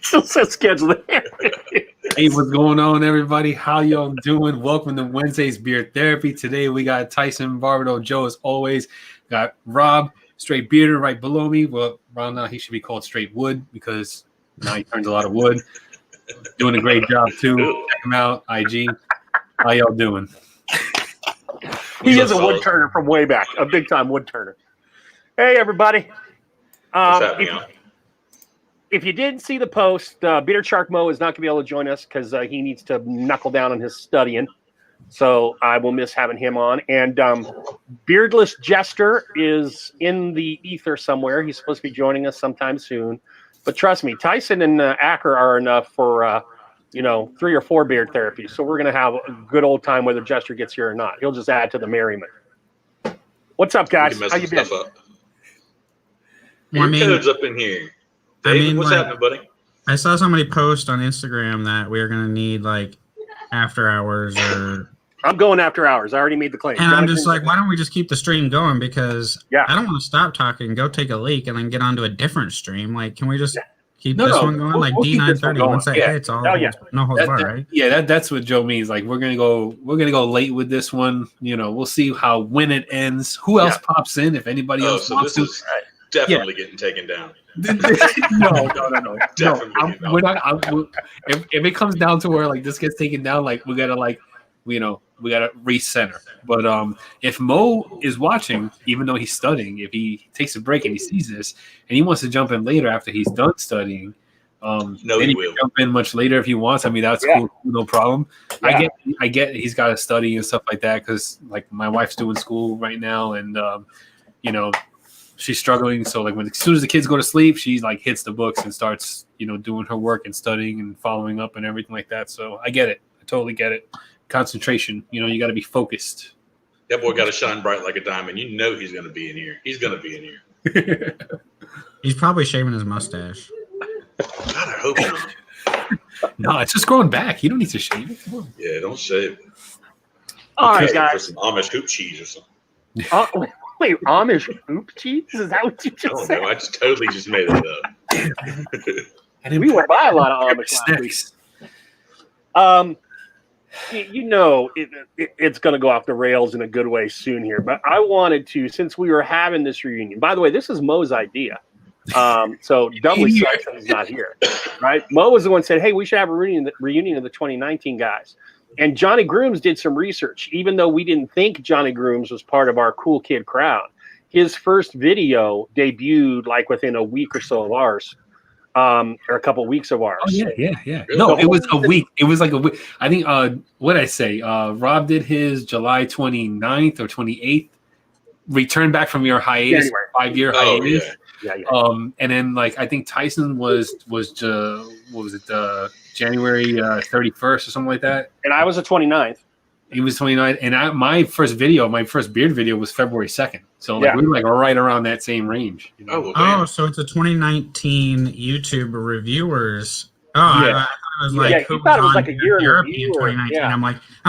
Still set schedule there. Hey, what's going on, everybody? How y'all doing? Welcome to Wednesday's Beard Therapy. Today we got Tyson, Barbado, Joe as always. Got Rob, straight bearder, right below me. Well, around now he should be called Straight Wood because now he turns a lot of wood. Doing a great job too. Check him out, IG. How y'all doing? He is a wood turner from way back, a big time wood turner. Hey, everybody. If you didn't see the post, Bearded Shark Mo is not going to be able to join us because he needs to knuckle down on his studying. So I will miss having him on. And Beardless Jester is in the ether somewhere. He's supposed to be joining us sometime soon. But trust me, Tyson and Acker are enough for, 3 or 4 beard therapies. So we're going to have a good old time whether Jester gets here or not. He'll just add to the merriment. What's up, guys? How you been? Code's up in here. David, what's happening, buddy? I saw somebody post on Instagram that we are going to need like after hours or. I'm going after hours. I already made the claim. And I'm just like, why don't we just keep the stream going? Because I don't want to stop talking, go take a leak, and then get onto a different stream. Like, can we just keep this one going? Like D930, once that hits, all no holds bar, right? Yeah, that's what Joe means. Like, we're gonna go late with this one. We'll see when it if who else pops in, if anybody else wants to. Definitely getting taken down. No. We're not. If it comes down to where like this gets taken down, like we gotta recenter. But if Mo is watching, even though he's studying, if he takes a break and he sees this and he wants to jump in later after he's done studying, then he will jump in much later if he wants. I mean, that's cool, no problem. Yeah. I get he's got to study and stuff like that because like my wife's doing school right now and she's struggling. So like as soon as the kids go to sleep, she like hits the books and starts doing her work and studying and following up and everything like that. So I get it. I totally get it. Concentration. You got to be focused. That boy got to shine bright like a diamond. He's going to be in here. He's going to be in here. He's probably shaving his mustache. God, I hope not. No, it's just growing back. You don't need to shave it. Yeah, don't shave it. All right, guys. For some Amish hoop cheese or something. Wait, Amish hoop cheese? Is that what you just said? No, I just totally just made it up. We went by a lot of Amish last week. It's going to go off the rails in a good way soon here. But I wanted to, since we were having this reunion. By the way, this is Mo's idea. So doubly sucks that he's not here, right? Mo was the one who said, "Hey, we should have a reunion of the 2019 guys." And Johnny Grooms did some research, even though we didn't think Johnny Grooms was part of our cool kid crowd. His first video debuted like within a week or so of ours, or a couple of weeks of ours. Oh, yeah. No, it was a week. It was like a week. I think, what did I say? Rob did his July 29th or 28th, returned back from your hiatus, 5-year hiatus. Yeah. And then like I think Tyson was January 31st or something like that. And I was the 29th. He was 29, and my first beard video was February 2nd. So like we were like right around that same range. So it's a 2019 YouTube reviewers. Oh, yeah. I thought it was like a year in review. 2019. Yeah. I'm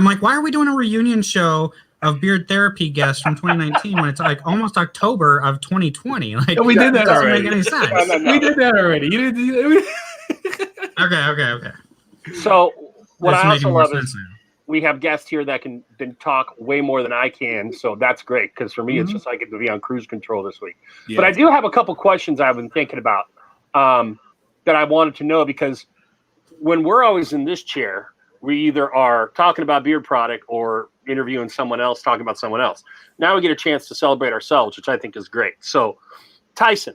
like, why are we doing a reunion show of beard therapy guests from 2019 when it's like almost October of 2020? Like we did that already. Doesn't make any sense. No. We did that already. You didn't. Okay. So what I also love is now. we have guests here that can talk way more than I can, so that's great because for me it's just like I get to be on cruise control this week. Yeah. But I do have a couple questions I've been thinking about that I wanted to know because when we're always in this chair, we either are talking about beard product or interviewing someone else, talking about someone else. Now we get a chance to celebrate ourselves, which I think is great. So, Tyson,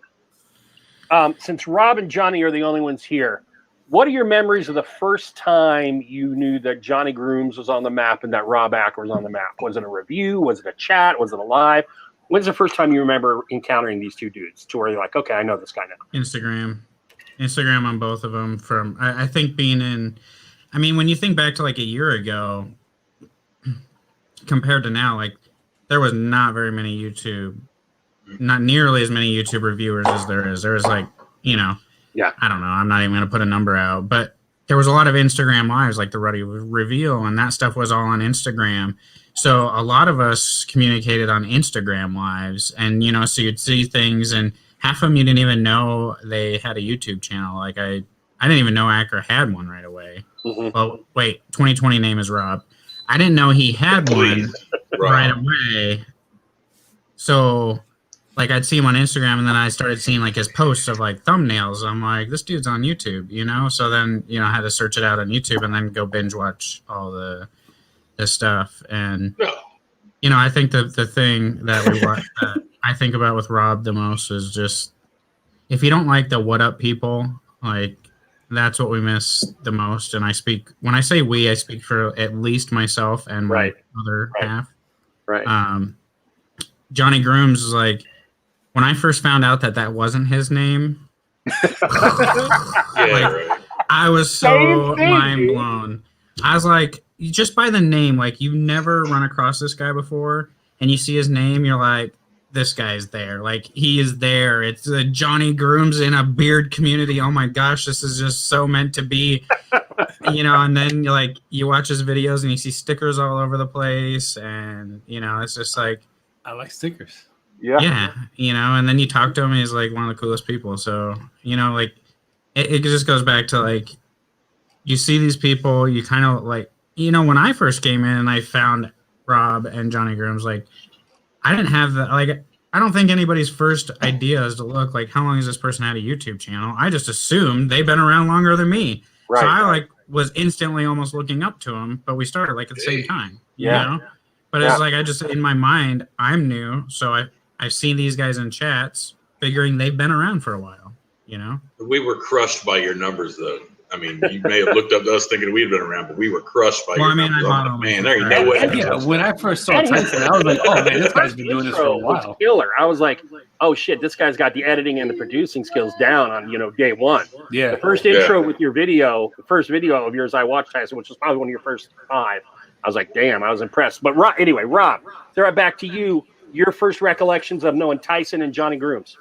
since Rob and Johnny are the only ones here, what are your memories of the first time you knew that Johnny Grooms was on the map and that Rob Acker was on the map? Was it a review? Was it a chat? Was it a live? When's the first time you remember encountering these two dudes to where you're like, okay, I know this guy now? Instagram on both of them. From I think being in, I mean, when you think back to like a year ago compared to now, like there was not very many not nearly as many YouTube reviewers as there is. There was like, I don't know. I'm not even going to put a number out, but there was a lot of Instagram lives like the Ruddy Reveal, and that stuff was all on Instagram. So a lot of us communicated on Instagram lives, and, so you'd see things, and half of them you didn't even know they had a YouTube channel. Like I I didn't even know Acker had one right away. Mm-hmm. Well, wait, 2020 name is Rob. I didn't know he had one right away. So, like, I'd see him on Instagram, and then I started seeing, like, his posts of, like, thumbnails. I'm like, this dude's on YouTube, you know? So then, you know, I had to search it out on YouTube and then go binge watch all the stuff. And, you know, I think the thing that we watch, that I think about with Rob the most is just, if you don't like the what up people, like, that's what we miss the most. And when I say we, I speak for at least myself and my other half. Right. Johnny Grooms is like, when I first found out that wasn't his name, I was so mind blown. I was like, just by the name, like, you've never run across this guy before, and you see his name, you're like, this guy's there. Like, he is there. It's a Johnny Grooms in a beard community. Oh my gosh, this is just so meant to be. You know, and then you watch his videos and you see stickers all over the place, and you know, it's just like, I like stickers. Yeah, you know, and then you talk to him, and he's like one of the coolest people. So, you know, like, it just goes back to, like, you see these people, you kind of, like, you know, when I first came in and I found Rob and Johnny Grooms, like, I didn't have the, like, I don't think anybody's first idea is to look like, how long has this person had a YouTube channel? I just assumed they've been around longer than me. Right. So I was instantly almost looking up to him, but we started like at the same time. You know? But it's like, I just, in my mind, I'm new. So I've seen these guys in chats figuring they've been around for a while, you know? We were crushed by your numbers, though. I mean, you may have looked up to us thinking we'd been around, but we were crushed by your numbers. Man, there ain't no way. Yeah, when I first saw Tyson, I was like, oh, man, this guy's been doing this for a while. Killer. I was like, oh, shit, this guy's got the editing and the producing skills down on, you know, day one. Yeah. The first intro with your video, the first video of yours I watched, Tyson, which was probably one of your first 5. I was like, damn, I was impressed. But anyway, Rob, throw it back to you. Your first recollections of knowing Tyson and Johnny Grooms.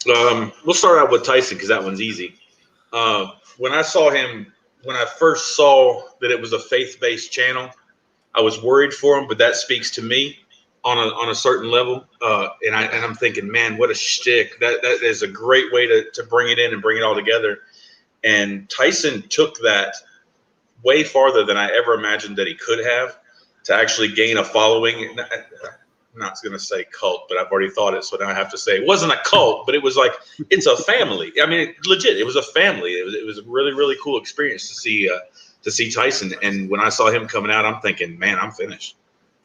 We'll start out with Tyson because that one's easy. When I saw him, when I first saw that it was a faith-based channel, I was worried for him, but that speaks to me on a certain level. And I'm thinking, man, what a shtick. That is a great way to bring it in and bring it all together. And Tyson took that way farther than I ever imagined that he could have, to actually gain a following. I'm not going to say cult, but I've already thought it, so now I have to say it wasn't a cult, but it was like, it's a family. I mean, legit, it was a family. It was a really, really cool experience to see Tyson. And when I saw him coming out, I'm thinking, man, I'm finished.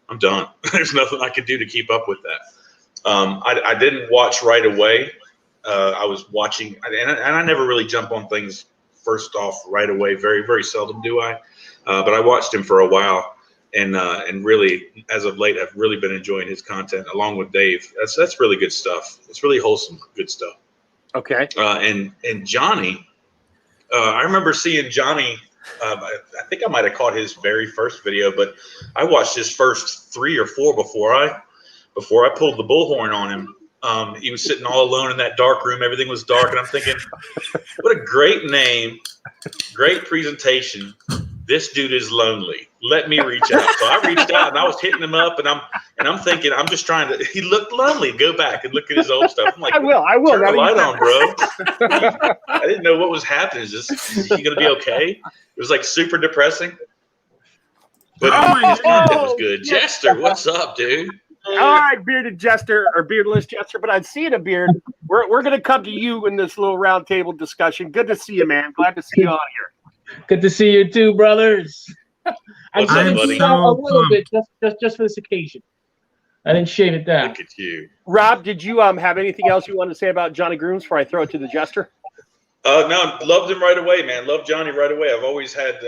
I'm done. There's nothing I could do to keep up with that. I didn't watch right away. I was watching, and I never really jump on things first off right away. Very, very seldom do I. But I watched him for a while. And really, as of late, I've really been enjoying his content along with Dave. That's really good stuff. It's really wholesome, good stuff. Okay. And Johnny, I remember seeing Johnny. I think I might have caught his very first video, but I watched his first 3 or 4 before I pulled the bullhorn on him. He was sitting all alone in that dark room. Everything was dark, and I'm thinking, what a great name, great presentation. This dude is lonely. Let me reach out. So I reached out and I was hitting him up, and I'm thinking, I'm just trying to. He looked lonely. Go back and look at his old stuff. I'm like, I will. Turn the light on, bro. I didn't know what was happening. Is he gonna be okay? It was like super depressing. But his content was good. Jester, what's up, dude? All right, bearded Jester or beardless Jester, but I'd see it a beard. We're gonna come to you in this little round table discussion. Good to see you, man. Glad to see you on here. Good to see you too, brothers. I trimmed it down a little bit just for this occasion. I didn't shave it down. Look at you, Rob. Did you have anything else you wanted to say about Johnny Grooms before I throw it to the Jester? No, loved him right away, man. Loved Johnny right away. I've always had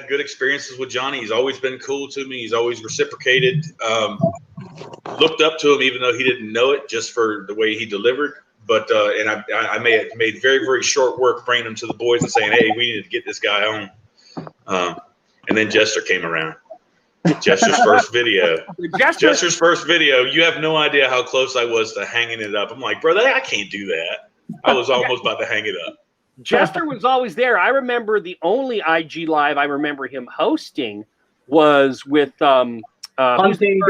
good experiences with Johnny. He's always been cool to me. He's always reciprocated. Looked up to him, even though he didn't know it, just for the way he delivered. But and I made very, very short work bringing him to the boys and saying, hey, we need to get this guy on. And then Jester came around. Jester's first video. Jester's first video. You have no idea how close I was to hanging it up. I'm like, brother, I can't do that. I was almost about to hang it up. Jester was always there. I remember the only IG live I remember him hosting was with Untamed.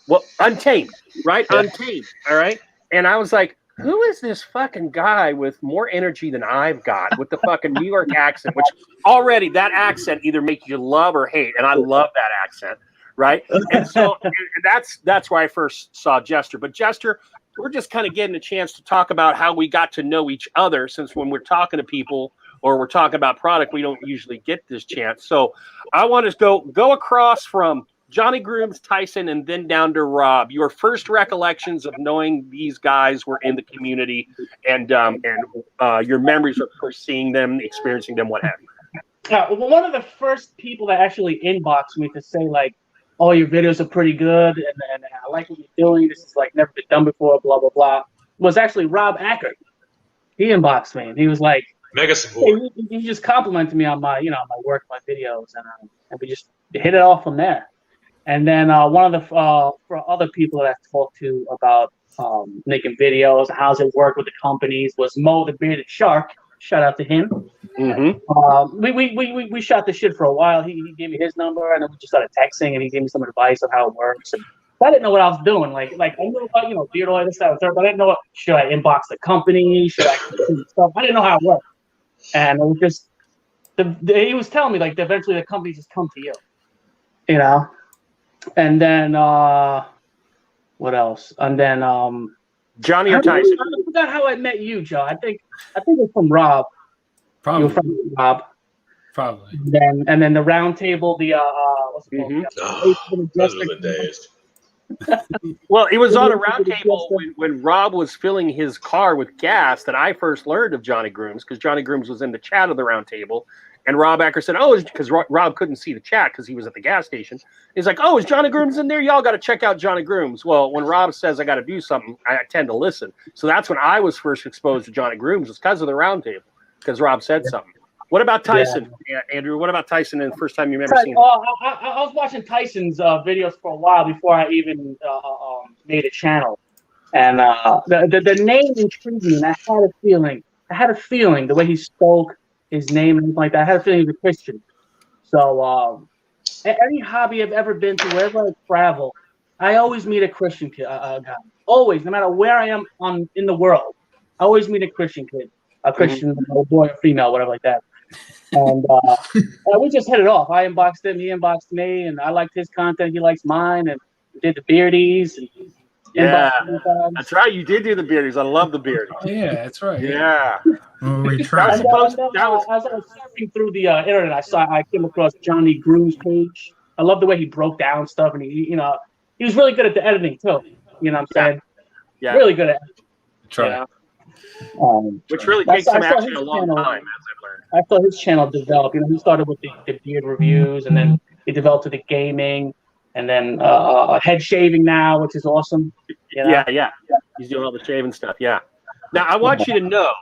Well, Untamed, right? Yeah. Untamed. All right. And I was like, who is this fucking guy with more energy than I've got with the fucking New York accent, which already that accent either makes you love or hate. And I love that accent. Right. And so that's where I first saw Jester. But Jester, we're just kind of getting a chance to talk about how we got to know each other, since when we're talking to people or we're talking about product, we don't usually get this chance. So I want to go across from Johnny Grooms, Tyson, and then down to Rob. Your first recollections of knowing these guys were in the community, and your memories of first seeing them, experiencing them, what have you. One of the first people that actually inboxed me to say, like, oh, your videos are pretty good, and I like what you're doing. This is like never been done before, blah, blah, blah, was actually Rob Acker. He inboxed me, and he was like, mega support. Hey, he just complimented me on my, my work, my videos, and we just hit it off from there. And then one of the for other people that I talked to about making videos, how's it work with the companies, was Mo the Bearded Shark. Shout out to him. Mm-hmm. We shot the shit for a while. He gave me his number, and then we just started texting, and he gave me some advice on how it works. And I didn't know what I was doing. Like I knew about beard oil, this, that, and third, but I didn't know what, should I inbox the company? Should I stuff? I didn't know how it worked. And it was just he was telling me like eventually the companies just come to you, And then what else? And then Johnny or Tyson? I forgot how I met you, Joe. I think it's from Rob. Probably. You were from Rob. Probably. And then the round table, the what's it called? Those were the days. Well, it was on a round table when Rob was filling his car with gas that I first learned of Johnny Grooms, because Johnny Grooms was in the chat of the round table. And Rob Acker said, oh, because Rob couldn't see the chat because he was at the gas station. He's like, oh, is Johnny Grooms in there? Y'all got to check out Johnny Grooms. Well, when Rob says I got to do something, I tend to listen. So that's when I was first exposed to Johnny Grooms, was because of the round table, because Rob said something. What about Tyson, Andrew? What about Tyson and the first time you remember seeing him? I was watching Tyson's videos for a while before I even made a channel. And the name intrigued me, and I had a feeling the way he spoke, his name and everything like that. I had a feeling he was a Christian. So any hobby I've ever been to, wherever I travel, I always meet a Christian kid, guy. Always, no matter where I am in the world, I always meet a Christian kid, a Christian boy or female, whatever like that. And we just hit it off. I inboxed him, he inboxed me, and I liked his content, he likes mine, and we did the beardies. And that's right. You did do the beardies. I love the beardies. Oh, yeah, that's right. Yeah. Well, we tried. As I was surfing through the internet, I came across Johnny Grooms' page. I love the way he broke down stuff, and he was really good at the editing too. You know what I'm saying? Yeah. Really good at it. Try. Which really takes him actually a long time, as I've learned. I saw his channel develop. He started with the beard reviews, and then he developed to the gaming, and then head shaving now, which is awesome. Yeah. He's doing all the shaving stuff. Yeah. Now I want you to know,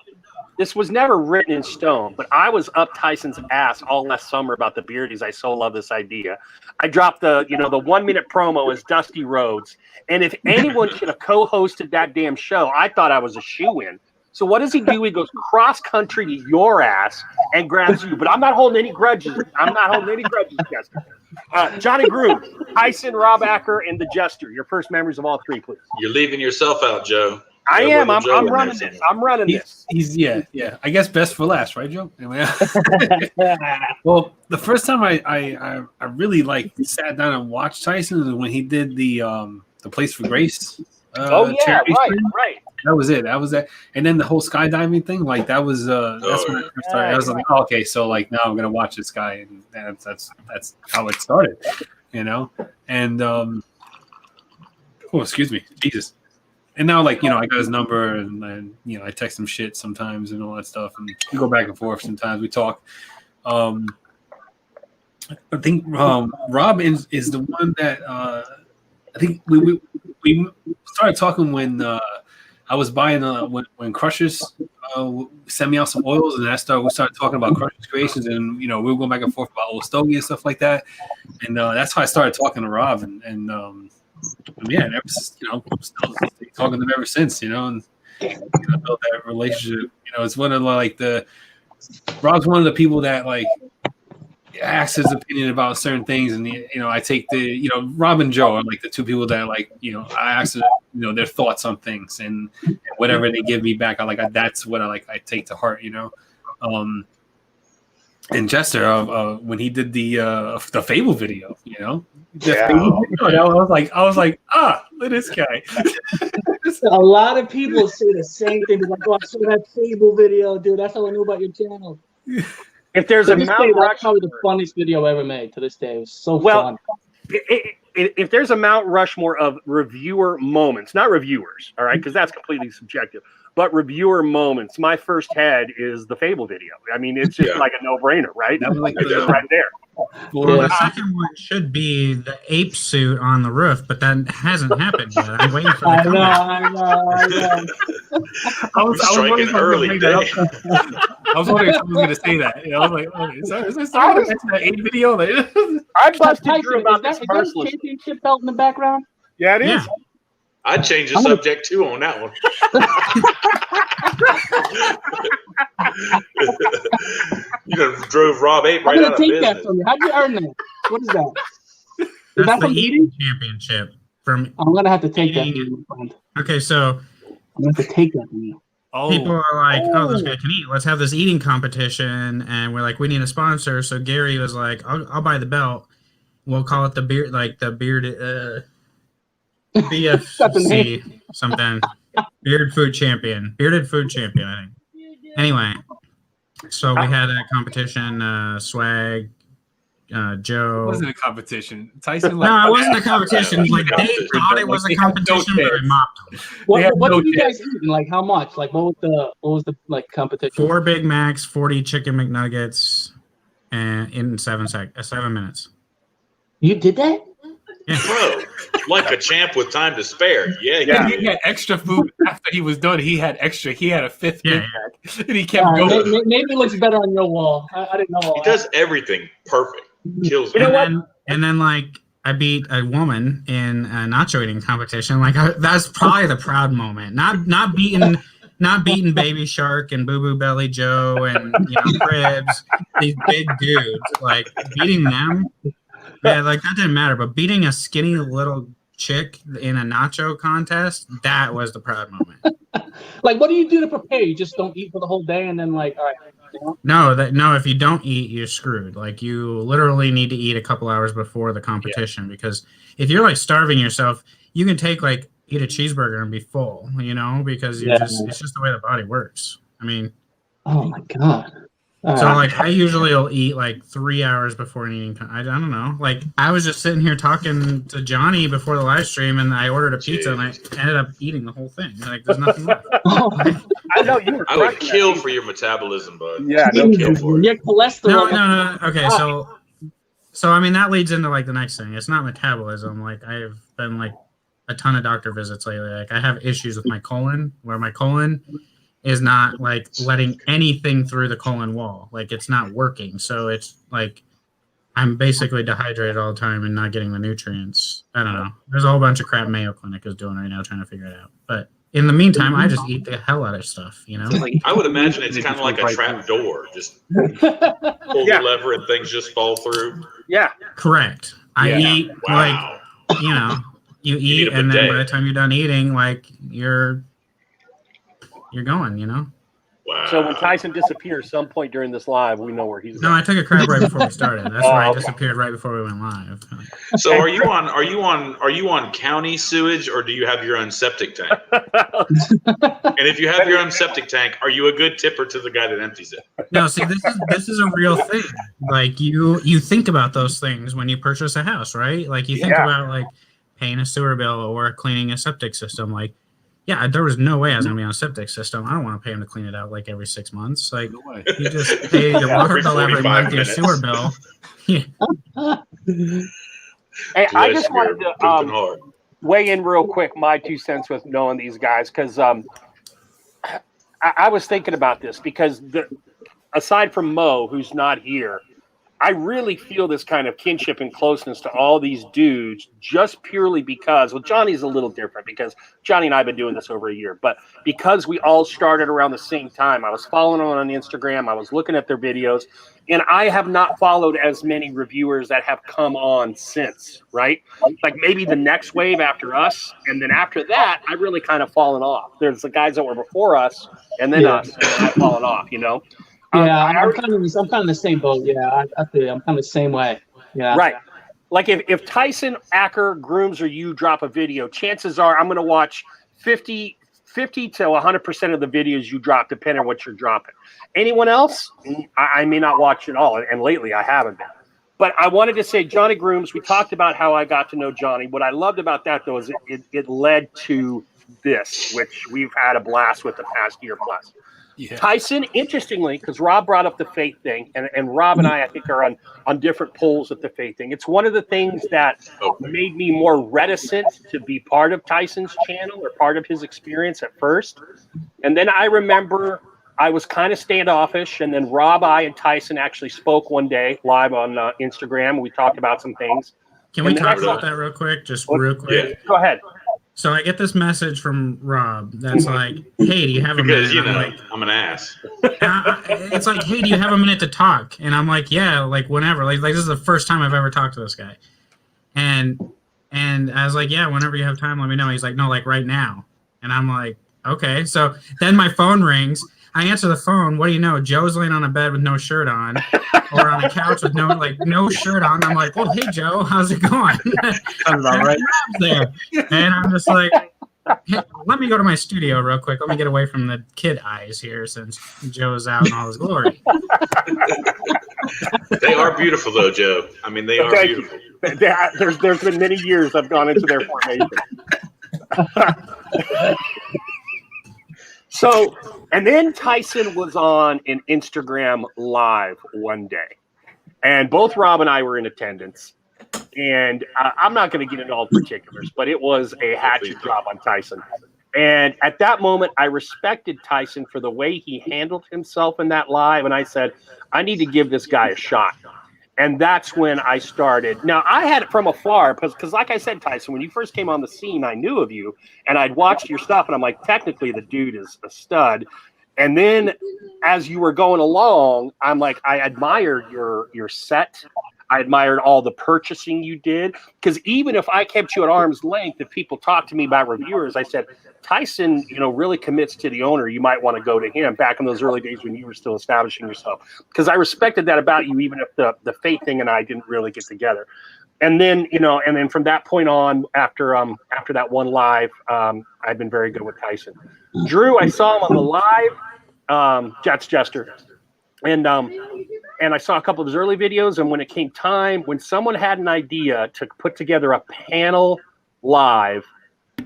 this was never written in stone, but I was up Tyson's ass all last summer about the beardies. I so love this idea. I dropped the 1 minute promo as Dusty Rhodes, and if anyone should have co-hosted that damn show, I thought I was a shoo-in. So what does he do? He goes cross country to your ass and grabs you. But I'm not holding any grudges. Jester. Johnny Grooms, Tyson, Rob Acker, and the Jester. Your first memories of all three, please. You're leaving yourself out, Joe. I am. I'm running this. I'm running this. He's yeah. I guess best for last, right, Joe? Well, the first time I really sat down and watched Tyson was when he did the Place for Grace. Right. That was it. And then the whole skydiving thing, that was that's when I first started. I was like, oh, okay, so now I'm gonna watch this guy, and that's how it started, And excuse me, Jesus. And now, I got his number, and I text him shit sometimes and all that stuff, and we go back and forth. Sometimes we talk. I think Rob is the one that I think we started talking when I was buying when Crushers sent me out some oils, and we started talking about Crushers Creations, and we were going back and forth about Old Stogie and stuff like that, and that's how I started talking to Rob, and ever still talking to him ever since, and built that relationship. It's one of Rob's one of the people that ask his opinion about certain things, and I take Rob and Joe are like the two people that I ask their thoughts on things, and whatever they give me back, that's what I take to heart, And Jester, when he did the Fable video, Fable video, I was like, look at this guy. A lot of people say the same thing. Like, I saw that Fable video, dude. That's all I knew about your channel. If there's a Mount Rushmore, that's probably the funniest video ever made to this day. It was so fun. If there's a Mount Rushmore of reviewer moments, not reviewers, all right, because that's completely subjective, but reviewer moments, my first head is the Fable video. I mean, it's just like a no-brainer, right? That was like right there. Well, the second one should be the ape suit on the roof, but that hasn't happened yet. I'm waiting for the I know. I was striking early day. I was wondering if someone was going to say that. I was like, is this the ape video? I busted Drew about this Is that a championship belt in the background? Yeah, it is. Yeah. I'd change the subject too on that one. You drove Rob 8 right out of business. That from you. How'd you earn that? What is that? That's the eating championship from. I'm gonna have to take that from you, friend. Okay, so I'm gonna have to take that from you. people are like, "Oh, this guy can eat. Let's have this eating competition." And we're like, "We need a sponsor." So Gary was like, "I'll buy the belt. We'll call it the beard, BFC something. Bearded food champion, I think. Anyway, so we had a competition. Swag, Joe. It wasn't a competition. Tyson. No, it wasn't a competition. Like they thought it was a competition, but I mocked them. What did you guys eat? And like how much? Like what was the like competition? 4 Big Macs, 40 chicken McNuggets, and in 7 minutes. You did that? Yeah. Bro, like a champ with time to spare. Yeah. He had extra food after he was done. He had extra. He had a 5th Big Mac, and he kept going. Maybe it looks better on your wall. I didn't know. He does everything perfect. Kills me. And then like I beat a woman in a nacho eating competition. Like that's probably the proud moment. Not beating Baby Shark and Boo Boo Belly Joe and Cribs, these big dudes. Like beating them. Yeah, like that didn't matter, but beating a skinny little chick in a nacho contest, that was the proud moment. Like, what do you do to prepare? You just don't eat for the whole day and then like, all right. No, if you don't eat, you're screwed. Like you literally need to eat a couple hours before the competition because if you're like starving yourself, you can eat a cheeseburger and be full, because it's just the way the body works. I mean, oh my God. So like I usually will eat like 3 hours before an eating. I don't know. Like I was just sitting here talking to Johnny before the live stream, and I ordered a pizza, and I ended up eating the whole thing. Like there's nothing left. I know you were. I would kill for your metabolism, bud. Yeah, no kill for it. Your cholesterol. No. Okay, so I mean that leads into like the next thing. It's not metabolism. Like I've been like a ton of doctor visits lately. Like I have issues with my colon, where my colon is not like letting anything through the colon wall. Like it's not working. So it's like I'm basically dehydrated all the time and not getting the nutrients. I don't know. There's a whole bunch of crap Mayo Clinic is doing right now trying to figure it out. But in the meantime, I just eat the hell out of stuff, I would imagine it's kind of like a trap door. Just pull the lever and things just fall through. Yeah. Correct. I eat you eat and then by the time you're done eating, like you're going, Wow. So when Tyson disappears some point during this live, we know where he's going. No, I took a crap right before we started. That's why I disappeared right before we went live. So are you on county sewage or do you have your own septic tank? And if you have your own septic tank, are you a good tipper to the guy that empties it? No, see this is a real thing. Like you think about those things when you purchase a house, right? Like you think about like paying a sewer bill or cleaning a septic system. Like yeah, there was no way I was going to be on a septic system. I don't want to pay him to clean it out like every 6 months. Like, you just pay your water bill every month, your sewer bill. Hey, I just wanted to weigh in real quick, my 2 cents with knowing these guys, because I was thinking about this, because aside from Mo, who's not here, I really feel this kind of kinship and closeness to all these dudes just purely because, well, Johnny's a little different because Johnny and I have been doing this over a year, but because we all started around the same time. I was following them on Instagram. I was looking at their videos, and I have not followed as many reviewers that have come on since, right? Like maybe the next wave after us, and then after that, I really kind of fallen off. There's the guys that were before us, and then us, and then I've fallen off, you know? Yeah, I'm kind of in the same boat. Yeah, I feel you. I'm kind of the same way. Yeah. Right. Like if Tyson, Acker, Grooms, or you drop a video, chances are I'm going to watch 50 to 100% of the videos you drop, depending on what you're dropping. Anyone else, I may not watch at all. And lately I haven't been. But I wanted to say, Johnny Grooms, we talked about how I got to know Johnny. What I loved about that, though, is it led to this, which we've had a blast with the past year plus. Yeah. Tyson, interestingly, because Rob brought up the faith thing, and Rob and I think, are on different poles with the faith thing. It's one of the things that made me more reticent to be part of Tyson's channel or part of his experience at first. And then I remember I was kind of standoffish, and then Rob, I, and Tyson actually spoke one day live on Instagram. We talked about some things. Can we talk about that real quick? Real quick. Yeah. Go ahead. So I get this message from Rob that's like, "Hey, do you have a minute?" Because, you know, I'm an ass. It's like, "Hey, do you have a minute to talk?" And I'm like, "Yeah, like whenever." Like this is the first time I've ever talked to this guy. And I was like, "Yeah, whenever you have time, let me know." He's like, "No, like right now." And I'm like, "Okay." So then my phone rings. I answer the phone. What do you know? Joe's laying on a bed with no shirt on, or on a couch with no shirt on. I'm like, "Oh, hey Joe, how's it going?" Sounds about right. There, and I'm just like, "Hey, let me go to my studio real quick. Let me get away from the kid eyes here, since Joe's out in all his glory." They are beautiful, though, Joe. I mean, they are beautiful. There's been many years I've gone into their formation. So, and then Tyson was on an Instagram live one day, and both Rob and I were in attendance. And I'm not going to get into all particulars, but it was a hatchet drop on Tyson. And at that moment, I respected Tyson for the way he handled himself in that live. And I said, I need to give this guy a shot. And that's when I started. Now, I had it from afar because like I said, Tyson, when you first came on the scene, I knew of you and I'd watched your stuff. And I'm like, technically, the dude is a stud. And then as you were going along, I'm like, I admired your set. I admired all the purchasing you did. Because even if I kept you at arm's length, if people talked to me about reviewers, I said, Tyson, really commits to the owner. You might want to go to him back in those early days when you were still establishing yourself. Because I respected that about you, even if the faith thing and I didn't really get together. And then, and then from that point on, after that one live, I've been very good with Tyson. Drew, I saw him on the live, Jets Jester. And I saw a couple of his early videos, and when it came time, when someone had an idea to put together a panel live,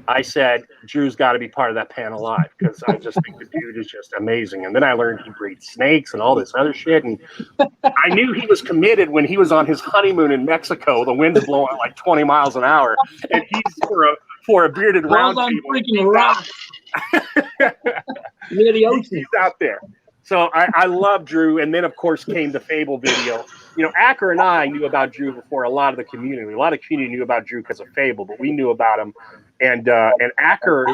I said, Drew's got to be part of that panel live because I just think the dude is just amazing. And then I learned he breeds snakes and all this other shit. And I knew he was committed when he was on his honeymoon in Mexico. The wind's blowing like 20 miles an hour. And he's for a bearded round table. Freaking rock. Near the ocean. He's out there. So I love Drew. And then, of course, came the Fable video. Acker and I knew about Drew before a lot of the community. A lot of community knew about Drew because of Fable, but we knew about him. And Acker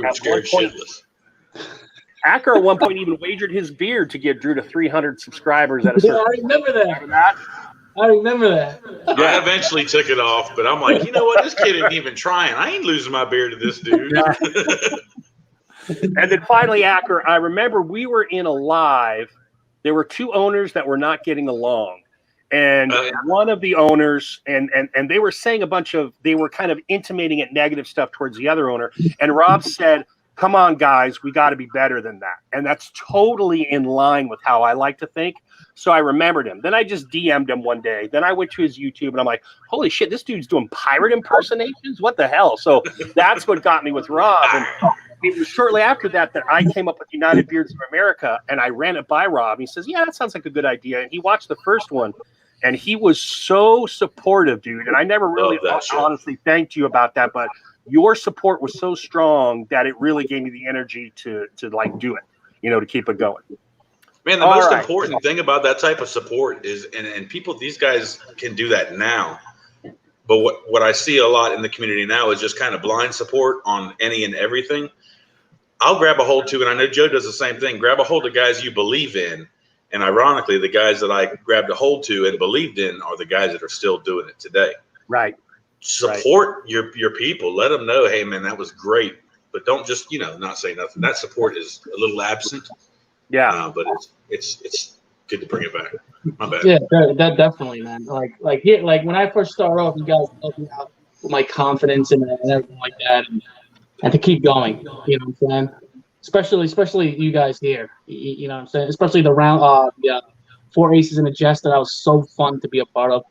at one point even wagered his beard to get Drew to 300 subscribers at a certain. I remember that. I remember that. I eventually took it off, but I'm like, you know what? This kid isn't even trying. I ain't losing my beard to this dude. And then finally, Acker, I remember we were in a live. There were two owners that were not getting along. And one of the owners, and they were saying they were kind of intimating at negative stuff towards the other owner. And Rob said, come on, guys, we got to be better than that. And that's totally in line with how I like to think. So I remembered him. Then I just DM'd him one day. Then I went to his YouTube and I'm like, holy shit, this dude's doing pirate impersonations? What the hell? So that's what got me with Rob. And it was shortly after that I came up with United Beards of America, and I ran it by Rob. He says, yeah, that sounds like a good idea. And he watched the first one. And he was so supportive, dude. And I never really honestly thanked you about that, but your support was so strong that it really gave me the energy to like do it, to keep it going. Man, the most important thing about that type of support is, and people, these guys can do that now. But what I see a lot in the community now is just kind of blind support on any and everything. I'll grab a hold to, and I know Joe does the same thing, grab a hold of guys you believe in. And ironically, the guys that I grabbed a hold to and believed in are the guys that are still doing it today. Right. Support your people. Let them know, hey, man, that was great. But don't just, not say nothing. That support is a little absent. Yeah. But it's good to bring it back. My bad. Yeah, that definitely, man. Like when I first started off, you guys helped me out with my confidence and everything like that, and to keep going. You know what I'm saying? Especially you guys here. You know what I'm saying? Especially the round, Four Aces and a Jester. That was so fun to be a part of.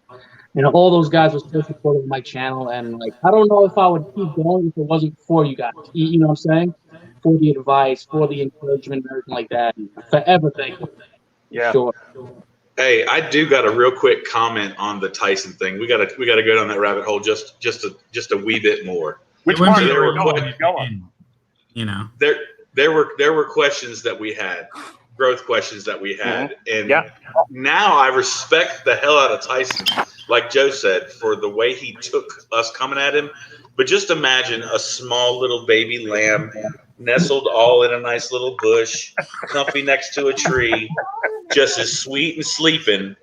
All those guys were so supportive of my channel, and I don't know if I would keep going if it wasn't for you guys. You know what I'm saying? For the advice, for the encouragement, and everything like that. Forever thank you. Yeah. Sure. Hey, I do got a real quick comment on the Tyson thing. We gotta go down that rabbit hole just a wee bit more. Which part there were going? There were questions that we had, growth questions that we had, and now I respect the hell out of Tyson, like Joe said, for the way he took us coming at him. But just imagine a small little baby lamb nestled all in a nice little bush, comfy next to a tree, just as sweet and sleeping,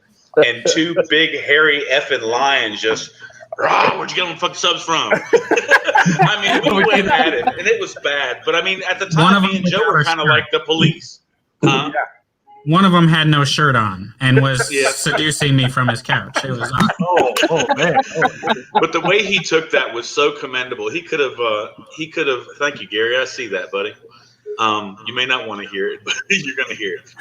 and two big hairy effing lions just, where'd you get them fucking subs from? I mean, we went at it, and it was bad. But I mean, at the time, me and Joe were kind of like the police. Huh? Yeah. One of them had no shirt on and was seducing me from his couch. It was man. But the way he took that was so commendable. He could have. Thank you, Gary. I see that, buddy. You may not want to hear it, but you're going to hear it.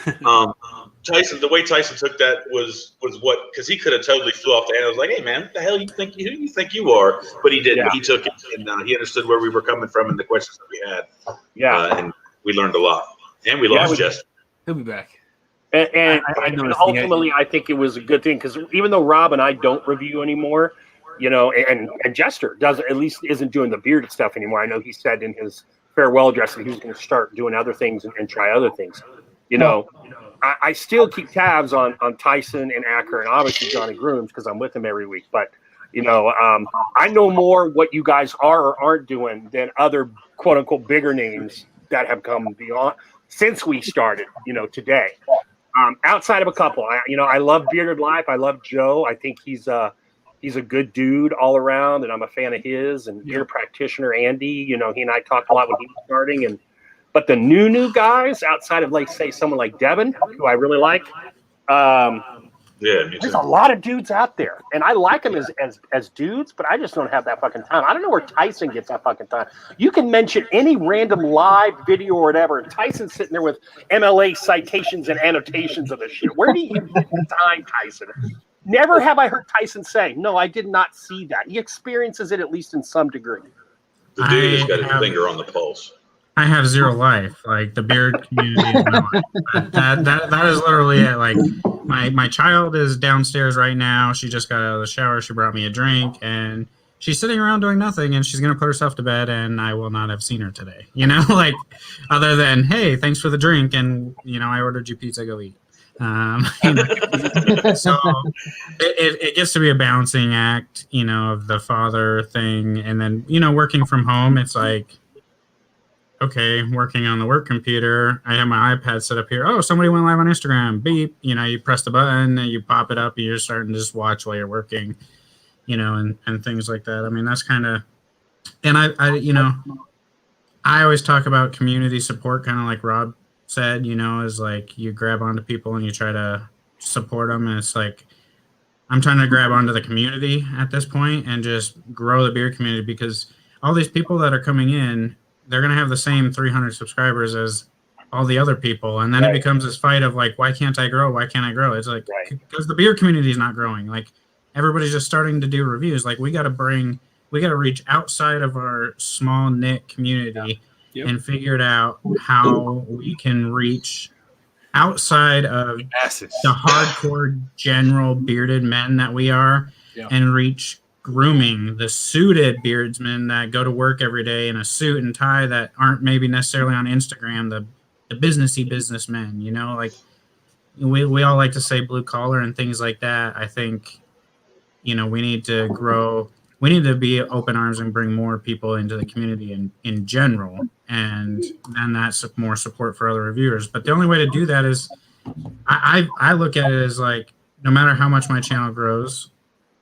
Tyson, the way Tyson took that was what, because he could have totally flew off the handle. I was like, hey man, what the hell who you think you are? But he didn't. Yeah. He took it, and he understood where we were coming from and the questions that we had. Yeah, and we learned a lot, and we lost Jester. He'll be back. And ultimately, I think it was a good thing, because even though Rob and I don't review anymore, and Jester isn't doing the bearded stuff anymore. I know he said in his farewell address that he was going to start doing other things and try other things. I still keep tabs on Tyson and Acker and obviously Johnny Grooms, because I'm with him every week. But I know more what you guys are or aren't doing than other quote unquote bigger names that have come beyond since we started. Today. Outside of a couple, I love Bearded Life. I love Joe. I think he's a good dude all around, and I'm a fan of his. And Beard Practitioner Andy, he and I talked a lot when he was starting. But the new guys, outside of say someone like Devin, who I really like, there's a lot of dudes out there, and I like them as dudes, but I just don't have that fucking time. I don't know where Tyson gets that fucking time. You can mention any random live video or whatever, and Tyson's sitting there with MLA citations and annotations of the shit. Where do you get the time, Tyson? Never have I heard Tyson say, no, I did not see that. He experiences it at least in some degree. The dude has got his finger on the pulse. I have zero life. Like, the beard community is my life. That is literally it. Like, my child is downstairs right now. She just got out of the shower. She brought me a drink, and she's sitting around doing nothing, and she's going to put herself to bed, and I will not have seen her today. Other than, hey, thanks for the drink, and, I ordered you pizza, go eat. So it gets to be a balancing act, of the father thing. And then, working from home, it's like, okay, working on the work computer, I have my iPad set up here. Oh, somebody went live on Instagram. Beep. You press the button, and you pop it up, and you're starting to just watch while you're working, and things like that. I mean, that's kind of, and I always talk about community support, kind of like Rob said, is like you grab onto people and you try to support them. And it's like, I'm trying to grab onto the community at this point and just grow the beer community, because all these people that are coming in, they're going to have the same 300 subscribers as all the other people. And then it becomes this fight of like, why can't I grow? Why can't I grow? It's like, because the beer community is not growing. Like, everybody's just starting to do reviews. Like, we got to reach outside of our small knit community and figure out how we can reach outside of the hardcore general bearded men that we are and reach grooming the suited beardsmen that go to work every day in a suit and tie that aren't maybe necessarily on Instagram, the businessy businessmen, we all like to say blue collar and things like that. I think, we need to grow. We need to be open arms and bring more people into the community in general. And then that's more support for other reviewers. But the only way to do that is I look at it as like, no matter how much my channel grows,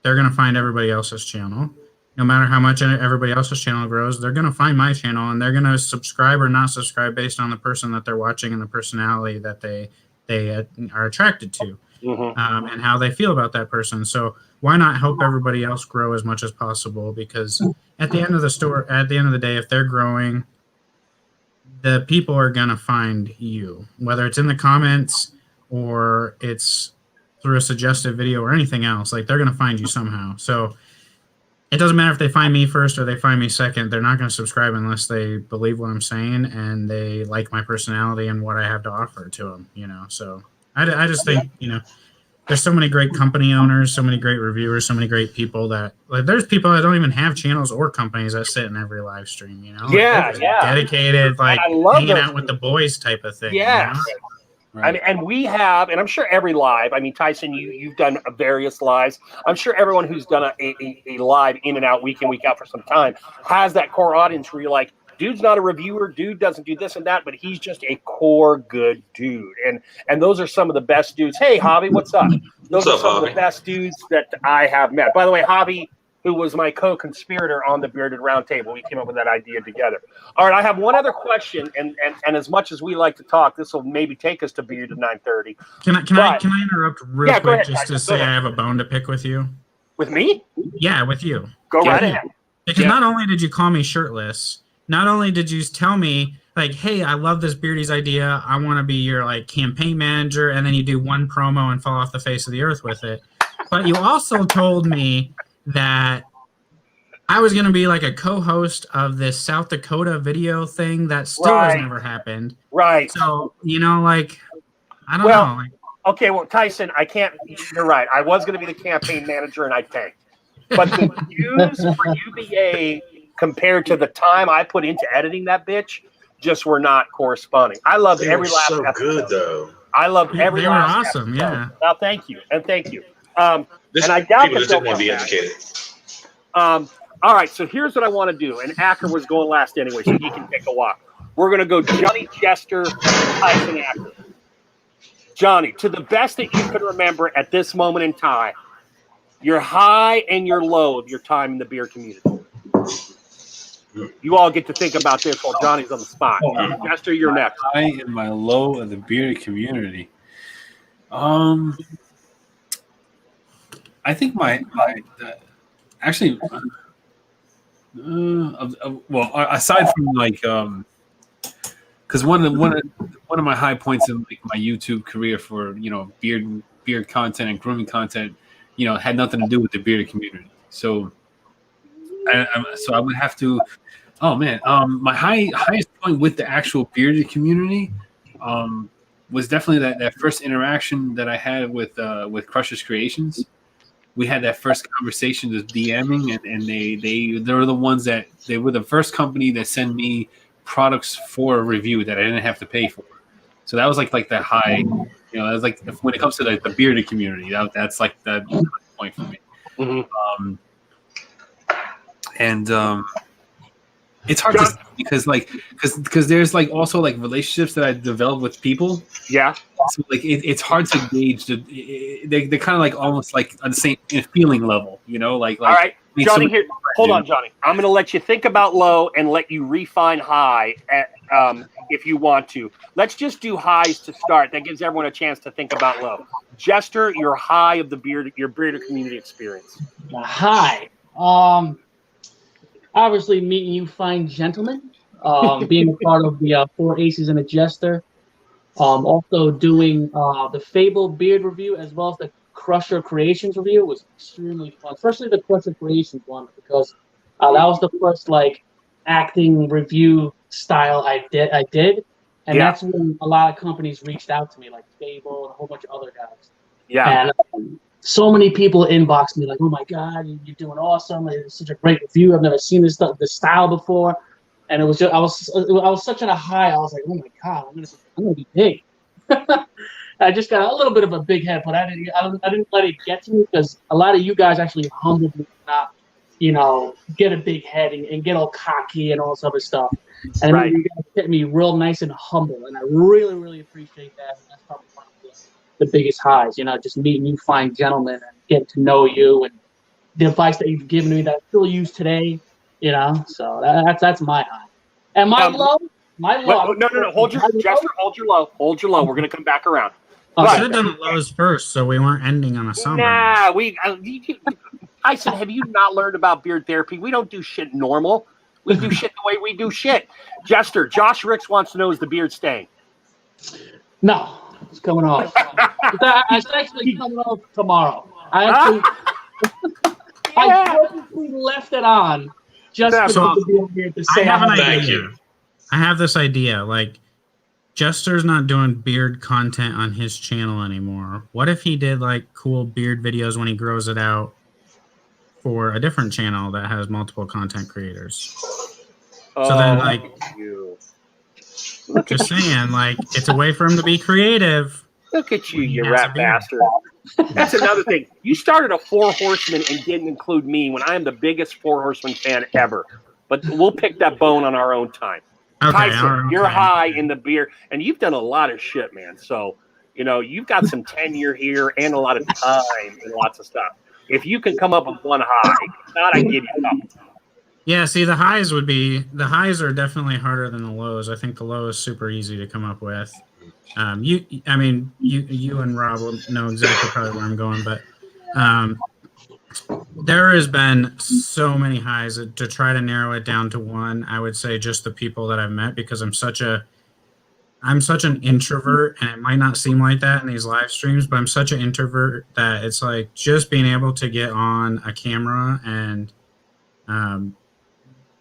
they're going to find everybody else's channel. No matter how much everybody else's channel grows, they're going to find my channel, and they're going to subscribe or not subscribe based on the person that they're watching and the personality that they are attracted to, and how they feel about that person. So why not help everybody else grow as much as possible? Because at the end of the day, if they're growing, the people are going to find you, whether it's in the comments or it's through a suggested video or anything else. Like, they're going to find you somehow. So it doesn't matter if they find me first or they find me second. They're not going to subscribe unless they believe what I'm saying and they like my personality and what I have to offer to them, So I just think, there's so many great company owners, so many great reviewers, so many great people that, like, there's people that don't even have channels or companies that sit in every live stream, Yeah, dedicated, like, hanging out with the boys type of thing. Yeah. Right. I mean, and we have, and I'm sure every live, I mean, Tyson, you've done various lives. I'm sure everyone who's done a live in and out, week in, week out for some time has that core audience where you're like, dude's not a reviewer, dude doesn't do this and that, but he's just a core good dude. And those are some of the best dudes. Hey, Javi, what's up? Those are some of the best dudes that I have met. By the way, Javi, who was my co-conspirator on the Bearded Roundtable, we came up with that idea together. All right, I have one other question, and as much as we like to talk, this will maybe take us to Bearded 9:30. Can I interrupt real quick ahead, just to say I have a bone to pick with you? With me? Yeah, with you. Go right ahead. Because not only did you call me shirtless, not only did you tell me, like, hey, I love this Beardy's idea, I want to be your, like, campaign manager, and then you do one promo and fall off the face of the earth with it, but you also told me that I was going to be like a co-host of this South Dakota video thing that still has never happened. Right. So, like, I don't know. Like, okay, well, Tyson, I can't, you're right. I was going to be the campaign manager and I tanked. But the views for UBA compared to the time I put into editing that bitch just were not corresponding. I loved every last episode. So good, though. I loved every last episode. They were awesome, yeah. Well, thank you. And I doubt people just didn't want to be educated. All right, so here's what I want to do. And Acker was going last anyway, so he can take a walk. We're going to go Johnny Jester, Tyson Acker. Johnny, to the best that you can remember at this moment in time, your high and your low of your time in the beer community. You all get to think about this while Johnny's on the spot. Jester, you're next. High and my low of the beer community. I think actually, well, aside from like, because one of my high points in like my YouTube career for beard content and grooming content, had nothing to do with the bearded community. So I would have to. Oh man, my highest point with the actual bearded community, was definitely that first interaction that I had with Crushers Creations. We had that first conversation, just DMing, and they were the ones that they were the first company that sent me products for a review that I didn't have to pay for. So that was like the high, that was like when it comes to the bearded community, that's like the point for me. Mm-hmm. It's hard to say because there's like also like relationships that I developed with people. Yeah. So like it's hard to gauge. They're kind of like almost like on the same feeling level, like. All right, Johnny. Here, hold on, Johnny. I'm going to let you think about low and let you refine high if you want to. Let's just do highs to start. That gives everyone a chance to think about low. Jester, your high of your bearded community experience. High. Obviously, meeting you fine gentlemen, being a part of the Four Aces and a Jester, also doing the Fable Beard review as well as the Crusher Creations review was extremely fun, especially the Crusher Creations one, because that was the first like acting review style I did, and that's when a lot of companies reached out to me, like Fable and a whole bunch of other guys. Yeah. And so many people inboxed me like, "Oh my God, you're doing awesome! It's such a great review. I've never seen this style before." And it was just I was such at a high. I was like, "Oh my God, I'm gonna be big." And I just got a little bit of a big head, but I didn't let it get to me because a lot of you guys actually humbled me, not, get a big head and get all cocky and all this other stuff. And Right. you guys kept me real nice and humble, and I really, really appreciate that. And that's probably one of the biggest highs, just meeting you fine gentlemen and getting to know you and the advice that you've given me that I still use today, So that's my high. And my low. No. Hold your low. We're gonna come back around. We should have done the lows first, so we weren't ending on a somber. Nah, Tyson, have you not learned about beard therapy? We don't do shit normal. We do shit the way we do shit. Jester, Josh Ricks wants to know, is the beard staying? No, it's coming off. It's actually coming off tomorrow. I purposely left it on just to be here to say I have an idea. I have this idea. Like, Jester's not doing beard content on his channel anymore. What if he did like cool beard videos when he grows it out for a different channel that has multiple content creators? So then, like, just saying, like, it's a way for him to be creative. Look at you, you rat bastard. That's another thing. You started a Four Horsemen and didn't include me when I am the biggest Four Horsemen fan ever. But we'll pick that bone on our own time. Okay, Tyson, you're high in the beer, and you've done a lot of shit, man. So, you've got some tenure here and a lot of time and lots of stuff. If you can come up with one high, if not, I give you a couple. Yeah, see, the highs are definitely harder than the lows. I think the low is super easy to come up with. You and Rob will know exactly probably where I'm going, but there has been so many highs. To try to narrow it down to one, I would say just the people that I've met, because I'm such an introvert, and it might not seem like that in these live streams, but I'm such an introvert that it's like just being able to get on a camera and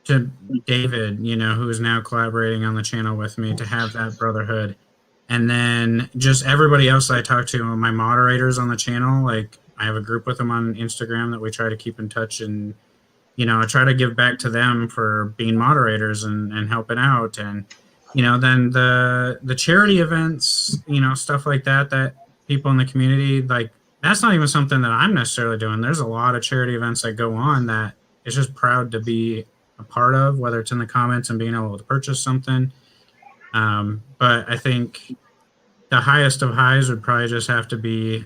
to David, who is now collaborating on the channel with me, to have that brotherhood. And then just everybody else I talk to, my moderators on the channel, like I have a group with them on Instagram that we try to keep in touch, and I try to give back to them for being moderators and helping out. And then the charity events, stuff like that people in the community, like, that's not even something that I'm necessarily doing. There's a lot of charity events that go on that it's just proud to be a part of, whether it's in the comments and being able to purchase something. But I think the highest of highs would probably just have to be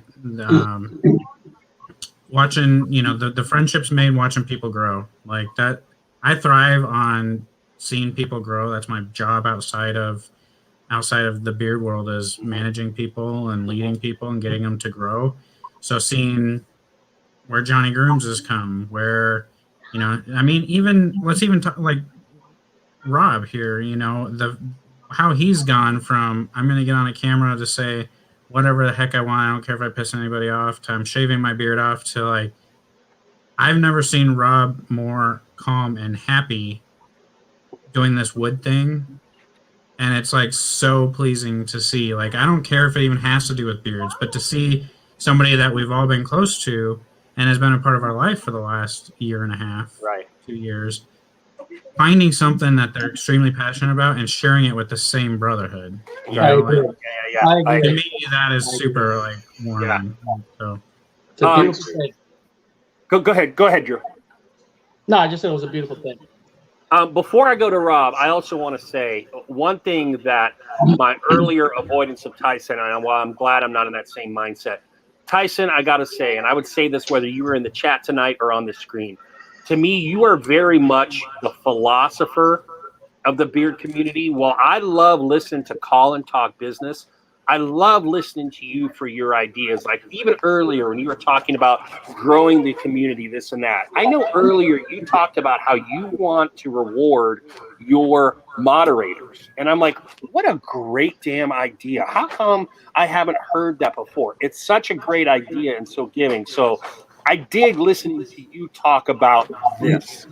watching, the friendships made, watching people grow like that. I thrive on seeing people grow. That's my job outside of the beard world, is managing people and leading people and getting them to grow. So seeing where Johnny Grooms has come, where, let's even talk like Rob here, how he's gone from, I'm going to get on a camera to say whatever the heck I want, I don't care if I piss anybody off, to I'm shaving my beard off, to like, I've never seen Rob more calm and happy doing this wood thing. And it's like so pleasing to see. Like, I don't care if it even has to do with beards, but to see somebody that we've all been close to and has been a part of our life for the last year and a half, right, 2 years, finding something that they're extremely passionate about and sharing it with the same brotherhood. I agree. To me, that is super like warming. Yeah. So, it's a beautiful thing. Go ahead, Drew. No, I just said it was a beautiful thing. Before I go to Rob, I also want to say one thing that my earlier avoidance of Tyson, and while I'm glad I'm not in that same mindset, Tyson, I got to say, and I would say this whether you were in the chat tonight or on the screen, to me, you are very much the philosopher of the beard community. While I love listening to Call and Talk Business, I love listening to you for your ideas. Like even earlier when you were talking about growing the community, this and that. I know earlier you talked about how you want to reward your moderators. And I'm like, what a great damn idea. How come I haven't heard that before? It's such a great idea and so giving. So I dig listening to you talk about this,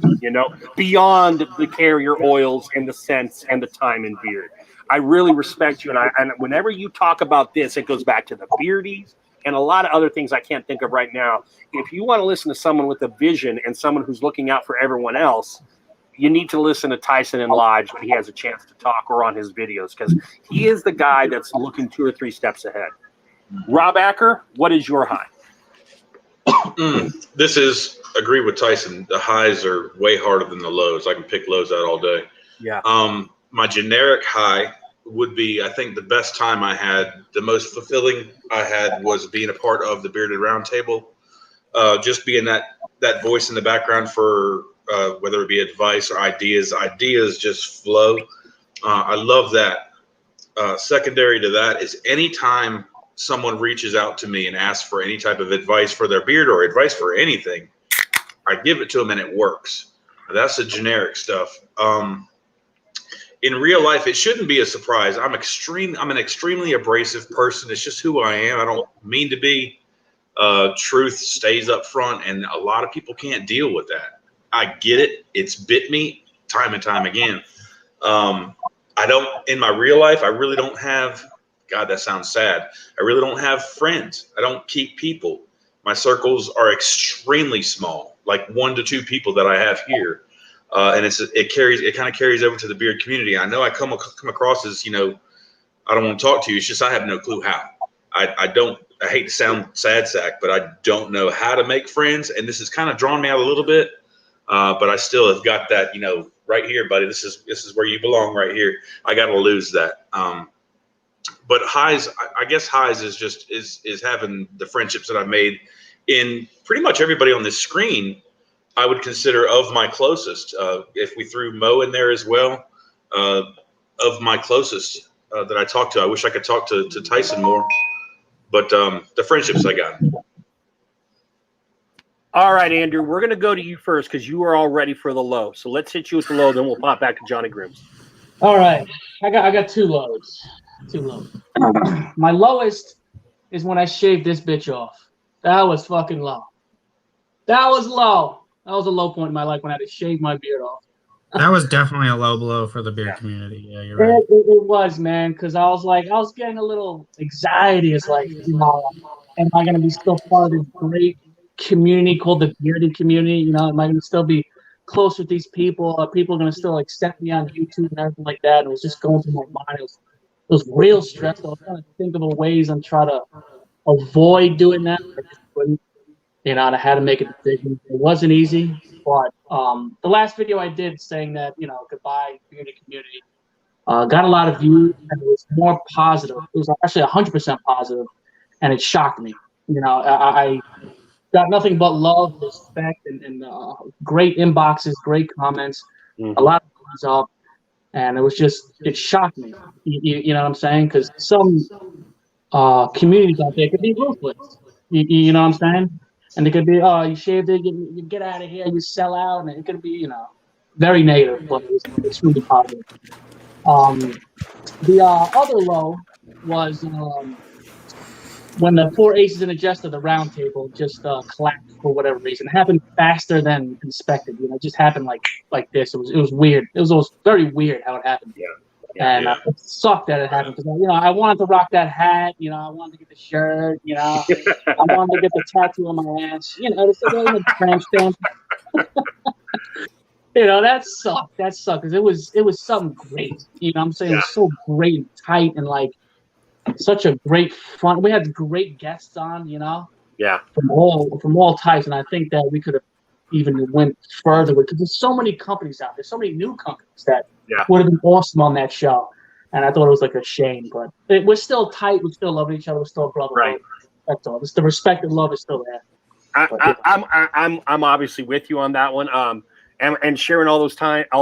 beyond the carrier oils and the scents and the time in beard. I really respect you, and whenever you talk about this, it goes back to the beardies and a lot of other things I can't think of right now. If you want to listen to someone with a vision and someone who's looking out for everyone else, you need to listen to Tyson in Lodge when he has a chance to talk or on his videos, because he is the guy that's looking 2 or 3 steps ahead. Rob Acker, what is your high? This is agree with Tyson. The highs are way harder than the lows. I can pick lows out all day. Yeah. My generic high would be, I think the best time I had, the most fulfilling I had was being a part of the Bearded Roundtable. Just being that voice in the background for whether it be advice or ideas just flow. I love that. Secondary to that is anytime someone reaches out to me and asks for any type of advice for their beard or advice for anything, I give it to them and it works. That's the generic stuff. In real life, it shouldn't be a surprise. I'm an extremely abrasive person. It's just who I am. I don't mean to be. Truth stays up front, and a lot of people can't deal with that. I get it. It's bit me time and time again. In my real life, I really don't have, God, that sounds sad. I really don't have friends. I don't keep people. My circles are extremely small, like 1 to 2 people that I have here. And it kind of carries over to the beard community. I know I come across as, I don't want to talk to you. It's just, I have no clue how. I hate to sound sad sack, but I don't know how to make friends. And this has kind of drawn me out a little bit. But I still have got that, right here, buddy. This is where you belong right here. I got to lose that. But highs, I guess highs is having the friendships that I've made in pretty much everybody on this screen. I would consider of my closest. If we threw Mo in there as well, of my closest that I talked to. I wish I could talk to Tyson more, but the friendships I got. All right, Andrew, we're going to go to you first because you are all ready for the low. So let's hit you with the low, then we'll pop back to Johnny Grooms. All right, I got 2 lows. 2 lows. My lowest is when I shaved this bitch off. That was fucking low. That was low. That was a low point in my life when I had to shave my beard off. That was definitely a low blow for the beard community. Yeah, you're right. It was, man, because I was getting a little anxiety. It's like, am I going to be still part of this great community called the bearded community? Am I going to still be close with these people? Are people going to still accept me on YouTube and everything like that? And it was just going through my mind. It was real stressful. I was trying to think of ways and try to avoid doing that. I just couldn't. And I had to make a decision. It wasn't easy, but the last video I did saying that, goodbye, bearded community, got a lot of views, and it was more positive. It was actually 100% positive, and it shocked me. I got nothing but love, respect, and great inboxes, great comments, a lot of thumbs up, and it shocked me. You know what I'm saying? Because some communities out there could be ruthless. You know what I'm saying? And it could be, oh, you shaved it, you get out of here, you sell out, and it could be, very negative, but it's really positive. The other low was when the 4 aces in a jester, the round table, just collapsed for whatever reason. It happened faster than expected. It just happened like this. It was weird. It was very weird how it happened. Yeah. And it sucked that it happened because I wanted to rock that hat. I wanted to get the shirt. I wanted to get the tattoo on my ass. The tramp stamp. That sucked. That sucked because it was something great. I'm saying? It was so great and tight and such a great fun. We had great guests on. Yeah. From all types, and I think that we could have even went further with because there's so many companies out there, so many new companies that would have been awesome on that show. And I thought it was a shame, but we're still tight. We still love each other. We're still brother. Right. That's all. The respect and love is still there. I'm obviously with you on that one. And sharing all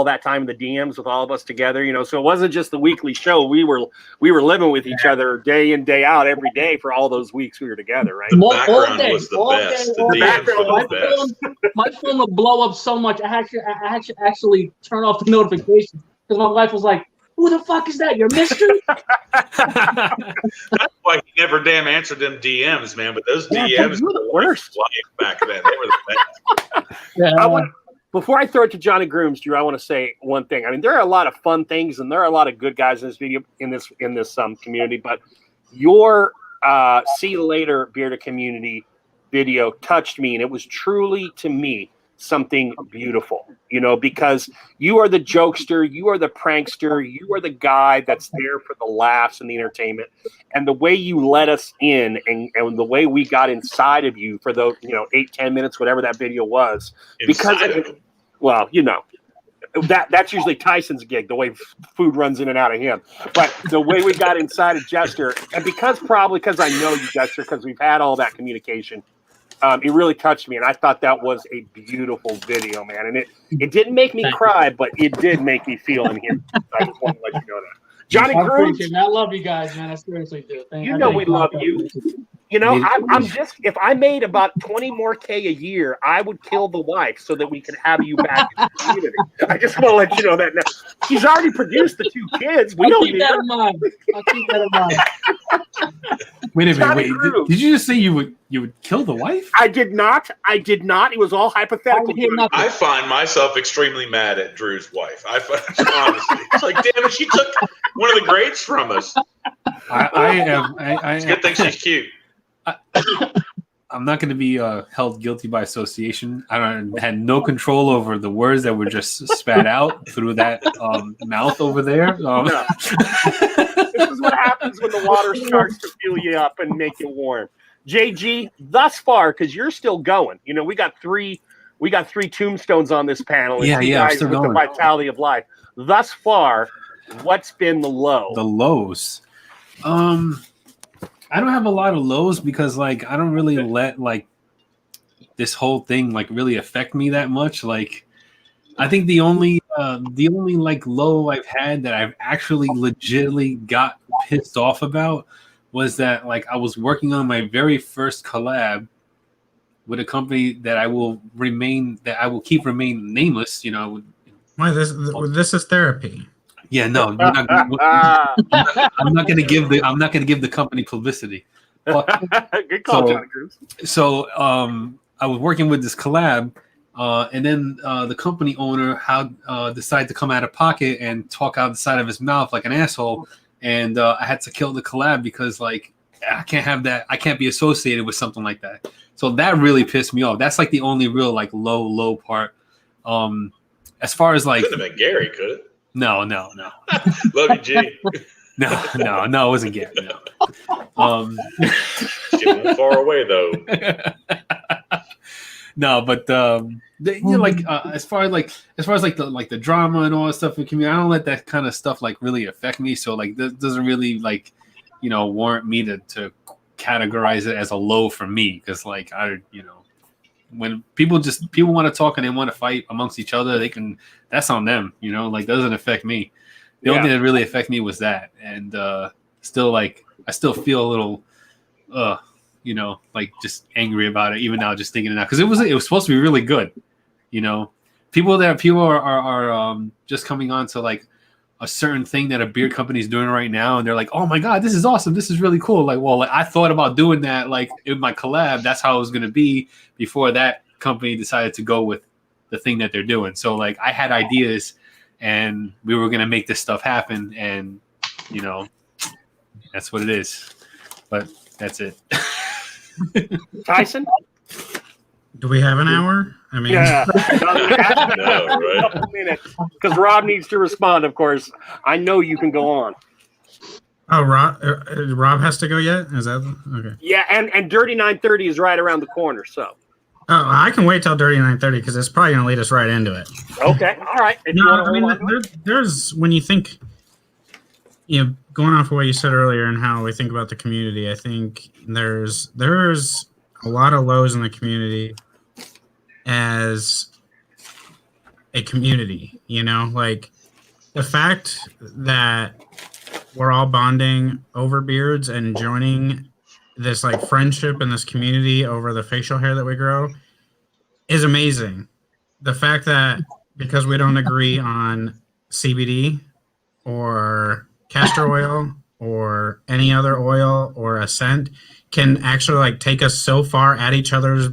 that time in the DMs with all of us together, so it wasn't just the weekly show. We were living with each other day in, day out, every day for all those weeks we were together, right? The background was the best. The DMs were the best. My phone would blow up so much. I actually turn off the notifications because my wife was like, "Who the fuck is that? Your mystery?" That's why he never damn answered them DMs, man. But those DMs were the worst back then. They were the best. Yeah. Before I throw it to Johnny Grooms, Drew, I want to say one thing. I mean, there are a lot of fun things, and there are a lot of good guys in this video, in this community. But your see you later bearded community video touched me, and it was truly to me something beautiful, you know, because you are the jokester, you are the prankster, you are the guy that's there for the laughs and the entertainment. And the way you let us in and the way we got inside of you for those, 8-10 minutes, whatever that video was, well, that's usually Tyson's gig, the way food runs in and out of him. But the way we got inside of Jester, and because I know you, Jester, because we've had all that communication, it really touched me, and I thought that was a beautiful video, man. And it didn't make me cry, but it did make me feel in here. I just want to let you know that. Johnny Cruz, I love you guys, man. I seriously do. We love you. I'm just, if I made about 20 more K a year, I would kill the wife so that we could have you back in the community. I just want to let you know that now. She's already produced the 2 kids. We don't need her. I'll keep that in mind. Wait a minute. Wait, did you just say you would kill the wife? I did not. It was all hypothetical. I find myself extremely mad at Drew's wife. Honestly, it's like, damn it, she took one of the greats from us. It's a good thing she's cute. I'm not going to be held guilty by association. I had no control over the words that were just spat out through that mouth over there. This is what happens when the water starts to fill you up and make you warm. JG, thus far, because you're still going. We got three tombstones on this panel. Yeah, I'm still going. The vitality of life. Thus far, what's been the low? The lows. I don't have a lot of lows because I don't really let this whole thing really affect me that much. I think the only low I've had that I've actually legitimately got pissed off about was that I was working on my very first collab with a company that I will keep remain nameless. Why this is therapy. Yeah, no, I'm not going to give the company publicity. Good call, Johnny Cruz. So I was working with this collab, and then the company owner decided to come out of pocket and talk out the side of his mouth like an asshole, and I had to kill the collab because I can't have that. I can't be associated with something like that. So that really pissed me off. That's the only real low part. As far as couldn't have been Gary, could it? No. Love you, G. No, it wasn't Gary. No. Getting far away though. No, but as far as the drama and all that stuff in the community, I don't let that kind of stuff really affect me. So that doesn't really warrant me to categorize it as a low for me because when people want to talk and they want to fight amongst each other, that's on them, doesn't affect me. The only thing that really affected me was that. And still I still feel a little, just angry about it, even now, just thinking it now. Cause it was supposed to be really good. People are just coming on to a certain thing that a beer company is doing right now. And they're like, oh my God, this is awesome. This is really cool. I thought about doing that, in my collab, that's how it was going to be before that company decided to go with the thing that they're doing. So I had ideas and we were going to make this stuff happen. And, that's what it is. But that's it. Tyson? Do we have an hour? I mean, yeah. No, right? Because Rob needs to respond, of course. I know you can go on. Oh, Rob has to go yet? Is that okay? Yeah, and Dirty 930 is right around the corner, so. Oh, I can wait till Dirty 930 because it's probably going to lead us right into it. Okay, all right. There's when you think, going off of what you said earlier and how we think about the community, I think there's a lot of lows in the community as a community, the fact that we're all bonding over beards and joining this friendship and this community over the facial hair that we grow is amazing. The fact that because we don't agree on CBD or castor oil or any other oil or a scent can actually take us so far at each other's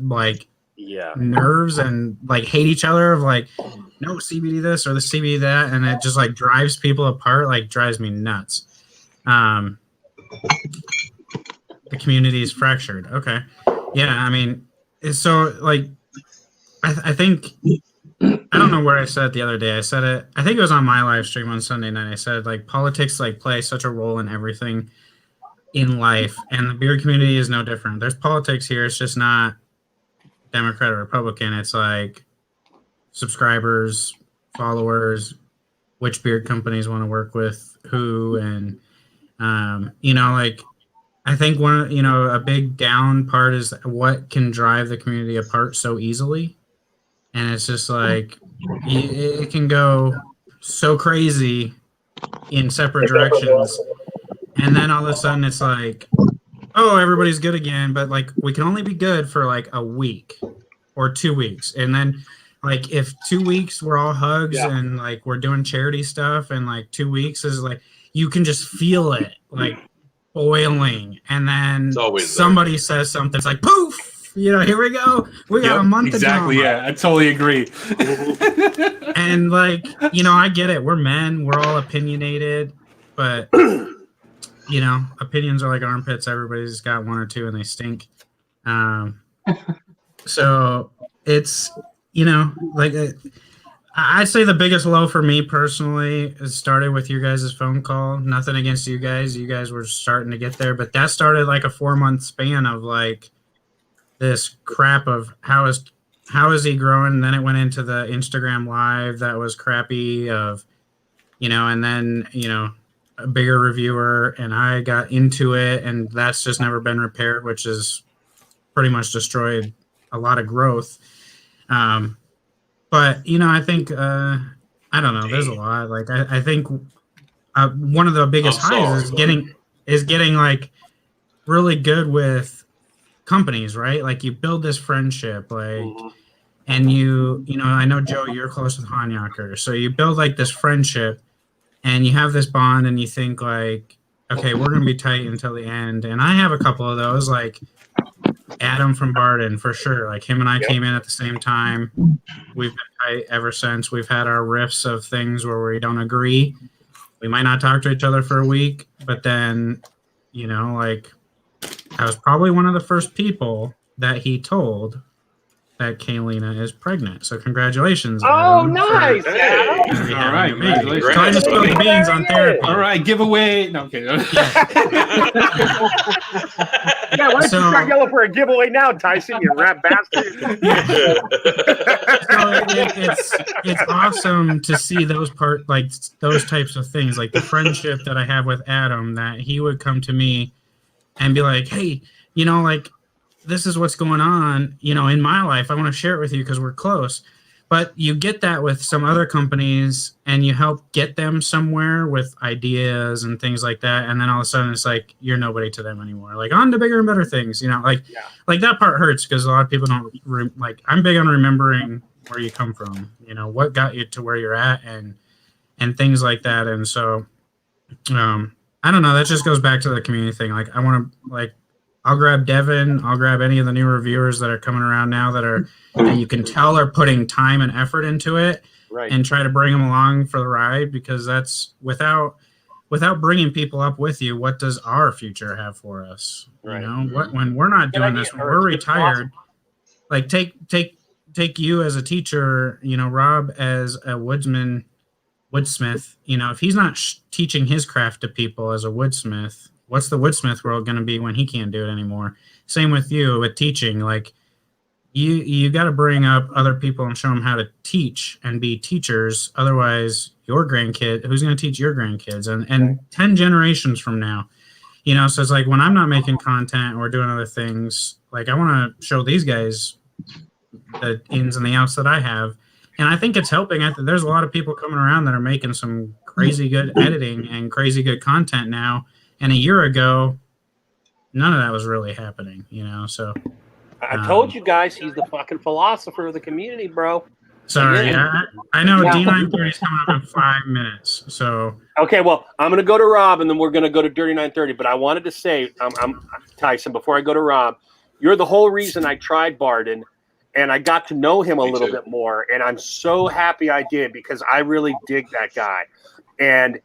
nerves and hate each other of no CBD this or the CBD that, and it just drives people apart, drives me nuts. The community is fractured. Okay. Yeah, I mean, so I think I don't know where I said it the other day. I said it. I think it was on my live stream on Sunday night. I said like politics like play such a role in everything in life, and the beard community is no different. There's politics here. It's just not Democrat or Republican. It's like subscribers, followers, which beard companies want to work with who, and like I think a big down part is what can drive the community apart so easily. And it's just like it can go so crazy in separate directions. And then all of a sudden it's like, oh, everybody's good again. But like we can only be good for like a week or 2 weeks. And then like if 2 weeks we're all hugs and like we're doing charity stuff, and like 2 weeks is like you can just feel it like boiling. And then somebody says something, it's like poof. Here we go. We got a month of drama. Exactly, yeah. I totally agree. And like, I get it. We're men. We're all opinionated. But, opinions are like armpits. Everybody's got one or two and they stink. So it's, I'd say the biggest low for me personally started with your guys' phone call. Nothing against you guys. You guys were starting to get there. But that started like a 4-month span of like, this crap of how is he growing? And then it went into the Instagram live that was crappy of, and then, a bigger reviewer, and I got into it, and that's just never been repaired, which is pretty much destroyed a lot of growth. But, I think, I don't know, there's a lot. Like, I think one of the biggest highs is getting like really good with companies, right? Like you build this friendship, like, and I know Joe, you're close with Hanyaker, so you build like this friendship, and you have this bond, and you think like, okay, we're gonna be tight until the end. And I have a couple of those, like Adam from Barden for sure. Like him and I came in at the same time. We've been tight ever since. We've had our riffs of things where we don't agree. We might not talk to each other for a week, but then, like. I was probably one of the first people that he told that Kaylina is pregnant. So congratulations. Oh, nice. All right. Congratulations. Trying to spill the beans on therapy. All right. Giveaway. No, okay. Why don't you start yelling for a giveaway now, Tyson, you rat bastard? It's awesome to see those types of things, like the friendship that I have with Adam, that he would come to me and be like, hey, like, this is what's going on, in my life. I want to share it with you because we're close. But you get that with some other companies, and you help get them somewhere with ideas and things like that. And then all of a sudden it's like, you're nobody to them anymore. Like on to bigger and better things, like that part hurts because a lot of people don't I'm big on remembering where you come from, what got you to where you're at and things like that. And so, I don't know. That just goes back to the community thing. Like, I want to, I'll grab Devin. I'll grab any of the new reviewers that are coming around now that you can tell are putting time and effort into it, right, and try to bring them along for the ride, because that's without bringing people up with you. What does our future have for us? Right. When we're not doing this, when we're retired, like take you as a teacher, Rob as a woodsmith, if he's not teaching his craft to people as a woodsmith, what's the woodsmith world going to be when he can't do it anymore? Same with you with teaching. Like you got to bring up other people and show them how to teach and be teachers. Otherwise, your grandkid, who's going to teach your grandkids? And 10 generations from now, so it's like when I'm not making content or doing other things, like I want to show these guys the ins and the outs that I have. And I think it's helping. There's a lot of people coming around that are making some crazy good editing and crazy good content now. And a year ago, none of that was really happening, So I told you guys, he's the fucking philosopher of the community, bro. Sorry, I know D930 is coming up in 5 minutes. So okay, well, I'm gonna go to Rob, and then we're gonna go to Dirty 930. But I wanted to say, I'm Tyson. Before I go to Rob, you're the whole reason I tried Barden. And I got to know him a little bit more, and I'm so happy I did, because I really dig that guy. And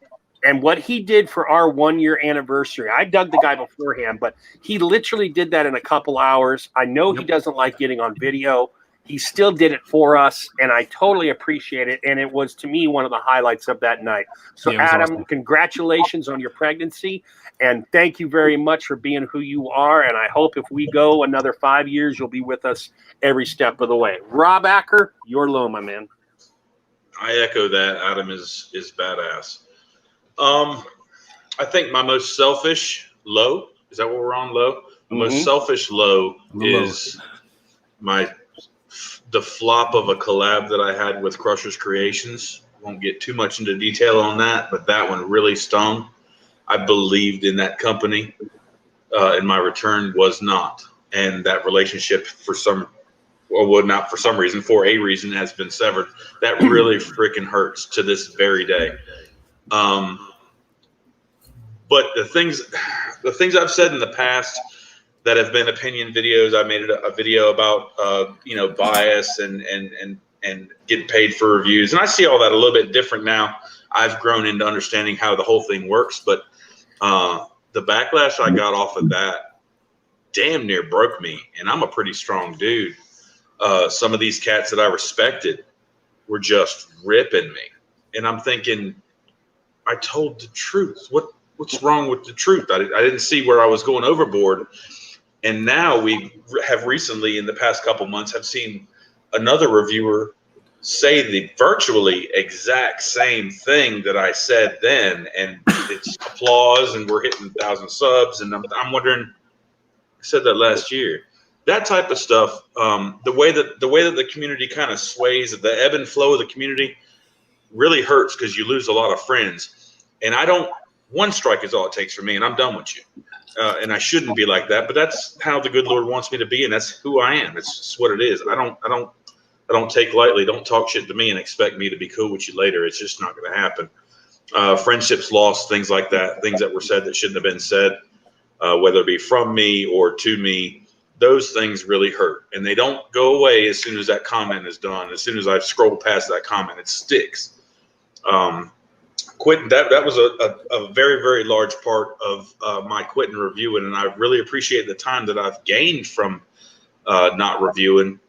what he did for our 1-year anniversary, I dug the guy beforehand, but he literally did that in a couple hours. I know he doesn't like getting on video, he still did it for us, and I totally appreciate it. And it was, to me, one of the highlights of that night. So, Adam, awesome. Congratulations on your pregnancy, and thank you very much for being who you are. And I hope if we go another 5 years, you'll be with us every step of the way. Rob Acker, you're low, my man. I echo that. Adam is badass. I think my most selfish low, is that what we're on, low? The most selfish low is the flop of a collab that I had with Crushers Creations. Won't get too much into detail on that, but that one really stung. I believed in that company, and my return was not. And that relationship for a reason has been severed. That really freaking hurts to this very day. But the things I've said in the past that have been opinion videos, I made a video about bias and getting paid for reviews, and I see all that a little bit different now. I've grown into understanding how the whole thing works, but the backlash I got off of that damn near broke me, and I'm a pretty strong dude. Some of these cats that I respected were just ripping me, and I'm thinking, I told the truth. What's wrong with the truth? I didn't see where I was going overboard. And now we have recently, in the past couple months, have seen another reviewer say the virtually exact same thing that I said then, and it's applause, and we're hitting 1,000 subs, and I'm wondering, I said that last year. That type of stuff, the way that the community kind of sways, the ebb and flow of the community really hurts because you lose a lot of friends. And one strike is all it takes for me, and I'm done with you. And I shouldn't be like that, but that's how the good Lord wants me to be, and that's who I am. It's just what it is. I don't take lightly. Don't talk shit to me and expect me to be cool with you later. It's just not going to happen. Friendships lost, things like that, things that were said that shouldn't have been said, whether it be from me or to me. Those things really hurt, and they don't go away as soon as that comment is done. As soon as I scroll past that comment, it sticks. Quitting, that was a very, very large part of my quitting reviewing, and I really appreciate the time that I've gained from not reviewing.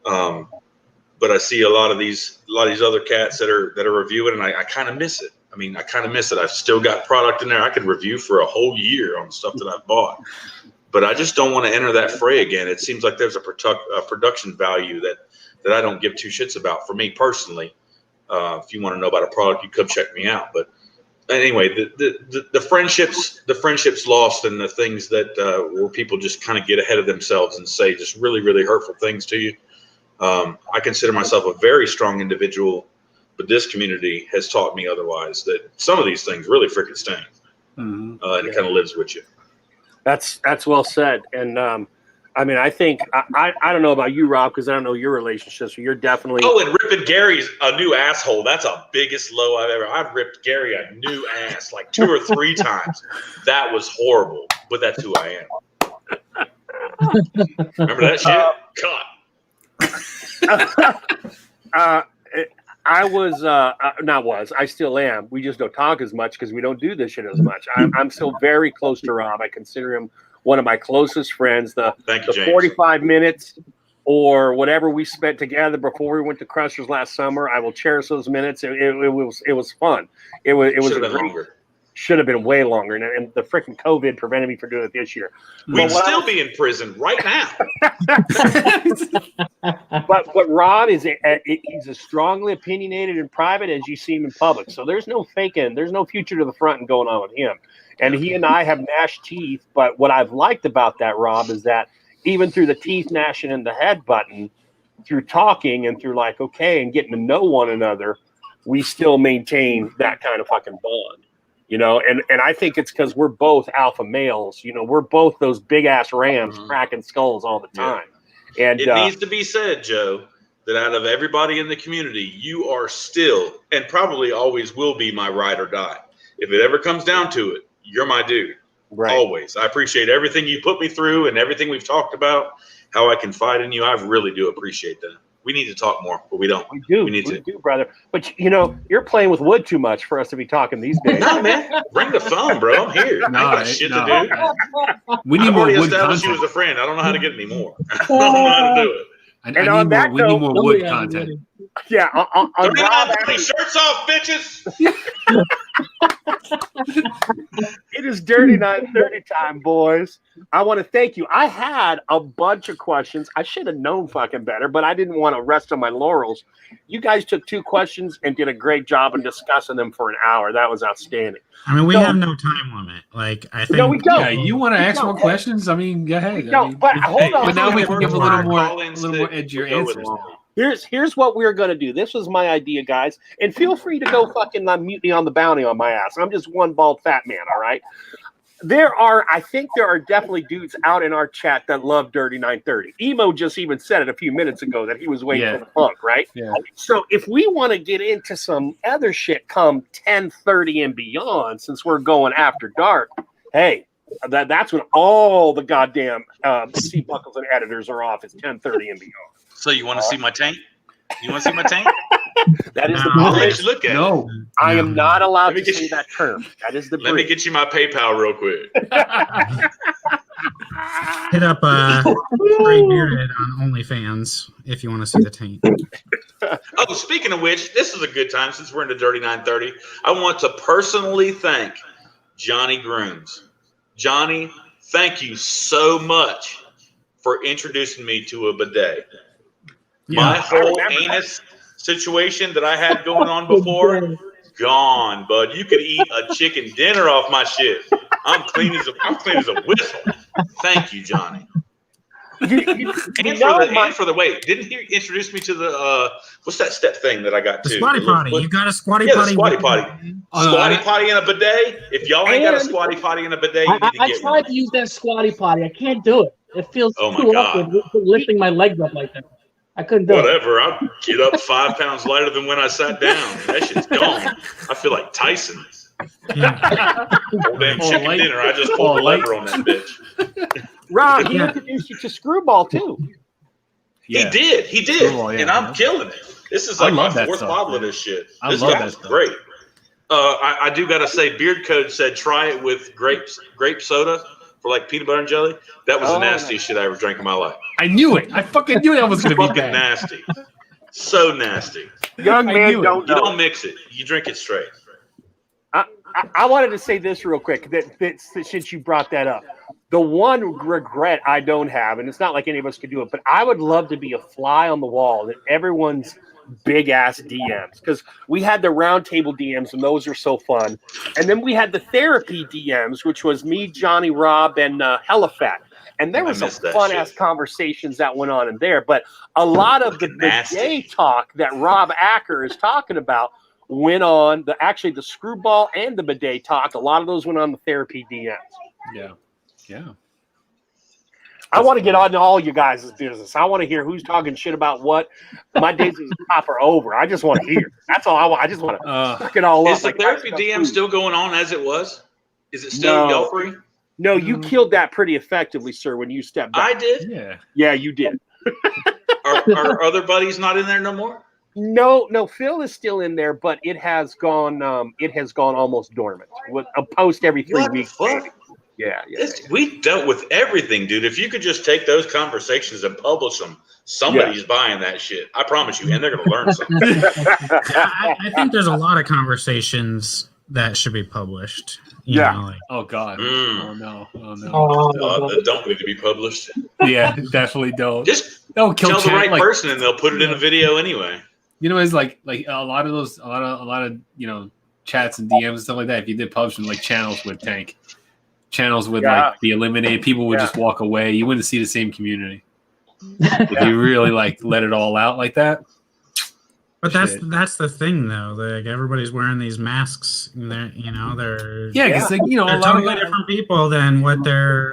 But I see a lot of these other cats that are reviewing, and I kind of miss it. I mean, I kind of miss it. I've still got product in there. I could review for a whole year on stuff that I've bought, but I just don't want to enter that fray again. It seems like there's a production value that I don't give two shits about for me personally. If you want to know about a product, you come check me out. But anyway, the friendships lost, and the things that where people just kind of get ahead of themselves and say just really, really hurtful things to you. I consider myself a very strong individual, but this community has taught me otherwise, that some of these things really freaking sting, and it kind of lives with you. That's well said. And I mean, I think I don't know about you, Rob, because I don't know your relationships. So you're definitely. Oh, and ripping Gary's a new asshole. That's the biggest low I've ripped Gary a new ass like 2 or 3 times. That was horrible, but that's who I am. Remember that shit? God. I still am. We just don't talk as much because we don't do this shit as much. I'm still very close to Rob. I consider him one of my closest friends. The 45 minutes or whatever we spent together before we went to Crushers last summer, I will cherish those minutes. It was fun. It was longer. Should have been way longer, and the freaking COVID prevented me from doing it this year. We'd still be in prison right now. but Rob he's as strongly opinionated in private as you see him in public. So there's no faking. There's no future to the front and going on with him. And he and I have gnashed teeth. But what I've liked about that, Rob, is that even through the teeth gnashing and the head button, through talking and through and getting to know one another, we still maintain that kind of fucking bond. And I think it's because we're both alpha males. We're both those big ass rams cracking skulls all the time. Yeah. And it needs to be said, Joe, that out of everybody in the community, you are still and probably always will be my ride or die. If it ever comes down to it, you're my dude. Right. Always. I appreciate everything you put me through and everything we've talked about, how I confide in you. I really do appreciate that. We need to talk more, but we don't. We do. We do, brother. But you're playing with wood too much for us to be talking these days. No, man. Bring the phone, bro. I'm here. I got shit to do. We need I've more already wood established content. you as a friend. I don't know how to get any more. I don't know how to do it. I need more. We need more wood content. Yeah, on Rob, shirts off, bitches. It is Dirty 930 time, boys. I want to thank you. I had a bunch of questions. I should have known fucking better, but I didn't want to rest on my laurels. You guys took 2 questions and did a great job in discussing them for an hour. That was outstanding. I mean, we have no time limit. Like, I think. No, we don't. Yeah, you want to ask more questions? I mean, go ahead. No, but hold on. But now we can give a little more edgier answers. Here's what we're going to do. This was my idea, guys. And feel free to go fucking mutiny on the bounty on my ass. I'm just one bald fat man, all right? I think there are definitely dudes out in our chat that love Dirty 930. Emo just even said it a few minutes ago that he was waiting for the punk, right? Yeah. So if we want to get into some other shit come 10:30 and beyond, since we're going after dark, hey, that's when all the goddamn C buckles and editors are off. It's 10:30 and beyond. So you want to see my tank? You want to see my tank? That is the I'll let you look at it. I am not allowed to say that term. That is the Let me get you my PayPal real quick. Hit up Gray Bearded on OnlyFans if you want to see the taint. Oh, speaking of which, this is a good time since we're into Dirty 930. I want to personally thank Johnny Grooms. Johnny, thank you so much for introducing me to a bidet. My whole anus situation that I had going on before, gone, bud. You could eat a chicken dinner off my shit. I'm clean as a whistle. Thank you, Johnny. Wait, didn't he introduce me to the what's that step thing that I got the too? Squatty potty. You got a squatty potty. The squatty potty. Squatty potty and a bidet. If y'all ain't got a squatty potty and a bidet, you need to get I tried to use that squatty potty. I can't do it. It feels too awkward lifting my legs up like that. I couldn't do it. Whatever. I'll get up 5 pounds lighter than when I sat down. That shit's gone. I feel like Tyson. Whole damn chicken dinner. I just pulled the lever on that bitch. Rob, he introduced you to Screwball too. Yeah. He did. And I'm killing it. This is like my 4th bottle of this shit. This guy's great. I do got to say, Beard Code said try it with grape soda for like peanut butter and jelly. That was the nastiest shit I ever drank in my life. I knew it. I fucking knew that was going to be fucking nasty. So nasty. Young man, you don't mix it. You drink it straight. I wanted to say this real quick. That since you brought that up, the one regret I don't have, and it's not like any of us could do it, but I would love to be a fly on the wall in everyone's big ass DMs, because we had the roundtable DMs and those are so fun, and then we had the therapy DMs, which was me, Johnny, Rob, and Hellafat. And there was some fun-ass conversations that went on in there. But a lot of the bidet talk that Rob Acker is talking about went on, the Screwball and the bidet talk, a lot of those went on the therapy DMs. Yeah. I want to get on to all you guys' business. I want to hear who's talking shit about what. My days as a cop are over. I just want to hear. That's all I want. I just want to suck it all up. Is the therapy DM still going on as it was? Is it still yell-free? No, you killed that pretty effectively, sir, when you stepped back. I did? Yeah, you did. Are other buddies not in there no more? No, Phil is still in there, but it has gone almost dormant. With a post every 3 weeks. Yeah. We dealt with everything, dude. If you could just take those conversations and publish them, somebody's buying that shit. I promise you, and they're going to learn something. I think there's a lot of conversations that should be published. You know, like, oh God. Oh no. That don't need to be published. Yeah, definitely don't. Just don't kill the right person, and they'll put it in a video anyway. You know, it's like a lot of chats and DMs and stuff like that. If you did publish them, like channels would tank. Channels would like be eliminated. People would just walk away. You wouldn't see the same community. If you really let it all out like that. But that's the thing though. Like everybody's wearing these masks. And they're because a lot totally different people than what they are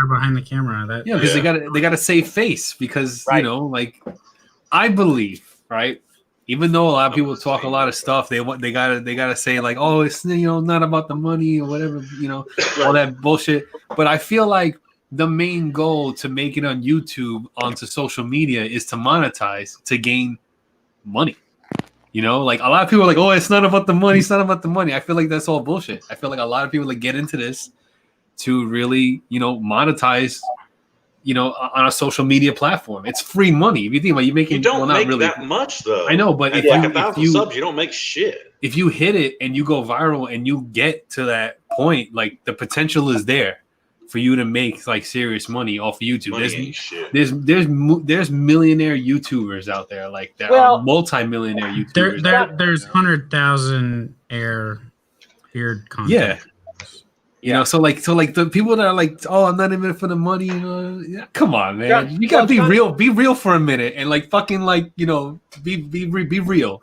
behind the camera. Because they got a safe face because I believe, right. Even though a lot of people talk a lot of stuff, they gotta say like, oh, it's not about the money or whatever, all that bullshit. But I feel like the main goal to make it on YouTube onto social media is to monetize, to gain money. Like a lot of people are like, oh, it's not about the money. It's not about the money. I feel like that's all bullshit. I feel like a lot of people that get into this to really, monetize on a social media platform. It's free money. If you think about it, you don't make that much though. I know, but if like 1,000 subs, you don't make shit. If you hit it and you go viral and you get to that point, like the potential is there for you to make like serious money off of YouTube. There's millionaire YouTubers out there like that are multi-millionaire YouTubers. There's 100,000 beard content. Yeah. So the people that are like, oh, I'm not in it for the money. Come on, man. You gotta be real. Be real for a minute and like fucking like be real.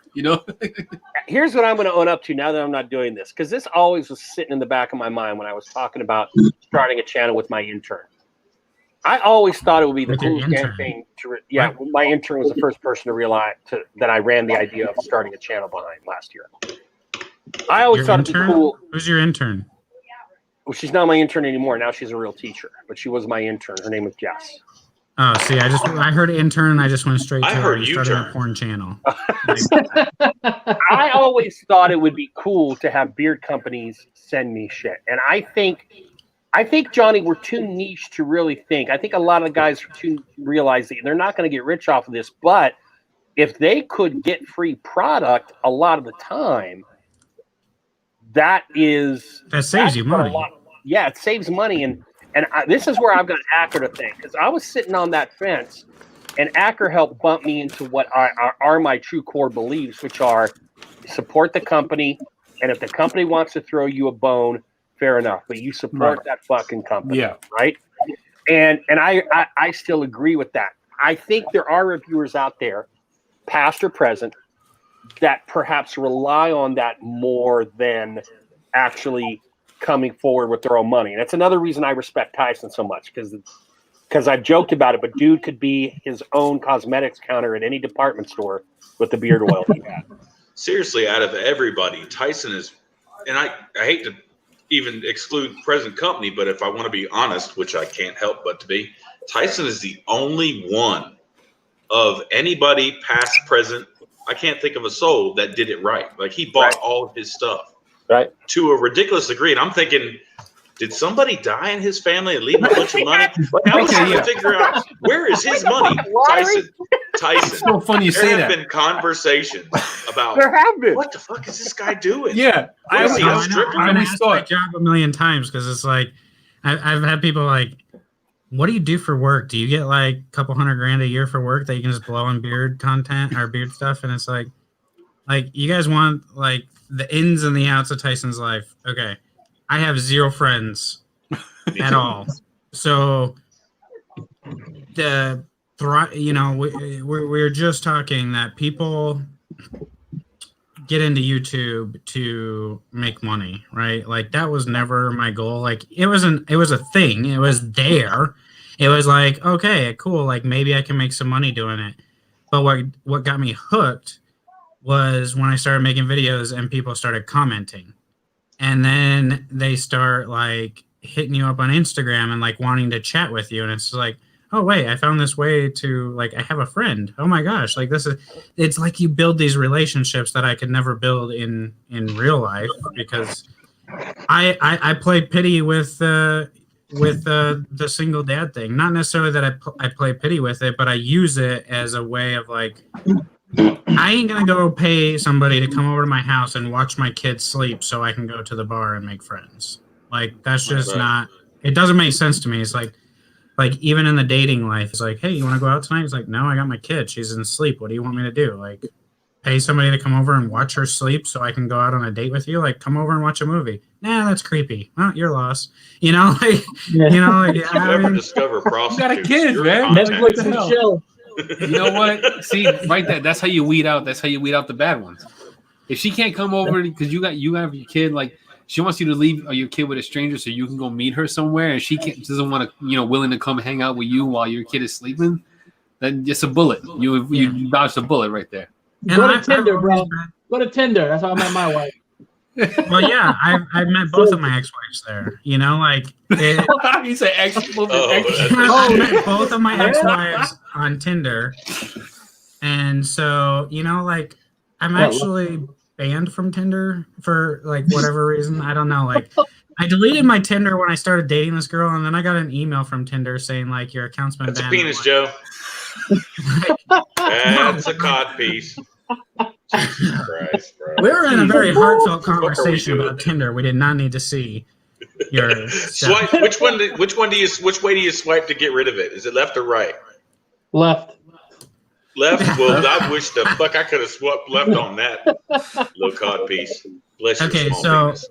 Here's what I'm going to own up to now that I'm not doing this, because this always was sitting in the back of my mind when I was talking about starting a channel with my intern. I always thought it would be the coolest damn thing to. My intern was the first person to realize that I ran the idea of starting a channel behind last year. I always thought it'd be cool. Who's your intern? Well, she's not my intern anymore. Now she's a real teacher, but she was my intern. Her name was Jess. Oh, see, I heard intern. I just went straight to her. You started a porn channel. I always thought it would be cool to have beard companies send me shit, and I think Johnny, we're too niche to really think. I think a lot of guys are too realize that they're not going to get rich off of this, but if they could get free product, a lot of the time, that saves you money. Yeah, it saves money, and this is where I've got Acker to thank, because I was sitting on that fence, and Acker helped bump me into what are my true core beliefs, which are support the company, and if the company wants to throw you a bone, fair enough, but you support that fucking company, right? And I still agree with that. I think there are reviewers out there, past or present, that perhaps rely on that more than actually coming forward with their own money. And that's another reason I respect Tyson so much, because I've joked about it, but dude could be his own cosmetics counter at any department store with the beard oil he had. Seriously, out of everybody, Tyson is, and I hate to even exclude present company, but if I want to be honest, which I can't help but to be, Tyson is the only one of anybody past, present, I can't think of a soul that did it right. Like he bought all of his stuff to a ridiculous degree. And I'm thinking, did somebody die in his family and leave him a bunch of money? Like I was trying to figure out, where is his money? Tyson. It's so funny you say that. There have been conversations about what the fuck is this guy doing? Yeah. I've asked my job a million times, because it's like I've had people like, what do you do for work? Do you get like a couple $100,000 a year for work that you can just blow on beard content or beard stuff? And it's like you guys want like the ins and the outs of Tyson's life. Okay. I have 0 friends at all. So we're just talking that people get into YouTube to make money, right? Like that was never my goal. Like it was a thing. It was there. It was like, okay, cool. Like maybe I can make some money doing it. But what got me hooked was when I started making videos and people started commenting. And then they start like hitting you up on Instagram and like wanting to chat with you. And it's like, oh wait, I found this way to like, I have a friend. Oh my gosh. Like it's like you build these relationships that I could never build in real life, because I play pity with the single dad thing. Not necessarily that I play pity with it, but I use it as a way of like, I ain't going to go pay somebody to come over to my house and watch my kids sleep so I can go to the bar and make friends. Like, that's just not, it doesn't make sense to me. It's like even in the dating life, it's like, hey, you want to go out tonight? It's like, no, I got my kid. She's in sleep. What do you want me to do? Like, pay somebody to come over and watch her sleep so I can go out on a date with you? Like, come over and watch a movie. Nah, that's creepy. Well, you're lost. You know, like, never discover prostitutes. You got a kid, man. Netflix and chill. You know what? See, right there. That's how you weed out. That's how you weed out the bad ones. If she can't come over because you have your kid, like she wants you to leave your kid with a stranger so you can go meet her somewhere, and she doesn't want to, willing to come hang out with you while your kid is sleeping, then it's a bullet. You dodged a bullet right there. Go to Tinder, bro. Go to Tinder. That's how I met my wife. Well, yeah, I've met both of my ex-wives there. You know, like you say ex. I met both of my ex-wives on Tinder, and so like I'm actually banned from Tinder for like whatever reason. I don't know. Like I deleted my Tinder when I started dating this girl, and then I got an email from Tinder saying like your account's been That's a banned. penis, Joe. That's a cod piece. Jesus Christ, bro. We were in a very heartfelt conversation about Tinder. We did not need to see your swipe. Which way do you swipe to get rid of it? Is it left or right? Left. Left? Well, I wish the fuck I could have swapped left on that little cod piece. Bless your small penis.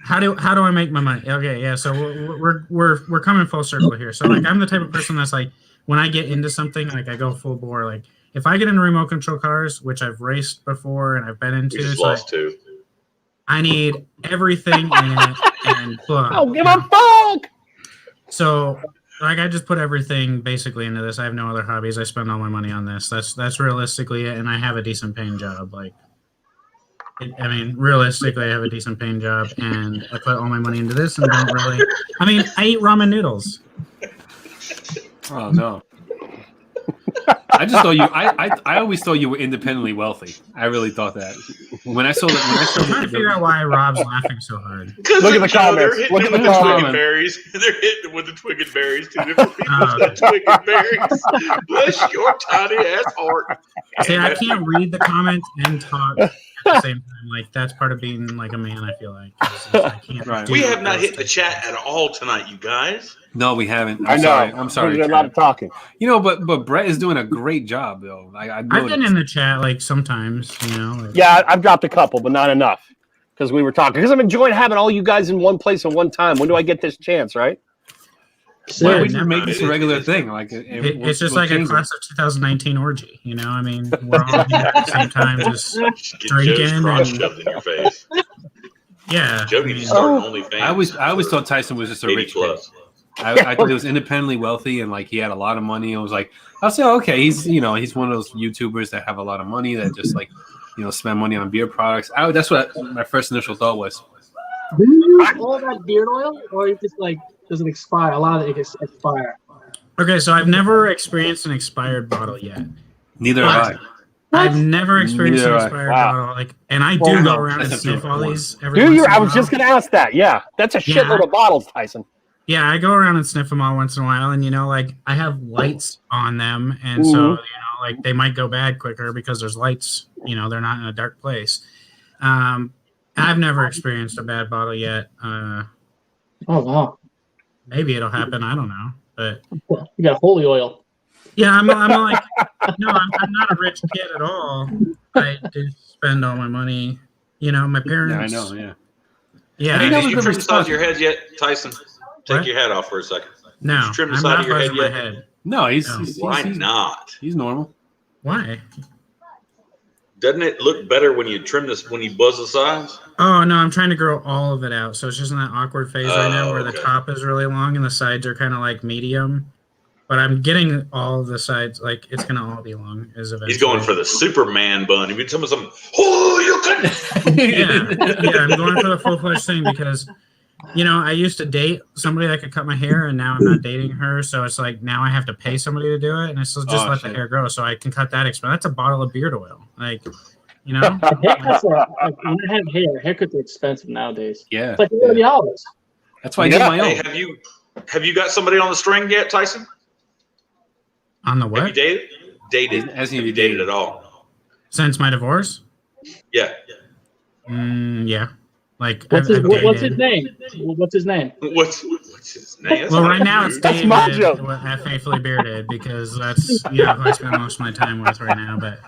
How do I make my money? Okay, yeah. So we're coming full circle here. So like I'm the type of person that's like when I get into something, like I go full bore. Like if I get into remote control cars, which I've raced before and I've been into, just lost two. I need everything in it and blah. Oh, give a fuck. So like I just put everything basically into this. I have no other hobbies. I spend all my money on this. That's realistically it, and I have a decent paying job. Like I mean, realistically, I have a decent paying job, and I put all my money into this, and don't really. I mean, I eat ramen noodles. Oh no! I just thought you. I always thought you were independently wealthy. I really thought that. When I saw that, I'm trying to figure out why Rob's laughing so hard. Look at the comments. Look at the twig berries. They're hitting it with the twig and berries. Two different people said twig and berries. Bless your tiny ass heart. See, I can't read the comments and talk at the same time. Like that's part of being like a man. I feel like I can't. Right. We have not hit the chat at all tonight, you guys. No, we haven't. I know. I'm sorry. There's a lot of talking. You know, but Brett is doing a great job though. I've been in the chat like sometimes, you know. Like, yeah, I've dropped a couple, but not enough because we were talking. Because I'm enjoying having all you guys in one place at one time. When do I get this chance, right? Why would you make this a regular thing? Like it's just like a class of 2019 orgy, you know. I mean, we're all here at the same time, just drinking and shoved in your face. Yeah, Joe needs to start OnlyFans. I always thought Tyson was just a rich kid. I thought he was independently wealthy and like he had a lot of money. I was like, I'll say, okay, he's one of those YouTubers that have a lot of money that just like, spend money on beer products. That's what my first initial thought was. Do you use all that beard oil, or it just like doesn't expire? A lot of it gets expire. Okay, so I've never experienced an expired bottle yet. Neither have I. I've never experienced an expired bottle. And I do go around and sniff all these. Do you? I was just going to ask that. Yeah, that's a shitload of bottles, Tyson. Yeah, I go around and sniff them all once in a while, and I have lights on them, and so they might go bad quicker because there's lights. They're not in a dark place. I've never experienced a bad bottle yet. Oh wow. Maybe it'll happen. I don't know, but you got holy oil. Yeah, I'm like, no, I'm not a rich kid at all. I do spend all my money. My parents. Yeah, I know. Yeah. Yeah. Hey, did you trim the side of your head yet, Tyson? Take your hat off for a second. No, did you trim the side of your head yet? Head. No, he's why not? He's normal. Why? Doesn't it look better when you trim this, when you buzz the sides? Oh, no, I'm trying to grow all of it out. So it's just in that awkward phase right now where the top is really long and the sides are kind of like medium. But I'm getting all of the sides, like it's going to all be long. He's going for the Superman bun. You've been telling me something, you can. yeah, I'm going for the full-fledged thing because, I used to date somebody that could cut my hair and now I'm not dating her. So it's like now I have to pay somebody to do it and I still just let the hair grow so I can cut that expense. That's a bottle of beard oil. Like, Haircuts are, like, when I have hair, haircuts are expensive nowadays. Yeah. It's like the holidays. That's why I did my own. Hey, have you got somebody on the string yet, Tyson? On the what? Have you dated? Have you dated at all? Since my divorce? Yeah. Yeah. Like what's his name? What's his name? What's his name? Well, right now it's David at Faithfully Bearded because that's who I spend most of my time with right now. But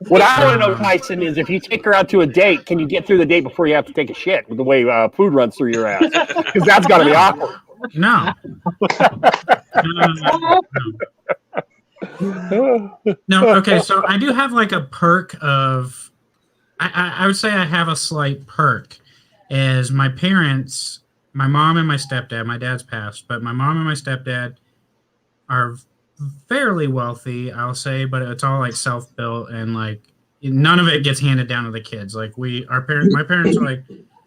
what I want to know, Tyson, is if you take her out to a date, can you get through the date before you have to take a shit with the way food runs through your ass? Because that's got to be awkward. No. No. Okay, so I do have like a perk of. I would say I have a slight perk, is my parents, my mom and my stepdad. My dad's passed, but my mom and my stepdad are fairly wealthy, I'll say, but it's all like self-built and like none of it gets handed down to the kids. Like my parents are like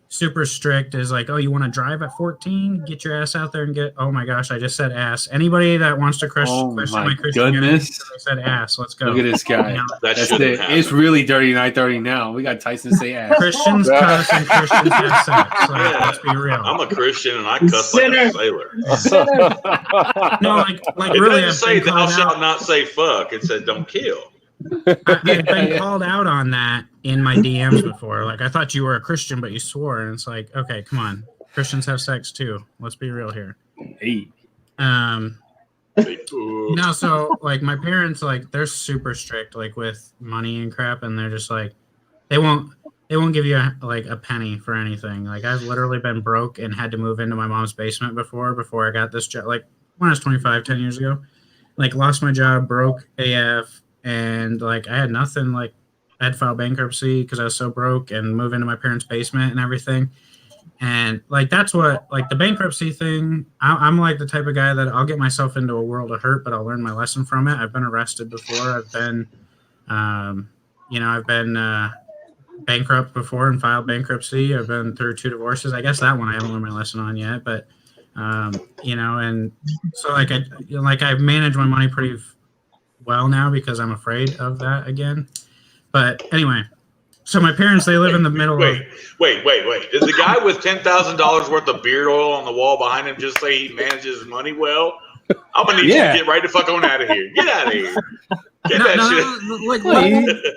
super strict is like, oh, you want to drive at 14? Get your ass out there and get. Oh my gosh, I just said ass. Anybody that wants to question my Christianity, I said ass. Let's go. Look at this guy. You know, That's it. It's really dirty 9:30 now. We got Tyson say ass. Christians cuss and Christians have sex. Let's be real. I'm a Christian and I cuss like a sailor. No, like it really. didn't say thou shalt not say fuck. It said don't kill. I've been called out on that in my DMs before. Like, I thought you were a Christian, but you swore, and it's like, okay, come on, Christians have sex too. Let's be real here. Hey. No, so like my parents, like they're super strict, like with money and crap, and they're just like, they won't give you a penny for anything. Like I've literally been broke and had to move into my mom's basement before I got this job. Like when I was 25, 10 years ago, like lost my job, broke AF. And like I had nothing, like I had filed bankruptcy because I was so broke and move into my parents' basement and everything. And like that's what like the bankruptcy thing. I'm like the type of guy that I'll get myself into a world of hurt, but I'll learn my lesson from it. I've been arrested before. I've been, bankrupt before and filed bankruptcy. I've been through 2 divorces. I guess that one I haven't learned my lesson on yet, but and so I've managed my money pretty well now because I'm afraid of that again. But anyway, so my parents, they live in the middle Wait. Did the guy with $10,000 worth of beard oil on the wall behind him just say he manages money well? I'm gonna need you to get right the fuck on out of here. Get out of here. Get that shit.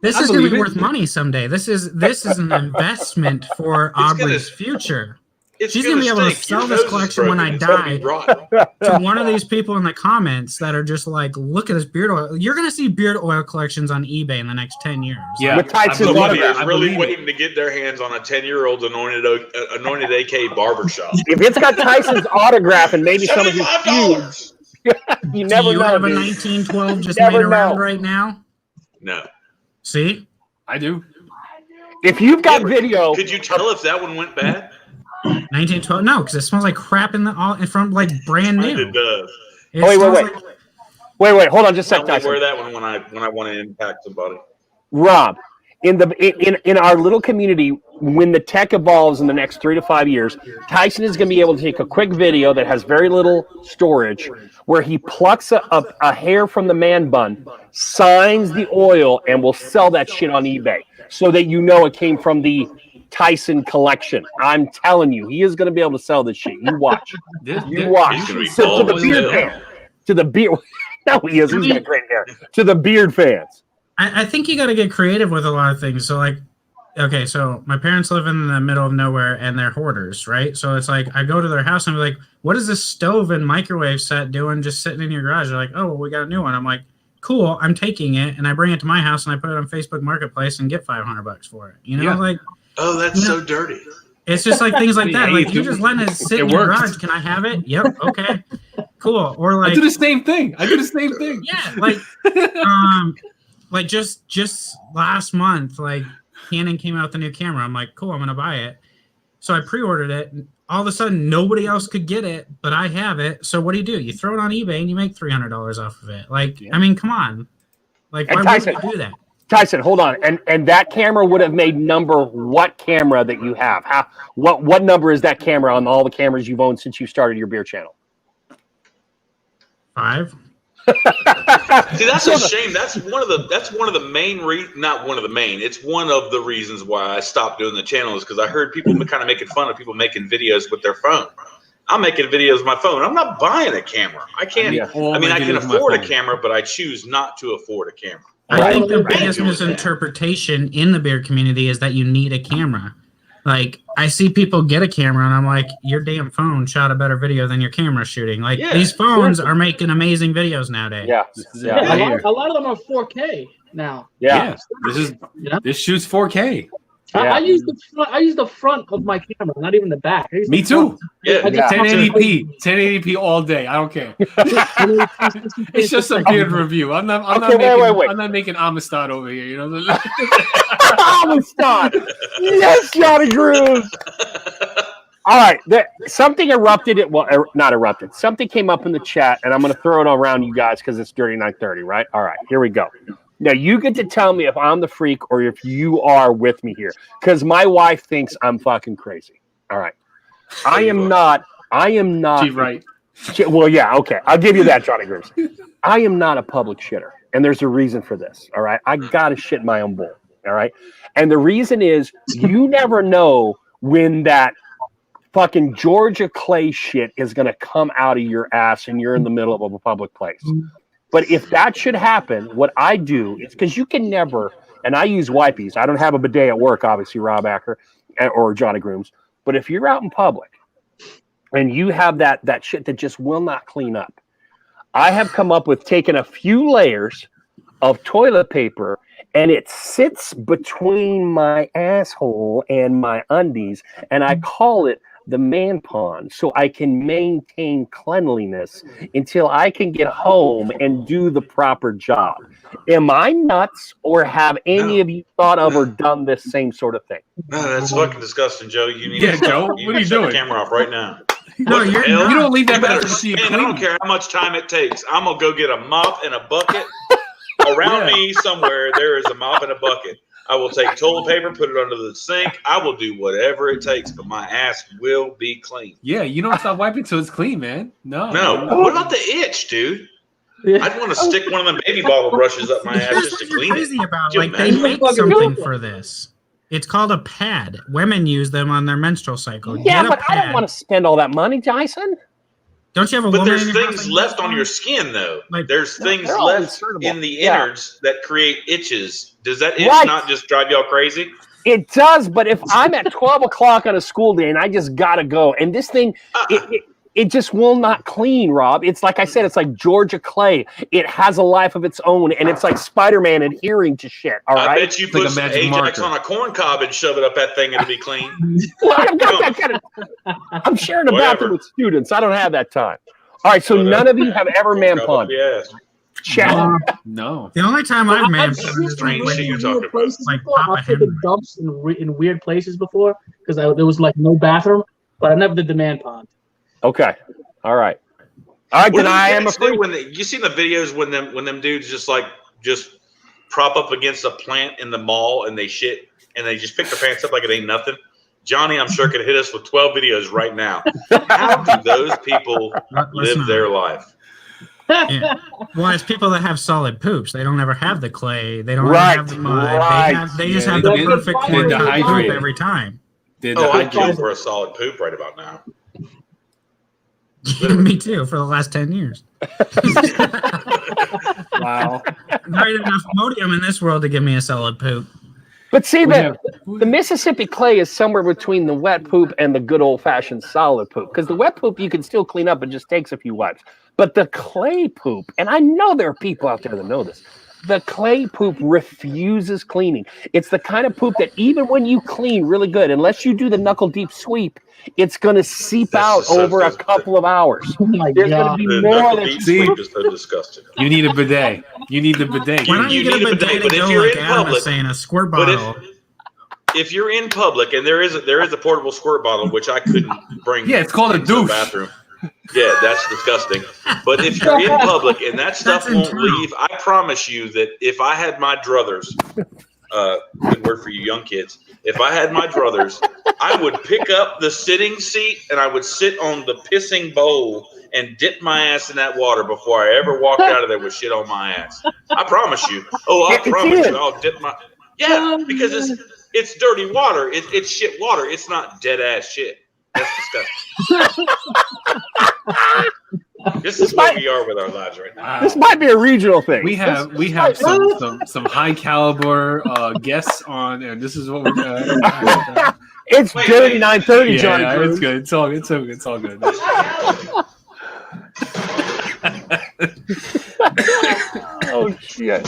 This is gonna be worth money someday. This is an investment for Aubrey's future. She's going to be able to sell this collection when I die to one of these people in the comments that are just like, look at this beard oil. You're going to see beard oil collections on eBay in the next 10 years. Yeah. Somebody is really waiting to get their hands on a 10-year-old's anointed AK barbershop. If it's got Tyson's autograph and maybe some of his feuds, you never know. Do you have a 1912 just made around right now? No. See? I do. If you've got video. Could you tell if that one went bad? 1912? No, because it smells like crap in front, like brand new. It does. Wait. Hold on, just a second. I wear that one when I want to impact somebody. Rob, in our little community, when the tech evolves in the next 3 to 5 years, Tyson is going to be able to take a quick video that has very little storage, where he plucks a hair from the man bun, signs the oil, and will sell that shit on eBay, so that it came from the Tyson collection. I'm telling you, he is going to be able to sell this shit. You watch. You watch. To the beard fans. To the beard. No, he is. He's got great hair. To the beard fans. I think you got to get creative with a lot of things. So, like, okay, so my parents live in the middle of nowhere and they're hoarders, right? So it's like I go to their house and I'm like, what is this stove and microwave set doing just sitting in your garage? They're like, oh, well, we got a new one. I'm like, cool. I'm taking it and I bring it to my house and I put it on Facebook Marketplace and get $500 for it. Like. Oh, that's so dirty. It's just like things like that. Like, you just letting it sit in your garage. Can I have it? Yep. Okay. Cool. Or like I do the same thing. Yeah. Like just last month, like Canon came out with a new camera. I'm like, cool, I'm gonna buy it. So I pre-ordered it. And all of a sudden, nobody else could get it, but I have it. So what do? You throw it on eBay and you make $300 off of it. Like, I mean, come on. Like, why would you do that? Tyson, hold on. And that camera would have made number what camera that you have? What number is that camera on all the cameras you've owned since you started your beer channel? 5. See, that's a shame. That's one of the main not one of the main. It's one of the reasons why I stopped doing the channel is because I heard people kind of making fun of people making videos with their phone. I'm making videos with my phone. I'm not buying a camera. I can't. I mean, I can afford a camera, but I choose not to afford a camera. I think the biggest misinterpretation in the beer community is that you need a camera. Like, I see people get a camera, and I'm like, your damn phone shot a better video than your camera shooting. Like, these phones are making amazing videos nowadays. A lot of them are 4K now. This shoots 4K. I use the front of my camera, not even the back. Me too. 1080p all day. I don't care. It's just a beard review. I'm not making Amistad over here. You know. Amistad. Yes, Johnny Grooves. All right. Something erupted. Not erupted. Something came up in the chat, and I'm going to throw it around you guys because it's Dirty 930, right? All right. Here we go. Now you get to tell me if I'm the freak or if you are with me here, because my wife thinks I'm fucking crazy. All right, I am not. She's right. Well, yeah, okay, I'll give you that, Johnny Grooms. I am not a public shitter, and there's a reason for this. All right, I gotta shit my own bowl. All right, and the reason is you never know when that fucking Georgia Clay shit is gonna come out of your ass, and you're in the middle of a public place. But if that should happen, what I do is because you can never, and I use wipes. I don't have a bidet at work, obviously, Rob Acker or Johnny Grooms. But if you're out in public and you have that shit that just will not clean up, I have come up with taking a few layers of toilet paper and it sits between my asshole and my undies, and I call it the man pond, so I can maintain cleanliness until I can get home and do the proper job. Am I nuts, or have any of you thought of or done this same sort of thing? No, that's fucking disgusting, Joe. You need to Joe, what are you doing? The camera off right now. No, you don't leave that bathroom I don't care how much time it takes. I'm gonna go get a mop and a bucket. Around me somewhere, there is a mop and a bucket. I will take toilet paper, put it under the sink. I will do whatever it takes, but my ass will be clean. Yeah, you don't stop wiping till it's clean, man. No. What about the itch, dude? I'd want to stick one of them baby bottle brushes up my ass just to clean crazy it. About like they make something for this. It's called a pad. Women use them on their menstrual cycle. Yeah, but I don't want to spend all that money, Dyson. Don't you have a But woman there's in your things house left on your skin, though. Like, there's things left in the innards that create itches. Does that itch not just drive y'all crazy? It does, but if I'm at 12 o'clock on a school day and I just gotta go, and this thing, it just will not clean, Rob. It's like I said, it's like Georgia Clay. It has a life of its own, and it's like Spider-Man adhering to shit. All right. I bet you put some Ajax on a corn cob and shove it up that thing, it'll be clean. Well, I've got that kind of. I'm sharing a bathroom with students. I don't have that time. All right, so none of you have ever man pond. Yes. No. The only time I've man pond is strange shit you're talking about. Like I've taken dumps in weird places before because there was like no bathroom, but I never did the man pond. Okay. All right. Then I am afraid. You seen the videos when them dudes just prop up against a plant in the mall and they shit and they just pick their pants up like it ain't nothing. Johnny, I'm sure, could hit us with 12 videos right now. How do those people live their life? Yeah. Well, it's people that have solid poops. They don't ever have the clay. They don't have the mud. They just have the perfect corn poop every time. I'd go for a solid poop right about now. Me too, for the last 10 years. Wow. Not enough Imodium in this world to give me a solid poop. But see, the Mississippi clay is somewhere between the wet poop and the good old-fashioned solid poop. Because the wet poop you can still clean up. It just takes a few wipes. But the clay poop, and I know there are people out there that know this, the clay poop refuses cleaning. It's the kind of poop that even when you clean really good, unless you do the knuckle-deep sweep, it's going to seep out over a couple of hours. There's going to be more than sweep is so disgusting. You need a bidet. You need the bidet. Why don't you get a bidet? But if you're in public, saying a squirt bottle. If you're in public and there is a portable squirt bottle, which I couldn't bring. Yeah, it's called a douche. Bathroom. Yeah, that's disgusting. But if you're in public and that stuff won't leave, I promise you that if I had my druthers, good word for you young kids, if I had my druthers, I would pick up the sitting seat and I would sit on the pissing bowl and dip my ass in that water before I ever walked out of there with shit on my ass. I promise you. I promise you, I'll dip my. Yeah, because it's dirty water. It's shit water. It's not dead ass shit. That's disgusting. This is where we are with our lives right now. This might be a regional thing. We have some high caliber guests on, and this is what we're doing. It's dirty 9:30, Johnny. Yeah, it's good. It's all good. It's all good. Oh shit.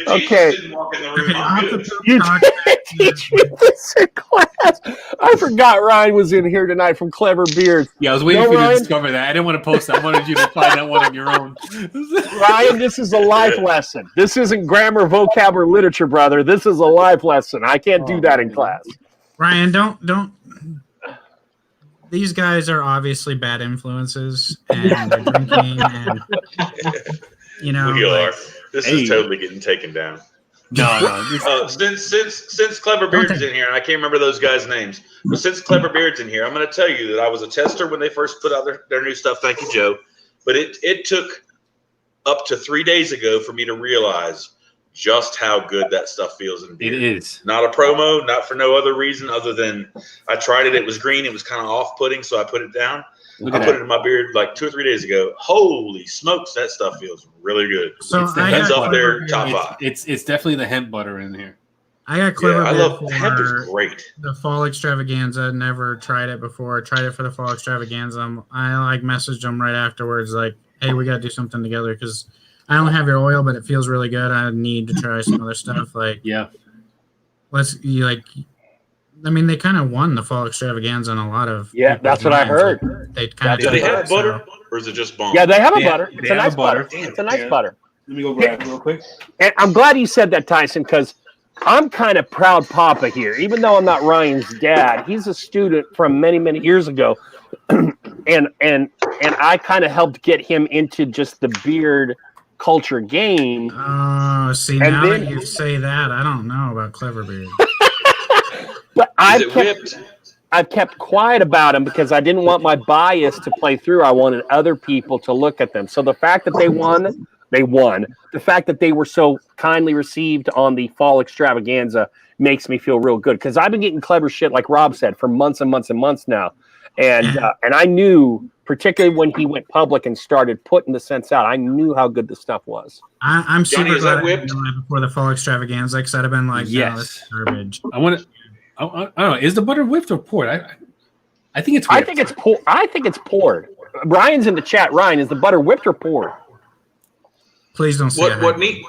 Okay. Didn't walk in the room, you can't teach me this in class. I forgot Ryan was in here tonight from Clever Beards. Yeah, I was waiting for you to discover that. I didn't want to post that. I wanted you to find that one on your own. Ryan, this is a life lesson. This isn't grammar, vocab, or literature, brother. This is a life lesson. I can't do that in class. Ryan, don't. These guys are obviously bad influences, and they're drinking, and we are. This is totally getting taken down. No. Since Clever Beard's in here, and I can't remember those guys' names, but since Clever Beard's in here, I'm going to tell you that I was a tester when they first put out their new stuff. Thank you, Joe. But it took up to 3 days ago for me to realize just how good that stuff feels in beer. It is. Not a promo, not for no other reason other than I tried it. It was green. It was kind of off-putting, so I put it down. I put it in my beard like 2 or 3 days ago. Holy smokes, that stuff feels really good. So it's the heads up there, top 5. It's definitely the hemp butter in here. I got Clever Beard. I love hemp is great. The fall extravaganza. Never tried it before. Tried it for the fall extravaganza. I messaged them right afterwards, like, "Hey, we got to do something together because I don't have your oil, but it feels really good. I need to try some other stuff." Like, I mean, they kind of won the fall extravaganza on a lot of. Yeah, that's what I heard. They kind of. Do they have butter, or is it just bomb? Yeah, they have a butter. It's a nice butter. It's a nice butter. Let me go grab it real quick. And I'm glad you said that, Tyson, because I'm kind of proud papa here. Even though I'm not Ryan's dad, he's a student from many, many years ago, and I kind of helped get him into just the beard culture game. Oh, see, and now that you say that, I don't know about Clever Beard. But I've kept quiet about them because I didn't want my bias to play through. I wanted other people to look at them. So the fact that they won. The fact that they were so kindly received on the fall extravaganza makes me feel real good because I've been getting clever shit, like Rob said, for months and months and months now. And I knew, particularly when he went public and started putting the scents out, I knew how good the stuff was. I'm super glad before the fall extravaganza because I'd have been like, yes, no, this is garbage. I don't know. Is the butter whipped or poured? I think it's whipped. I think it's poured. Ryan's in the chat. Ryan, is the butter whipped or poured? Please don't say what neat.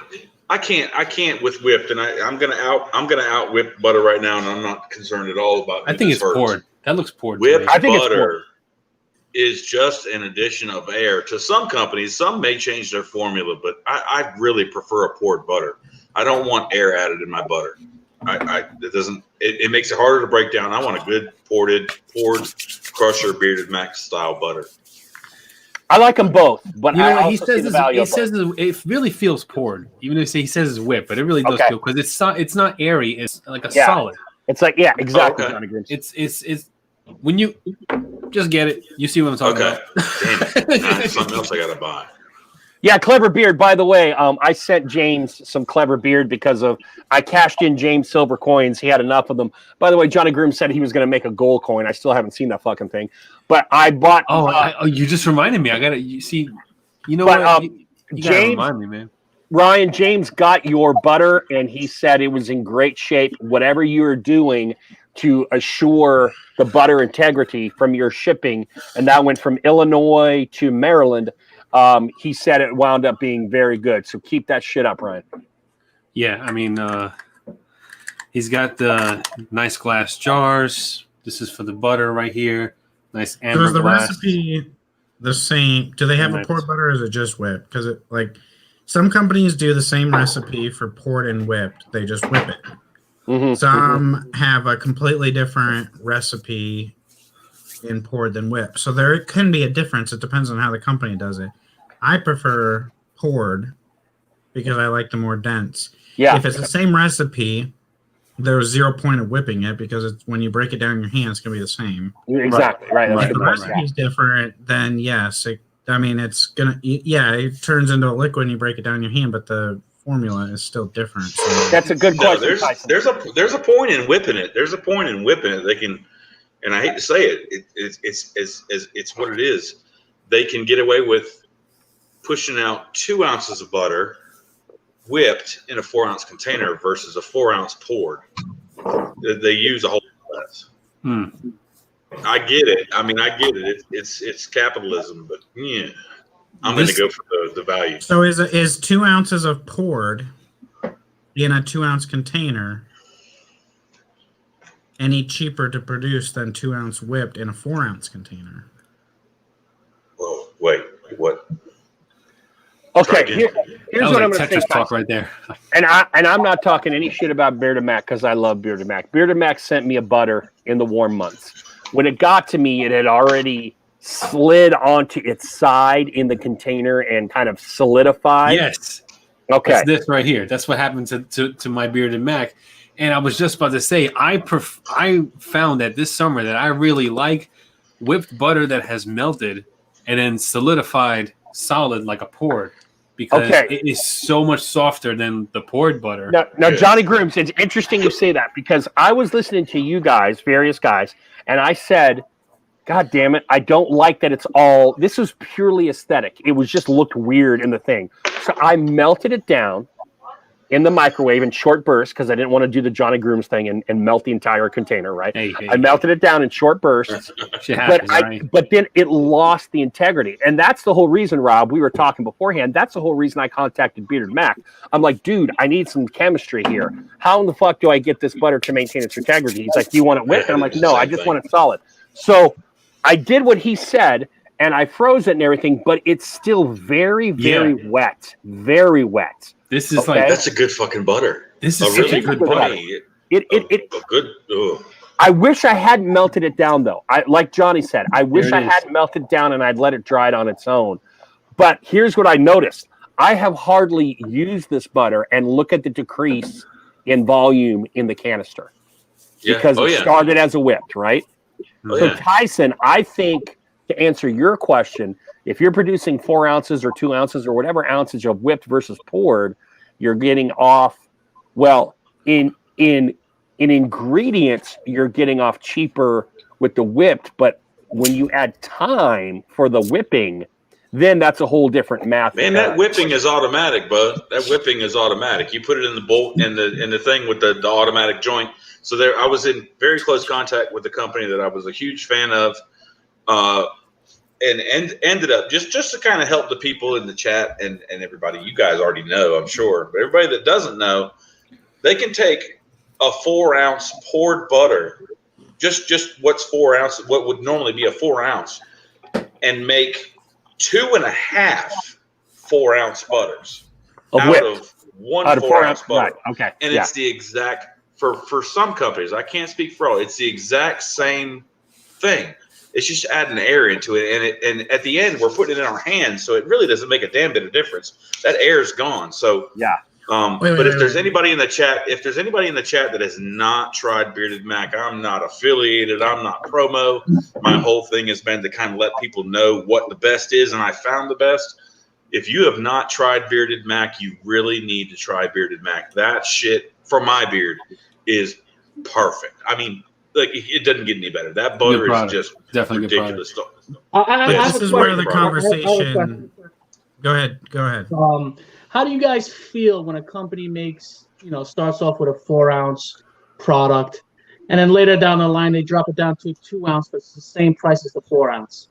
I can't with whipped, and I'm gonna out whip butter right now, and I'm not concerned at all about. I think it's poured. That looks poured. Whipped butter is just an addition of air to some companies. Some may change their formula, but I really prefer a poured butter. I don't want air added in my butter. It makes it harder to break down. I want a good poured Crusher Bearded Max style butter. I like them both, but you know what he says it really feels poured, even though he says it's whipped, but it really does feel because it's not airy. It's like a solid. It's like exactly. Okay. It's when you just get it, you see what I'm talking about. Damn it. That's something else I gotta buy. Yeah, Clever Beard. By the way, I sent James some Clever Beard because I cashed in James silver coins. He had enough of them. By the way, Johnny Groom said he was going to make a gold coin. I still haven't seen that fucking thing, but I bought. You just reminded me. I gotta. You see, you know what? You James, remind me, man. Ryan, James got your butter, and he said it was in great shape. Whatever you were doing to assure the butter integrity from your shipping, and that went from Illinois to Maryland. He said it wound up being very good. So keep that shit up, Ryan. Yeah, I mean, he's got the nice glass jars. This is for the butter right here. Nice amber is the glass. Recipe the same? Do they have a poured butter or is it just whipped? Because some companies do the same recipe for poured and whipped. They just whip it. Mm-hmm. Some have a completely different recipe in poured than whipped. So there can be a difference. It depends on how the company does it. I prefer poured because I like the more dense. Yeah. If it's the same recipe, there's 0 point of whipping it because it's when you break it down in your hand, it's going to be the same. Exactly. Right. If the recipe's different, then yes. It's going to, it turns into a liquid and you break it down in your hand, but the formula is still different. So. That's a good question. There's a point in whipping it. There's a point in whipping it. They can, and I hate to say it, it's what it is. They can get away with pushing out 2 ounces of butter whipped in a 4-ounce container versus a 4-ounce poured. They use a whole less. I get it. I mean, I get it. It's capitalism, but yeah, I'm going to go for the value. So is 2 ounces of poured in a 2-ounce container any cheaper to produce than 2-ounce whipped in a 4-ounce container? Whoa, wait, what? Okay, here's what I'm going to say. Talk right there. And I'm not talking any shit about Bearded Mac because I love Bearded Mac. Bearded Mac sent me a butter in the warm months. When it got to me, it had already slid onto its side in the container and kind of solidified. Yes. Okay. That's this right here. That's what happened to my Bearded Mac. And I was just about to say, I found that this summer that I really like whipped butter that has melted and then solidified solid like a poured, because it is so much softer than the poured butter. Now, Johnny Grooms, it's interesting you say that, because I was listening to you guys, various guys, and I said, God damn it, I don't like that it's all, this was purely aesthetic. It was just looked weird in the thing. So I melted it down in the microwave in short bursts, because I didn't want to do the Johnny Grooms thing and melt the entire container, right? I melted it down in short bursts, but then it lost the integrity. And that's the whole reason, Rob, we were talking beforehand, that's the whole reason I contacted Bearded Mac. I'm like, dude, I need some chemistry here. How in the fuck do I get this butter to maintain its integrity? He's like, do you want it whipped? And I'm like, no, I just want it solid. So I did what he said, and I froze it and everything, but it's still very, very wet. Very wet. This is like, that's a good fucking butter. This is such a good butter. I wish I hadn't melted it down, though. Like Johnny said, I wish I hadn't melted it down and I'd let it dry on its own. But here's what I noticed. I have hardly used this butter, and look at the decrease in volume in the canister. Because it started as a whipped, right? So Tyson, I think, to answer your question, if you're producing 4 ounces or 2 ounces or whatever ounces of whipped versus poured, you're getting off, well, in ingredients, you're getting off cheaper with the whipped, but when you add time for the whipping, then that's a whole different math. Man, that whipping is automatic, bud. That whipping is automatic. You put it in the bolt in the thing with the automatic joint. So I was in very close contact with the company that I was a huge fan of. And ended up just to kind of help the people in the chat and everybody. You guys already know, I'm sure, but everybody that doesn't know, they can take a 4-ounce poured butter, just what's 4 ounces, what would normally be a 4 ounce, and make 2.5 4-ounce butters out of 1 4 ounce butter. Right. Okay. And it's the exact for some companies. I can't speak for all. It's the exact same thing. It's just adding air into it, and at the end we're putting it in our hands, so it really doesn't make a damn bit of difference. That air's gone. So if there's anybody in the chat, that has not tried Bearded Mac, I'm not affiliated, I'm not promo. My whole thing has been to kind of let people know what the best is, and I found the best. If you have not tried Bearded Mac, you really need to try Bearded Mac. That shit for my beard is perfect. I mean, like, it doesn't get any better. That butter is just definitely ridiculous. This is where the conversation. Go ahead. How do you guys feel when a company starts off with a 4-ounce product, and then later down the line they drop it down to a 2 ounce, but it's the same price as the 4 ounce?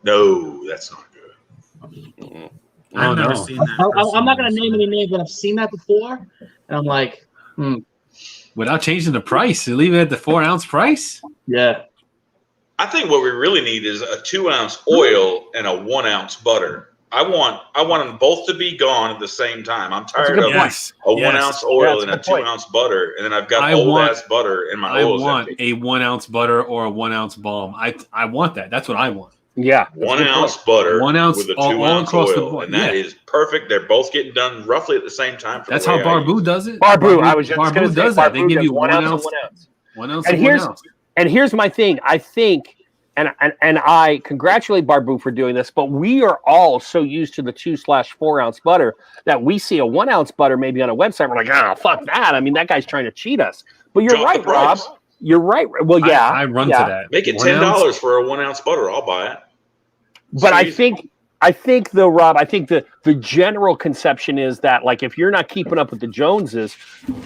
No, that's not good. I've never seen that. I'm not going to name any names, but I've seen that before, and I'm like, Without changing the price, you leave it at the 4-ounce price? Yeah. I think what we really need is a 2-ounce oil and a 1-ounce butter. I want them both to be gone at the same time. I'm tired of a 1-ounce oil and a 2-ounce butter, and then I've got old ass butter in my oil. I want a 1-ounce butter or a 1-ounce balm. I want that. That's what I want. Yeah, 1-ounce butter, 1 ounce with a 2-ounce oil, and that is perfect. They're both getting done roughly at the same time. That's how Barbu does it. Barbu does that. They give you 1 ounce, 1 ounce, and 1 ounce. And here's my thing. I think, and I congratulate Barbu for doing this, but we are all so used to the 2/4 ounce butter that we see a 1 ounce butter maybe on a website. We're like, oh, fuck that. I mean, that guy's trying to cheat us. But you're right, Rob. You're right. Well, yeah, I run to that. Make it $10 for a 1 ounce butter. I'll buy it. But I think though, Rob, I think the general conception is that, like, if you're not keeping up with the Joneses,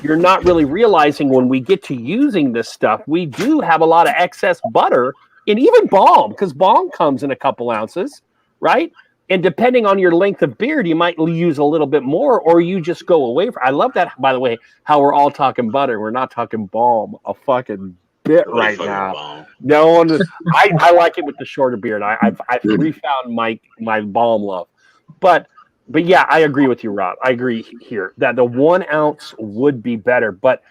you're not really realizing when we get to using this stuff, we do have a lot of excess butter and even balm, because balm comes in a couple ounces, right? And depending on your length of beard, you might use a little bit more, or you just go away from. I love that, by the way, how we're all talking butter. We're not talking balm a fucking bit right now. Balm. No one. I like it with the shorter beard. I've refound my balm love, but yeah, I agree with you, Rob. I agree here that the 1 ounce would be better, but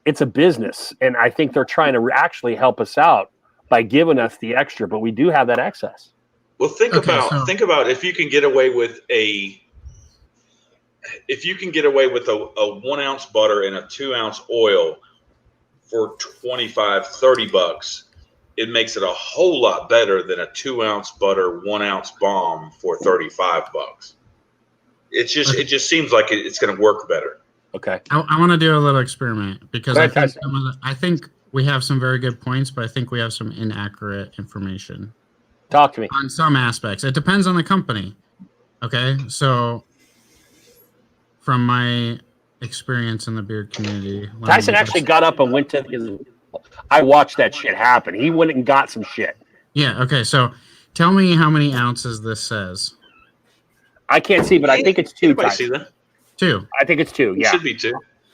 it's a business, and I think they're trying to actually help us out by giving us the extra, but we do have that excess. Well, think about if you can get away with if you can get away with a 1 ounce butter and a 2 ounce oil for $25-$30, it makes it a whole lot better than a 2 ounce butter, 1 ounce bomb for $35. It just seems like it's going to work better. Okay. I want to do a little experiment because I think we have some very good points, but I think we have some inaccurate information. Talk to me. On some aspects. It depends on the company. Okay? So, from my experience in the beer community. Tyson actually got up and went to his... I watched that shit happen. He went and got some shit. Yeah, okay. So, tell me how many ounces this says. I can't see, but I think it's 2. Anybody see that? 2. I think it's 2, yeah. It should be 2.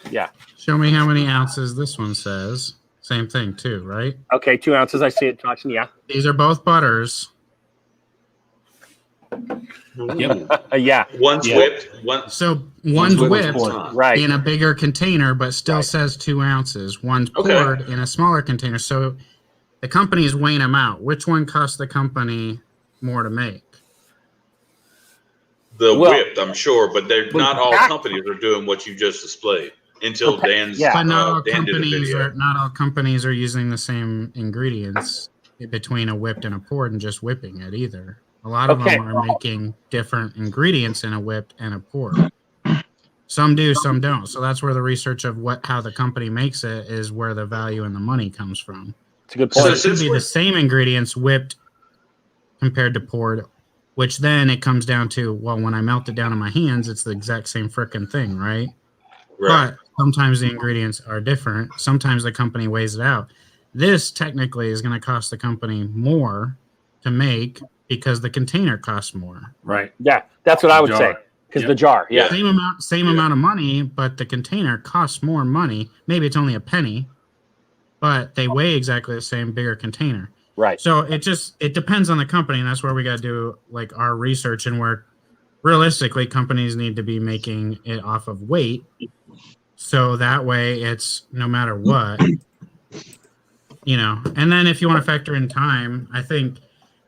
Yeah. Show me how many ounces this one says. Same thing, 2, right? Okay, 2 ounces. I see it, Tyson, yeah. These are both butters. Yep. Yeah. One's whipped. One's whipped right. in a bigger container, but still says 2 ounces. One's poured in a smaller container. So the company is weighing them out. Which one costs the company more to make? Whipped, I'm sure, but not all companies are doing what you just displayed until Dan's. But not all companies are using the same ingredients between a whipped and a poured and just whipping it either. A lot of them are making different ingredients in a whipped and a poured. Some do, some don't. So that's where the research of how the company makes it is where the value and the money comes from. It's a good point. So it should be the same ingredients whipped compared to poured, which then it comes down to, well, when I melt it down in my hands, it's the exact same frickin' thing, right? But sometimes the ingredients are different. Sometimes the company weighs it out. This technically is going to cost the company more to make because the container costs more. Right. Yeah, that's what I would say. Because the jar, Same amount of money, but the container costs more money. Maybe it's only a penny, but they weigh exactly the same, bigger container. Right. So it depends on the company, and that's where we got to do like our research and where realistically companies need to be making it off of weight. So that way it's no matter what, and then if you want to factor in time, I think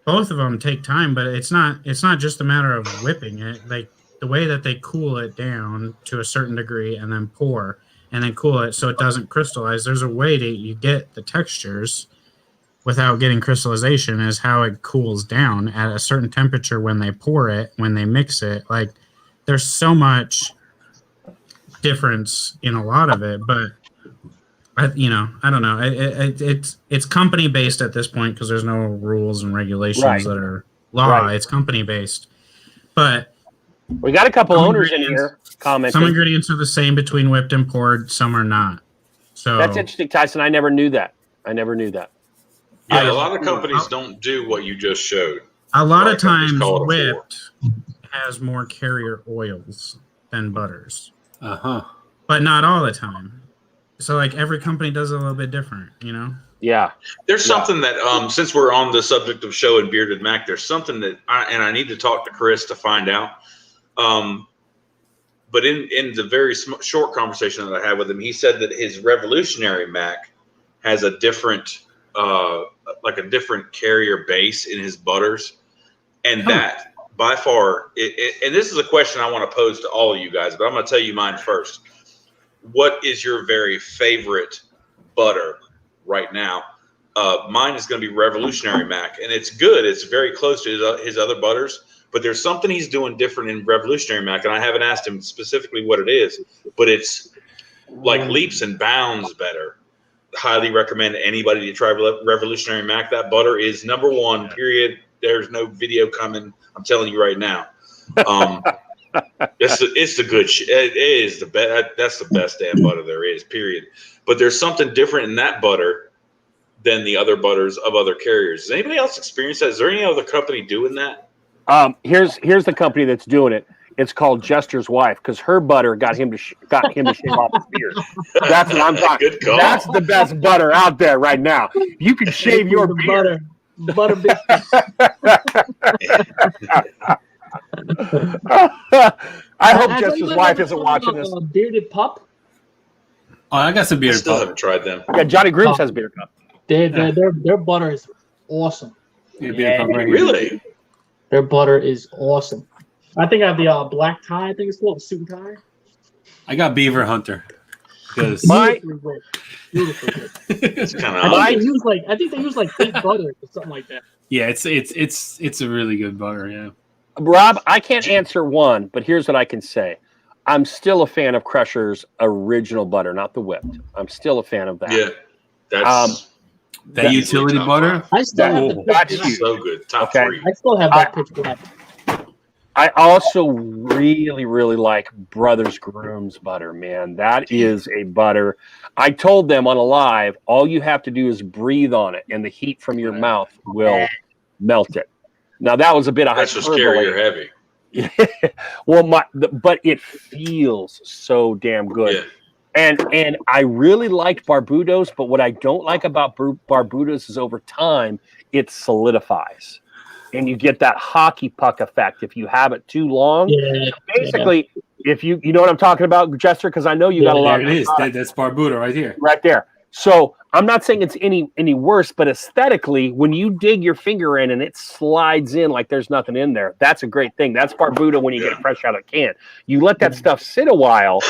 both of them take time, but it's not just a matter of whipping it. Like the way that they cool it down to a certain degree and then pour and then cool it so it doesn't crystallize. There's a way that you get the textures without getting crystallization is how it cools down at a certain temperature when they pour it, when they mix it. Like there's so much difference in a lot of it, but I don't know. It's company based at this point because there's no rules and regulations that are law. Right. It's company based, but we got a couple owners in here commenting. Some ingredients are the same between whipped and poured. Some are not. So that's interesting, Tyson. I never knew that. Yeah, a lot of companies don't do what you just showed. A lot of times, whipped has more carrier oils than butters. But not all the time. So, like, every company does it a little bit different, Yeah. There's something that, since we're on the subject of Show and Bearded Mac, there's something that, I need to talk to Chris to find out. But in the very short conversation that I had with him, he said that his Revolutionary Mac has a different, a different carrier base in his butters. And that, by far, and this is a question I want to pose to all of you guys, but I'm going to tell you mine first. What is your very favorite butter right now? Mine is going to be Revolutionary Mac, and it's good. It's very close to his other butters, but there's something he's doing different in Revolutionary Mac, and I haven't asked him specifically what it is, but it's like leaps and bounds better. Highly recommend anybody to try Revolutionary Mac. That butter is number one, period. There's no video coming. I'm telling you right now. It's the good shit. It is the best. That's the best damn butter there is, period. But there's something different in that butter than the other butters of other carriers. Does anybody else experience that? Is there any other company doing that? Here's the company that's doing it. It's called Jester's Wife because her butter got him to shave off his beard. That's what I'm talking. Good call. That's the best butter out there right now. You can shave your beard. Butter biscuits. I hope Jester's Wife isn't watching this. Bearded Pup. Oh, I got some bearded pup. pup. Haven't tried them. Yeah, Johnny Grooms has bearded pup. Their butter is awesome. Yeah, really? Their butter is awesome. I think I have the black tie. I think it's called the suit and tie. I got Beaver Hunter. Because Beautifully It's kind of I think they use like 8 butter or something like that. yeah, it's a really good butter. Yeah. Rob, I can't answer one, but here's what I can say. I'm still a fan of Crusher's original butter, not the whipped. I'm still a fan of that. Yeah, that's that utility top butter. five. I still have the that's pitch huge. So good. Top Okay. 3. I still have that pitch black. I also really, really like Brothers Groom's butter, man. That is a butter. I told them on a live, all you have to do is breathe on it, and the heat from your mouth will melt it. Now, that was a bit of That's just scary or heavy. well, but it feels so damn good. Yeah. And I really liked Barbudos, but what I don't like about Barbudos is over time, it solidifies. And you get that hockey puck effect if you have it too long. Yeah. Basically, if you know what I'm talking about, Jester, because I know you got a lot There of it is. That's Barbuda right here. right there. So I'm not saying it's any worse, but aesthetically, when you dig your finger in and it slides in like there's nothing in there, that's a great thing. That's Barbuda when you get it fresh out of the can. You let that stuff sit a while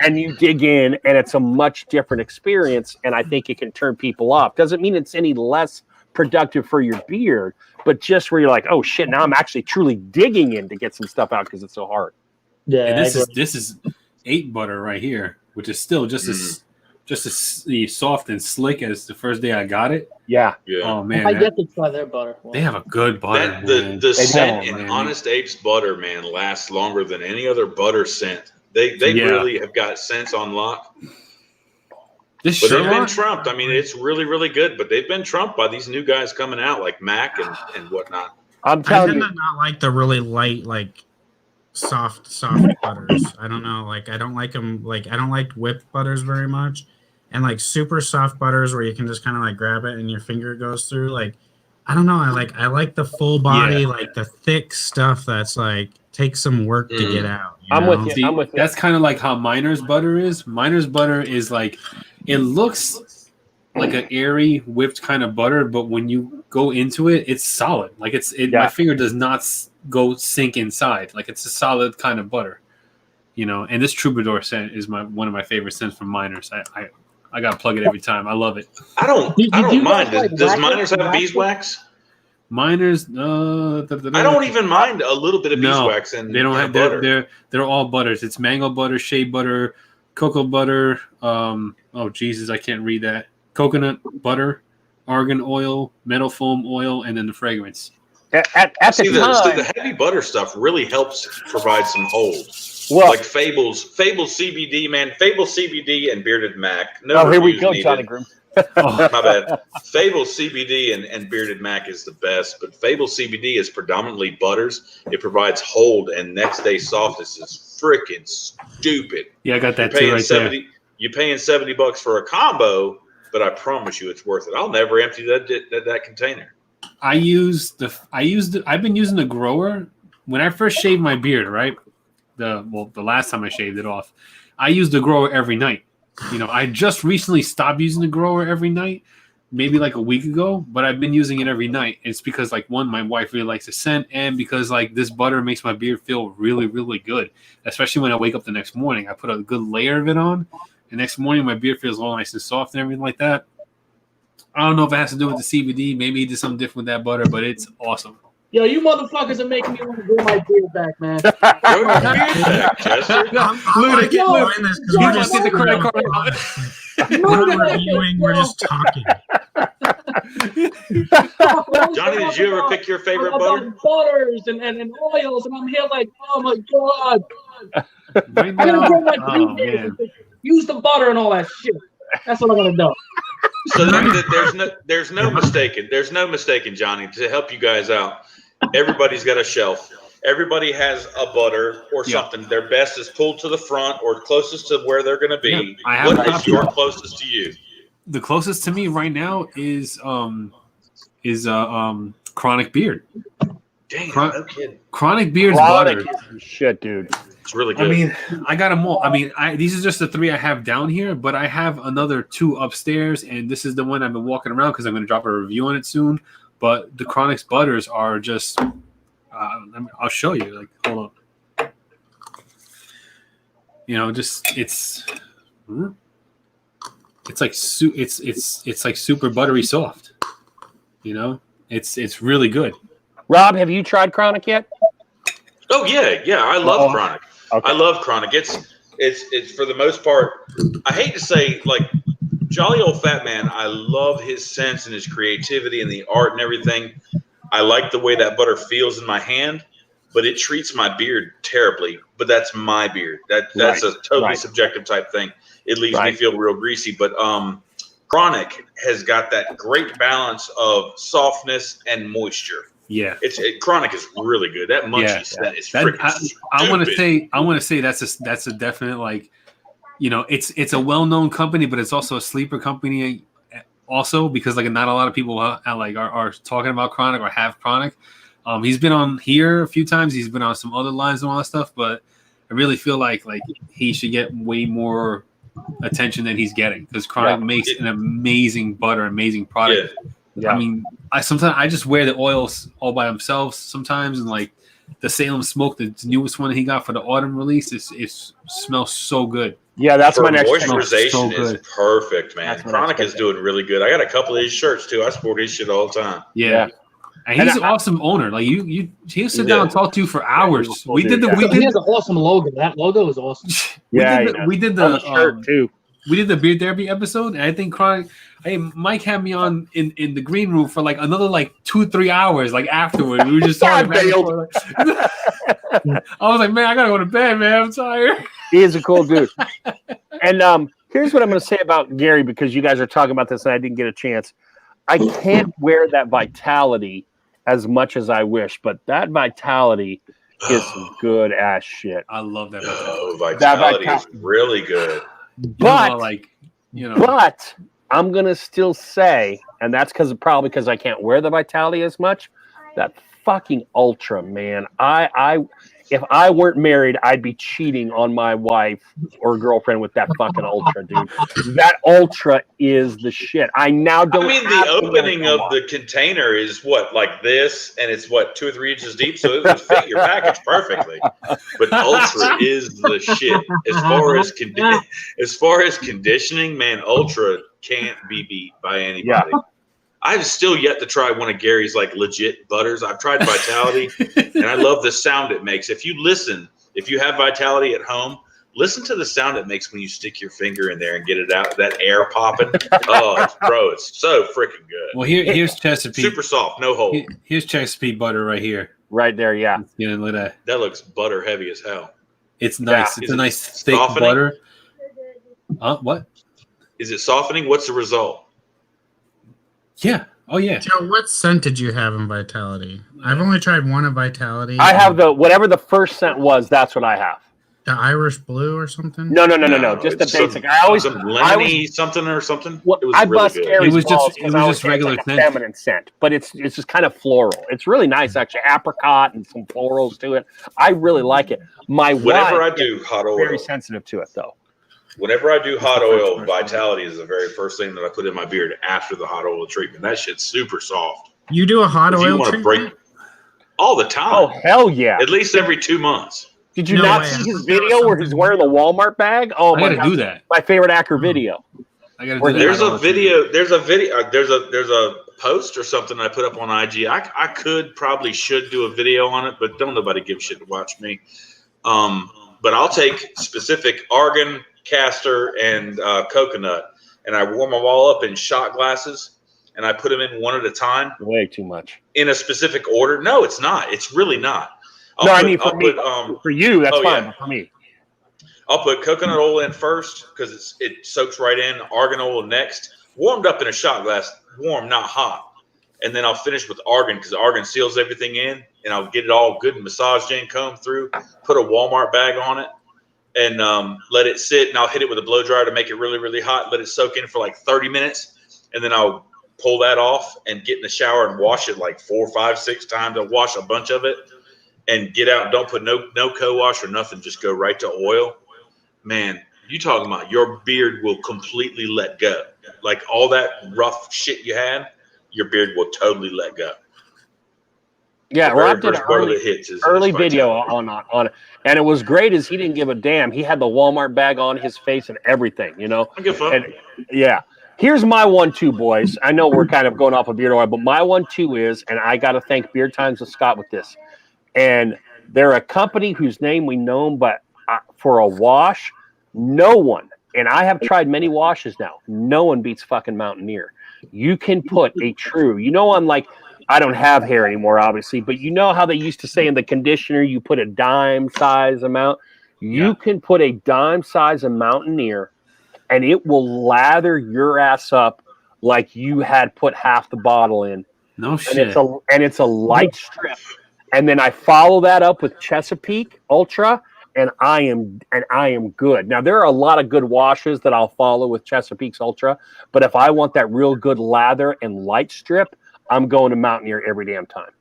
and you dig in, and it's a much different experience. And I think it can turn people off. Doesn't mean it's any less productive for your beard, but just where you're like, oh shit, now I'm actually truly digging in to get some stuff out because it's so hard. Yeah. And this is 8 butter right here, which is still just as soft and slick as the first day I got it. Yeah. Oh man, I get to try their butter. they have a good butter. That, the scent in man. Honest Ape's butter, man, lasts longer than any other butter scent. They really have got scents on lock. This But they've been Sherlock, trumped. I mean, it's really, really good. But they've been trumped by these new guys coming out like Mac and whatnot. I'm I telling tend you, to not like the really light, like soft butters. I don't know. Like I don't like them. Like I don't like whipped butters very much, and like super soft butters where you can just kind of like grab it and your finger goes through. Like I don't know. I like the full body, like the thick stuff that's like takes some work to get out. I'm know? with you. See, I'm with you. that's kind of like how Miner's butter is. Miner's butter is like, it looks like an airy whipped kind of butter, but when you go into it, it's solid. Like my finger does not go sink inside. Like it's a solid kind of butter, you know. And this Troubadour scent is one of my favorite scents from Miner's. I gotta plug it every time. I love it. I don't mind. Does Miners have beeswax? Miners, I don't even mind a little bit of beeswax and they don't have butter. They're all butters. It's mango butter, shea butter, cocoa butter. Oh Jesus, I can't read that. Coconut butter, argan oil, metal foam oil, and then the fragrance. At the time, the heavy butter stuff really helps provide some hold. Well, like Fables CBD, man. Fables CBD and Bearded Mac. Here we go, Johnny Groom. My bad. Fable CBD and Bearded Mac is the best, but Fable CBD is predominantly butters. It provides hold, and next day softness is freaking stupid. Yeah, I got that too right there. You're paying $70 for a combo, but I promise you it's worth it. I'll never empty that container. I've been using the grower when I first shaved my beard, right? The last time I shaved it off, I used the grower every night. You know, I just recently stopped using the grower every night, maybe like a week ago, but I've been using it every night. It's because like one, my wife really likes the scent, and because like this butter makes my beard feel really, really good, especially when I wake up the next morning. I put a good layer of it on, and next morning my beard feels all nice and soft and everything like that. I don't know if it has to do with the CBD. Maybe he did something different with that butter, but it's awesome. Yo, you motherfuckers are making me want to grow my beard back, man. Grow your beard back, Chester. I'm enjoying this because we're just get the credit card. We're not reviewing. We're just talking. Johnny, did you ever pick your favorite butter? Butters and oils, and I'm here like, oh my god. Right I'm gonna grow my oh, beard. Use the butter and all that shit. That's what I'm gonna do. So there's no mistaking, Johnny. To help you guys out, everybody's got a shelf. Everybody has a butter or something. Their best is pulled to the front or closest to where they're going to be. Yeah, what is your closest to you? The closest to me right now is Chronic Beard. Dang, no kidding. Chronic Beard's butter. Shit, dude. It's really good. I mean, I got them all. I mean, these are just the 3 I have down here, but I have another 2 upstairs, and this is the one I've been walking around because I'm going to drop a review on it soon. But the Chronic's butters are just, I'll show you. Like, hold on. just it's like it's like super buttery soft. It's really good. Rob, have you tried Chronic yet? Oh yeah, I love Chronic. Okay. I love Chronic. It's for the most part. I hate to say, like, Jolly Old Fat Man. I love his sense and his creativity and the art and everything. I like the way that butter feels in my hand, but it treats my beard terribly. But that's my beard. That's a totally subjective type thing. It leaves me feel real greasy. But Chronic has got that great balance of softness and moisture. Yeah, Chronic is really good. That Munchie set is freaking I want to say that's a definite, like, it's a well-known company, but it's also a sleeper company also, because like not a lot of people are talking about Chronic or have Chronic. He's been on here a few times. He's been on some other lines and all that stuff, but I really feel like he should get way more attention than he's getting, because Chronic makes an amazing butter, amazing product. Yeah. I mean, I just wear the oils all by themselves sometimes, and like the Salem Smoke, the newest one he got for the autumn release, it smells so good. Yeah, that's my next moisturization is perfect, man. Chronic is doing really good. I got a couple of his shirts too. I sport his shit all the time. Yeah. And he's an awesome owner. Like he'll sit down and talk to you for hours. He has an awesome logo. That logo is awesome. We did the shirt too. We did the Beard Therapy episode, and I think Mike had me on in the green room for like another 2-3 hours. Like afterward, we were just talking. I was like, man, I gotta go to bed, man. I'm tired. He is a cool dude. And here's what I'm going to say about Gary, because you guys are talking about this and I didn't get a chance. I can't wear that Vitality as much as I wish, but that Vitality is some good ass shit. I love that. Vitality is really good. But but I'm gonna still say, and that's probably because I can't wear the Vitality as much, that fucking Ultra, man. If I weren't married, I'd be cheating on my wife or girlfriend with that fucking Ultra, dude. That Ultra is the shit. I now don't. I mean, the opening of the container is like this, and it's 2 or 3 inches deep, so it would fit your package perfectly. But Ultra is the shit. As far as conditioning, man, Ultra can't be beat by anybody. Yeah. I've still yet to try one of Gary's legit butters. I've tried Vitality, and I love the sound it makes. If you have Vitality at home, listen to the sound it makes when you stick your finger in there and get it out, that air popping. Oh, bro, it's so freaking good. Well, here's Chesapeake. Super soft, no hole. Here's Chesapeake butter right here. Right there, yeah. That looks butter heavy as hell. It's nice. It's a nice thick butter. What? Is it softening? What's the result? Yeah. Oh, yeah. Joe, what scent did you have in Vitality? I've only tried one of Vitality. I have whatever the first scent was. That's what I have. The Irish Blue or something? No. Just the basic. Something or something. Well, I bust Gary's balls because it was just regular scent. Feminine scent, but it's just kind of floral. It's really nice, actually. Apricot and some florals to it. I really like it. Whenever I do hot oil, very sensitive to it though. Whenever I do hot oil, Vitality is the very first thing that I put in my beard after the hot oil treatment. That shit's super soft. You do a hot oil treatment? All the time. Oh, hell yeah. At least every 2 months. Did you not see his video where he's wearing the Walmart bag? Oh, I gotta do that. My favorite Acker video. I gotta do that. There's a video. There's a post or something I put up on IG. I should do a video on it, but don't nobody give shit to watch me. But I'll take specific argan, castor, and coconut, and I warm them all up in shot glasses, and I put them in one at a time. Way too much. In a specific order. No, it's not. It's really not. For you, that's fine. But for me, I'll put coconut oil in first because it soaks right in. Argan oil next, warmed up in a shot glass, warm, not hot. And then I'll finish with argan because argan seals everything in, and I'll get it all good and massaged in, comb through, put a Walmart bag on it, and let it sit. And I'll hit it with a blow dryer to make it really, really hot. Let it soak in for 30 minutes, and then I'll pull that off and get in the shower and wash it 4, 5, 6 times. I'll wash a bunch of it and get out. Don't put no co-wash or nothing. Just go right to oil. Man, you talking about your beard will completely let go. All that rough shit you had, your beard will totally let go. Yeah, Rob did an early video on it, and it was great. As he didn't give a damn. He had the Walmart bag on his face and everything, you know. And, yeah. Here's my 1-2, boys. I know we're kind of going off of Beard Oil, but my 1-2 is, and I got to thank Beard Times with Scott with this. And they're a company whose name we know, but for a wash, no one. And I have tried many washes now. No one beats fucking Mountaineer. You can put a true, I don't have hair anymore, obviously, but you know how they used to say in the conditioner, you put a dime size amount. You can put a dime size of Mountaineer, and it will lather your ass up like you had put half the bottle in. No shit. And it's a light strip. And then I follow that up with Chesapeake Ultra, and I am good. Now there are a lot of good washes that I'll follow with Chesapeake's Ultra, but if I want that real good lather and light strip, I'm going to Mountaineer every damn time.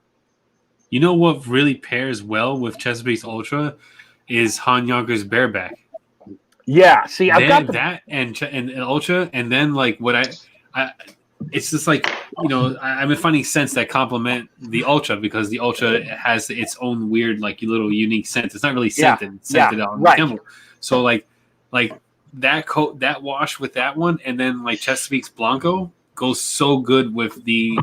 You know what really pairs well with Chesapeake's Ultra is Han Younker's Bareback. Yeah, see, I've got that and Ultra, and then like what I it's just like, I've been finding scents that complement the Ultra because the Ultra has its own weird, like, little unique scent. It's not really scented on the chemical. So like that wash with that one, and then like Chesapeake's Blanco goes so good with the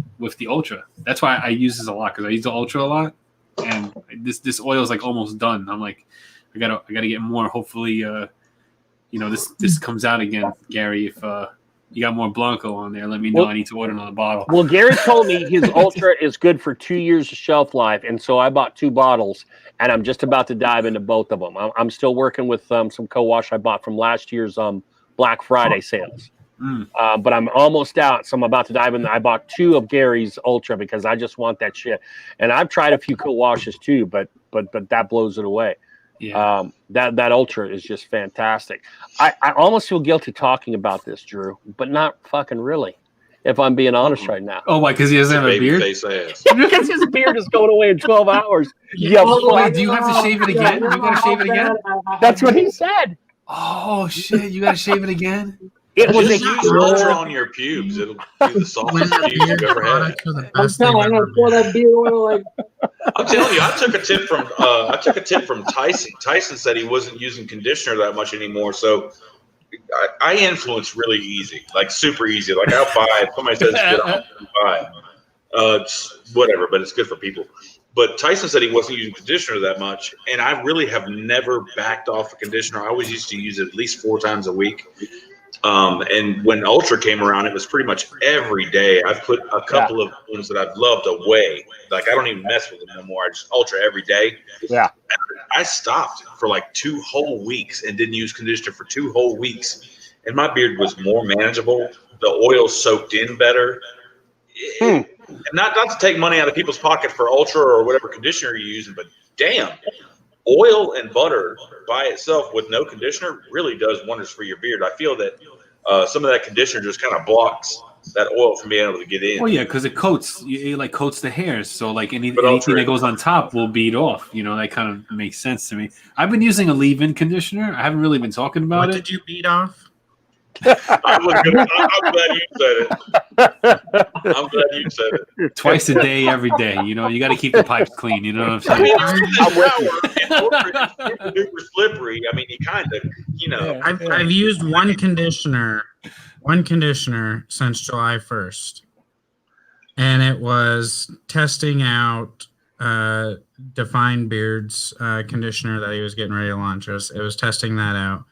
Ultra. That's why I use this a lot, because I use the Ultra a lot, and this oil is like almost done. I'm like, I gotta get more. Hopefully, this comes out again, Gary. If you got more Blanco on there, let me know. I need to order another bottle. Well, Gary told me his Ultra is good for 2 years of shelf life, and so I bought 2 bottles, and I'm just about to dive into both of them. I'm still working with some co-wash I bought from last year's Black Friday sales. But I'm almost out, so I'm about to dive in. I bought 2 of Gary's Ultra because I just want that shit. And I've tried a few co-washes too, but that blows it away. Yeah. That Ultra is just fantastic. I almost feel guilty talking about this, Drew, but not fucking really, if I'm being honest right now. Oh, why? Because he doesn't have a beard? Because his beard is going away in 12 hours. Wait, do you have to shave it again? You got to shave it again? That's what he said. Oh, shit. You got to shave it again? It was use Ultra on your pubes. It'll be the softest pubes you've ever had. I'm gonna pour that beard oil like. I'm telling you, I took a tip from Tyson. Tyson said he wasn't using conditioner that much anymore, so I influence really easy, like super easy. Like I'll buy if somebody says it's good, I'll buy it. It's whatever, but it's good for people. But Tyson said he wasn't using conditioner that much, and I really have never backed off a conditioner. I always used to use it at least 4 times a week. And when Ultra came around, it was pretty much every day. I've put a couple of ones that I've loved away. Like I don't even mess with them anymore. I just Ultra every day. Yeah. I stopped for like 2 whole weeks and didn't use conditioner for 2 whole weeks. And my beard was more manageable. The oil soaked in better. And not to take money out of people's pocket for Ultra or whatever conditioner you're using, but damn, oil and butter by itself with no conditioner really does wonders for your beard. I feel that some of that conditioner just kind of blocks that oil from being able to get in. Oh yeah, because it coats the hairs. So like anything that goes on top will beat off. That kind of makes sense to me. I've been using a leave-in conditioner. I haven't really been talking about it. What did you beat off? I'm glad you said it. I'm glad you said it. Twice a day, every day. You got to keep the pipes clean. You know what I'm saying? I'm with you. Super slippery. I mean, you kind of, I've used one conditioner since July 1st, and it was testing out Define Beard's conditioner that he was getting ready to launch. It was testing that out.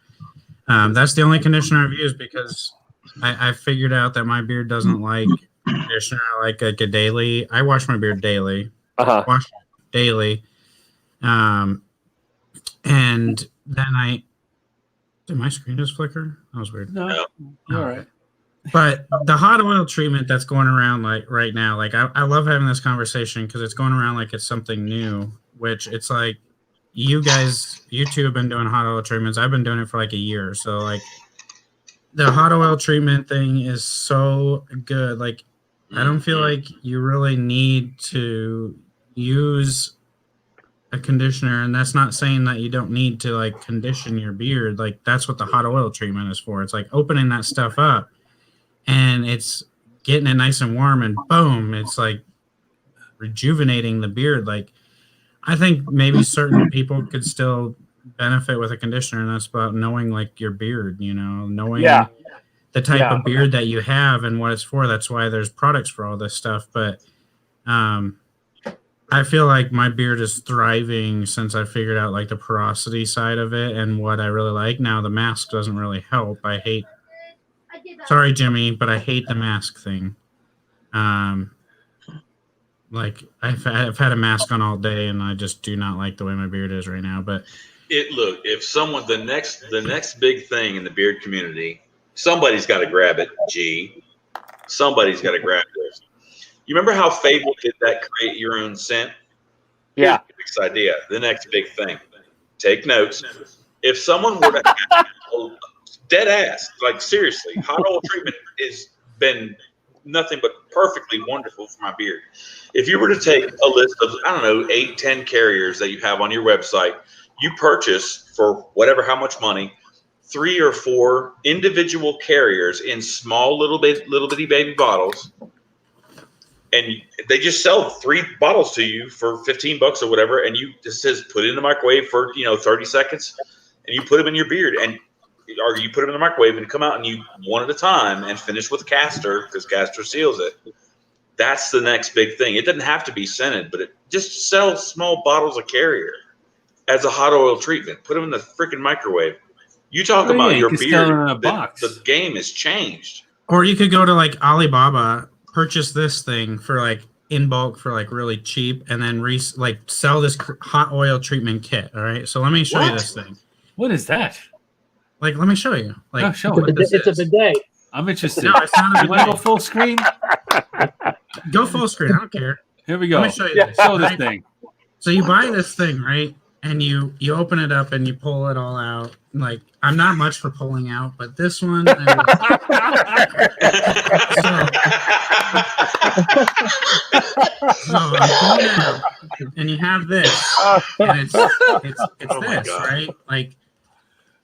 That's the only conditioner I've used because I figured out that my beard doesn't like conditioner like a daily. I wash my beard daily. Wash it daily. And then did my screen just flicker? That was weird. No. All right. But the hot oil treatment that's going around like right now, like I love having this conversation because it's going around like it's something new, which it's like, you two have been doing hot oil treatments. I've been doing it for like a year. So like the hot oil treatment thing is so good. Like I don't feel like you really need to use a conditioner. And that's not saying that you don't need to like condition your beard. Like that's what the hot oil treatment is for. It's like opening that stuff up and it's getting it nice and warm and boom. It's like rejuvenating the beard. Like, I think maybe certain people could still benefit with a conditioner, and that's about knowing like your beard, knowing the type of beard that you have and what it's for. That's why there's products for all this stuff. But I feel like my beard is thriving since I figured out like the porosity side of it and what I really like. Now the mask doesn't really help. Sorry, Jimmy, but I hate the mask thing. Like I've had a mask on all day, and I just do not like the way my beard is right now. But look, if someone the next big thing in the beard community, somebody's got to grab it. Somebody's got to grab this. You remember how Fable did that create your own scent? Yeah. Next idea. The next big thing. Take notes. If someone were to have dead ass, like seriously, hot oil treatment has been nothing but perfectly wonderful for my beard. If you were to take a list of, 8-10 carriers that you have on your website, you purchase for how much money, 3 or 4 individual carriers in small little bitty baby bottles, and they just sell 3 bottles to you for $15 or whatever, and it says put it in the microwave for 30 seconds, and you put them in your beard, or you put them in the microwave and come out and you one at a time and finish with castor because castor seals it. That's the next big thing. It doesn't have to be scented, but it just sells small bottles of carrier as a hot oil treatment. Put them in the freaking microwave. You talk about your beard. In a box. The game has changed. Or you could go to like Alibaba, purchase this thing for like in bulk for like really cheap, and then sell this hot oil treatment kit. All right. So let me show you this thing. What is that? Like, let me show you. Like, show me. It's a bidet. I'm interested. No, it's not You want to go full screen? Go full screen. I don't care. Here we go. Let me show you this. Show this thing. So you buy this thing, right? And you open it up and you pull it all out. Like, I'm not much for pulling out, but this one. So I'm pulling it out, and you have this, and it's this, right? Like,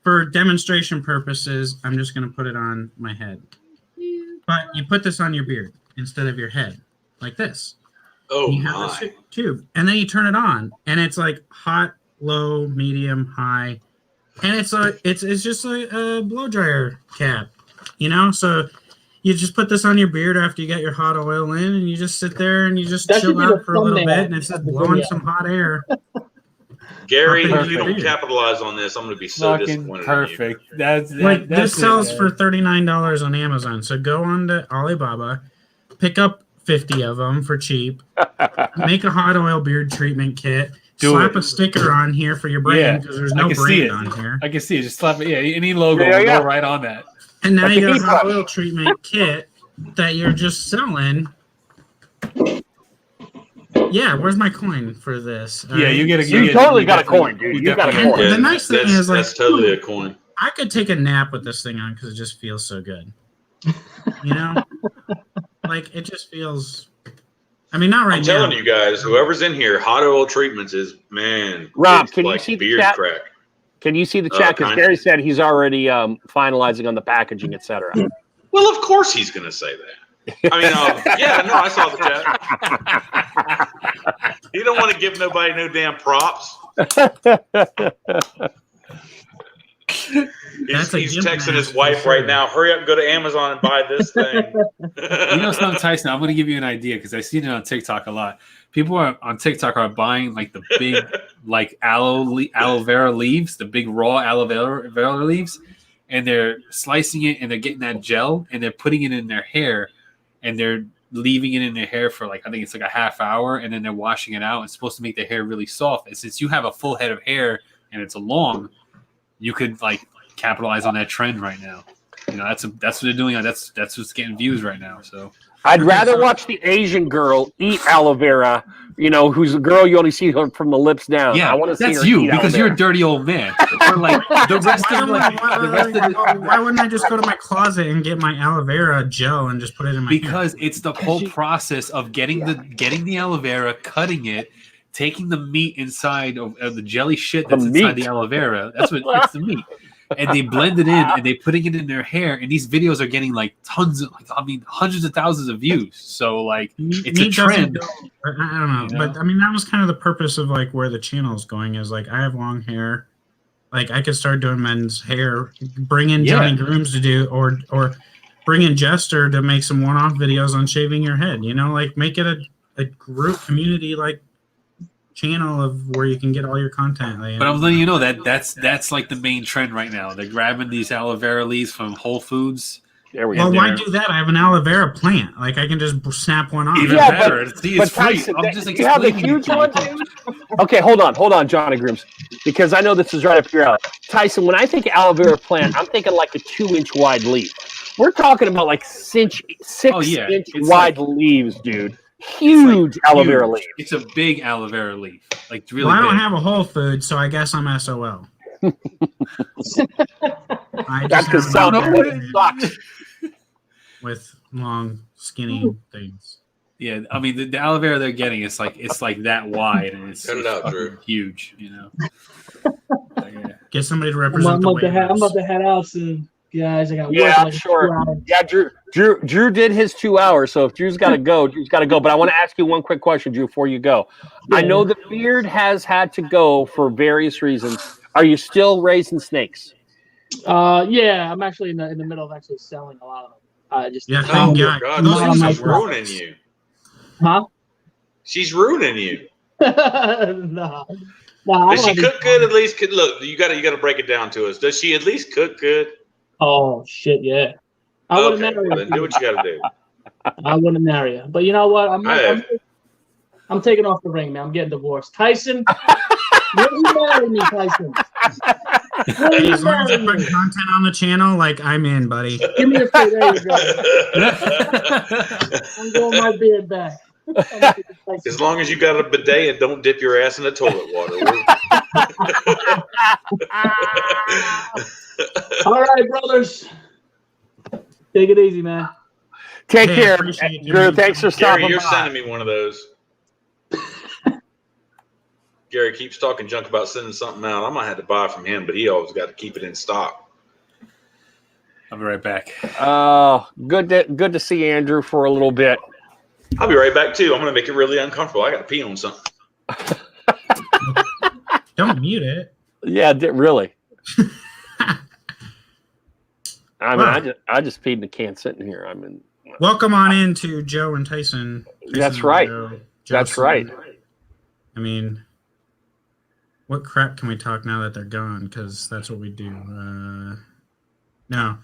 for demonstration purposes, I'm just going to put it on my head. But you put this on your beard instead of your head, like this. Oh, and you have this tube, and then you turn it on, and it's like hot, low, medium, high, and it's just like a blow dryer cap, So you just put this on your beard after you get your hot oil in, and you just sit there and you just chill out for a little bit, and it's just blowing some hot air. Gary, if you don't capitalize on this, I'm going to be so disappointed. Perfect. This sells for $39 on Amazon. So go on to Alibaba, pick up 50 of them for cheap, make a hot oil beard treatment kit, slap a sticker on here for your brand because there's no brand on here. I can see it. Just slap it. Yeah, any logo will go right on that. And now you got a hot oil treatment kit that you're just selling. Yeah, where's my coin for this? You totally got a coin, dude. You got a coin. The nice thing is, like, that's totally a coin. I could take a nap with this thing on because it just feels so good. Like, it just feels. I mean, not right now. I'm telling you guys, whoever's in here, hot oil treatments is Rob, can you see beard the chat? crack. Can you see the chat? Because Gary said he's already finalizing on the packaging, etc. Well, of course he's going to say that. I mean, I saw the chat. You don't want to give nobody no damn props. He's texting his wife right now. Hurry up and go to Amazon and buy this thing. Something, Tyson, I'm going to give you an idea because I've seen it on TikTok a lot. People on TikTok are buying like the big like aloe vera leaves, the big raw aloe vera leaves, and they're slicing it and they're getting that gel and they're putting it in their hair and they're leaving it in their hair for like, I think it's like a half hour, and then they're washing it out. It's supposed to make the hair really soft. And since you have a full head of hair and it's long, you could like capitalize on that trend right now. That's what they're doing. That's what's getting views right now. So I'd rather watch the Asian girl eat aloe vera, who's a girl you only see her from the lips down. Yeah, I want to see her that's you eat because you're a dirty old man. Or like the rest of why wouldn't I just go to my closet and get my aloe vera gel and just put it in my hair? It's the whole process of getting the aloe vera, cutting it, taking the meat inside of the jelly shit that's inside the aloe vera. That's what it's the meat. and they blend it in and they putting it in their hair, and these videos are getting like tons of, hundreds of thousands of views. So like, it's a trend. I don't know, but I mean, that was kind of the purpose of like where the channel is going. Is like, I have long hair, like I could start doing men's hair, bring in Johnny Grooms to do, or bring in Jester to make some one-off videos on shaving your head. You know, like make it a group community like channel of where you can get all your content. But I'm letting you know that's like the main trend right now. They're grabbing these aloe vera leaves from Whole Foods. There we go. Well, why do that? I have an aloe vera plant. Like I can just snap one off. Even better. It's free. Tyson, you have the huge one, dude? Okay, hold on, Johnny Grooms, because I know this is right up your alley. Tyson, when I think aloe vera plant, I'm thinking like a 2-inch wide leaf. We're talking about like 6-inch wide leaves, dude. Huge aloe vera leaf. It's a big aloe vera leaf. Like really well, I don't big. have a Whole Foods, so I guess I'm SOL. That's because sound sucks. With long, skinny things. Yeah, I mean the aloe vera they're getting it's like that wide and it's Cut it out, Drew. Huge, you know. Get somebody to represent I'm about to head out soon, guys. I got work like sure. Yeah, Drew did his 2 hours, so if Drew's got to go, Drew's got to go. But I want to ask you one quick question, Drew, before you go. Yeah. I know the beard has had to go for various reasons. Are you still raising snakes? Yeah, I'm actually in the middle of actually selling a lot of them. God, she's ruining you. Huh? She's ruining you. No. Does she cook good at least? Look, you got to break it down to us. Does she at least cook good? Oh shit, yeah. I wouldn't marry her. Then do what you got to do. I wouldn't marry her, but you know what? I'm taking off the ring, man. I'm getting divorced. Tyson, will you marry me, Tyson? As long as I put content on the channel, like I'm in, buddy. Give me a straight. There you go. I'm going my beard back. As long as you got a bidet and don't dip your ass in the toilet water. All right, brothers. Take it easy, man. Take care. Drew, thanks for stopping by. Gary, you're sending me one of those. Gary keeps talking junk about sending something out. I might have to buy from him, but he always got to keep it in stock. I'll be right back. Good to see Andrew for a little bit. I'll be right back too. I'm going to make it really uncomfortable. I got to pee on something. Don't mute it. Yeah, really. I just peed in the can sitting here. Welcome on into Joe and Tyson. That's right. That's right. I mean, what crap can we talk now that they're gone? Because that's what we do. No.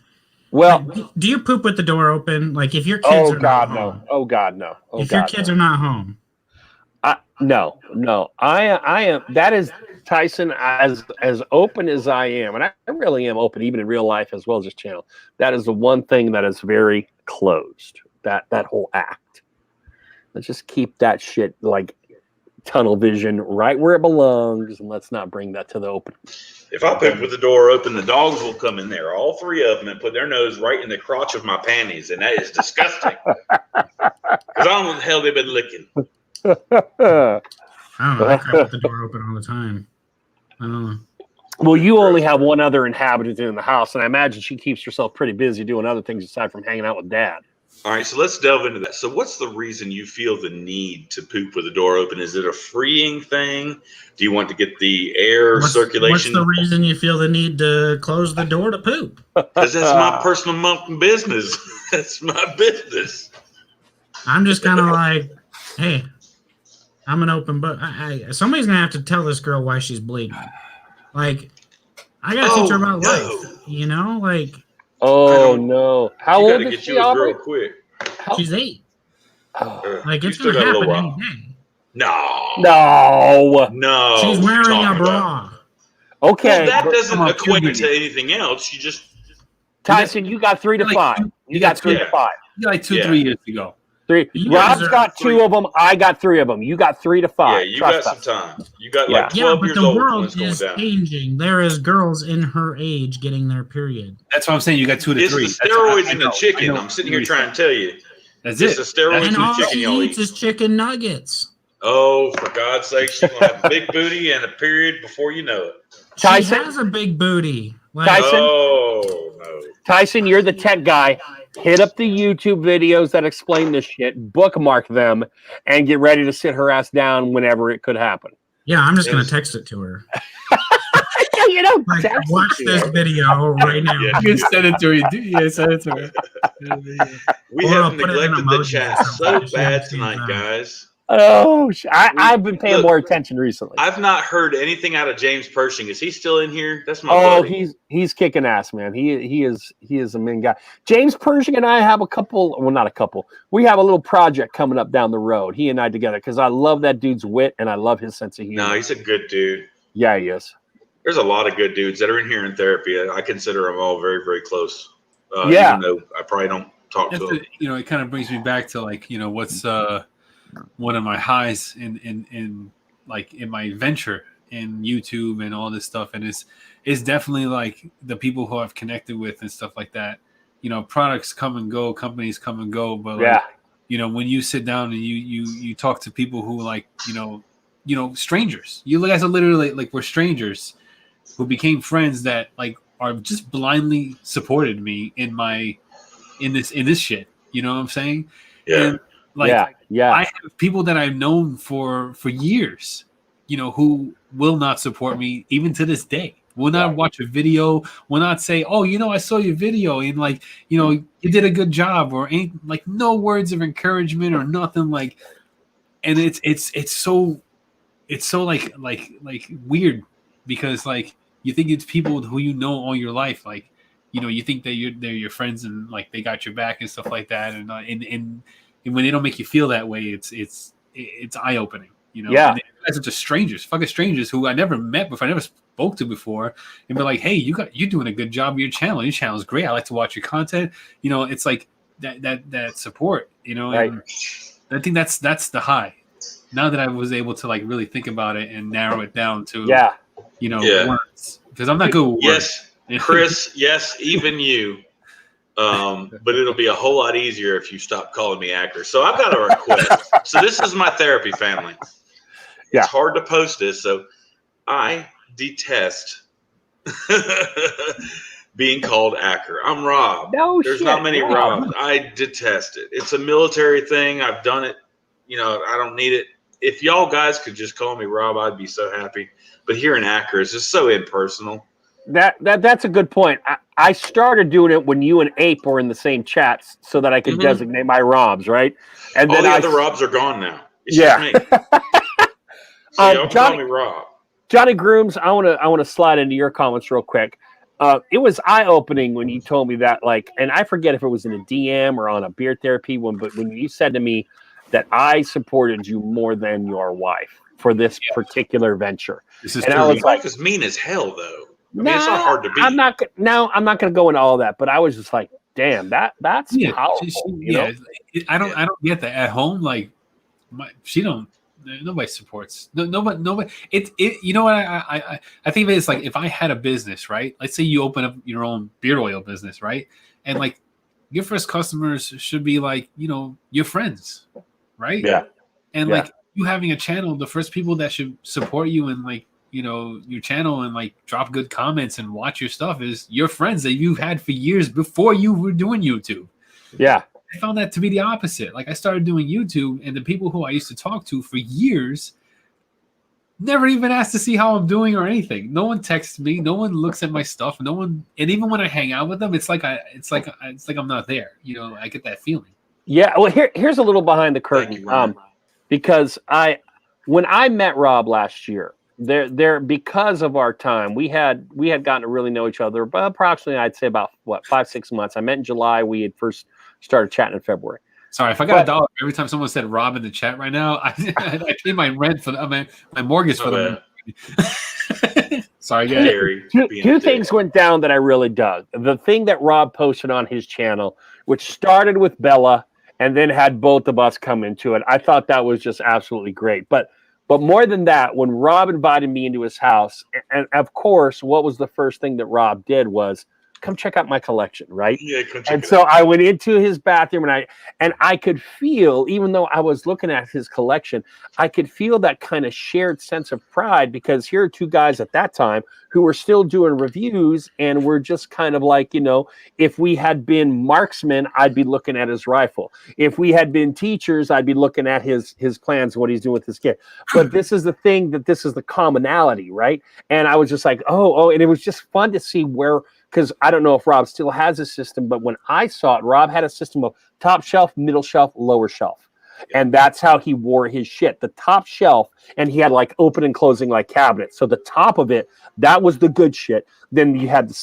Well, do you poop with the door open? Like if your kids are not home? Oh God, no. If your kids are not home. No. I am. That is Tyson, as open as I am, and I really am open, even in real life as well as this channel. That is the one thing that is very closed. That whole act. Let's just keep that shit like tunnel vision right where it belongs, and let's not bring that to the open. If I poop with the door open, the dogs will come in there, all three of them, and put their nose right in the crotch of my panties, and that is disgusting. Because I don't know what the hell they've been licking. I don't know. I crap with the door open all the time. I don't know. Well, you only have one other inhabitant in the house, and I imagine she keeps herself pretty busy doing other things aside from hanging out with Dad. All right, so let's delve into that. So what's the reason you feel the need to poop with the door open? Is it a freeing thing? Do you want to get the air circulation? What's the reason you feel the need to close the door to poop? Because that's my personal business. That's my business. I'm just kind of like, hey, I'm an open book. Somebody's going to have to tell this girl why she's bleeding. Like, I got to teach her about life, you know? Like, no. How old is she, Aubrey? Real quick. She's 8. Like, it's going to happen any day. No. She's wearing a bra. Okay. Well, that doesn't equate to anything else. You just... Tyson, you got 3 to 5. You got 3 to 5. You got like 2-3 years to go. 3. Rob's got 2 of them. I got 3 of them. You got 3 to 5. Yeah, you got some time. You got like 12 years old. Yeah, but the world is changing. There is girls in her age getting their period. That's what I'm saying. You got 2 to 3. It's the steroids in the chicken. I'm sitting here trying to tell you. That's it's the steroids in the chicken y'all eat. Is chicken nuggets. Oh, for God's sake, she's going to have a big booty and a period before you know it. Tyson has a big booty. Tyson. Oh no. Tyson, you're the tech guy. Hit up the YouTube videos that explain this shit, bookmark them, and get ready to sit her ass down whenever it could happen. Yeah, I'm just gonna text it to her. You know, like, watch this video right now. Yeah. You send it to her. Yeah, send it to her. We have neglected the chat so bad tonight, guys. Oh, I've been paying more attention recently. I've not heard anything out of James Pershing. Is he still in here? That's my buddy. He's kicking ass, man. He is a mean guy. James Pershing and I have not a couple. We have a little project coming up down the road. He and I together because I love that dude's wit and I love his sense of humor. No, he's a good dude. Yeah, he is. There's a lot of good dudes that are in here in therapy. I consider them all very, very close. Yeah. Even though I probably don't talk to them. You know, it kind of brings me back to like, you know, what's one of my highs in like in my venture in YouTube and all this stuff, and it's definitely like the people who I've connected with and stuff like that. You know, products come and go, companies come and go, but like, you know, when you sit down and you talk to people who like, you know, strangers, you guys are literally like we're strangers who became friends that like are just blindly supported me in this shit. You know what I'm saying? Yeah. And, like, yeah. I have people that I've known for years, you know, who will not support me even to this day. Will not watch a video. Will not say, "Oh, you know, I saw your video and like, you know, you did a good job," or ain't like no words of encouragement or nothing like. And it's so like weird because like you think it's people who you know all your life, like, you know, you think that they're your friends and like they got your back and stuff like that, and when they don't make you feel that way, it's eye opening, you know. Yeah. And guys are just strangers, fucking strangers who I never met before, I never spoke to before, and be like, "Hey, you're doing a good job of your channel. Your channel is great. I like to watch your content." You know, it's like that support, you know. Right. And I think that's the high. Now that I was able to like really think about it and narrow it down to you know words, because I'm not good with words. Yes, Chris. Yes, even you. But it'll be a whole lot easier if you stop calling me Acker. So I've got a request. So this is my therapy family. Yeah. It's hard to post this, so I detest being called Acker. I'm Rob. No, there's not many Robs. I detest it. It's a military thing. I've done it. You know, I don't need it. If y'all guys could just call me Rob, I'd be so happy. But hearing Acker is just so impersonal. That's a good point. I started doing it when you and Ape were in the same chats so that I could designate my Robs, right? And all then the other Robs are gone now. It's just me. So y'all call me Rob. Johnny Grooms, I want to slide into your comments real quick. It was eye-opening when you told me that, like, and I forget if it was in a DM or on a beer therapy one, but when you said to me that I supported you more than your wife for this particular venture. This is true. Your wife is mean as hell, though. I mean, it's not hard to beat. I'm not going to go into all that, but I was just like, damn, that's powerful. You know? I don't get that at home. Like, nobody supports. Nobody. It. You know what? I think of it as like if I had a business, right? Let's say you open up your own beard oil business, right? And like your first customers should be like, you know, your friends, right? Yeah. And like you having a channel, the first people that should support you and like, you know, your channel and like drop good comments and watch your stuff is your friends that you've had for years before you were doing YouTube. Yeah. I found that to be the opposite. Like I started doing YouTube and the people who I used to talk to for years never even asked to see how I'm doing or anything. No one texts me. No one looks at my stuff. No one. And even when I hang out with them, it's like I'm not there. You know, I get that feeling. Yeah. Well, here's a little behind the curtain. Because when I met Rob last year, there because of our time, we had gotten to really know each other, but approximately I'd say about 5-6 months. I met in July. We had first started chatting in February. Sorry, if I got $1 every time someone said Rob in the chat right now, I paid my rent for my mortgage for them. Sorry, guys. Two things went down that I really dug. The thing that Rob posted on his channel, which started with Bella and then had both of us come into it. I thought that was just absolutely great. But more than that, when Rob invited me into his house, and of course, what was the first thing that Rob did was come check out my collection, right? Yeah, and so I went into his bathroom and I could feel, even though I was looking at his collection, I could feel that kind of shared sense of pride, because here are two guys at that time who were still doing reviews, and we're just kind of like, you know, if we had been marksmen, I'd be looking at his rifle. If we had been teachers, I'd be looking at his plans, what he's doing with his kid. But this is the thing, that this is the commonality, right? And I was just like, oh, and it was just fun to see where, because I don't know if Rob still has a system, but when I saw it, Rob had a system of top shelf, middle shelf, lower shelf. And that's how he wore his shit. The top shelf, and he had like open and closing like cabinets. So the top of it, that was the good shit. Then you had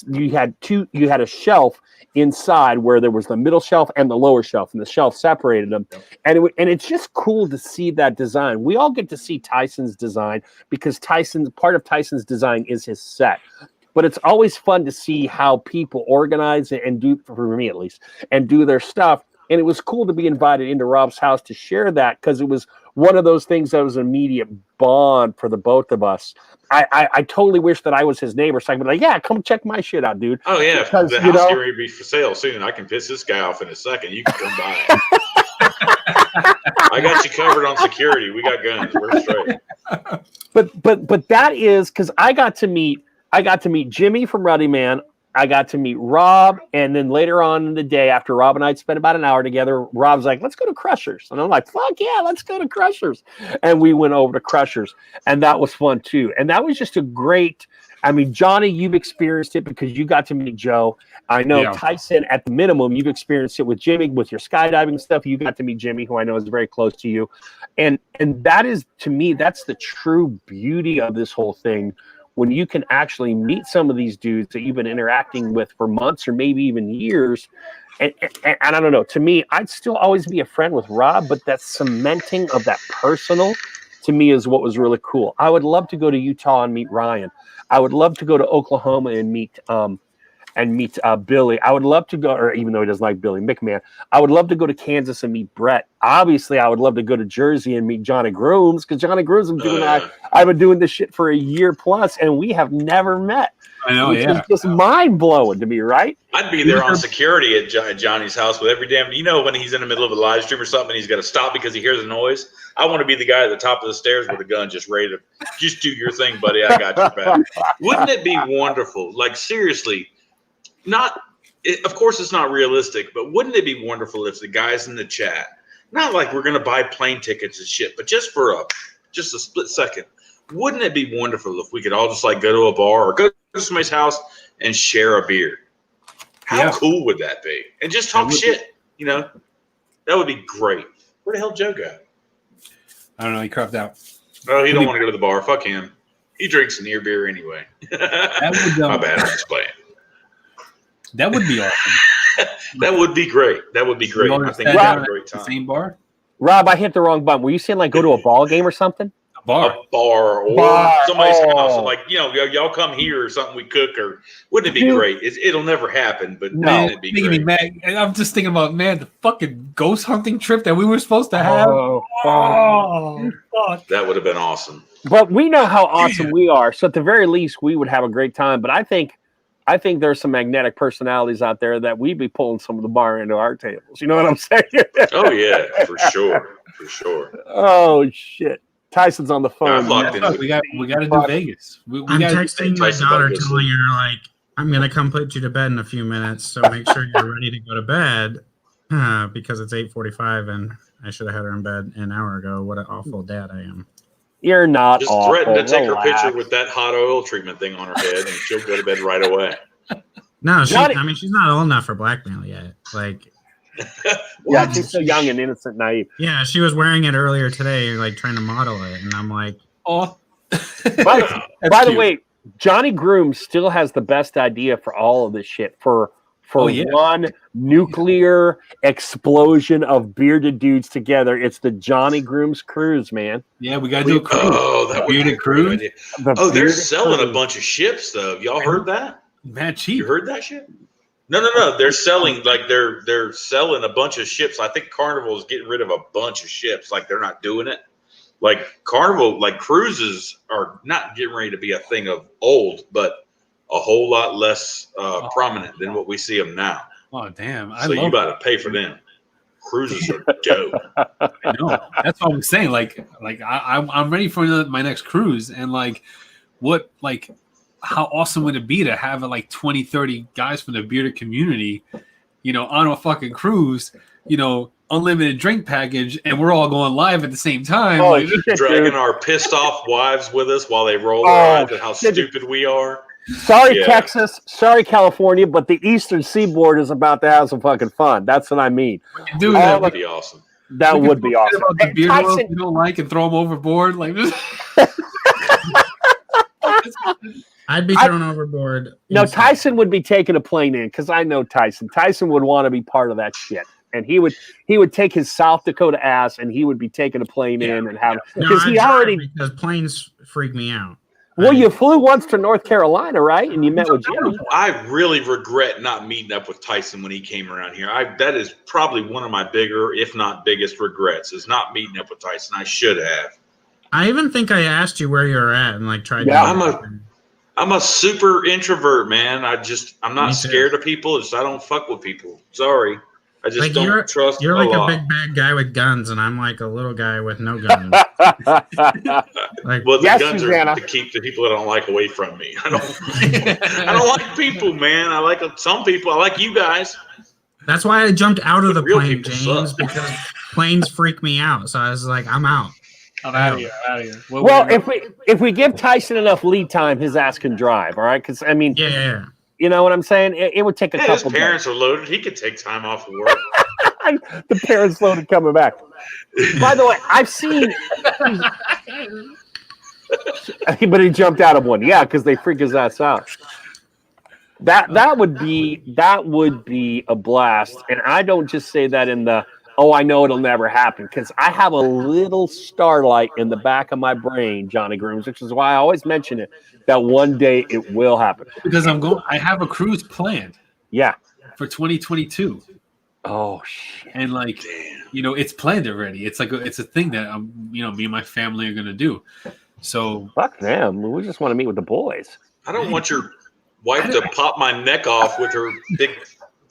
a shelf inside where there was the middle shelf and the lower shelf, and the shelf separated them. And it's just cool to see that design. We all get to see Tyson's design because part of Tyson's design is his set. But it's always fun to see how people organize and do, for me at least, and do their stuff. And it was cool to be invited into Rob's house to share that, because it was one of those things that was an immediate bond for the both of us. I totally wish that I was his neighbor, so I could be like, yeah, come check my shit out, dude. Oh, yeah. Because, the house is ready to be for sale soon. I can piss this guy off in a second. You can come by. I got you covered on security. We got guns. We're straight. But that is because I got to meet Jimmy from Ruddy Man. I got to meet Rob, and then later on in the day, after Rob and I spent about an hour together, Rob's like, let's go to Crushers. And I'm like, fuck yeah, let's go to Crushers. And we went over to Crushers, and that was fun too. And that was just a great, I mean, Johnny, you've experienced it because you got to meet Joe. I know Tyson, at the minimum, you've experienced it with Jimmy, with your skydiving stuff. You got to meet Jimmy, who I know is very close to you. And that is, to me, that's the true beauty of this whole thing. When you can actually meet some of these dudes that you've been interacting with for months or maybe even years. And I don't know, to me, I'd still always be a friend with Rob, but that cementing of that personal, to me, is what was really cool. I would love to go to Utah and meet Ryan. I would love to go to Oklahoma and meet Billy. I would love to go, or even though he doesn't like Billy McMahon, I would love to go to Kansas and meet Brett. Obviously, I would love to go to Jersey and meet Johnny Grooms, because Johnny Grooms I've been doing this shit for a year plus, and we have never met. I know, It's just mind blowing to me, right? I'd be there on security at Johnny's house with every damn, when he's in the middle of a live stream or something, and he's got to stop because he hears a noise. I want to be the guy at the top of the stairs with a gun, just ready to just do your thing, buddy. I got your back. Wouldn't it be wonderful? Like, seriously. Of course it's not realistic, but wouldn't it be wonderful if the guys in the chat, not like we're going to buy plane tickets and shit, but just for a split second, wouldn't it be wonderful if we could all just like go to a bar or go to somebody's house and share a beer? How cool would that be? And just talk shit, That would be great. Where the hell Joe go? I don't know. He cropped out. Oh, he don't want to go to the bar. Fuck him. He drinks near beer anyway. My bad. I'm just playing. That would be awesome. That would be great. I think we'd have a great time. Same bar? Rob, I hit the wrong button. Were you saying like go to a ball game or something? A bar or somebody's house. Like, y'all come here or something, we cook, or wouldn't it be great? It'll never happen, but man, it'd be great. Man, I'm just thinking about, the fucking ghost hunting trip that we were supposed to have. Fuck. That would have been awesome. But we know how awesome we are. So at the very least, we would have a great time. But I think there's some magnetic personalities out there that we'd be pulling some of the bar into our tables. You know what I'm saying? Oh, yeah, for sure. Oh, shit. Tyson's on the phone. We got to do Vegas. I'm texting my daughter telling her, like, I'm going to come put you to bed in a few minutes, so make sure you're ready to go to bed because it's 8:45 and I should have had her in bed an hour ago. What an awful dad I am. You're not just awful. Threaten to take her picture with that hot oil treatment thing on her head, and she'll go to bed right away. No, she's not old enough for blackmail yet. Like, yeah, she's so young and innocent, naive. Yeah, she was wearing it earlier today, like trying to model it, and I'm like, oh. By the way, Johnny Groom still has the best idea for all of this shit. For one nuclear explosion of bearded dudes together, it's the Johnny Groom's cruise, man. Yeah, we gotta do a cruise. Oh, that bearded cruise. They're selling a bunch of ships, though. Y'all heard that? Mad cheap. You heard that shit? No. They're selling they're selling a bunch of ships. I think Carnival is getting rid of a bunch of ships. Like, they're not doing it. Like, Carnival, like, cruises are not getting ready to be a thing of old, but a whole lot less prominent than what we see them now. Oh damn! So you got to pay for them. Cruises are dope. I know. That's what I'm saying. Like I'm ready for my next cruise, and how awesome would it be to have 20, 30 guys from the bearded community, on a fucking cruise, unlimited drink package, and we're all going live at the same time. Dragging our pissed off wives with us while they roll their eyes at how stupid we are. Sorry, Texas. Sorry, California, but the Eastern Seaboard is about to have some fucking fun. That's what I mean. Dude, that would be awesome. That would be awesome. About the beard oils you don't like and throw them overboard like this. I'd be thrown overboard. No, Tyson would be taking a plane in because I know Tyson. Tyson would want to be part of that shit. And he would take his South Dakota ass and he would be taking a plane in and have because because planes freak me out. Well, you flew once to North Carolina, right? And you met with Jimmy. I really regret not meeting up with Tyson when he came around here. That is probably one of my bigger, if not biggest, regrets is not meeting up with Tyson. I should have. I even think I asked you where you were at and tried. Yeah, I'm a super introvert, man. I'm not scared of people. I don't fuck with people. Sorry. I just don't trust. You're like a big bad guy with guns, and I'm like a little guy with no guns. Well, the guns are to keep the people that I don't like away from me. I don't like people, man. I like some people. I like you guys. That's why I jumped out of the plane, James, because planes freak me out. So I was like, I'm out. I'm out of here. Well, if we give Tyson enough lead time, his ass can drive. All right, because I mean, yeah. You know what I'm saying? It would take a couple. His parents are loaded. He could take time off of work. The parents loaded coming back. By the way, I've seen. But he jumped out of one. Yeah, because they freak his ass out. That would be a blast. And I don't just say that in the I know it'll never happen, because I have a little starlight in the back of my brain, Johnny Grooms, which is why I always mention it, that one day it will happen. Because I have a cruise planned. Yeah. For 2022. Oh shit. And it's planned already. It's it's a thing that me and my family are gonna do. So fuck them. We just want to meet with the boys. I don't want your wife to pop my neck off with her big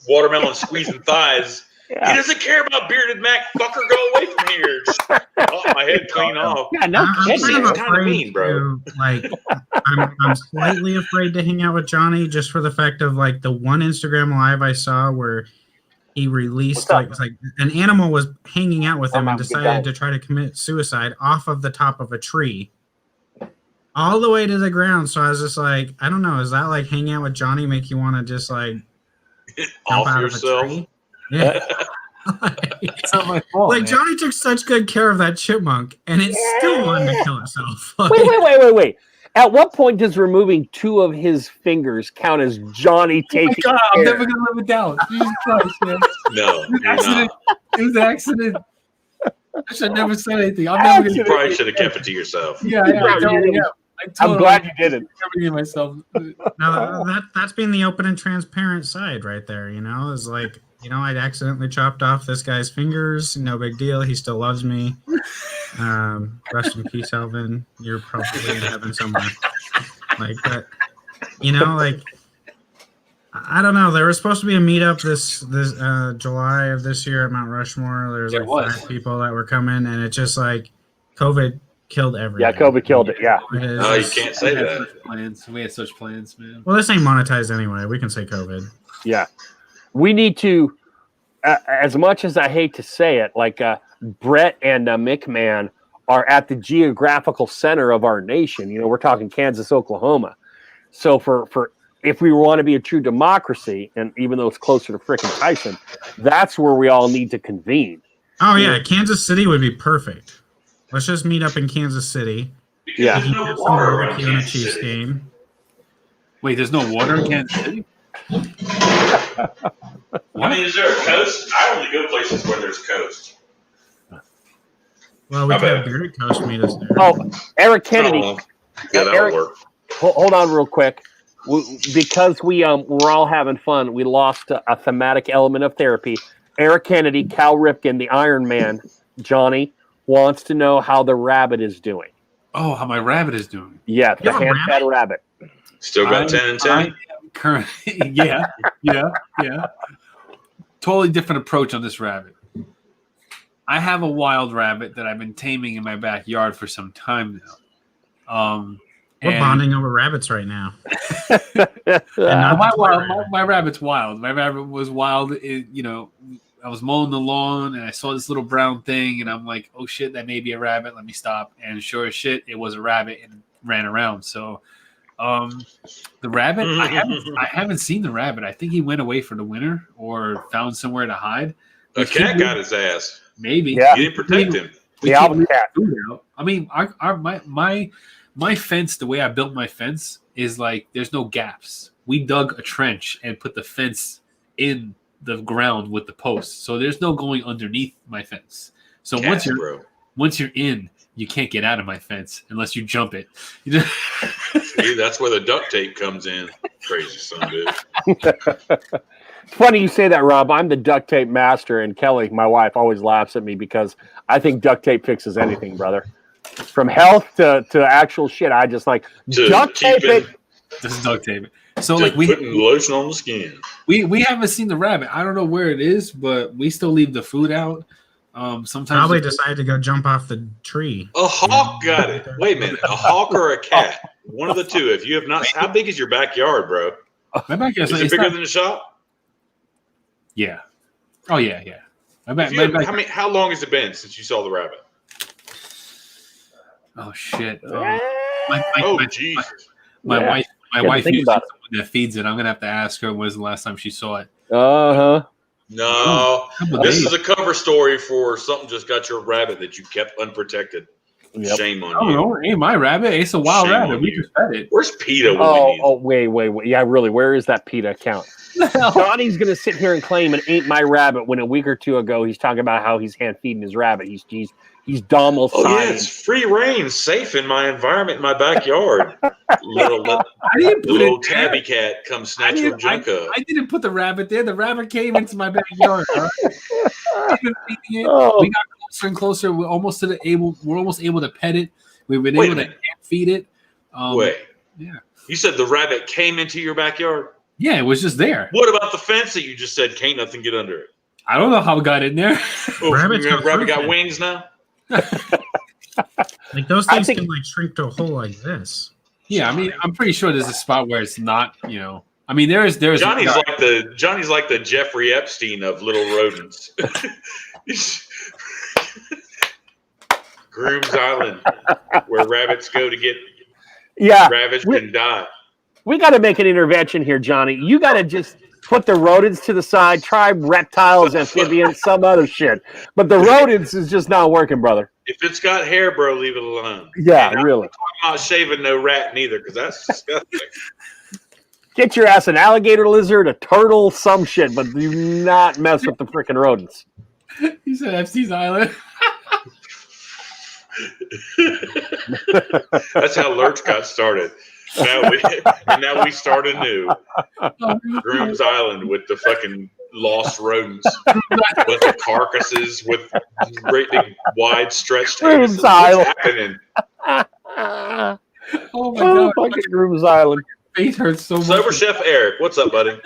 watermelon squeezing thighs. Yeah. He doesn't care about bearded Mac. Fucker, go away from here. Just pop my head clean off. Yeah, no kidding. It's kind of mean, bro. I'm slightly afraid to hang out with Johnny just for the fact of the one Instagram live I saw where he released it's like an animal was hanging out with him and decided to try to commit suicide off of the top of a tree all the way to the ground. So I was just like, I don't know, is that hanging out with Johnny make you want to just jump off yourself? Of a tree? Yeah. It's not my fault. Johnny took such good care of that chipmunk and it still wanted to kill itself. Wait. At what point does removing 2 of his fingers count as Johnny taking care? I'm never gonna live it down. Jesus Christ, man. No, it was an accident. I should never say anything. You probably should have kept it to yourself. Yeah. I'm glad you didn't. Everything myself. No, that's being the open and transparent side right there. Is I accidentally chopped off this guy's fingers. No big deal. He still loves me. Rest in peace, Alvin. You're probably in heaven somewhere. But I don't know. There was supposed to be a meetup this July of this year at Mount Rushmore. There's 5 people that were coming, and it's just COVID killed everything. Yeah, COVID killed it. Yeah. No, you can't say that. We had such plans, man. Well, this ain't monetized anyway. We can say COVID. Yeah. We need to, as much as I hate to say it, Brett and McMahon are at the geographical center of our nation. We're talking Kansas, Oklahoma. So for if we want to be a true democracy, and even though it's closer to frickin' Tyson, that's where we all need to convene. Oh, yeah. Kansas City would be perfect. Let's just meet up in Kansas City. Yeah. We can get some barbecue and a Chiefs game. Wait, there's no water in Kansas City? Is there a coast? I only go places where there's coast. Well, we can have Bearded Coast meet us there. Oh, Eric Kennedy. Yeah, that'll work. Hold on real quick. Because we're all having fun, we lost a thematic element of therapy. Eric Kennedy, Cal Ripken, the Iron Man, Johnny, wants to know how the rabbit is doing. Oh, how my rabbit is doing. Yeah, the hand-fed rabbit. Still got 10 and 10? Currently, yeah. Totally different approach on this rabbit. I have a wild rabbit that I've been taming in my backyard for some time now. We're bonding over rabbits right now. My rabbit's wild. My rabbit was wild. I was mowing the lawn and I saw this little brown thing and I'm like, oh shit, that may be a rabbit. Let me stop. And sure as shit, it was a rabbit and ran around. So the rabbit, I haven't seen the rabbit. I think he went away for the winter or found somewhere to hide. A cat got his ass. Maybe. Yeah. You didn't protect him. The album cat. I mean, my fence, the way I built my fence is like there's no gaps. We dug a trench and put the fence in the ground with the posts. So there's no going underneath my fence. So once you're in, you can't get out of my fence unless you jump it. See, that's where the duct tape comes in. Crazy son of a bitch. It's funny you say that, Rob. I'm the duct tape master, and Kelly, my wife, always laughs at me because I think duct tape fixes anything, brother. From health to actual shit, I just like duct tape it. Just duct tape it. So just like putting lotion on the skin. We haven't seen the rabbit. I don't know where it is, but we still leave the food out. Sometimes probably decided to go jump off the tree. A hawk got it. Wait a minute, a hawk or a cat? One of the two. If you have not, how big is your backyard, bro? My backyard is it bigger than the shop? Yeah. Oh yeah. How long has it been since you saw the rabbit? Oh shit. Jesus. My wife uses someone that feeds it. I'm gonna have to ask her when's the last time she saw it. No, this is a cover story for something just got your rabbit that you kept unprotected. Yep. Shame on you. Oh, ain't my rabbit. It's a wild rabbit. We just fed it. Where's PETA? Wait. Yeah, really. Where is that PETA account? Johnny's gonna sit here and claim it ain't my rabbit when a week or two ago he's talking about how he's hand feeding his rabbit. He's Donald. Oh yeah, it's free range, safe in my environment, in my backyard. little tabby cat come snatch your junk up. I didn't put the rabbit there. The rabbit came into my backyard. I've been feeding it. We got closer and closer. We're almost able to pet it. We've been able to feed it. Yeah. You said the rabbit came into your backyard? Yeah, it was just there. What about the fence that you just said can't nothing get under it? I don't know how it got in there. Rabbit got wings now? Like those things can like shrink to a hole like this. Yeah, I mean, I'm pretty sure there's a spot where it's not, I mean, there's Johnny's like the Jeffrey Epstein of little rodents. Grooms Island, where rabbits go to get ravaged and die. We got to make an intervention here, Johnny. You got to just put the rodents to the side, try reptiles, amphibians, some other shit. But the rodents is just not working, brother. If it's got hair, bro, leave it alone. Yeah, really. I'm not shaving no rat neither, because that's disgusting. Get your ass an alligator lizard, a turtle, some shit, but do not mess with the freaking rodents. You said Epstein's Island. That's how Lurch got started. Now we start anew. Grooms Island with the fucking lost rodents, with the carcasses, with great big wide stretched hands. Grooms Island. What's happening? Oh my god! Fucking Grooms Island. Face hurts so much. Sober Chef Eric, what's up, buddy?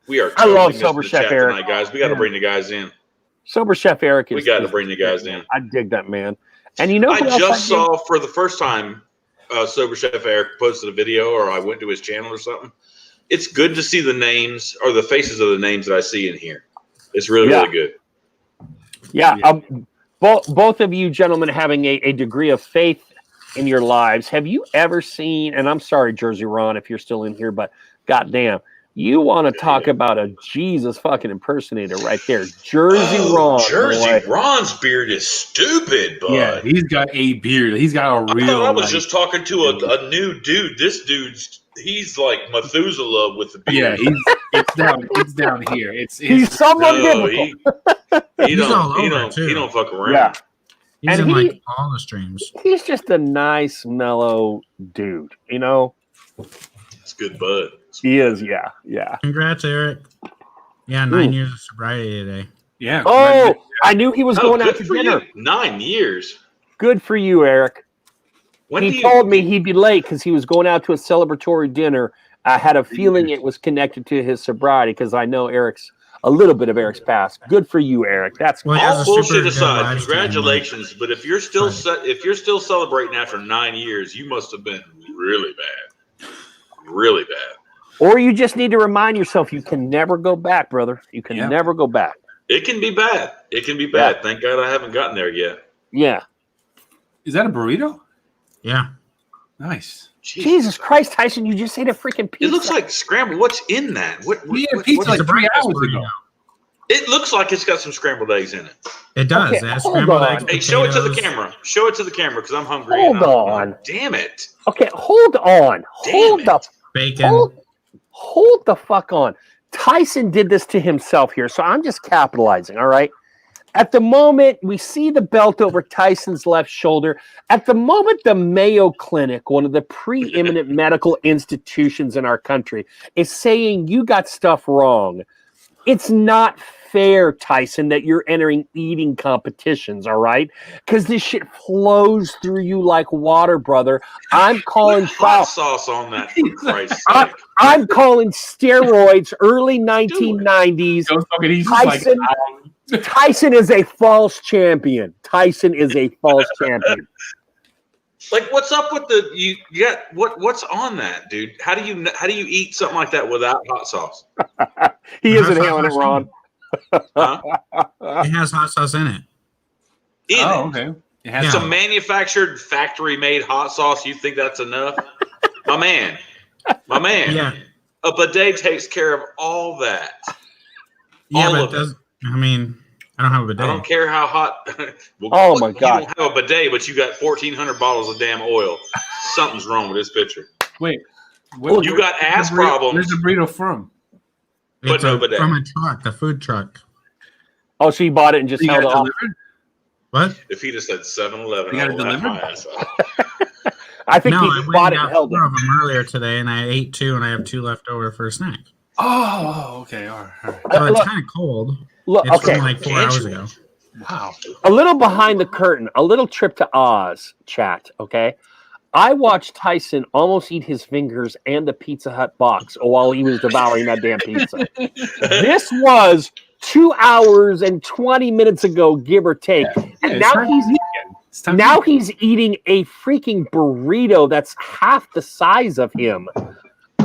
We are. I love Sober Chef Eric tonight, guys. We got to bring the guys in. Sober Chef Eric is. We got to bring the guys in. I dig that man. And you know, I just saw for the first time. Sober Chef Eric posted a video, or I went to his channel or something. It's good to see the names or the faces of the names that I see in here. It's really, really good. Yeah. Both of you gentlemen having a degree of faith in your lives. Have you ever seen, and I'm sorry, Jersey Ron, if you're still in here, but goddamn, you want to talk about a Jesus fucking impersonator right there. Jersey Ron. Jersey Ron's beard is stupid, bud. Yeah, he's got a beard. He's got a real. I was just talking to a new dude. This he's like Methuselah with the beard. Yeah, it's down here. He's somewhat biblical. He don't fuck around. Yeah. He's in like all the streams. He's just a nice, mellow dude, It's good bud. He is, yeah. Congrats, Eric. Yeah, 9 years of sobriety today. Yeah. Oh, I knew he was going out to dinner. 9 years. Good for you, Eric. He told me he'd be late because he was going out to a celebratory dinner. I had a feeling it was connected to his sobriety because I know a little bit of Eric's past. Good for you, Eric. That's cool. All bullshit aside, congratulations. But if you're still celebrating after 9 years, you must have been really bad, really bad. Or you just need to remind yourself you can never go back, brother. You can never go back. It can be bad. It can be bad. Yeah. Thank God I haven't gotten there yet. Yeah. Is that a burrito? Yeah. Nice. Jesus Christ, Tyson! You just ate a freaking pizza. It looks like scrambled. What's in that? We ate pizza like 3 hours ago. It looks like it's got some scrambled eggs in it. It does. Okay, it has scrambled eggs. Hey, show it to the camera. Show it to the camera because I'm hungry. Hold on. Damn it. Okay, hold on. Hold the bacon. Hold the fuck on. Tyson did this to himself here, so I'm just capitalizing, all right? At the moment, we see the belt over Tyson's left shoulder. At the moment, the Mayo Clinic, one of the preeminent medical institutions in our country, is saying you got stuff wrong. It's not fair, Tyson, that you're entering eating competitions, all right? Because this shit flows through you like water, brother. I'm calling foul. Hot sauce on that, for Christ's sake. I'm calling steroids early 1990s. Tyson is a false champion. Tyson is a false champion. Like, what's up with you got what's on that, dude? How do you eat something like that without hot sauce? He isn't hailing it, Ron. Huh? It has hot sauce in it. Okay. It has some manufactured, factory-made hot sauce. You think that's enough, my man? Yeah. A bidet takes care of all that. Yeah, but it does. I mean, I don't have a bidet. I don't care how hot. Well, my God. You don't have a bidet, but you got 1,400 bottles of damn oil. Something's wrong with this picture. Wait. You got ass problems. Where's the burrito from? But no bidet. From a truck, the food truck. Oh, so you bought it and just held it off? What? If he just said 7-Eleven, I would laugh my ass off. I think he just bought it and held it. I went and got 4 of them earlier today, and I ate 2, and I have 2 left over for a snack. Oh, okay. All right. So it's kind of cold. Look, it's okay. from like 4 hours ago. Wow. A little behind the curtain, a little trip to Oz chat, okay? I watched Tyson almost eat his fingers and the Pizza Hut box while he was devouring that damn pizza. This was 2 hours and 20 minutes ago, give or take. And now he's eating a freaking burrito that's half the size of him.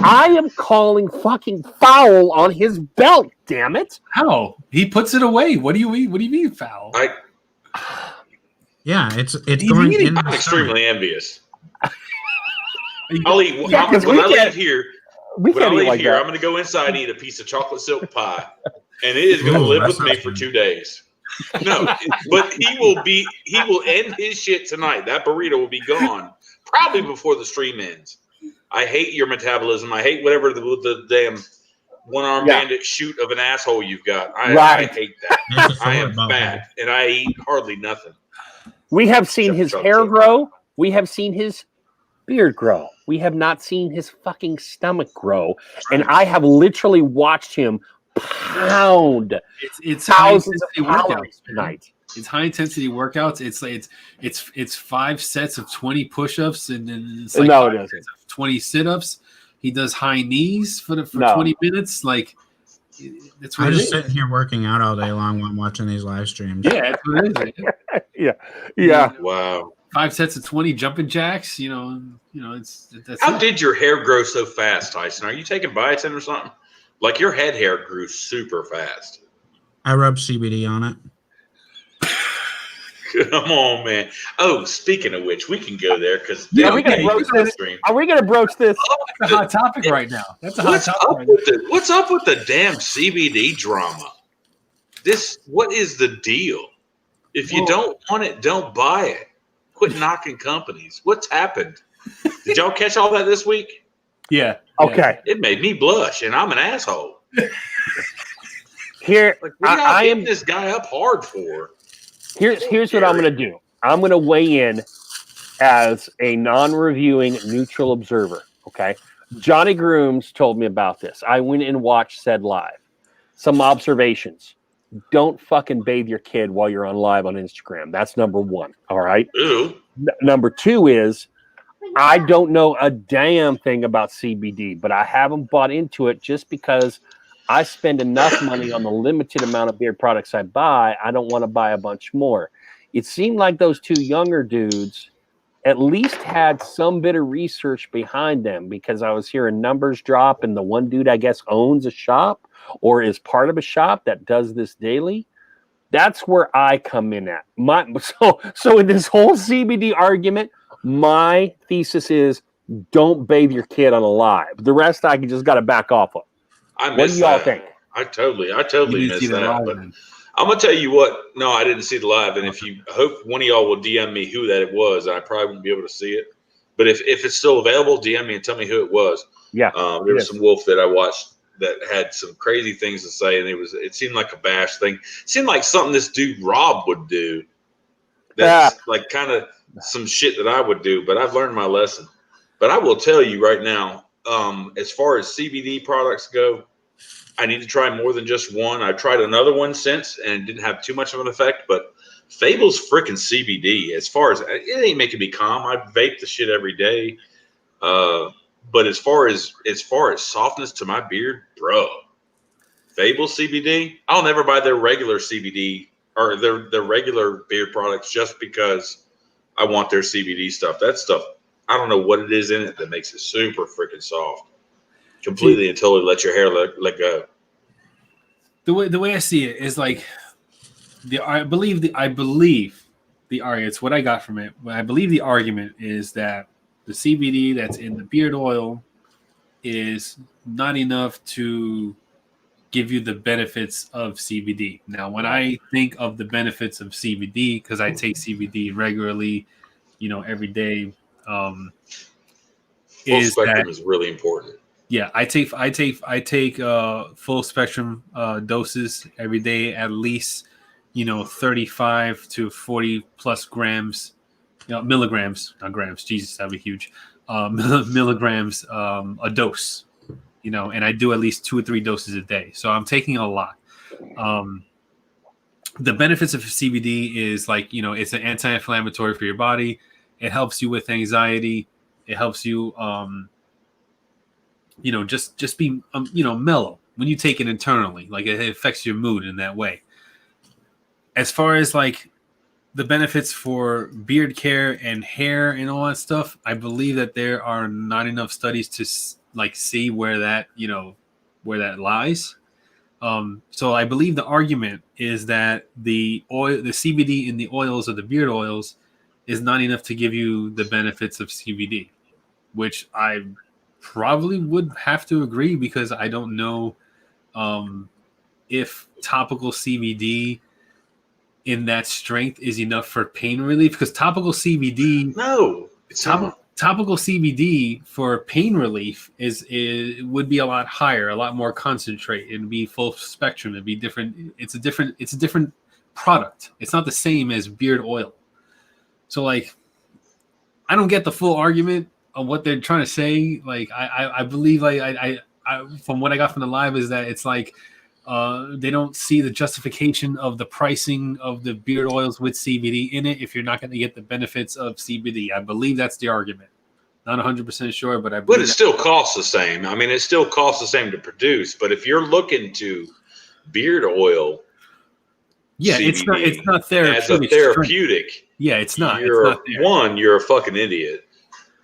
I am calling fucking foul on his belt, damn it. How? He puts it away. What do you eat? What do you mean foul? Yeah, it's going in. I'm extremely envious. I'll eat when I leave here. I'm going to go inside and eat a piece of chocolate silk pie, and it is going to live with me for 2 days. No, but he will end his shit tonight. That burrito will be gone probably before the stream ends. I hate your metabolism. I hate whatever the damn one-armed bandit shoot of an asshole you've got. I hate that. I am fat, and I eat hardly nothing. We have seen his hair grow. We have seen his beard grow. We have not seen his fucking stomach grow. And I have literally watched him pound it's thousands of calories tonight. It's high intensity workouts. It's 5 sets of 20 push-ups and then it's like 5 sets of 20 sit-ups. He does high knees for 20 minutes. Like that's what I just sit here working out all day long while I'm watching these live streams. Yeah, that's what it is. Yeah. Wow. 5 sets of 20 jumping jacks. That's how did your hair grow so fast, Tyson? Are you taking biotin or something? Like your head hair grew super fast. I rubbed CBD on it. Come on, man. Oh, speaking of which, we can go there because are we going to broach this? Are we going to broach this? That's a hot topic right now. That's a hot topic. What's up with the damn CBD drama? What is the deal? If you don't want it, don't buy it. Quit knocking companies. What's happened? Did y'all catch all that this week? Yeah. Okay. It made me blush, and I'm an asshole. Here, what I am this guy up hard for. Here's what I'm going to do. I'm going to weigh in as a non-reviewing neutral observer. Okay. Johnny Grooms told me about this. I went and watched said live. Some observations. Don't fucking bathe your kid while you're on live on Instagram. That's number one. All right. Ooh. Number two is I don't know a damn thing about CBD, but I haven't bought into it just because I spend enough money on the limited amount of beard products I buy. I don't want to buy a bunch more. It seemed like those two younger dudes at least had some bit of research behind them, because I was hearing numbers drop, and the one dude, I guess, owns a shop or is part of a shop that does this daily. That's where I come in at. So in this whole CBD argument, my thesis is don't bathe your kid on a live. The rest I just got to back off of. What do y'all think? I totally missed that. But I'm gonna tell you what. No, I didn't see the live, and if you hope one of y'all will DM me who that it was, I probably won't be able to see it. But if it's still available, DM me and tell me who it was. Yeah, there was some wolf that I watched that had some crazy things to say, and it seemed like a bash thing. It seemed like something this dude Rob would do. That's like kind of some shit that I would do, but I've learned my lesson. But I will tell you right now, as far as CBD products go, I need to try more than just one. I tried another one since, and it didn't have too much of an effect. But Fable's freaking CBD. As far as it ain't making me calm. I vape the shit every day. But as far as softness to my beard, bro, Fable CBD. I'll never buy their regular CBD or their regular beard products just because I want their CBD stuff. That stuff, I don't know what it is in it that makes it super freaking soft. Completely and totally let your hair let go. The way I see it is like I believe the argument. It's what I got from it. I believe the argument is that the CBD that's in the beard oil is not enough to give you the benefits of CBD. Now, when I think of the benefits of CBD, because I take CBD regularly, every day, full spectrum is really important. Yeah, I take full spectrum doses every day, at least 35 to 40 plus grams, milligrams, not grams. Jesus, that'd be huge. Milligrams a dose, and I do at least 2 or 3 doses a day. So I'm taking a lot. The benefits of CBD is it's an anti-inflammatory for your body. It helps you with anxiety. It helps you, just be, mellow when you take it internally. Like it affects your mood in that way. As far as the benefits for beard care and hair and all that stuff, I believe that there are not enough studies to see where that lies. So I believe the argument is that the CBD in the oils of the beard oils is not enough to give you the benefits of CBD, which I probably would have to agree, because I don't know if topical CBD in that strength is enough for pain relief, because topical CBD topical CBD for pain relief would be a lot higher, a lot more concentrate. It'd be full spectrum. It'd be different. It's a different product. It's not the same as beard oil. So I don't get the full argument of what they're trying to say. I believe I from what I got from the live is that it's they don't see the justification of the pricing of the beard oils with CBD in it if you're not going to get the benefits of CBD. I believe that's the argument. Not 100% sure, but I believe. But it still costs the same. I mean, it still costs the same to produce. But if you're looking to beard oil, CBD, it's not therapeutic. As a therapeutic, strength. Yeah, it's not. You're a fucking idiot.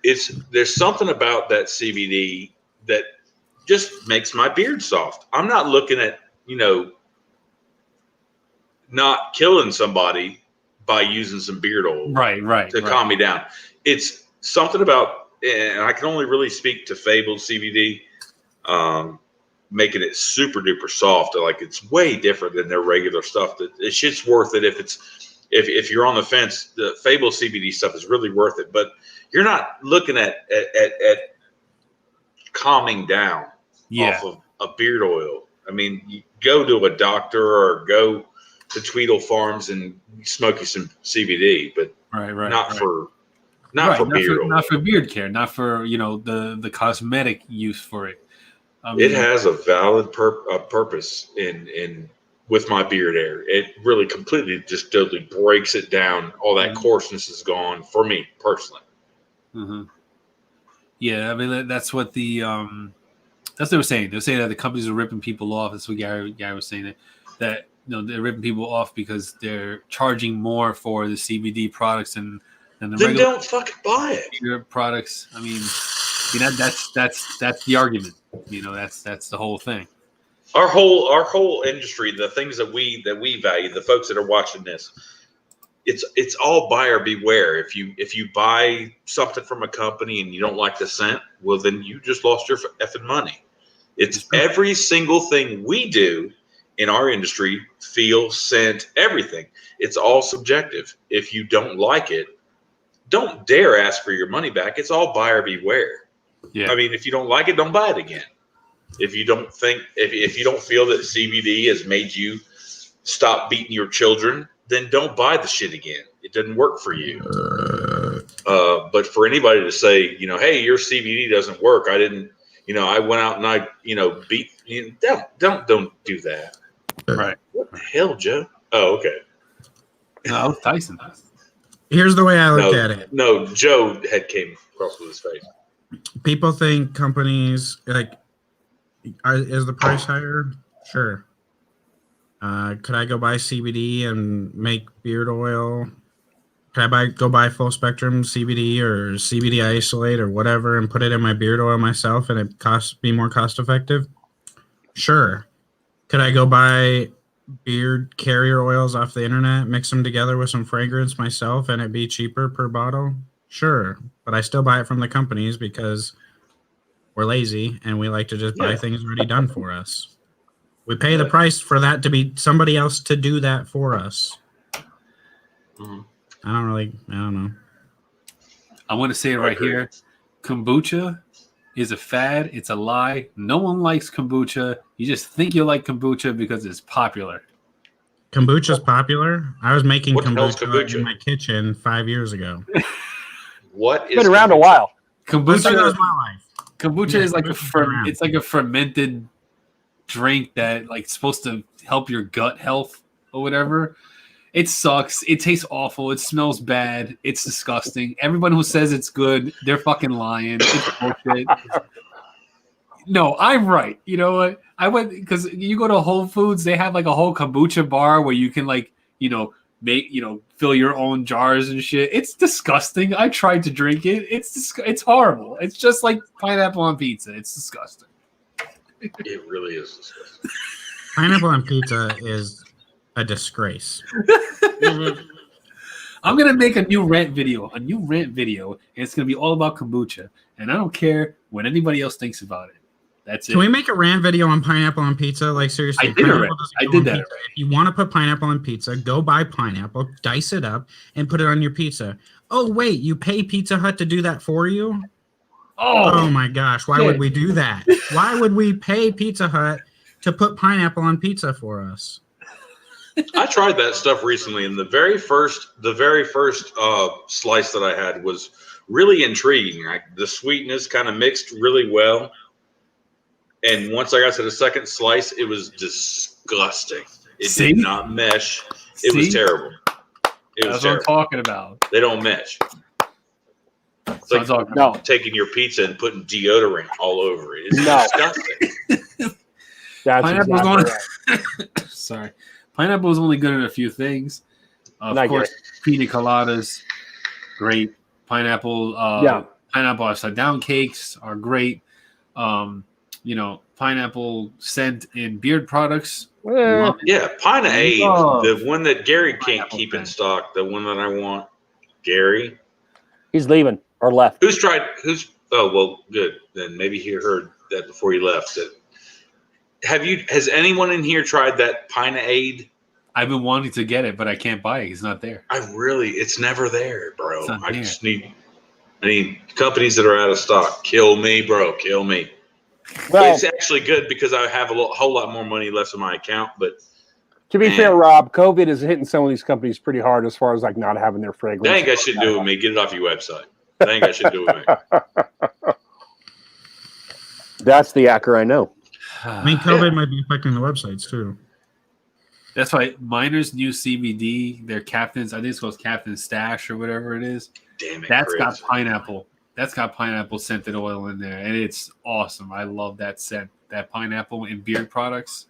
There's something about that CBD that just makes my beard soft. I'm not looking at not killing somebody by using some beard oil, to calm me down. It's something about, and I can only really speak to Fabled CBD, making it super duper soft. It's way different than their regular stuff. That shit's worth it if you're on the fence. The Fabled CBD stuff is really worth it, but you're not looking at calming down off of a beard oil. I mean, you go to a doctor or go to Tweedle Farms and smoke you some CBD, but not for beard oil. Not for beard care, not for the cosmetic use for it. It has a valid purpose in with my beard hair. It really completely just totally breaks it down. All that coarseness is gone for me personally. Mm-hmm. Yeah, I mean that's what the that's what they were saying. They were saying that the companies are ripping people off. That's what Gary was saying, that they're ripping people off because they're charging more for the CBD products than the then regular don't fucking buy it. products. I mean, that's the argument. That's the whole thing. Our whole industry, the things that we value, the folks that are watching this, it's all buyer beware. If you buy something from a company and you don't like the scent, well then you just lost your effing money. It's every single thing we do in our industry, feel, scent, everything. It's all subjective. If you don't like it, don't dare ask for your money back. It's all buyer beware. Yeah. I mean, if you don't like it, don't buy it again. If you don't if you don't feel that CBD has made you stop beating your children, then don't buy the shit again. It doesn't work for you. But for anybody to say, hey, your CBD doesn't work. I didn't, I went out and I, beat you. Don't do that. Right. What the hell, Joe? Oh, okay. No, Tyson. Here's the way I look at it. No, Joe head came across with his face. People think companies is the price higher? Sure. Could I go buy CBD and make beard oil? Could I go buy full spectrum CBD or CBD isolate or whatever and put it in my beard oil myself and it be more cost effective? Sure. Could I go buy beard carrier oils off the internet, mix them together with some fragrance myself and it be cheaper per bottle? Sure. But I still buy it from the companies because we're lazy and we like to just buy things already done for us. We pay the price for that to be somebody else to do that for us. Mm-hmm. I don't know. I want to say it right here. Kombucha is a fad. It's a lie. No one likes kombucha. You just think you like kombucha because it's popular. Kombucha's popular. I was making kombucha in my kitchen 5 years ago. What is been around a while? Kombucha was my life. Kombucha is like it's like a fermented drink that like supposed to help your gut health or whatever. It sucks. It tastes awful. It smells bad. It's disgusting. Everyone who says it's good, they're fucking lying. It's bullshit. No, I'm right. You know what? I went because you go to Whole Foods, they have like a whole kombucha bar where you can like, make, fill your own jars and shit. It's disgusting. I tried to drink it. It's horrible. It's just like pineapple on pizza. It's disgusting. It really is disgusting. Pineapple on pizza is a disgrace. I'm gonna make a new rant video, and it's gonna be all about kombucha, and I don't care what anybody else thinks about it. That's it. Can we make a rant video on pineapple on pizza? Like seriously, I did that. If you want to put pineapple on pizza, go buy pineapple, dice it up, and put it on your pizza. Oh wait, you pay Pizza Hut to do that for you? Oh my gosh, why would we do that? Why would we pay Pizza Hut to put pineapple on pizza for us? I tried that stuff recently, and the very first slice that I had was really intriguing. The sweetness kind of mixed really well, and once I got to the second slice, it was disgusting. It did not mesh. It was terrible. That's what I'm talking about. They don't mesh. It's like taking your pizza and putting deodorant all over it. It's disgusting. That's Pineapple's exactly Sorry. Pineapple is only good in a few things. Of course, pina coladas, great. Pineapple upside down cakes are great. Pineapple scent in beard products. Yeah, Pine-Aid, the one that Gary can't keep in stock, the one that I want. Gary, he's leaving or left. Oh well, good. Then maybe he heard that before he left. Has anyone in here tried that Pine-Aid? I've been wanting to get it, but I can't buy it. It's not there. It's never there, bro. I need companies that are out of stock. Kill me, bro. Kill me. Well, it's actually good because I have a whole lot more money left in my account. But to be fair, Rob, COVID is hitting some of these companies pretty hard as far as like not having their fragrance. That ain't got shit to do with me. Get it off your website. That ain't got shit to do with me. That's the actor I know. I mean, COVID might be affecting the websites too. That's why Miner's new CBD, their Captain's, I think it's called Captain's Stash or whatever it is. Damn it, That's got pineapple. That's got pineapple scented oil in there, and it's awesome. I love that scent. That pineapple in beard products.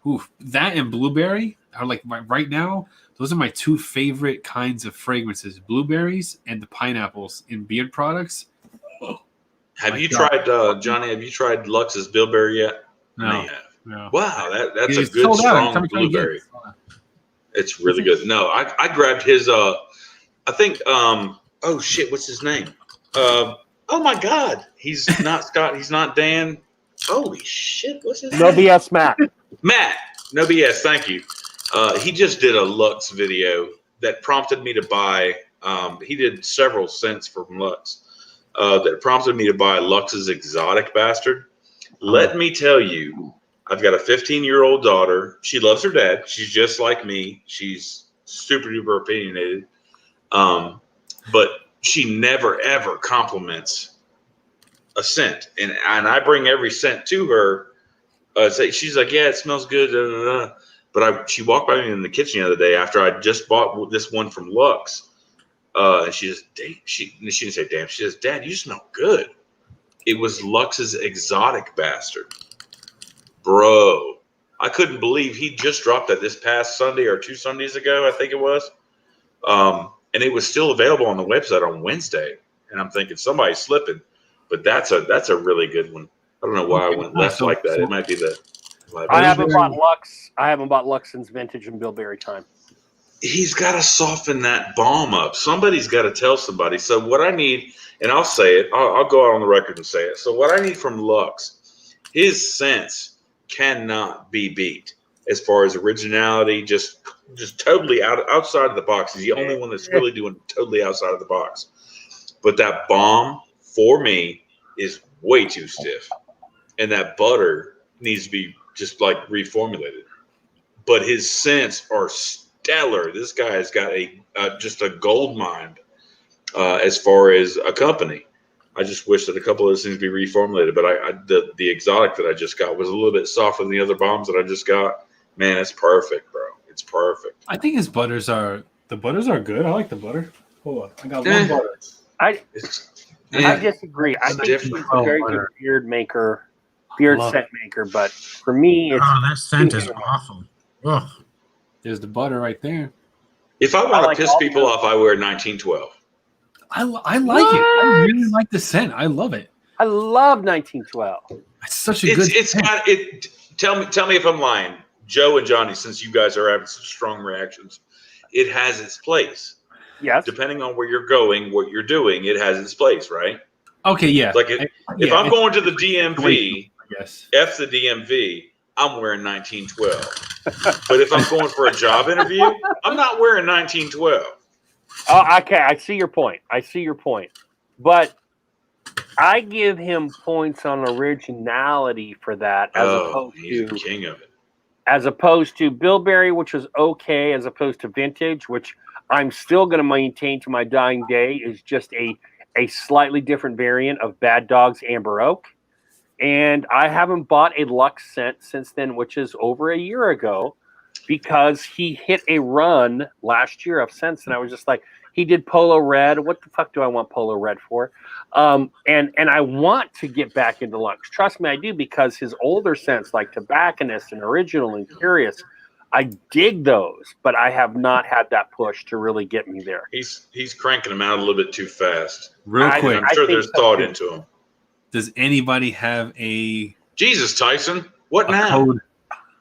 Oof, that and blueberry are like right now. Those are my two favorite kinds of fragrances: blueberries and the pineapples in beard products. Have you tried, Johnny? Have you tried Lux's Bilberry yet? No. Wow, that's a good strong blueberry. It's really good. No, I grabbed his. I think. Oh shit, what's his name? Oh my God, he's not Scott. He's not Dan. Holy shit, what's his name? No BS, Matt. Matt. No BS. Thank you. He just did a Lux video that prompted me to buy. He did several scents from Lux that prompted me to buy Lux's Exotic Bastard. Let me tell you, I've got a 15-year-old daughter. She loves her dad. She's just like me. She's super duper opinionated. But she never ever compliments a scent, and I bring every scent to her. She's like, yeah, it smells good. But she walked by me in the kitchen the other day after I just bought this one from Lux, and she just, she didn't say damn. She says, Dad, you smell good. It was Lux's Exotic Bastard, bro. I couldn't believe he just dropped that this past Sunday or 2 Sundays ago, I think it was. And it was still available on the website on Wednesday. And I'm thinking somebody's slipping, but that's a really good one. I don't know why I went left like that. It might be the. I haven't bought Lux. I haven't bought Lux since Vintage and Bilberry time. He's got to soften that bomb up. Somebody's got to tell somebody. So what I need, and I'll say it. I'll go out on the record and say it. So what I need from Lux, his scents cannot be beat as far as originality. Just totally outside of the box. He's the only one that's really doing totally outside of the box. But that bomb for me is way too stiff, and that butter needs to be just like reformulated. But his scents are stellar. This guy has got just a gold mine as far as a company. I just wish that a couple of those things be reformulated. But the Exotic that I just got was a little bit softer than the other bombs that I just got. Man, it's perfect, bro. It's perfect. I think the butters are good. I like the butter. Hold on, I got one butter. I disagree. I think he's a very good beard scent maker, but for me, it's that scent is awful. Ugh. There's the butter right there. If I want to piss people off, I wear 1912. I like it. I really like the scent. I love it. I love 1912. It's such a good. It's got it. Tell me if I'm lying, Joe and Johnny. Since you guys are having such strong reactions, it has its place. Yes. Depending on where you're going, what you're doing, it has its place, right? Okay, yeah. Like if I'm going to the DMV, yes. F the DMV, I'm wearing 1912. But if I'm going for a job interview, I'm not wearing 1912. Oh, okay. I see your point. But I give him points on originality for that he's the king of it. As opposed to Bilberry, which is okay, as opposed to Vintage, which I'm still going to maintain to my dying day is just a slightly different variant of Bad Dog's Amber Oak. And I haven't bought a Lux scent since then, which is over a year ago, because he hit a run last year of scents. And I was just like, he did Polo Red. What the fuck do I want Polo Red for? And I want to get back into Lux. Trust me, I do, because his older scents like Tobacconist and Original and Curious, I dig those, but I have not had that push to really get me there. He's cranking them out a little bit too fast. Real quick. I'm sure there's thought into him. Does anybody have a Jesus, Tyson? What now? Code?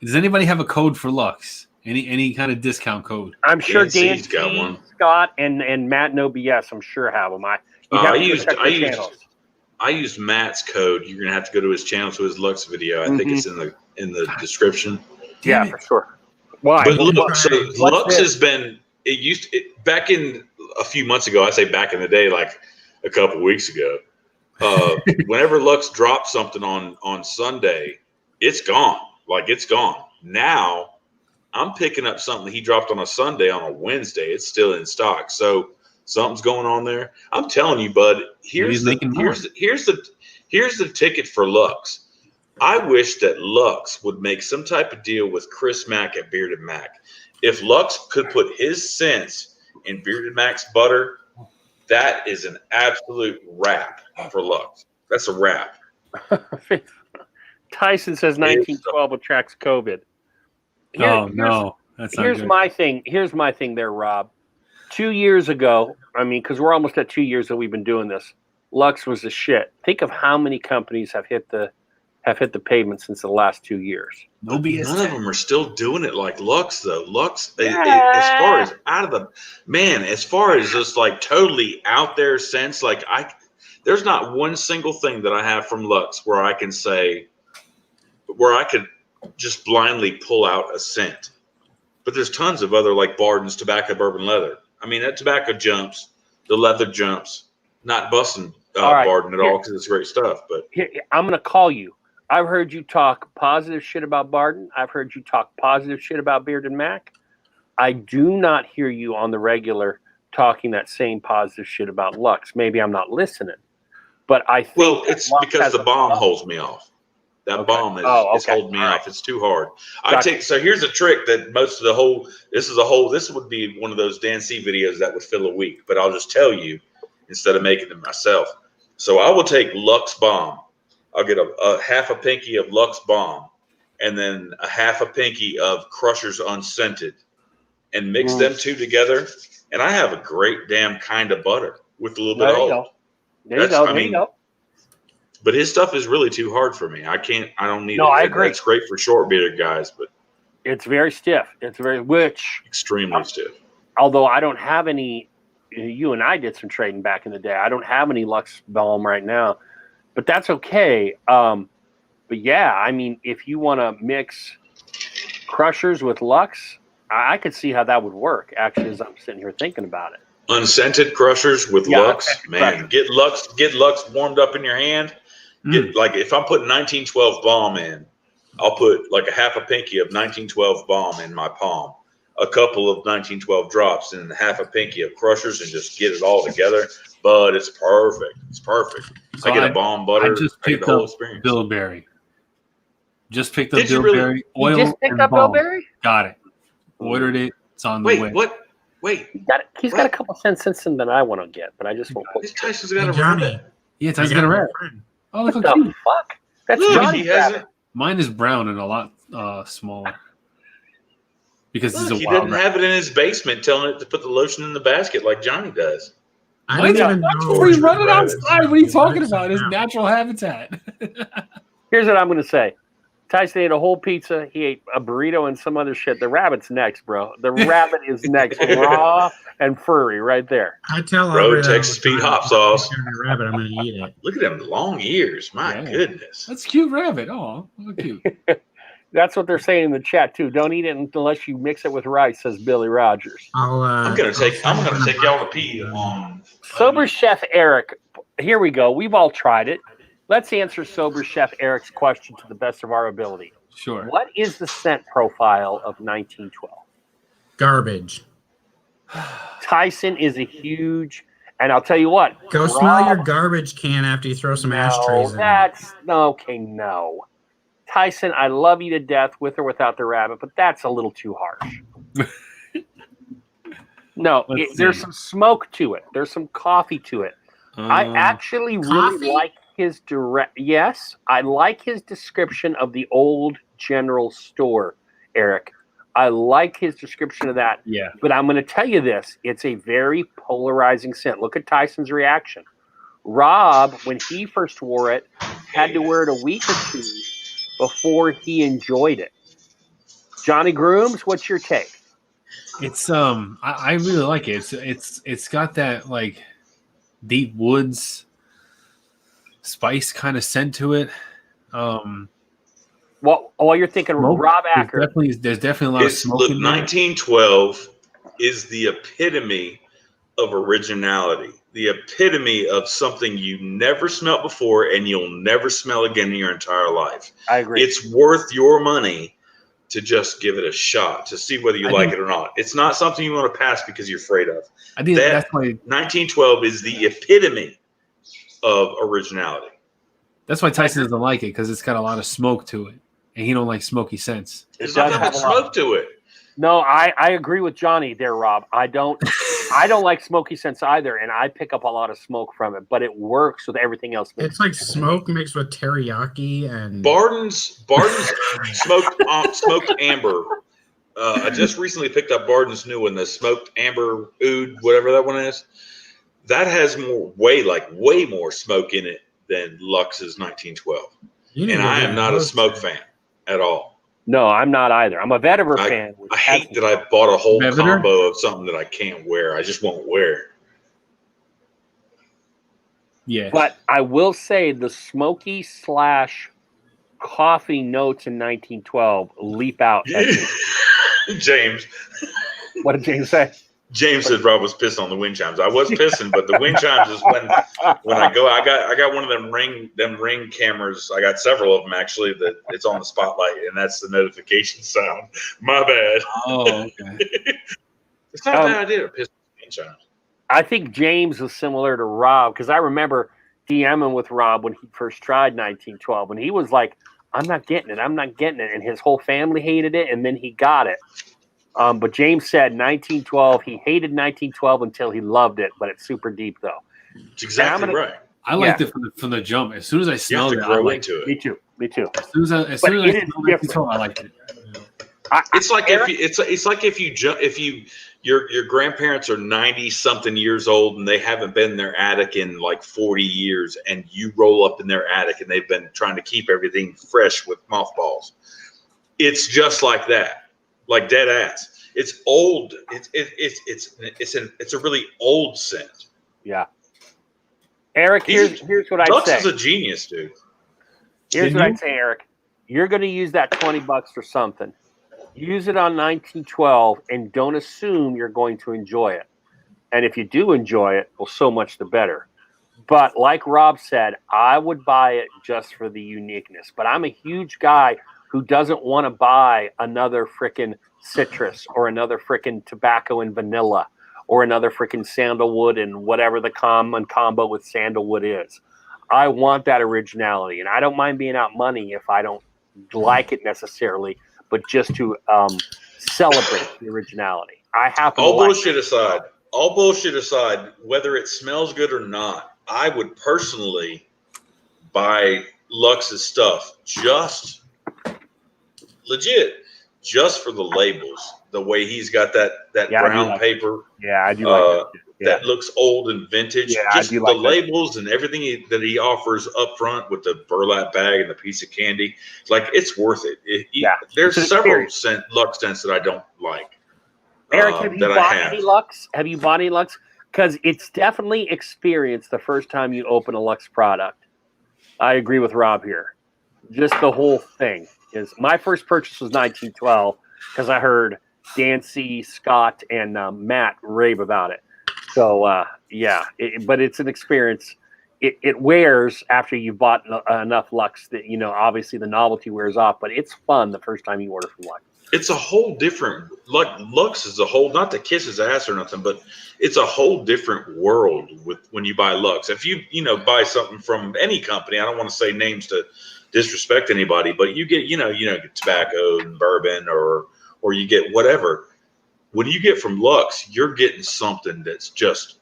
Does anybody have a code for Lux? Any kind of discount code? I'm sure Dan's got one. Scott and Matt No BS, I'm sure have them. I used Matt's code. You're gonna have to go to his channel to his Lux video. I think it's in the description. Yeah, for sure. Why? But look, so Lux has been back in a few months ago. I say back in the day, like a couple weeks ago. Whenever Lux drops something on Sunday, it's gone. Like it's gone. Now I'm picking up something he dropped on a Sunday on a Wednesday. It's still in stock. So something's going on there. I'm telling you, bud. Here's the ticket for Lux. I wish that Lux would make some type of deal with Chris Mack at Bearded Mac. If Lux could put his scents in Bearded Mac's butter, that is an absolute wrap for Lux. That's a wrap. Tyson says 1912 attracts COVID. No, that's not here's good. my thing. Here's my thing there, Rob. 2 years ago, I mean, because we're almost at 2 years that we've been doing this. Lux was the shit. Think of how many companies have hit the pavement since the last 2 years. None of them are still doing it like Lux, though. Lux, as far as as far as just like totally out there sense, like there's not one single thing that I have from Lux where I can say, where I could just blindly pull out a scent. But there's tons of other like Barden's tobacco, bourbon, leather. I mean, that tobacco jumps, the leather jumps, not busting Barden at all because it's great stuff. But I'm going to call you. I've heard you talk positive shit about Barden. I've heard you talk positive shit about Bearded Mac. I do not hear you on the regular talking that same positive shit about Lux. Maybe I'm not listening. But I think it's because the bomb holds me off. That bomb is holding me off. It's too hard. So here's a trick that most of the whole this would be one of those Dan C videos that would fill a week, but I'll just tell you instead of making them myself. So I will take Lux Bomb. I'll get a half a pinky of Lux Bomb and then a half a pinky of Crusher's Unscented and mix them two together. And I have a great damn kind of butter with a little bit of oil. There you go. But his stuff is really too hard for me. I don't need it. I agree. It's great for short bearded guys, but it's very stiff. It's extremely stiff. Although I don't have any, you and I did some trading back in the day. I don't have any Lux Bomb right now, but that's okay. But yeah, I mean, if you want to mix Crushers with Lux, I could see how that would work. Actually, as I'm sitting here thinking about it. Unscented Crushers with Lux, man. Get Lux warmed up in your hand. Like if I'm putting 1912 Bomb in, I'll put like a half a pinky of 1912 Bomb in my palm, a couple of 1912 drops, and half a pinky of Crushers, and just get it all together. But it's perfect. It's perfect. So I get a bomb butter. I just picked up Bilberry. Just picked up Bilberry. Oil. You just picked up Bilberry? Got it. Ordered it. It's on the way. What? Wait. He's got a couple cents since then that I want to get, but I just won't put. Tyson's got a rabbit. Yeah, Tyson's got a rabbit. Oh, look how cute. Fuck. That's Johnny's rabbit. Mine is brown and a lot smaller. Because he doesn't have it in his basement, telling it to put the lotion in the basket like Johnny does. I don't even know. He's running outside. What are you talking about? His natural habitat. Here's what I'm going to say. Tyson ate a whole pizza. He ate a burrito and some other shit. The rabbit's next, bro. The rabbit is next. Raw and furry right there. I tell Road Texas Pete hot sauce. Rabbit, I'm going to eat it. Look at them long ears. My goodness. That's a cute rabbit. Oh, look cute. That's what they're saying in the chat too. Don't eat it unless you mix it with rice, says Billy Rogers. I'm gonna take y'all to pee on Sober Chef Eric. Here we go. We've all tried it. Let's answer Sober Chef Eric's question to the best of our ability. Sure. What is the scent profile of 1912? Garbage. Tyson is a huge, and I'll tell you what. Go smell your garbage can after you throw some ashtrays in. No. Tyson, I love you to death with or without the rabbit, but that's a little too harsh. No, there's some smoke to it. There's some coffee to it. I actually really like his I like his description of the old general store, Eric. I like his description of that. Yeah. But I'm going to tell you this. It's a very polarizing scent. Look at Tyson's reaction. Rob, when he first wore it, had to wear it a week or two before he enjoyed it. Johnny Grooms, what's your take? It's I really like it. It's got that like deep woods spice kind of scent to it. Well, you're thinking smoke. Rob Acker. There's definitely a lot of smoke. Look, 1912 is the epitome of originality. The epitome of something you never smelled before and you'll never smell again in your entire life. I agree. It's worth your money to just give it a shot to see whether you like it or not. It's not something you want to pass because you're afraid of. I think that's why 1912 is the epitome of originality. That's why Tyson doesn't like it, because it's got a lot of smoke to it, and he don't like smoky scents. There's not that much smoke to it. No, I agree with Johnny there, Rob. I don't like smoky scents either, and I pick up a lot of smoke from it, but it works with everything else. It's like smoke mixed with teriyaki and Barton's smoked amber. I just recently picked up Barton's new one, the smoked amber oud, whatever that one is. That has way more smoke in it than Lux's 1912. And I am not a smoke fan at all. No, I'm not either. I'm a Vetiver fan. I hate that I bought a whole combo of something that I can't wear. I just won't wear. Yeah. But I will say the smoky / coffee notes in 1912 leap out. James. What did James say? James said Rob was pissed on the wind chimes. I was pissing, but the wind chimes is when I go. I got one of them ring cameras. I got several of them actually. That it's on the spotlight, and that's the notification sound. My bad. Oh, okay. It's not a bad idea to piss on the wind chimes. I think James was similar to Rob because I remember DMing with Rob when he first tried 1912, and he was like, "I'm not getting it. I'm not getting it," and his whole family hated it, and then he got it. But James said 1912. He hated 1912 until he loved it, but it's super deep though. It's exactly right. I liked it from the jump. As soon as I smelled it, I liked it. Me too. As soon as I smelled 1912, I liked it. It's like if your grandparents are 90-something years old and they haven't been in their attic in like 40 years, and you roll up in their attic and they've been trying to keep everything fresh with mothballs. It's just like that. Like dead ass. It's old. It's a really old scent. Yeah. Eric, here's what I'd say. Lux is a genius, dude. Here's what I'd say, Eric. You're going to use that $20 for something. Use it on 1912 and don't assume you're going to enjoy it. And if you do enjoy it, well, so much the better. But like Rob said, I would buy it just for the uniqueness. But I'm a huge guy who doesn't want to buy another frickin' citrus or another frickin' tobacco and vanilla or another frickin' sandalwood and whatever the common combo with sandalwood is. I want that originality, and I don't mind being out money if I don't like it necessarily, but just to celebrate the originality. I have to. All bullshit aside, whether it smells good or not, I would personally buy Lux's stuff just for the labels, the way he's got that brown paper. Yeah, I do like that looks old and vintage. Yeah, just I do the like labels and everything that he offers up front with the burlap bag and the piece of candy. Like, it's worth it. There's several Lux scents that I don't like. Eric, have you bought any Lux? Have you bought any Lux? Because it's definitely experience the first time you open a Lux product. I agree with Rob here. Just the whole thing. Is my first purchase was 1912 because I heard Dancy, Scott, and Matt rave about it. So but it's an experience. It wears after you've bought enough Lux that obviously the novelty wears off. But it's fun the first time you order from Lux. It's a whole different Lux is a whole, not to kiss his ass or nothing, but it's a whole different world when you buy Lux. If you buy something from any company, I don't want to say names to disrespect anybody, but you get get tobacco and bourbon or you get whatever. When you get from Lux, you're getting something that's just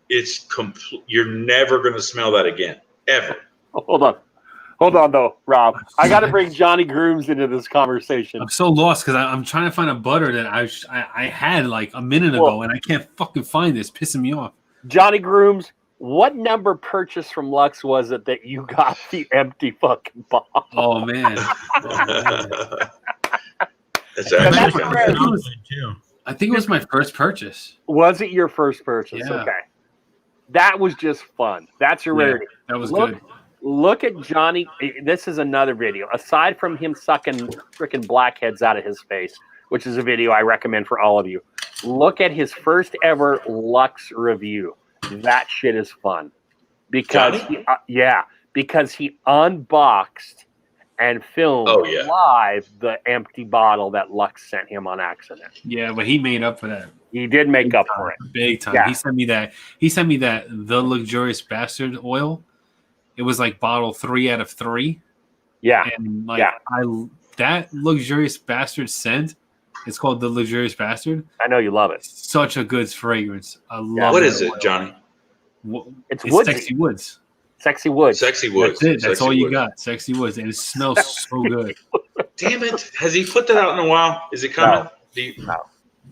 it's complete. You're never going to smell that again, ever. Hold on though, Rob. I got to bring Johnny Grooms into this conversation. I'm so lost because I'm trying to find a butter that I had like a minute ago, and I can't fucking find it. It's pissing me off. Johnny Grooms, what number purchase from Lux was it that you got the empty fucking bottle? Oh man. That's I think it was my first purchase. Was it your first purchase? Yeah. Okay. That was just fun. That's your rarity. That was good. Look at Johnny. This is another video. Aside from him sucking freaking blackheads out of his face, which is a video I recommend for all of you. Look at his first ever Lux review. That shit is fun. Because he unboxed and filmed live the empty bottle that Lux sent him on accident. Yeah, but he made up for that. He did make up for it. Big time. Yeah. He sent me that The Luxurious Bastard oil. It was like bottle 3 out of 3. Yeah. And that Luxurious Bastard scent It's called the Luxurious Bastard. I know you love it. Such a good fragrance. I love it. What is it, Johnny? It's Sexy Woods. Sexy Woods. Sexy Woods. That's it. That's Sexy all you Woods. got. Sexy Woods. And it smells so good. Damn it. Has he put that out in a while? Is it coming? No. No.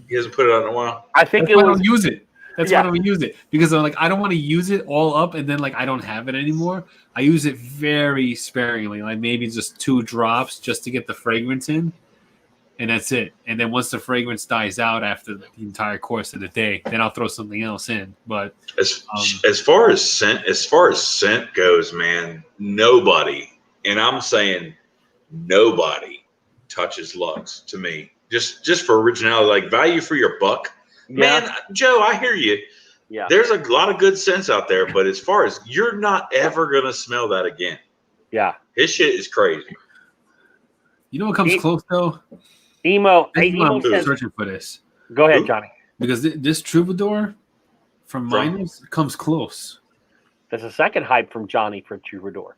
He hasn't put it out in a while? I think That's why I don't use it. That's why I don't use it. Because I'm like, I don't want to use it all up and then like I don't have it anymore. I use it very sparingly, like maybe just 2 drops just to get the fragrance in. And that's it. And then once the fragrance dies out after the entire course of the day, then I'll throw something else in. But as far as scent goes, man, nobody, and I'm saying nobody touches Lux to me. Just for originality, like value for your buck. Yeah. Man, Joe, I hear you. Yeah. There's a lot of good scents out there, but as far as you're not ever gonna smell that again. Yeah. His shit is crazy. You know what comes close though? Emo I'm says, searching for this. go ahead, Johnny. Because this Troubadour from Miners comes close. There's a second hype from Johnny for Troubadour.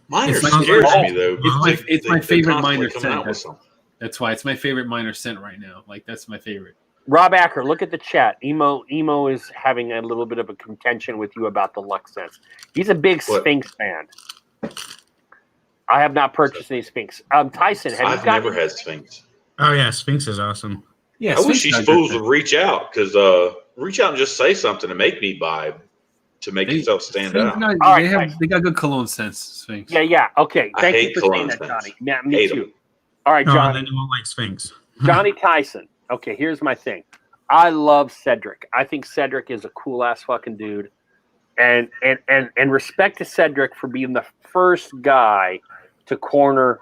Miners It's scares my- me though. It's my favorite constantly Miner coming out with scent. something. That's why it's my favorite Miner scent right now. Like that's my favorite. Rob Acker, look at the chat. Emo is having a little bit of a contention with you about the Lux scent. He's a big What? Sphinx fan. I have not purchased any Sphinx. Tyson, have I've you got? never had Sphinx. Oh yeah, Sphinx is awesome. Yeah, I wish Sphinx these got good fools scent. would reach out and just say something to make me buy, to make yourself stand Sphinx out. got- All right, they got good cologne scents. Sphinx. Yeah. Okay. I Thank hate you for saying cologne that, scents. Johnny. Yeah, me Hate too. 'em. All right, Oh, Johnny. then you won't like Sphinx. Johnny Tyson. Okay, here's my thing. I love Cedric. I think Cedric is a cool ass fucking dude, and respect to Cedric for being the first guy to corner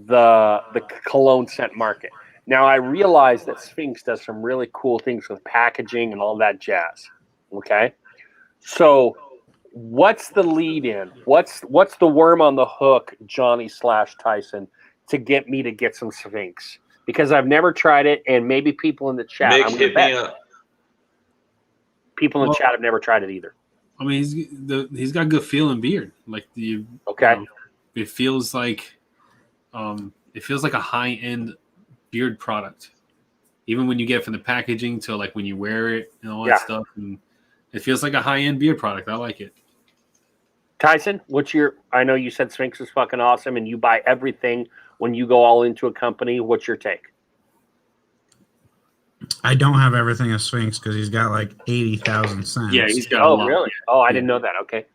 the cologne scent market. Now I realize that Sphinx does some really cool things with packaging and all that jazz. Okay, so what's the lead in? What's the worm on the hook, Johnny / Tyson, to get me to get some Sphinx? Because I've never tried it, and maybe people in the chat, Mick, I'm gonna hit bet me up. people in the chat have never tried it either. I mean, he's got good feeling beard. Like Okay. It feels like a high end beard product. Even when you get it from the packaging to like when you wear it and all that stuff, and it feels like a high end beard product. I like it. Tyson, I know you said Sphinx is fucking awesome, and you buy everything when you go all into a company. What's your take? I don't have everything as Sphinx because he's got like 80,000 scents. Yeah, he's got a lot. Really? Oh, I didn't know that. Okay.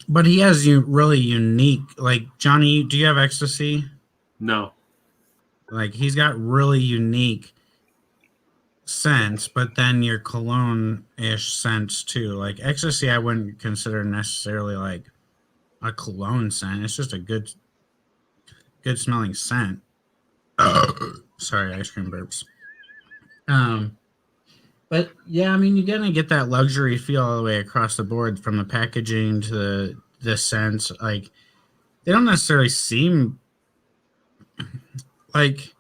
But he has really unique. Like Johnny, do you have Ecstasy? No. Like he's got really unique scents, but then your cologne-ish scents too. Like Ecstasy, I wouldn't consider necessarily like a cologne scent. It's just a good smelling scent. Sorry, ice cream burps. But yeah, I mean, you're gonna get that luxury feel all the way across the board, from the packaging to the scents. Like they don't necessarily seem like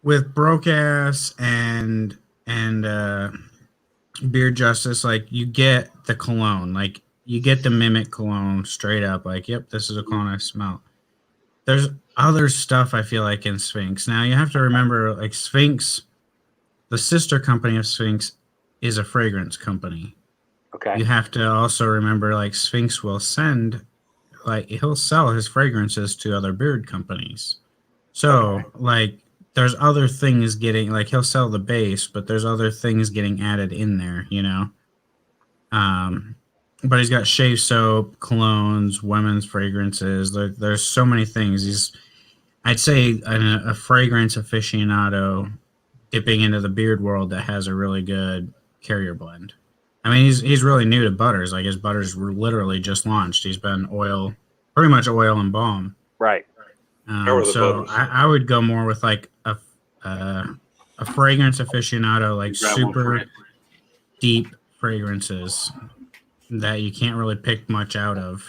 with Broke Ass and Beard Justice. Like you get the cologne, like you get the Mimic cologne straight up. Like, yep, this is a cologne I smell. There's other stuff I feel like in Sphinx. Now you have to remember, like Sphinx, the sister company of Sphinx is a fragrance company. Okay. You have to also remember, like Sphinx will he'll sell his fragrances to other beard companies. So like there's other things getting, like he'll sell the base, but there's other things getting added in there, you know? But he's got shave soap, colognes, women's fragrances. There's so many things. I'd say a fragrance aficionado dipping into the beard world that has a really good carrier blend. I mean, he's really new to butters. Like his butters were literally just launched. He's been pretty much oil and balm. Right. So I would go more with like a fragrance aficionado, like super deep fragrances that you can't really pick much out of.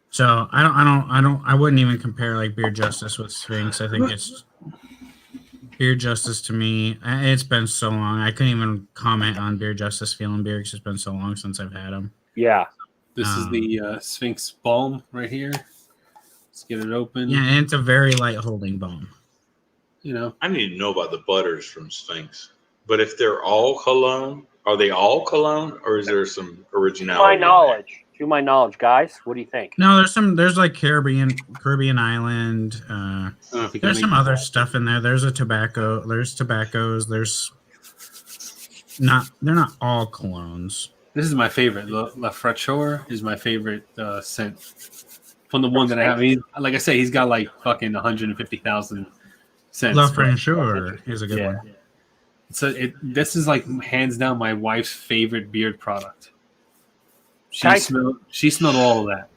So I wouldn't even compare like Beard Justice with Sphinx. I think it's Beard Justice to me. It's been so long. I couldn't even comment on Beard Justice Feeling Beard because it's been so long since I've had them. Yeah. This is the Sphinx balm right here. Let's get it open. Yeah, and it's a very light holding balm. I need to know about the butters from Sphinx. But if they're all cologne, are they all cologne, or is there some originality? To my knowledge, guys, what do you think? No, there's like Caribbean island. There's some other stuff in there. There's tobaccos. They're not all colognes. This is my favorite. La Fraîcheur is my favorite scent from the one that I have. Like I say, he's got like fucking 150,000 scents. La Fraîcheur is a good one. So this is like hands down my wife's favorite beard product. She smelled all of that.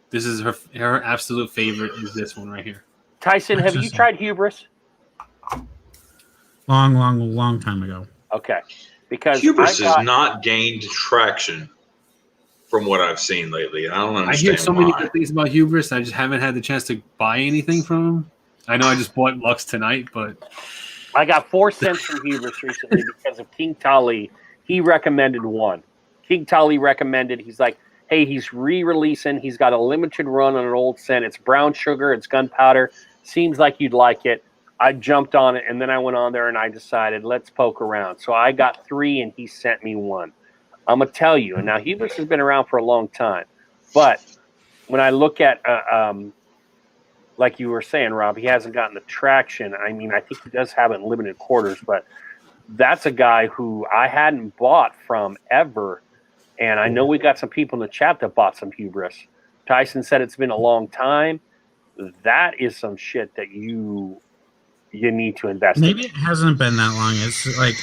This is her absolute favorite is this one right here. Tyson, have you tried Hubris? Long time ago. Okay. Because Hubris has not gained traction from what I've seen lately. I don't understand. I hear so many good things about Hubris. I just haven't had the chance to buy anything from them. I know I just bought Lux tonight, but I got 4 cents from Hubris recently because of King Tali. He recommended one. King Tali recommended. He's like, hey, he's re-releasing. He's got a limited run on an old scent. It's brown sugar. It's gunpowder. Seems like you'd like it. I jumped on it, and then I went on there, and I decided, let's poke around. So I got 3, and he sent me 1. I'm going to tell you, and now Hubris has been around for a long time, but when I look at, like you were saying, Rob, he hasn't gotten the traction. I mean, I think he does have it in limited quarters, but that's a guy who I hadn't bought from ever, and I know we got some people in the chat that bought some Hubris. Tyson said it's been a long time. That is some shit that you need to invest in. Maybe it hasn't been that long. It's like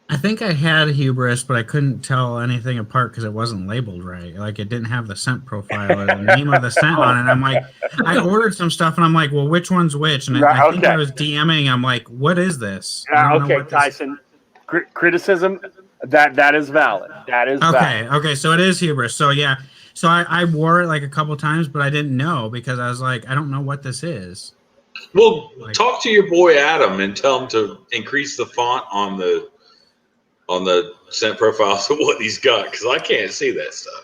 I think I had Hubris, but I couldn't tell anything apart because it wasn't labeled right. Like it didn't have the scent profile or the name of the scent on it. I'm like, I ordered some stuff and I'm like, well, which one's which? And I think I was DMing. I'm like, what is this? Okay, Tyson. Criticism that is valid. That is valid. Okay. So it is Hubris. So yeah. So I wore it like a couple times, but I didn't know because I was like, I don't know what this is. Well, talk to your boy Adam and tell him to increase the font on the scent profiles of what he's got because I can't see that stuff.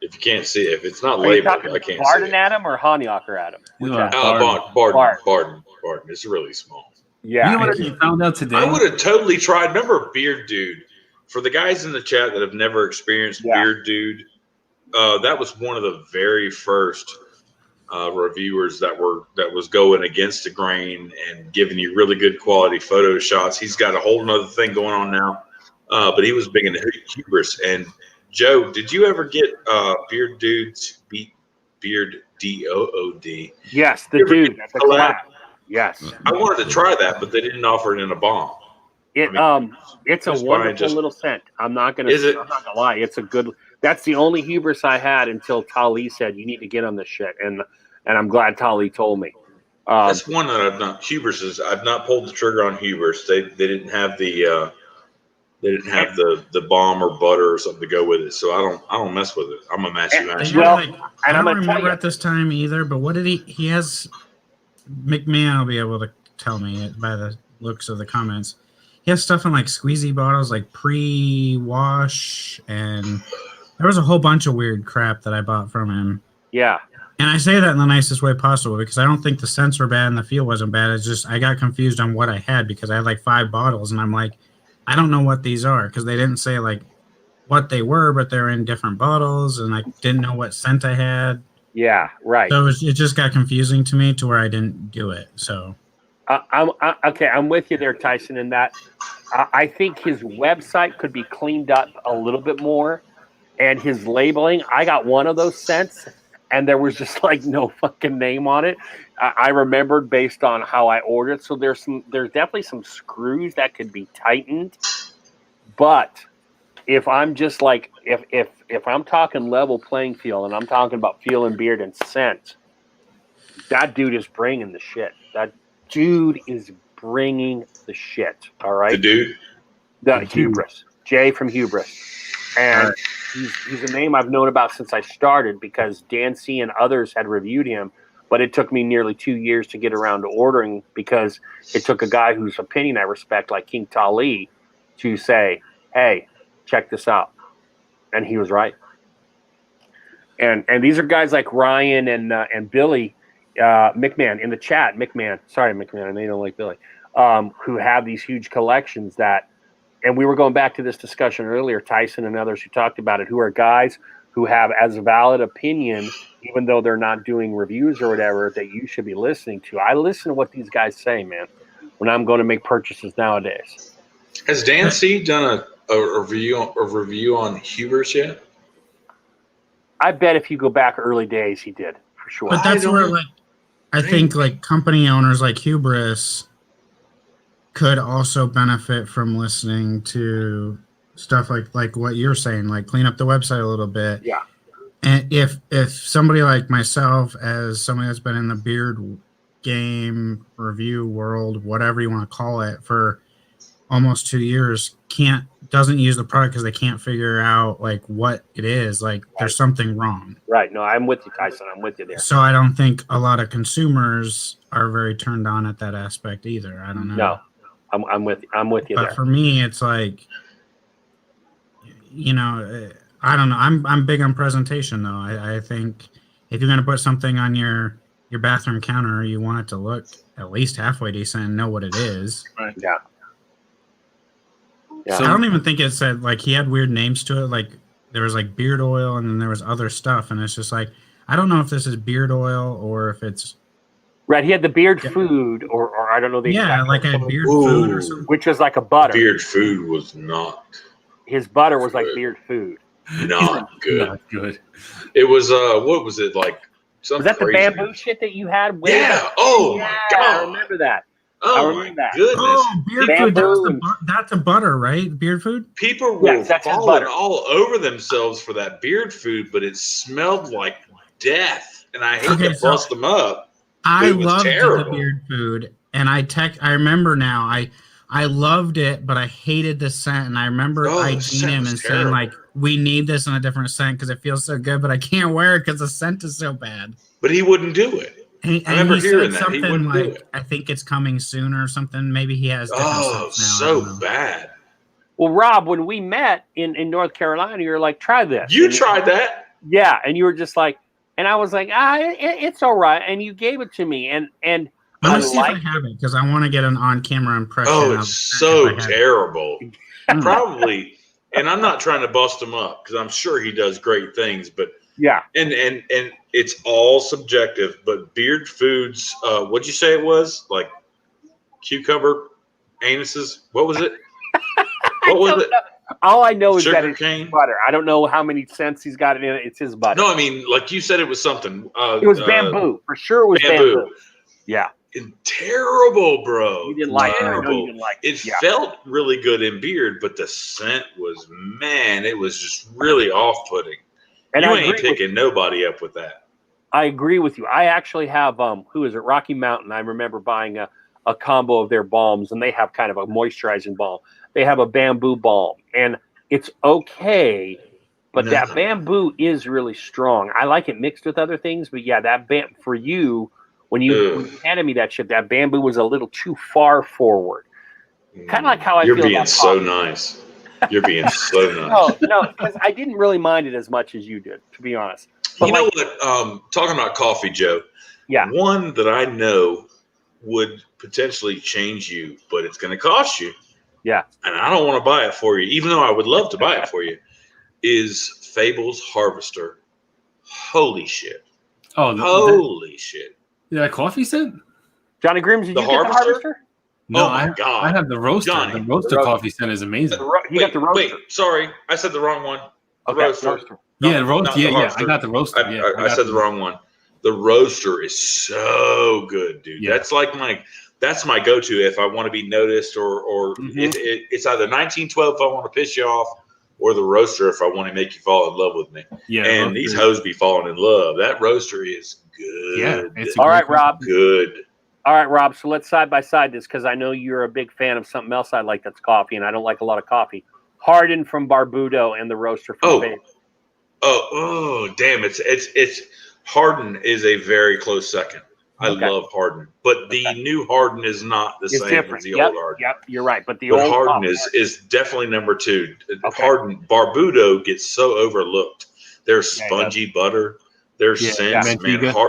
If you can't see it, if it's not labeled, I can't see it. Barden Adam or Honeyhocker Adam? Barden. It's really small. Yeah. You know what I found out today? I would have totally tried. Remember Beard Dude? For the guys in the chat that have never experienced Beard Dude, that was one of the very first reviewers that was going against the grain and giving you really good quality photo shots. He's got a whole nother thing going on now, but he was big into Hubris. And Joe, did you ever get Beard Dude's Beard DOOD? Yes, the dude. That's a collab. Yes, I wanted to try that, but they didn't offer it in a bomb. It's a wonderful little scent. I'm not gonna lie. It's a good. That's the only Hubris I had until Tali said you need to get on this shit, and I'm glad Tali told me. That's one that I've not. I've not pulled the trigger on Hubris. They didn't have the the bomb or butter or something to go with it, so I don't mess with it. I'm a matchy. Well, I don't remember at this time either. But what did he has? McMahon will be able to tell me it by the looks of the comments. He has stuff in like squeezy bottles, like pre-wash, and there was a whole bunch of weird crap that I bought from him. Yeah. And I say that in the nicest way possible because I don't think the scents were bad and the feel wasn't bad. It's just I got confused on what I had because I had like 5 bottles and I'm like, I don't know what these are because they didn't say like what they were, but they're in different bottles and I didn't know what scent I had. Yeah, right. So it just got confusing to me to where I didn't do it. So I'm with you there, Tyson, in that I think his website could be cleaned up a little bit more, and his labeling. I got one of those scents, and there was just like no fucking name on it. I remembered based on how I ordered. So there's definitely some screws that could be tightened, but if I'm just like if I'm talking level playing field and I'm talking about feel and beard and scent, that dude is bringing the shit. That dude is bringing the shit. All right. The Hubris. Jay from Hubris. And he's a name I've known about since I started because Dan C and others had reviewed him, but it took me nearly 2 years to get around to ordering because it took a guy whose opinion I respect, like King Tali, to say, hey, check this out. And he was right. And these are guys like Ryan and Billy. McMahon in the chat. McMahon, sorry, McMahon, I know you don't like Billy. Who have these huge collections that, and we were going back to this discussion earlier. Tyson and others who talked about it, who are guys who have as a valid opinion, even though they're not doing reviews or whatever, that you should be listening to. I listen to what these guys say, man, when I'm going to make purchases nowadays. Has Dan C done a review on Hubers yet? I bet if you go back early days, he did for sure. But that's where, like, I think like company owners like Hubris could also benefit from listening to stuff like what you're saying, like clean up the website a little bit. Yeah. And if somebody like myself, as somebody that's been in the beard game review world, whatever you want to call it, for almost 2 years, doesn't use the product because they can't figure out like what it is, like there's something wrong. Right. No, I'm with you, Tyson. I'm with you there. So I don't think a lot of consumers are very turned on at that aspect either. I don't know. No, I'm with you But there. for me, it's like, you know, I don't know. I'm big on presentation though. I think if you're gonna put something on your bathroom counter, you want it to look at least halfway decent and know what it is. Right. Yeah. Yeah. I don't even think it said, like, he had weird names to it. Like there was like beard oil and then there was other stuff, and it's just like, I don't know if this is beard oil or if it's Right, he had the beard food, or I don't know the exact like a name, beard food or something. which was like a butter. Beard food was not His butter was like beard food. not good. Not good. It was what was it like? Was that the crazy. bamboo shit that you had? Way Yeah. back? Oh Yeah, my I god. remember that. I Oh remember my that. goodness. Oh, beard food. Bamboo That's a butter, right? Beard food. People were Yes, that's his falling butter. all over themselves for that beard food, but it smelled like death, and I hate Okay, to so- bust them up. I It was loved the terrible. beard food, and I remember now. I loved it, but I hated the scent. And I remember Oh, the IDing scent him was and saying, terrible. like, we need this in a different scent because it feels so good, but I can't wear it because the scent is so bad. But he wouldn't do it. And, I remember he hearing said that. He something wouldn't do like, it. I think it's coming soon or something. Maybe he has different Oh, scents now. I don't so know. bad. Well, Rob, when we met in North Carolina, you were like, try this. You And tried that. Yeah, and you were just like, and I was like, it's all right. And you gave it to me, and Let I me see like if I have it because I want to get an on-camera impression. Oh, of it's it so if I have it. terrible. Probably, and I'm not trying to bust him up because I'm sure he does great things, but yeah. and it's all subjective. But beard foods, what'd you say it was? Like cucumber anuses? What was it? What was it? All I know is that Sugar it's cane? his butter. I don't know how many cents he's got in it. It's his butter. No, I mean, like you said, it was something. It was bamboo. For sure it was bamboo. Yeah. And terrible, bro. You didn't like it. I know Terrible. you didn't like It Yeah. felt really good in beard, but the scent was, man, it was just really off-putting. And You I ain't agree with picking nobody up with that. I agree with you. I actually have who is it? Rocky Mountain. I remember buying a combo of their balms, and they have kind of a moisturizing balm. They have a bamboo balm, and it's okay, but that bamboo is really strong. I like it mixed with other things, but yeah, that for you, when you handed me that shit, that bamboo was a little too far forward. Kind of like how I You're feel being about so coffee. nice. You're being so nice. No, because I didn't really mind it as much as you did, to be honest. But You know what? Talking about coffee, Joe. Yeah. One that I know would potentially change you, but it's going to cost you. Yeah. And I don't want to buy it for you, even though I would love to buy it for you, is Fable's Harvester. Holy shit. Oh, Holy shit. that coffee scent? Johnny Grims, did The you get the Harvester? harvester? No, Oh my God. I have the roaster. Johnny, the roaster the coffee scent is amazing. You got the roaster. Wait, sorry. I said the wrong one. The Okay, roaster. Yeah, No, roast. not the Yeah, harvester. I got the roaster. I said the wrong one. The roaster is so good, dude. Yeah. That's like that's my go-to if I want to be noticed, or it's either 1912 if I want to piss you off, or the roaster if I want to make you fall in love with me. Yeah, And roaster these is- hoes be falling in love. That roaster is good. Yeah, it's a All great right, Rob. Good. All right, Rob. So let's side by side this because I know you're a big fan of something else I like that's coffee, and I don't like a lot of coffee. Harden from Barbudo and the roaster from Faith. Oh, damn! It's Harden is a very close second. I Okay. love Harden, but the new Harden is not the It's same different. as the Yep, old Harden. yep, you're right. But the But old Harden coffee- is definitely number two. Okay. Harden Barbudo gets so overlooked. Their Yeah, spongy butter, their Yeah, scents, man. Manteca.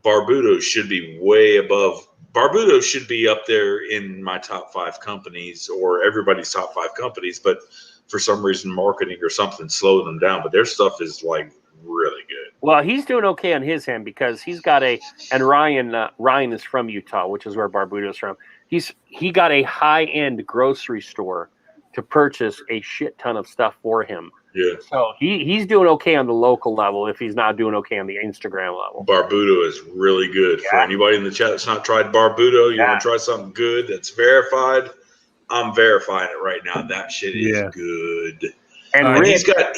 Barbudo should be way above. Barbudo should be up there in my top 5 companies or everybody's top 5 companies, but for some reason, marketing or something slowed them down. But their stuff is like really good. Well, he's doing okay on his end because he's got and Ryan is from Utah, which is where Barbudo's from. He got a high-end grocery store to purchase a shit ton of stuff for him. Yeah. So he's doing okay on the local level if he's not doing okay on the Instagram level. Barbudo is really good. For anybody in the chat that's not tried Barbudo, you want to try something good that's verified, I'm verifying it right now. That shit is good. And he's got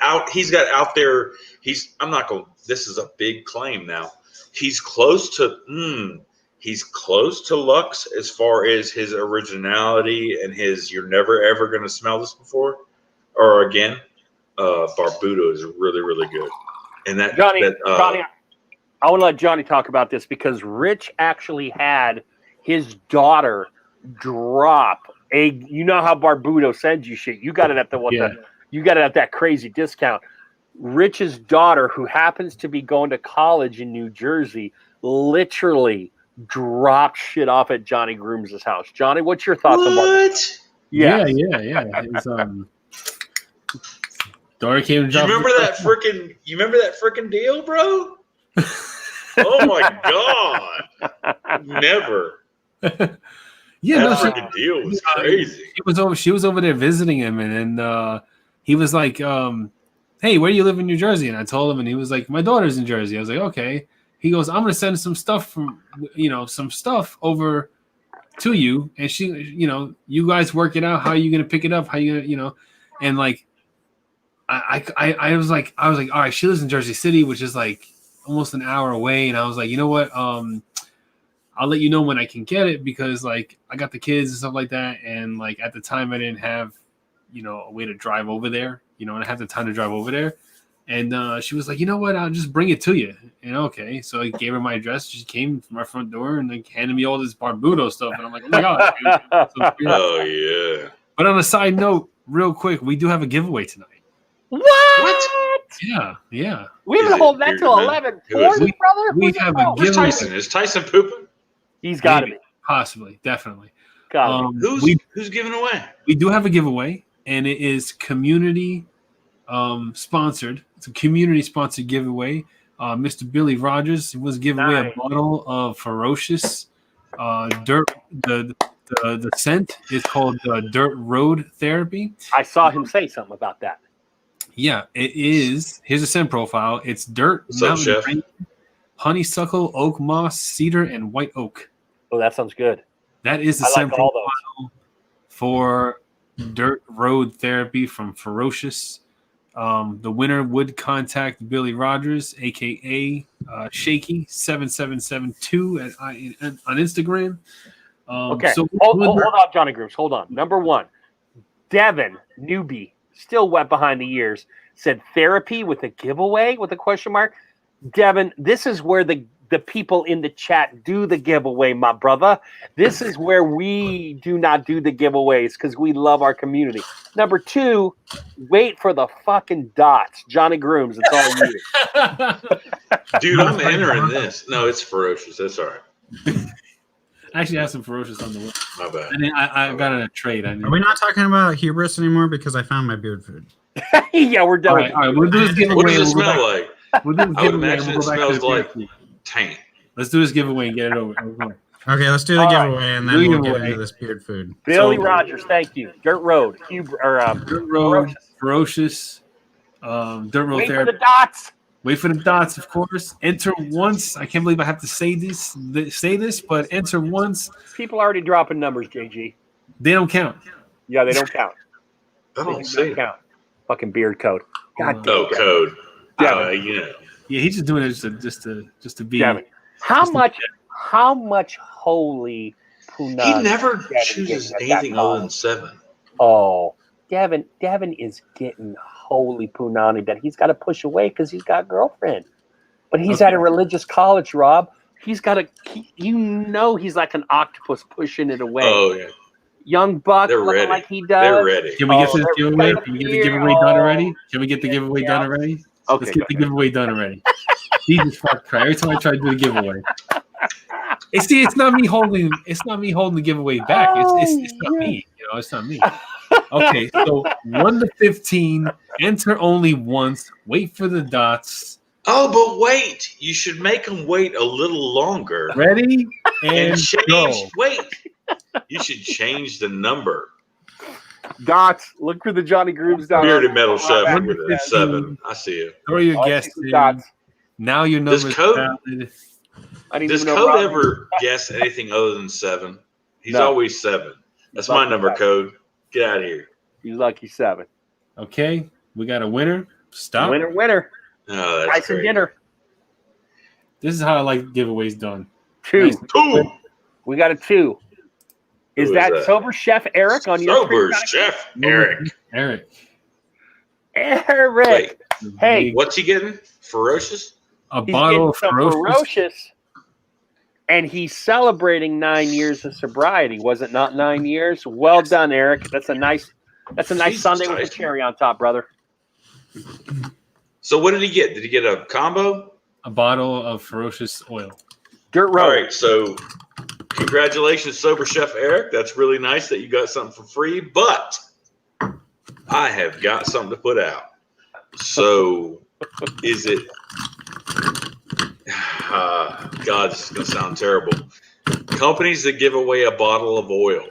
out there. I'm not going. This is a big claim now. He's close to Lux as far as his originality and his. You're never ever going to smell this before or again. Barbudo is really really good. And Johnny, I want to let Johnny talk about this because Rich actually had his daughter drop a. You know how Barbudo sends you shit. You got it at you got it at that crazy discount. Rich's daughter, who happens to be going to college in New Jersey, literally dropped shit off at Johnny Grooms' house. Johnny, what's your thoughts on that? Yeah. His, daughter came and you remember that freaking deal, bro? Oh my god! Never. That deal was crazy. She was over there visiting him, and he was like, "Hey, where do you live in New Jersey?" And I told him, and he was like, "My daughter's in Jersey." I was like, "Okay." He goes, "I'm gonna send some stuff some stuff over to you, and she, you guys work it out. How are you gonna pick it up? How you gonna, and like, I was like, all right, she lives in Jersey City, which is like almost an hour away, and I was like, you know what, I'll let you know when I can get it because like I got the kids and stuff like that, and like at the time I didn't have, a way to drive over there, and I had the time to drive over there. And she was like, you know what, I'll just bring it to you. And okay. So I gave her my address. She came from my front door and like handed me all this Barbudo stuff. And I'm like, oh my God. Dude. Oh, yeah. But on a side note, real quick, we do have a giveaway tonight. What? Yeah. We've been holding that till 11:40, brother. We have a giveaway. Tyson? Is Tyson pooping? He's got to be. Possibly. Definitely. Who's giving away? We do have a giveaway, and it is community sponsored. It's a community sponsored giveaway. Mr. Billy Rogers was giving away a bottle of Ferocious Dirt. The scent is called Dirt Road Therapy. I saw him say something about that. Yeah, it is. Here's a scent profile. It's dirt, mountain rain, honeysuckle, oak moss, cedar, and white oak. Oh, that sounds good. That is the scent profile for Dirt Road Therapy from Ferocious. The winner would contact Billy Rogers, aka Shaky7772 on Instagram. Okay, so hold on, Johnny Grooves. Hold on. Number one, Devin newbie, still wet behind the ears, said therapy with a giveaway with a question mark. Devin, this is where the people in the chat do the giveaway, my brother. This is where we do not do the giveaways because we love our community. Number two, wait for the fucking dots. Johnny Grooms, it's all you. Dude, I'm entering this. No, it's Ferocious. That's all right. I actually have some Ferocious on the way. My bad. And I got a trade. Are we not talking about hubris anymore? Because I found my beard food. Yeah, we're done. All right, we'll do this giveaway. What does it smell like? We'll do this I would imagine it smells like tank. Let's do this giveaway and get it over. Okay, let's do the giveaway and then we'll get into this beard food. Billy Rogers, thank you. Dirt Road, Dirt Road, Ferocious, Dirt Road Wait Therapy. for the dots. Wait for the dots, of course. Enter once. I can't believe I have to say this, but enter once. People are already dropping numbers, JG. They don't count. Yeah, they don't count. I don't see count. Fucking beard code. God damn. No code. Yeah, he's just doing it just to be. Devin, how much holy punani? He never chooses anything other than 7. Oh, Devin is getting holy punani that he's got to push away because he's got a girlfriend. But he's at a religious college, Rob. He's got to, he's like an octopus pushing it away. Oh, yeah. Young buck, looking like he does. They're ready. Can we get this giveaway? Can we get the giveaway done already? Let's get the giveaway done already. Jesus fuck Christ! Every time I try to do a giveaway, it's not me holding. It's not me holding the giveaway back. It's not me. You know, it's not me. Okay, so 1 to 15. Enter only once. Wait for the dots. Oh, but wait! You should make them wait a little longer. Ready and change. go. Wait. You should change the number. Dots. Look for the Johnny Grooves down. Bearded Metal Chef with a 7. I see you. Throw your guess in. Dots. Now your number is valid. Does Code ever guess anything other than 7? He's always 7. That's my number, Code. Get out of here. You lucky 7. Okay, we got a winner. Stop. Winner. Oh, that's Tyson great. Dinner. This is how I like giveaways done. 2. Nice. 2. We got a 2. Is that Sober Chef Eric on your Sober Chef Eric. Eric. Wait, hey, what's he getting? Ferocious? A bottle of Ferocious. And he's celebrating 9 years of sobriety. Was it not 9 years? Well done, Eric. That's a nice Sunday with a cherry on top, brother. So what did he get? Did he get a combo? A bottle of Ferocious oil. Dirt Road. All right, so congratulations, Sober Chef Eric. That's really nice that you got something for free, but I have got something to put out. So is it God, this is going to sound terrible. Companies that give away a bottle of oil.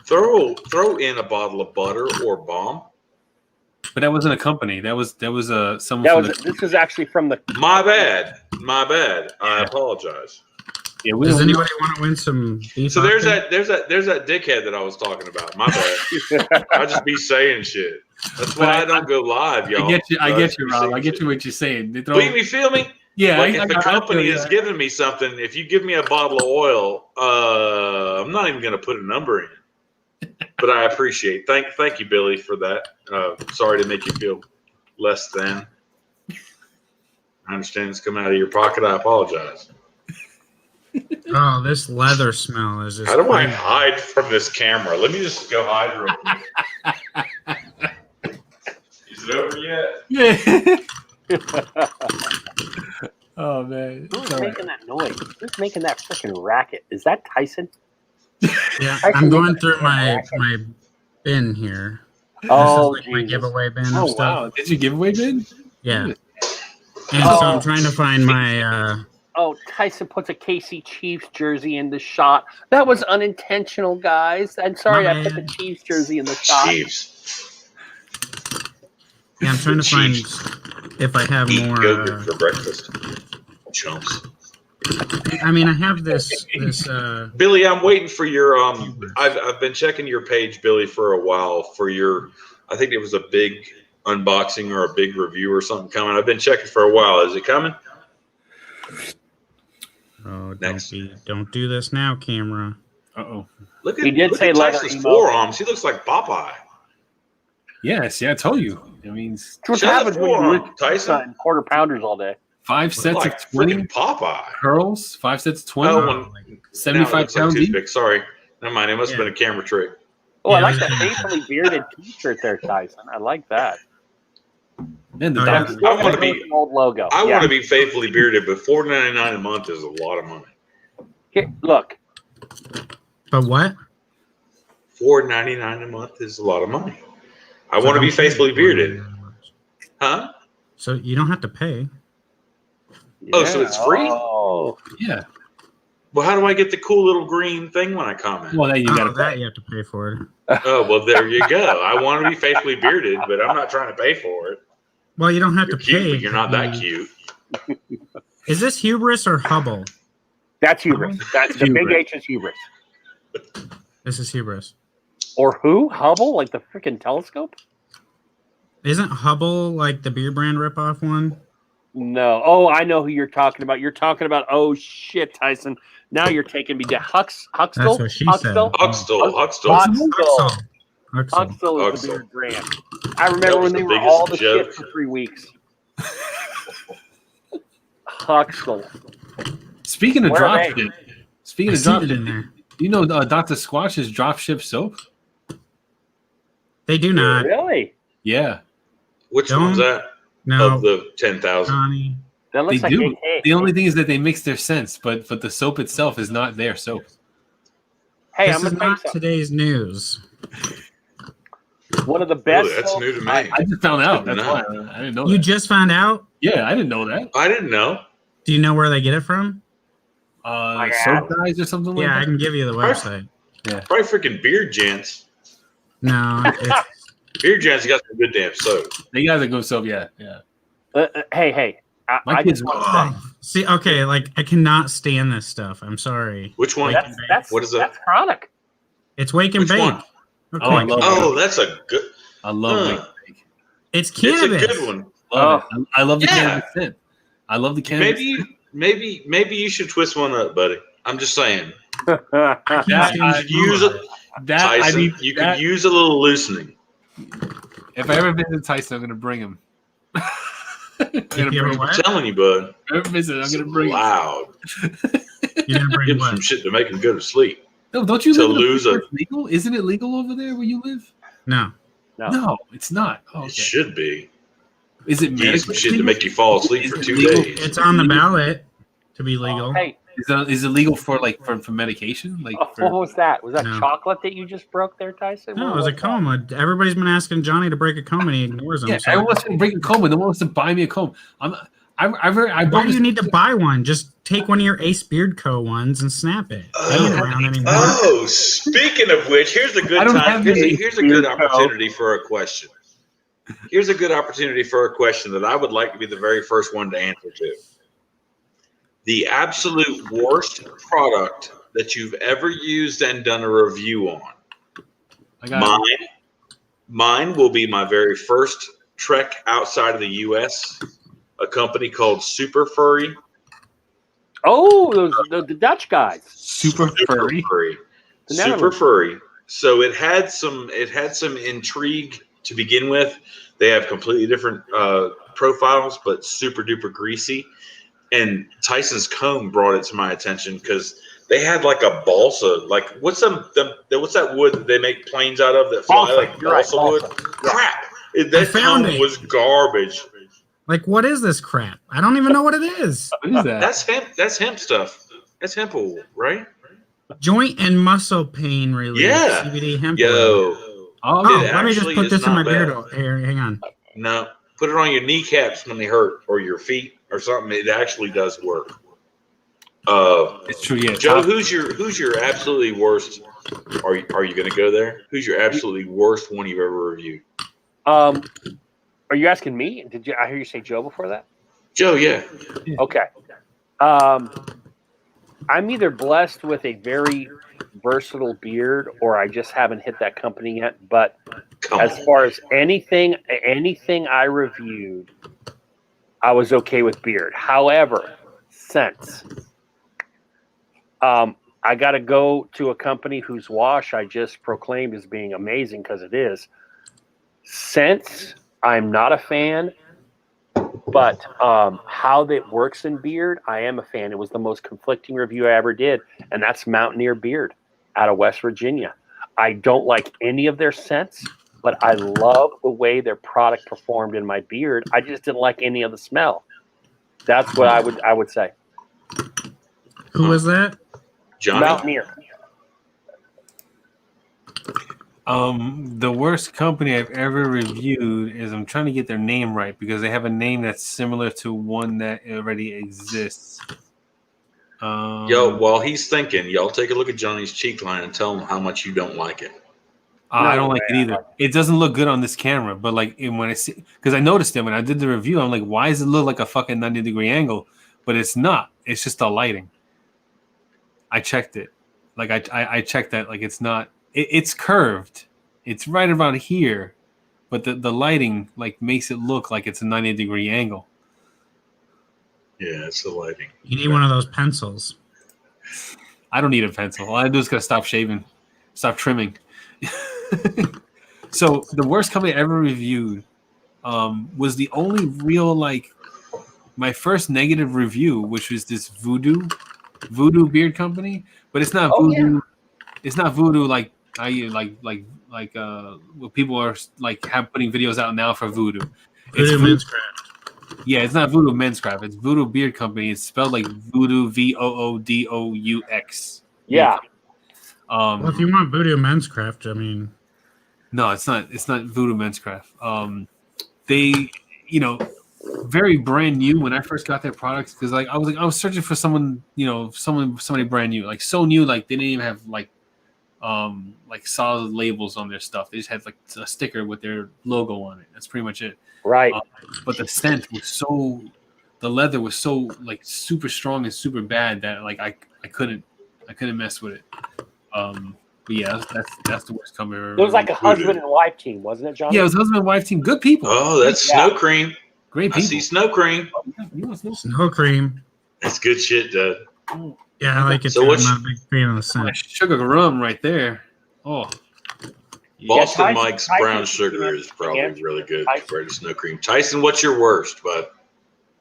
Throw in a bottle of butter or balm. But that wasn't a company. That was someone. This is actually from the. My bad. I apologize. Yeah, does anybody want to win some beef? So there's that dickhead that I was talking about. My bad. I just be saying shit. That's why I don't go live, y'all. I get you, Rob. I get you what you're saying. You feel me? Yeah. Like if the company is giving me something, if you give me a bottle of oil, I'm not even going to put a number in. But I appreciate. Thank you, Billy, for that. Sorry to make you feel less than. I understand it's coming out of your pocket. I apologize. Oh, this leather smell is just. How do I hide from this camera? Let me just go hide real quick. Is it over yet? Yeah. Oh man. Who's making that noise? Who's making that freaking racket? Is that Tyson? Yeah, I'm going through my bin here. Oh, this is like my giveaway bin Oh of stuff. wow! Did you giveaway bin? Yeah. And so I'm trying to find my. Tyson puts a KC Chiefs jersey in the shot. That was unintentional, guys. I'm sorry I put the Chiefs jersey in the shot. Chiefs. Yeah, I'm trying to find if I have Eat more. yogurt for breakfast. Chumps. I mean, I have this. Billy, I'm waiting for your. I've been checking your page, Billy, for a while for your. I think it was a big unboxing or a big review or something coming. I've been checking for a while. Is it coming? Oh, don't do this now, camera. Uh-oh. Look at, He did look say at leather Tyson's emo. forearms. He looks like Popeye. Yes, yeah, I told you. I mean, It's what Show that happens when you forearm, live Tyson. quarter pounders all day. 5 sets Like of 20 freaking Popeye. curls. 5 sets of 20. Oh, 75 now it looks like pounds each. toothpick. Sorry. Never mind. It must have been a camera trick. Oh, I Yeah, like it that was- faithfully bearded T-shirt there, Tyson. I like that. Man, the Oh, doctor. yeah. I want to With be. the old logo. I want to be faithfully bearded, but $4.99 a month is a lot of money. Here, look, But what? $4.99 a month is a lot of money. I So want to be don't pay faithfully for bearded, it. huh? So you don't have to pay. Oh, so it's free? Oh, Yeah. Well, how do I get the cool little green thing when I comment? Well, then you got to that you have to pay for it. Oh, well, there you go. I want to be faithfully bearded, but I'm not trying to pay for it. Well, you don't have You're to cute, pay. but you're not that cute. Is this hubris or Hubble? that's hubris. That's the big H is hubris. This is hubris. Or who? Hubble? Like the freaking telescope? Isn't Hubble like the beer brand ripoff one? No. Oh, I know who you're talking about. You're talking about. Oh shit, Tyson. Now you're taking me down. Huxtable. That's what she said. Huxtable. Huxle. Huxtable is the beard brand. I remember That was when they the were biggest all the joke. shit for 3 weeks. Huxtable. Speaking of Where are drop they? ship, speaking I of see drop it ship, in there. you know Dr. Squatch's drop ship soap? They do not. Really? Yeah. Which Don't- one's that? No, of the 10,000. Johnny. That looks They like do. AK. The only thing is that they mix their scents, but the soap itself is not their soap. Hey, This I'm is gonna tell you not something. today's news. One of the best. Really, that's soaps new to me. I just found out. Good That's to why know. I didn't know. You that. just found out? Yeah, I didn't know that. I didn't know. Do you know where they get it from? Soap guys or something like Yeah, I that. can give you the website. Probably freaking Beard Gents. No, it's Beard Gents got some good damn soap. They got a good soap. Yeah. Hey. My I kids just want want to say, see. Okay, like I cannot stand this stuff. I'm sorry. Which one? that's What is that? That's chronic. It's Wake and Which Bake. one? Okay. Oh, I love Oh, that's a good. I love Huh. it. It's It's cannabis. a good one. Love it. I love the Yeah. cannabis scent. I love the cannabis. Maybe you should twist one up, buddy. I'm just saying. I can't That- stand I- the use smell of it. That Tyson, I mean, you that, could use a little loosening. if I ever visit Tyson, I'm gonna bring him. If you ever I'm what? telling you, bud. If I ever visit, I'm gonna bring him. loud. You didn't bring Give him what? some shit to make him go to sleep. No, don't you To live in a lose place a- where it's legal? Isn't it legal over there where you live? No. No, it's not. Oh, It okay. should be. Is it Use some medically shit to legal? make you fall asleep Is for it 2 legal? days. It's on the ballot to be legal. Hey, Is it legal for like for medication? Like what for, was that? Was that No. chocolate that you just broke there, Tyson? No, What it was a that? coma. Everybody's been asking Johnny to break a coma, and he ignores them. yeah, so- everyone wants to break a comb, and no one wants to buy me a comb. I Why bought do you need to buy one? Just take one of your Ace Beard Co. ones and snap it. They ain't around anymore. Oh, speaking of which, here's a good I don't time. have Here's any a good Beard Co. opportunity for a question. Here's a good opportunity for a question that I would like to be the very first one to answer to. The absolute worst product that you've ever used and done a review on. I got Mine will be my very first trek outside of the U.S. A company called Super Furry. Oh, the Dutch guys. super furry. The Super Netherlands. Furry. So it had some intrigue to begin with. They have completely different profiles, but super duper greasy. And Tyson's comb brought it to my attention because they had like a balsa, like what's that wood that they make planes out of that fly Balsa, like you're right, balsa wood? balsa. Crap! I That found comb it. was garbage. Like, what is this crap? I don't even know what it is. What is that? That's hemp. That's hemp stuff. That's hemp oil, right? Joint and muscle pain relief. Yeah. CBD hemp oil. Yo, Oh, It let me just actually put is this in my not beard. bad. Here, hang on. no, put it on your kneecaps when they hurt, or your feet, or something. It actually does work. It's true. Yeah, Joe, top- who's your absolutely worst? Are you going to go there? Who's your absolutely worst one you've ever reviewed? Are you asking me? I hear you say Joe before that? Joe, yeah. Okay. I'm either blessed with a very versatile beard, or I just haven't hit that company yet. But Come as on. far as anything I reviewed, I was okay with beard. However, scents. I got to go to a company whose wash I just proclaimed as being amazing, because it is. Scents, I'm not a fan, but how that works in beard, I am a fan. It was the most conflicting review I ever did, and that's Mountaineer Beard out of West Virginia. I don't like any of their scents, but I love the way their product performed in my beard. I just didn't like any of the smell. That's what I would say. Who was that? Johnny. Mountaineer. The worst company I've ever reviewed is, I'm trying to get their name right because they have a name that's similar to one that already exists. Yo, while he's thinking, y'all take a look at Johnny's cheek line and tell him how much you don't like it. I don't like it either. It doesn't look good on this camera, but like when I see, because I noticed it when I did the review, I'm like, why does it look like a fucking 90-degree angle? But it's not. It's just the lighting. I checked it. Like I checked that. Like it's not. It's curved. It's right around here, but the lighting like makes it look like it's a 90-degree angle. Yeah, it's the lighting. You need one of those pencils. I don't need a pencil. All I do is gotta stop shaving, stop trimming. So the worst company I ever reviewed was the only real, like, my first negative review, which was this Voodoo beard company, but it's not Voodoo. Yeah. It's not Voodoo like what people are like putting videos out now for Voodoo. Voodoo Men's Craft. Yeah, it's not Voodoo Men's Craft. It's Voodoo Beard Company. It's spelled like Voodoo, VOODOUX. Yeah. Well, if you want Voodoo Men's Craft, I mean, no, it's not. It's not Voodoo Men's Craft. They, very brand new when I first got their products because I was searching for someone, somebody brand new, like so new, like they didn't even have like solid labels on their stuff. They just had like a sticker with their logo on it. That's pretty much it. Right. But the scent was the leather was so like super strong and super bad that like I couldn't mess with it. But yeah, that's the worst company ever. It was like a husband and wife team, wasn't it, John? Yeah, it was husband and wife team. Good people. Oh, that's Snow Cream. Great people. I see Snow Cream. Snow Cream. That's good shit, Doug. Yeah, I like it. So too. I'm not a big fan of the scent. Sugar rum right there. Oh. Boston Mike's brown sugar is probably really good compared to Snow Cream. Tyson, what's your worst, bud?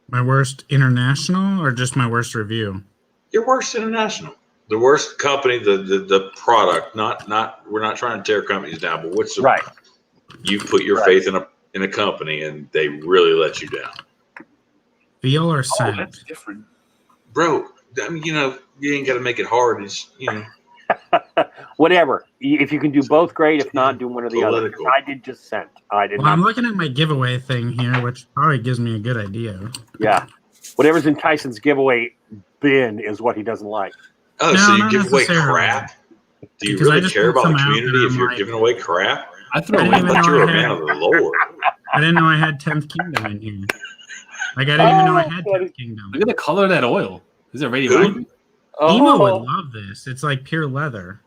My worst international or just my worst review? Your worst international. The worst company, the product. Not we're not trying to tear companies down, but what's the right? You put your faith in a company and they really let you down. Feel or scent? That's different. Bro, I mean, you ain't got to make it hard. It's, Whatever. If you can do both, great. If not, do one or the other. I did just scent. I'm looking at my giveaway thing here, which probably gives me a good idea. Yeah. Whatever's in Tyson's giveaway bin is what he doesn't like. Oh, so you give away crap? Do you really care about the community if you're giving away crap? I throw away like you're a man of the Lord. I didn't know I had 10th Kingdom in here. Like, I didn't even know I had 10th Kingdom. Look at the color of that oil. Is it radioactive? Emo would love this. It's like pure leather.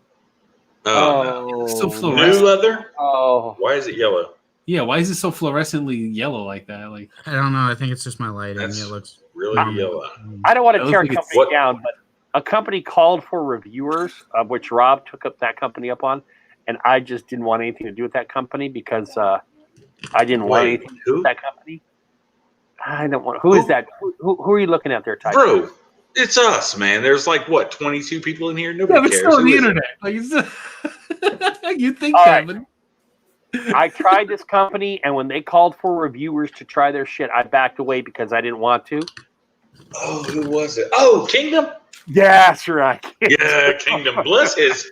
Oh, so fluorescent. New leather? Oh. Why is it yellow? Yeah, why is it so fluorescently yellow like that? Like, I don't know. I think it's just my lighting. It looks really yellow. I don't want to tear a company down, but a company called for reviewers, of which Rob took up that company up on, and I just didn't want anything to do with that company because I didn't want anything to do with that company. I don't want. Who is that? Who are you looking at there, Tyson? Bro, it's us, man. There's like 22 people in here. Nobody cares. Still on the internet. Like, you think that? Right. I tried this company, and when they called for reviewers to try their shit, I backed away because I didn't want to. Oh, who was it? Oh, Kingdom. Yeah, that's right. Yeah, Kingdom. Bless his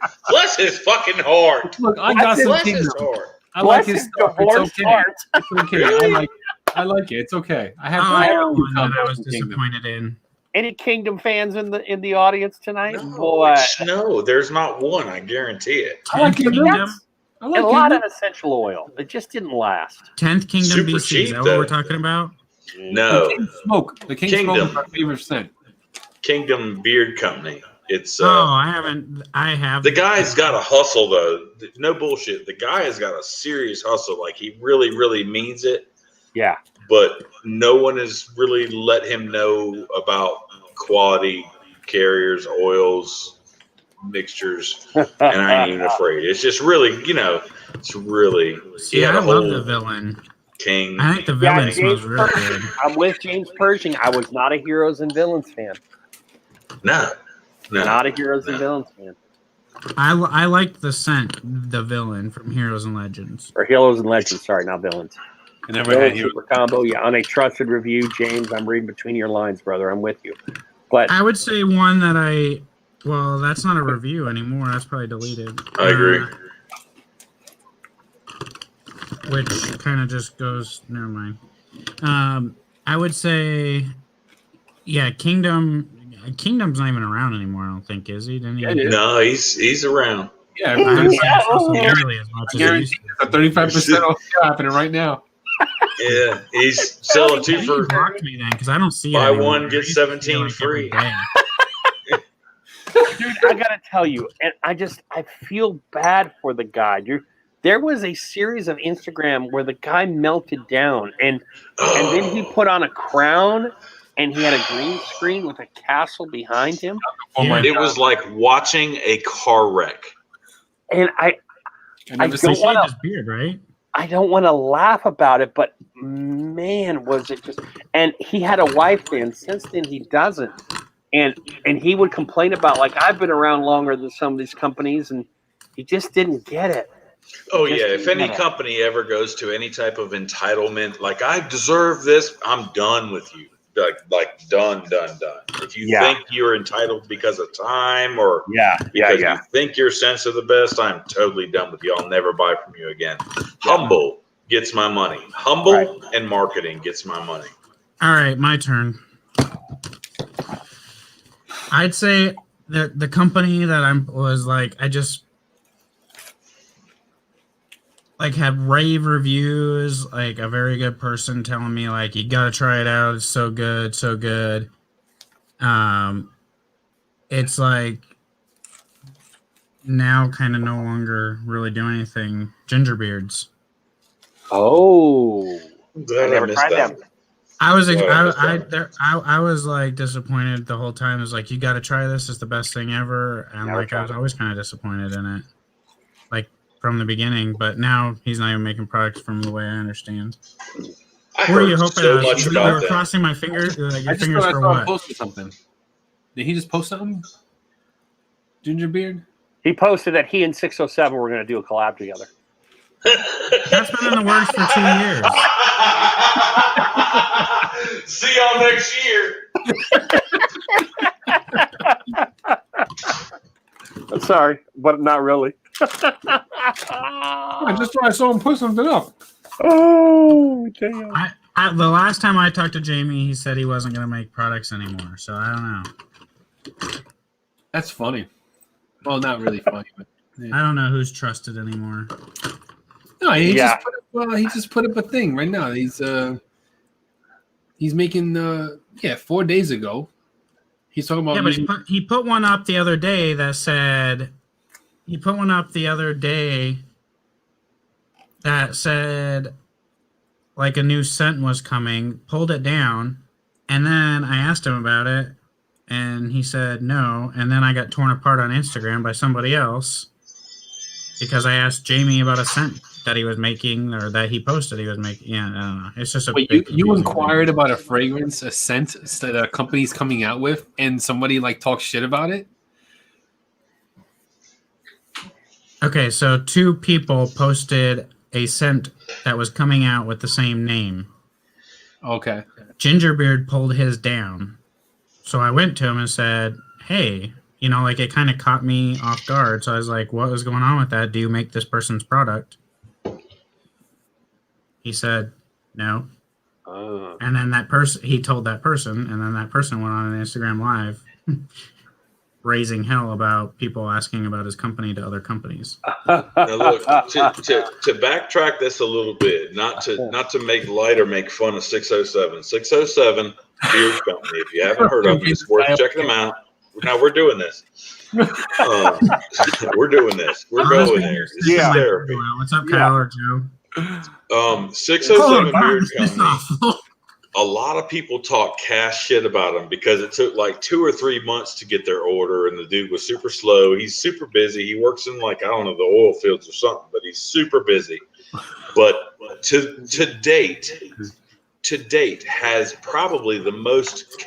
fucking heart. Look, I got some Kingdom. I like his stuff. It's okay. It's okay. I like it. It's okay. I have one that I was disappointed in. Any Kingdom fans in the audience tonight? No, boy, no, there's not one. I guarantee it. I like Kingdom. A lot of essential oil. It just didn't last. 10th Kingdom Super BC. cheap, is that what we're talking about? No. The King Smoke. The King Smoke is my favorite scent. Kingdom Beard Company. It's I haven't. I have. The guy's got a hustle though. No bullshit. The guy has got a serious hustle. Like he really, really means it. Yeah. But no one has really let him know about quality carriers, oils, mixtures, and I ain't even afraid. It's just really, it's really. See, I love the villain. King. I think the villain smells really good. I'm with James Pershing. I was not a Heroes and Villains fan. No. Not a Heroes and Villains fan. I liked the scent, the villain from Heroes and Legends. Or Heroes and Legends, sorry, not Villains. I never had Super Combo. Yeah, on a trusted review, James, I'm reading between your lines, brother. I'm with you. But I would say one that well, that's not a review anymore. That's probably deleted. I agree. Which kind of just goes, never mind. I would say, yeah, Kingdom's not even around anymore, I don't think, is he? Didn't he? Yeah, no, he's around. Yeah, nearly as much as he a 35% off happening right now. Yeah, he's selling 2 for. Blocked me then because I don't see buy it one get 17 free. Dude, I gotta tell you, and I feel bad for the guy. There was a series of Instagram where the guy melted down, and then he put on a crown, and he had a green screen with a castle behind him. It was like watching a car wreck. And I don't want his beard, right? I don't want to laugh about it, but man, was it just? And he had a wife then. Since then, he doesn't. And he would complain about, like, I've been around longer than some of these companies, and he just didn't get it. Oh yeah, if any company ever goes to any type of entitlement, like I deserve this, I'm done with you. Like done. If you think you're entitled because of time or because you think your sense of the best, I'm totally done with you. I'll never buy from you again. Humble gets my money. Humble and marketing gets my money. All right, my turn. I'd say that the company that I just like had rave reviews, like a very good person telling me like you gotta try it out, it's so good. It's like now kind of no longer really do anything. Gingerbeards. Oh, I never tried them. I was like disappointed the whole time. It was like, you got to try this. It's the best thing ever. And I was always kind of disappointed in it, like from the beginning. But now he's not even making products from the way I understand. What are you hoping? So much about you were crossing my fingers. Like your fingers for what? Posted something. Did he just post something? Gingerbeard. He posted that he and 607 were going to do a collab together. That's been in the works for 2 years. See y'all next year. I'm sorry, but not really. I just thought I saw him put something up. Oh, damn. The last time I talked to Jamie, he said he wasn't going to make products anymore. So I don't know. That's funny. Well, not really funny, but I don't know who's trusted anymore. No, he just put up a thing right now. He's making 4 days ago. He's talking about but he put one up the other day that said like a new scent was coming, pulled it down, and then I asked him about it and he said no, and then I got torn apart on Instagram by somebody else because I asked Jamie about a scent that he was making or that he posted he was making. Yeah, I don't know. It's just you inquired about a fragrance, a scent that a company's coming out with, and somebody like talks shit about it? Okay, so 2 people posted a scent that was coming out with the same name. Okay. Gingerbeard pulled his down. So I went to him and said, hey, like it kind of caught me off guard. So I was like, what was going on with that? Do you make this person's product? He said, no. And then he told that person, and then that person went on an Instagram Live raising hell about people asking about his company to other companies. Now look, to backtrack this a little bit, not to make light or make fun of 607. 607 Beard Company. If you haven't heard of them, it's worth checking them out. Now we're doing this. We're doing this. We're going there. This is therapy. What's up, Kyle or Joe? 607 Beard Company. A lot of people talk cash shit about him because it took like 2 or 3 months to get their order, and the dude was super slow. He's super busy. He works in the oil fields or something, but he's super busy. But to date has probably the most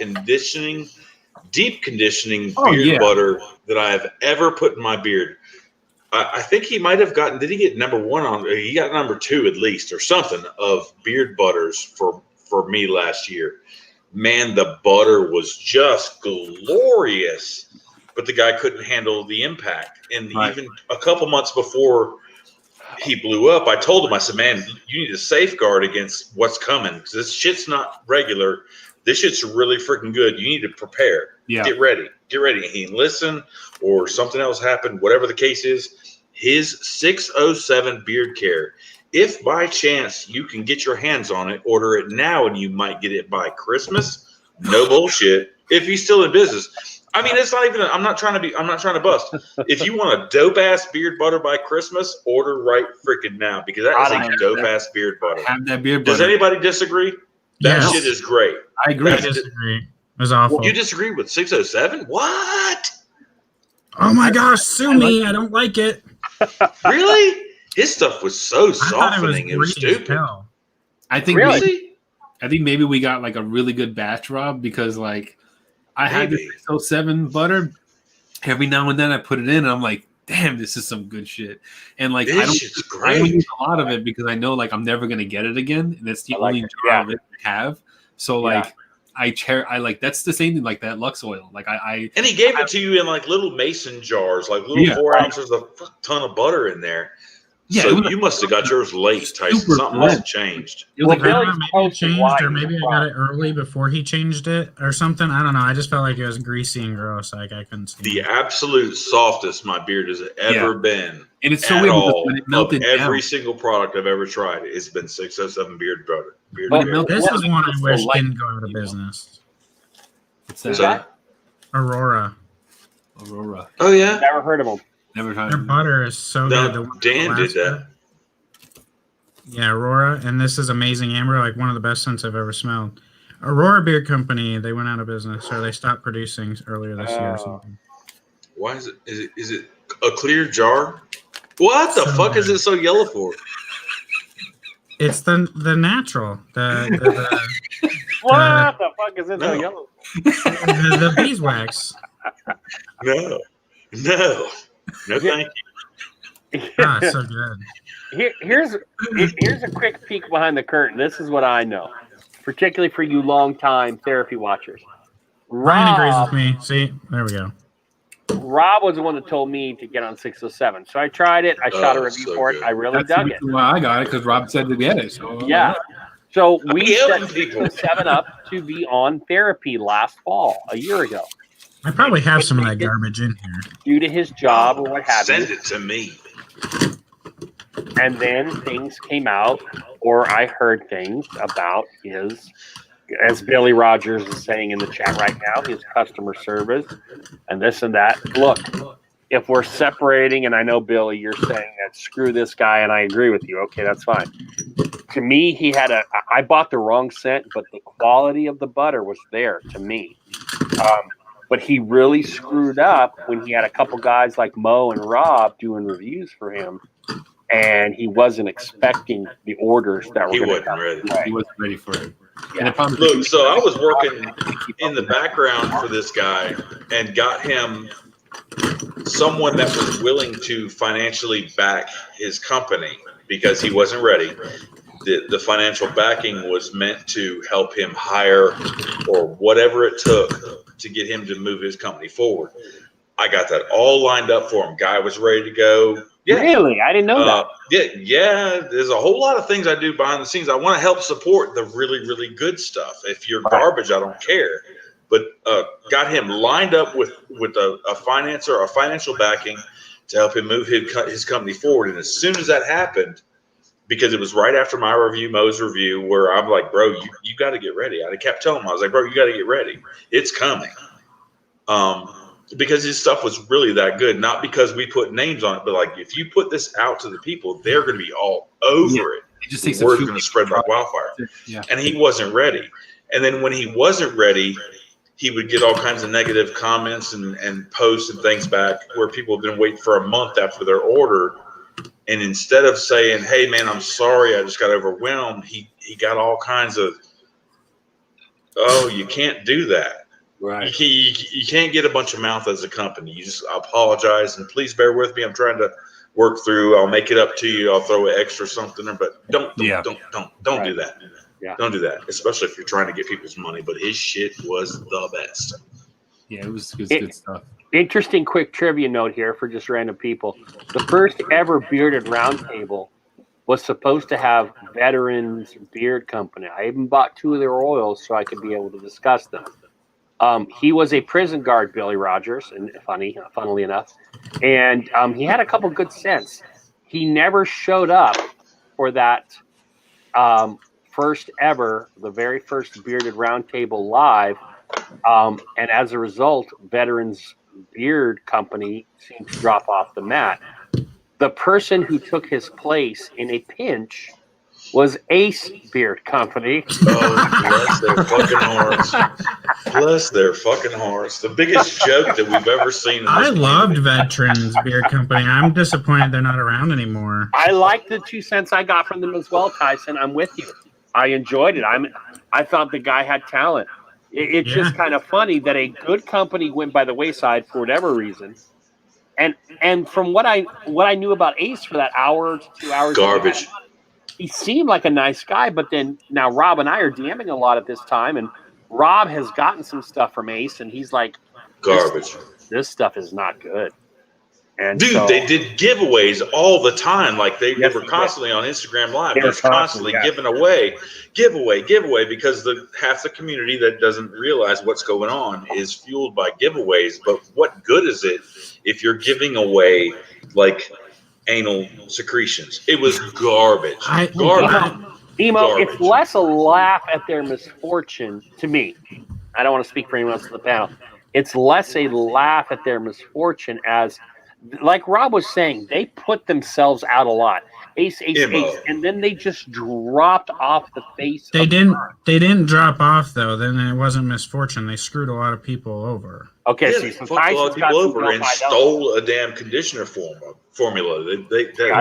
deep conditioning beard butter that I have ever put in my beard. I think he might have gotten. Did he get number 1 he got number 2 at least or something of beard butters for me last year. Man, the butter was just glorious, but the guy couldn't handle the impact. And even a couple months before he blew up, I told him, I said, man, you need to safeguard against what's coming because this shit's not regular. This shit's really freaking good. You need to prepare. Yeah. Get ready. He didn't listen or something else happened, whatever the case is. His 607 Beard Care. If by chance you can get your hands on it, order it now and you might get it by Christmas. No bullshit. If he's still in business. I mean, it's not even, I'm not trying to bust. If you want a dope ass beard butter by Christmas, order right freaking now because that is a dope ass beard butter. Have that beard butter. Does anybody disagree? That shit is great. I agree. I disagree. It was awful. You disagree with 607? What? Oh my gosh, sue me. I don't like it. Really? His stuff was so softening. It was stupid. I think maybe we got like a really good batch, Rob, because like I had the 607 butter. Every now and then I put it in and I'm like, damn, this is some good shit. And like, I don't use a lot of it because I know like I'm never gonna get it again, and it's the only jar of it I have. So like, I like that's the same thing like that Lux oil. Like and he gave it to you in like little mason jars, like little 4 ounces of a ton of butter in there. Yeah, so you must have got yours late, Tyson. Something must have changed. It was maybe it changed, or maybe I got it early before he changed it, or something. I don't know. I just felt like it was greasy and gross. Like I couldn't see the absolute softest my beard has ever been. And it's so weird because when it melted down, every single product I've ever tried, it's been 607 beard butter. This is one I wish didn't go out of business. What's that? Aurora. Oh yeah. Never heard of them. Never tried. Their butter is so good. Dan did that. Yeah, Aurora, and this is amazing amber, like one of the best scents I've ever smelled. Aurora Beer Company, they went out of business, or they stopped producing earlier this year or something. Why is it? Is it a clear jar? What the fuck is it so yellow for? It's the natural. What the fuck is it so yellow? The beeswax. No, thank you. So good. Here's a quick peek behind the curtain. This is what I know, particularly for you long-time therapy watchers. Ryan agrees with me. See, there we go. Rob was the one that told me to get on 607. So I tried it. I shot a review for it. I really dug it. Well, I got it because Rob said to get it. So yeah. So we set 607 up to be on therapy last fall, a year ago. I probably have some of that garbage in here. Due to his job or what have you. Send it to me. And then things came out, or I heard things about his, as Billy Rogers is saying in the chat right now, his customer service and this and that. Look, if we're separating, and I know, Billy, you're saying that screw this guy, and I agree with you. Okay, that's fine. To me, I bought the wrong scent, but the quality of the butter was there to me. But he really screwed up when he had a couple guys like Mo and Rob doing reviews for him, and he wasn't expecting the orders that were going to come. He wasn't ready for it. Yeah. Look, so I was working in the background for this guy and got him someone that was willing to financially back his company because he wasn't ready. The financial backing was meant to help him hire or whatever it took to get him to move his company forward. I got that all lined up for him. Guy was ready to go. Yeah. Really? I didn't know that. Yeah. There's a whole lot of things I do behind the scenes. I want to help support the really, really good stuff. If you're garbage, I don't care. But got him lined up with a financer, a financial backing to help him move his company forward. And as soon as that happened, because it was right after my review, Mo's review, where I'm like, bro, you got to get ready. I kept telling him, I was like, bro, you got to get ready. It's coming. Because his stuff was really that good, not because we put names on it, but like if you put this out to the people, they're going to be all over it. It just takes word's going to spread like wildfire. Yeah. And he wasn't ready. And then when he wasn't ready, he would get all kinds of negative comments and posts and things back where people have been waiting for a month after their order. And instead of saying, hey, man, I'm sorry, I just got overwhelmed, he got all kinds of, oh, you can't do that. Right. You can't get a bunch of mouth as a company. You just apologize and please bear with me. I'm trying to work through. I'll make it up to you. I'll throw an extra something, but don't do that. Yeah. Don't do that, especially if you're trying to get people's money. But his shit was the best. Yeah, it was good stuff. Interesting quick trivia note here for just random people. The first ever bearded roundtable was supposed to have Veterans Beard Company. I even bought 2 of their oils so I could be able to discuss them. He was a prison guard, Billy Rogers, and funnily enough, and he had a couple good scents. He never showed up for that the very first Bearded Roundtable live, and as a result, Veterans Beard Company seemed to drop off the mat. The person who took his place in a pinch was Ace Beard Company. Oh, bless their fucking hearts. Bless their fucking hearts. The biggest joke that we've ever seen. I loved Veterans Beard Company. I'm disappointed they're not around anymore. I liked the 2 cents I got from them as well, Tyson. I'm with you. I enjoyed it. I thought the guy had talent. It's just kind of funny that a good company went by the wayside for whatever reason, And from what I knew about Ace for that hour to 2 hours, garbage. He seemed like a nice guy, but then now Rob and I are DMing a lot at this time, and Rob has gotten some stuff from Ace, and he's like, garbage. This stuff is not good. And dude, they did giveaways all the time. Like they were constantly on Instagram Live. They were constantly giving away, giveaway, because half the community that doesn't realize what's going on is fueled by giveaways. But what good is it if you're giving away like anal secretions? It was garbage. Emo, it's less a laugh at their misfortune to me. I don't want to speak for anyone else on the panel. It's less a laugh at their misfortune as, like Rob was saying, they put themselves out a lot. Ace, and then they just dropped off the face. They didn't drop off though. Then it wasn't misfortune. They screwed a lot of people over. Okay, yeah, they fucked a lot of people over and stole a damn conditioner formula. They did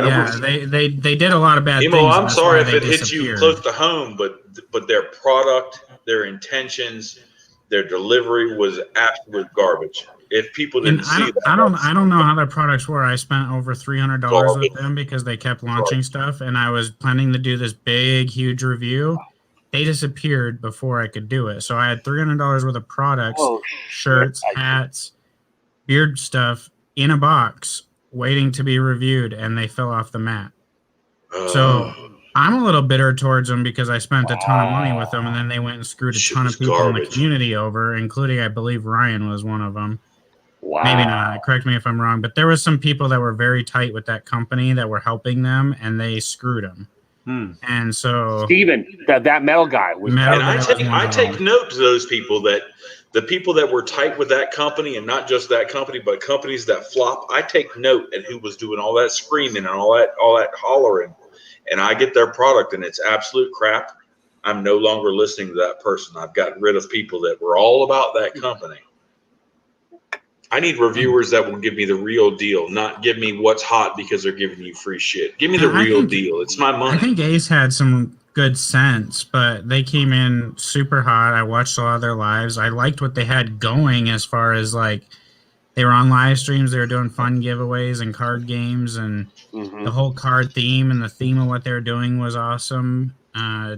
a lot of bad things. I'm sorry if it hits you close to home, but their product, their intentions, their delivery was absolute garbage. If people didn't see that, I don't know how their products were. I spent over $300 with them because they kept launching stuff, and I was planning to do this big, huge review. They disappeared before I could do it. So I had $300 worth of products, shirts, hats, beard stuff in a box waiting to be reviewed, and they fell off the mat. So I'm a little bitter towards them because I spent a ton of money with them, and then they went and screwed a ton of people in the community over, including, I believe, Ryan was one of them. Wow. Maybe not. Correct me if I'm wrong, but there was some people that were very tight with that company that were helping them, and they screwed them. And so Steven, that metal guy was. I take note to those people, that the people that were tight with that company, and not just that company, but companies that flop. I take note at who was doing all that screaming and all that hollering, and I get their product and it's absolute crap. I'm no longer listening to that person. I've gotten rid of people that were all about that company. I need reviewers that will give me the real deal, not give me what's hot because they're giving you free shit. Give me the real deal. It's my money. I think Ace had some good sense, but they came in super hot. I watched a lot of their lives. I liked what they had going as far as like they were on live streams. They were doing fun giveaways and card games, and the whole card theme and the theme of what they were doing was awesome. I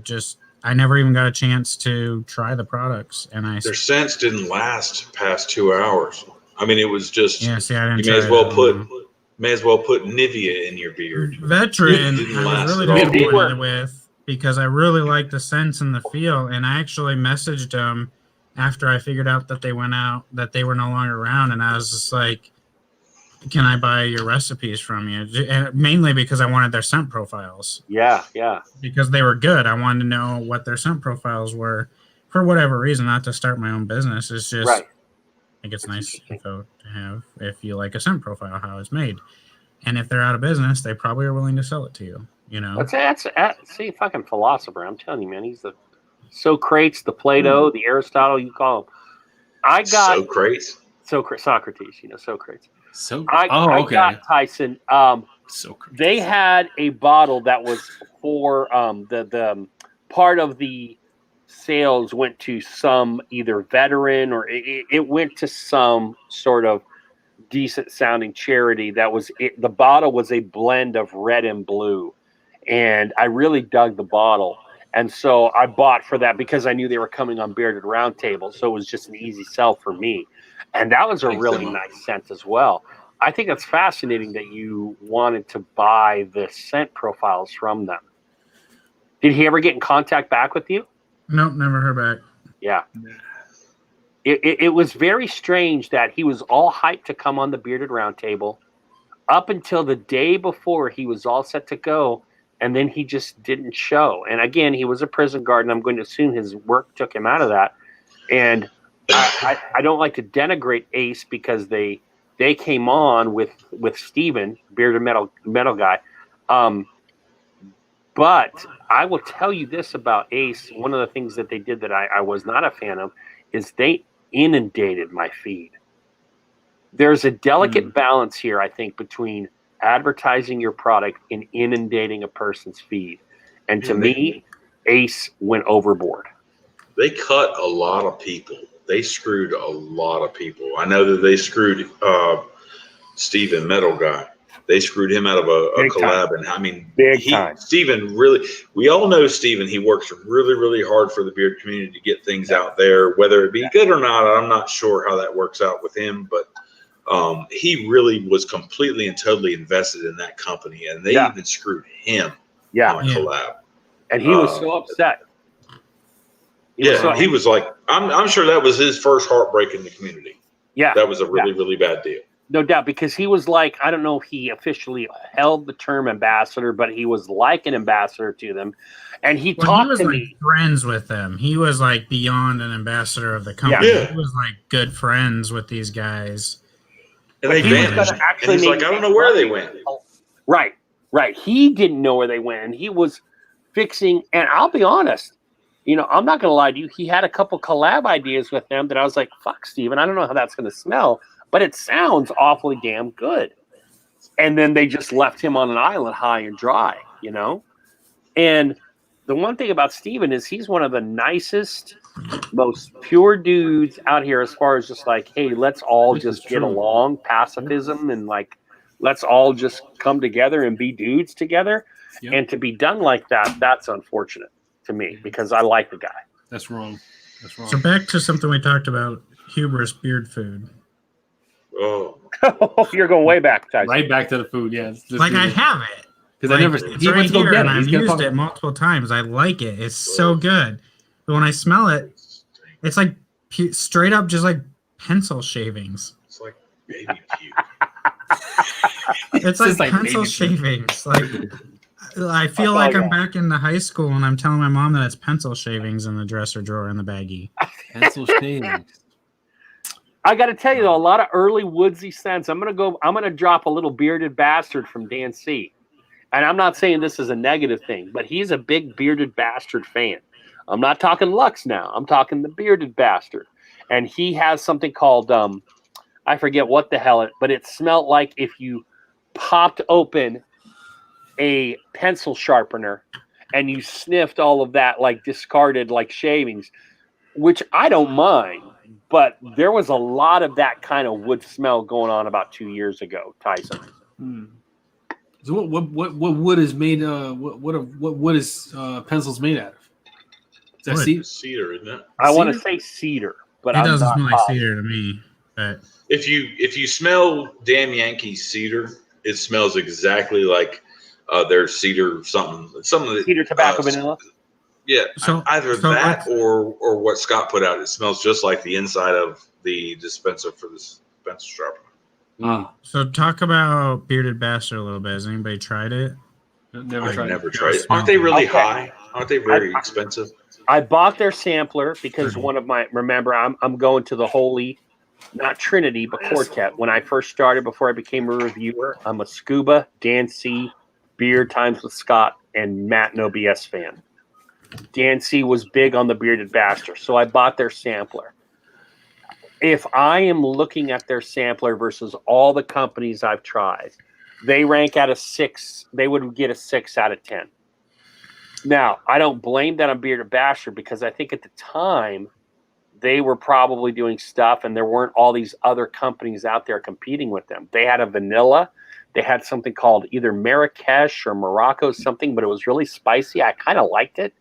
never even got a chance to try the products, and their scents didn't last past 2 hours. I mean, it was just you may as well put Nivea in your beard. Veteran, I was really disappointed with because I really liked the scents and the feel, and I actually messaged them after I figured out that they went out, that they were no longer around, and I was just like, "Can I buy your recipes from you?" And mainly because I wanted their scent profiles. Yeah. Because they were good. I wanted to know what their scent profiles were for whatever reason. Not to start my own business. It's just. Right. I think it's nice info to have if you like a scent profile, how it's made. And if they're out of business, they probably are willing to sell it to you, you know? That's see, fucking philosopher. I'm telling you, man, he's the Socrates, the Plato, the Aristotle, you call him. I got Socrates? Socrates, Socrates. So I got Tyson. Socrates. They had a bottle that was for the part of the sales went to some either veteran or it went to some sort of decent sounding charity. That was it. The bottle was a blend of red and blue, and I really dug the bottle, and so I bought for that because I knew they were coming on Bearded Roundtable, so it was just an easy sell for me, and that was a really nice scent as well. I think it's fascinating that you wanted to buy the scent profiles from them. Did he ever get in contact back with you? Nope, never heard back. Yeah. It was very strange that he was all hyped to come on the Bearded Roundtable up until the day before he was all set to go, and then he just didn't show. And again, he was a prison guard, and I'm going to assume his work took him out of that. And I don't like to denigrate Ace because they came on with Steven, Bearded Metal Guy. But I will tell you this about Ace. One of the things that they did that I was not a fan of is they inundated my feed. There's a delicate balance here, I think, between advertising your product and inundating a person's feed. And to me, Ace went overboard. They cut a lot of people. They screwed a lot of people. I know that they screwed Steven Metal Guy. They screwed him out of a collab. Time. And I mean, time. Steven really, we all know Steven. He works really, really hard for the beard community to get things out there, whether it be good or not. I'm not sure how that works out with him, but he really was completely and totally invested in that company, and they even screwed him on a collab. And he was so upset. He was like, I'm sure that was his first heartbreak in the community. Yeah. That was a really, really bad deal. No doubt, because he was like, I don't know if he officially held the term ambassador, but he was like an ambassador to them. And he talked to me. Friends with them. He was like beyond an ambassador of the company. Yeah. He was like good friends with these guys. And they vanished. And he's like, I don't know where they went. Right. He didn't know where they went. And he was fixing, and I'll be honest, I'm not going to lie to you. He had a couple collab ideas with them that I was like, fuck, Steven, I don't know how that's going to smell, but it sounds awfully damn good. And then they just left him on an island high and dry, And the one thing about Steven is he's one of the nicest, most pure dudes out here as far as just like, hey, let's all just get along, pacifism, and like, let's all just come together and be dudes together. Yep. And to be done like that, that's unfortunate to me because I like the guy. That's wrong. So back to something we talked about, hubris beard food. Oh. You're going way back, Tyson. Right back to the food, yeah. Like I have it. Because I never he went to go get it. I've used it multiple times. I like it. It's so good. But when I smell it, it's like straight up just like pencil shavings. It's like baby puke. It's like pencil shavings. Like I feel like I'm back in the high school and I'm telling my mom that it's pencil shavings in the dresser drawer in the baggie. Pencil shavings. I got to tell you though, a lot of early woodsy scents. I'm gonna drop a little bearded bastard from Dan C. And I'm not saying this is a negative thing, but he's a big bearded bastard fan. I'm not talking Lux now. I'm talking the bearded bastard. And he has something called I forget what the hell but it smelled like if you popped open a pencil sharpener and you sniffed all of that like discarded like shavings, which I don't mind, but there was a lot of that kind of wood smell going on about 2 years ago, Tyson. So what wood is made? What wood is pencils made out of? Is that cedar, isn't it? I want to say cedar, but it doesn't smell like cedar to me. But if you smell Damn Yankee cedar, it smells exactly like their cedar something. Some of the cedar tobacco vanilla. Yeah, so that or what Scott put out. It smells just like the inside of the dispenser for this pencil sharpener. So talk about bearded bastard a little bit. Has anybody tried it? Never tried it. Aren't they really high? Aren't they very expensive? I bought their sampler because one of my I'm going to the holy, not Trinity, but Quartet. When I first started, before I became a reviewer, I'm a Scuba, Dan C, Beard Times with Scott, and Matt No BS fan. Dan C was big on the bearded bastard, so I bought their sampler. If I am looking at their sampler versus all the companies I've tried, they rank at a 6. They would get a 6 out of 10. Now, I don't blame that on Bearded Bastard because I think at the time they were probably doing stuff and there weren't all these other companies out there competing with them. They had a vanilla. They had something called either Marrakesh or Morocco something, but it was really spicy. I kind of liked it.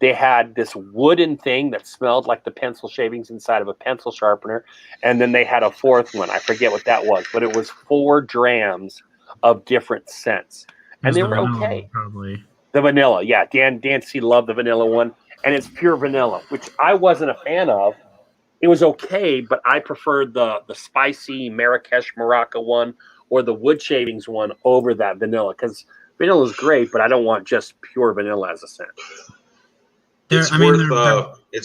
They had this wooden thing that smelled like the pencil shavings inside of a pencil sharpener. And then they had a fourth one. I forget what that was, but it was 4 drams of different scents. And they were okay. Probably. The vanilla. Yeah, Dan C loved the vanilla one. And it's pure vanilla, which I wasn't a fan of. It was okay, but I preferred the spicy Marrakesh Morocco one or the wood shavings one over that vanilla. Because vanilla is great, but I don't want just pure vanilla as a scent. It's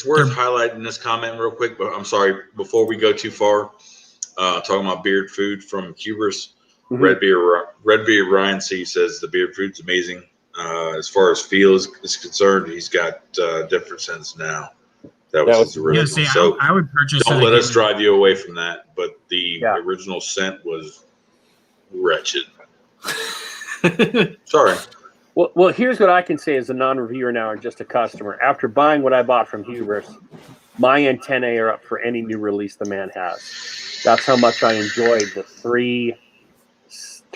worth highlighting this comment real quick, but I'm sorry, before we go too far, talking about beard food from Hubris, Red Beard Ryan C says the beard food's amazing. As far as feel is concerned, he's got different scents now. That was his original. Yeah, see, I would purchase. Don't let us drive you away from that, but the original scent was wretched. Sorry. Well, here's what I can say as a non-reviewer now and just a customer. After buying what I bought from Hubris, my antennae are up for any new release the man has. That's how much I enjoyed the 3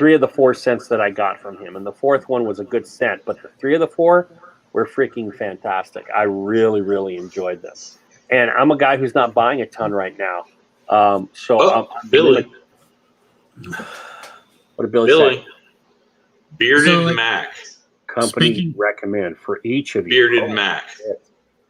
3 of the 4 scents that I got from him, and the 4th one was a good scent, but the 3 of the 4 were freaking fantastic. I really, really enjoyed them. And I'm a guy who's not buying a ton right now. Billy. What did Billy say? Bearded Mac. Company recommend for each of you. Bearded Mac.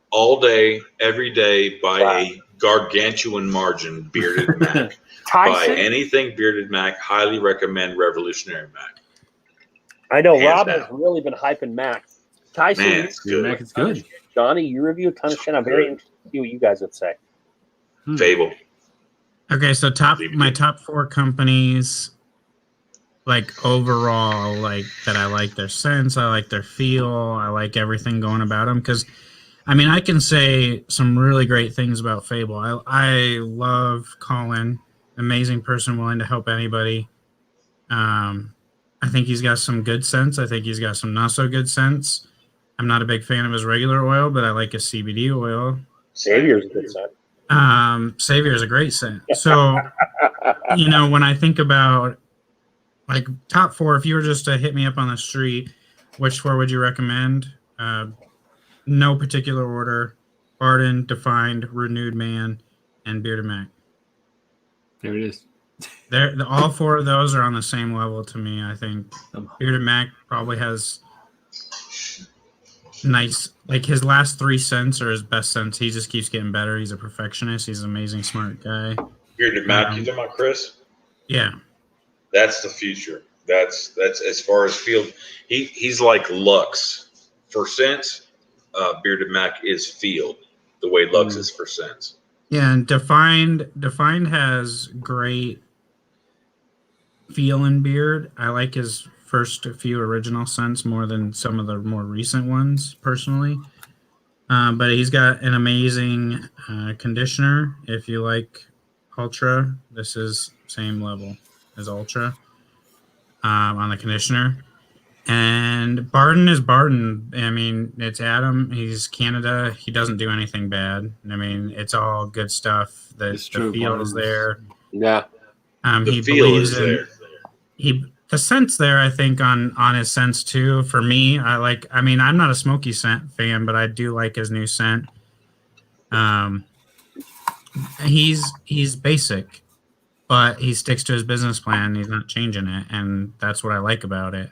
All day, every day, by a gargantuan margin, Bearded Mac. Buy anything Bearded Mac. Highly recommend Revolutionary Mac. I know Rob has really been hyping Mac. Tyson, man, it's good. Mac is good. Johnny, you review a ton of shit. I'm very interested to see what you guys would say. Fable. Okay, so my top 4 companies, like overall, like that I like their scents, I like their feel, I like everything going about them. Because, I mean, I can say some really great things about Fable. I love Colin, amazing person, willing to help anybody. I think he's got some good scents. I think he's got some not so good scents. I'm not a big fan of his regular oil, but I like his CBD oil. Savior's a good scent. Savior is a great scent. So, you know, when I think about like top 4, if you were just to hit me up on the street, which 4 would you recommend? No particular order. Barden, Defined, Renewed Man, and Bearded Mac. There it is. All 4 of those are on the same level to me. I think Bearded Mac probably has nice, like his last 3 scents are his best scents. He just keeps getting better. He's a perfectionist. He's an amazing, smart guy. Bearded Mac, you talking about Chris? Yeah. That's the future. That's as far as field. He's like Lux for scents. Bearded Mac is field, the way Lux is for scents. Yeah, and Defined has great feel in beard. I like his first few original scents more than some of the more recent ones, personally. But he's got an amazing conditioner. If you like Ultra, this is same level as Ultra on the conditioner. And Barden is Barden. I mean, it's Adam. He's Canada. He doesn't do anything bad. I mean, it's all good stuff. The feel is there. Yeah. The feel is there. The scent's there, I think, on his scents too. For me, I'm not a smoky scent fan, but I do like his new scent. He's basic, but he sticks to his business plan. He's not changing it, and that's what I like about it.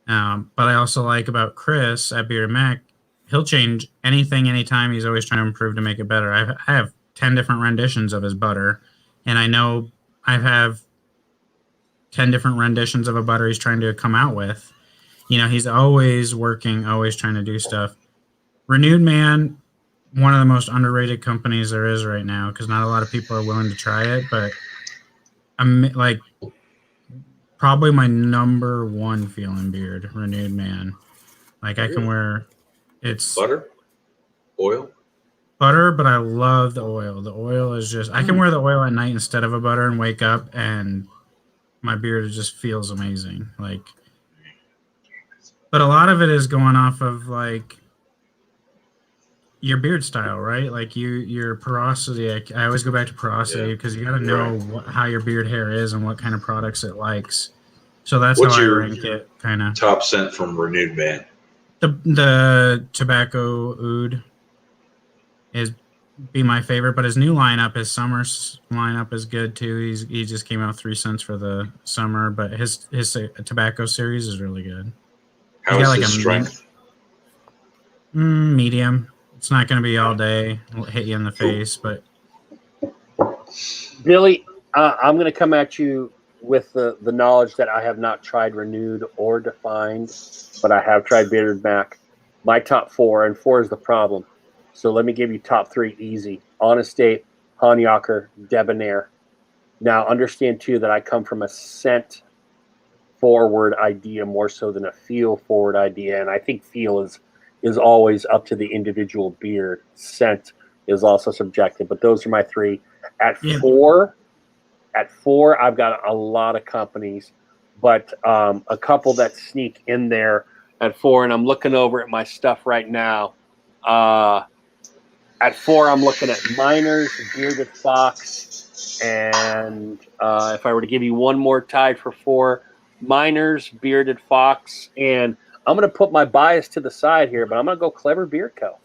But I also like about Chris at Bearded Mac, he'll change anything, anytime. He's always trying to improve to make it better. I have 10 different renditions of his butter, and I know I have 10 different renditions of a butter he's trying to come out with. You know, he's always working, always trying to do stuff. Renewed Man, one of the most underrated companies there is right now, because not a lot of people are willing to try it, but I'm like probably my number 1 feeling beard, Renewed Man. Like I can wear it's butter, oil, but I love the oil. The oil is just I can wear the oil at night instead of a butter and wake up and my beard just feels amazing. Like, but a lot of it is going off of like your beard style, right? Like your porosity. I always go back to porosity because you got to know how your beard hair is and what kind of products it likes. So that's how I rank it. Kind of top scent from Renewed Man. The tobacco oud is be my favorite, but his new lineup, his summer lineup, is good too. He just came out 3 cents for the summer, but his tobacco series is really good. How is his strength? Medium. It's not going to be all day. It'll hit you in the face, but Billy, I'm going to come at you with the knowledge that I have not tried Renewed or Defined, but I have tried Bearded Mac. My top 4, and 4 is the problem. So let me give you top 3 easy. Honest Ape, Hanyaker, Debonair. Now understand too that I come from a scent forward idea more so than a feel forward idea, and I think feel is always up to the individual beard. Scent is also subjective, but those are my 3. At 4, I've got a lot of companies, but a couple that sneak in there at 4, and I'm looking over at my stuff right now. At 4, I'm looking at Miners, Bearded Fox, and if I were to give you one more tied for 4, Miners, Bearded Fox, and I'm going to put my bias to the side here, but I'm going to go Clever Beard Co.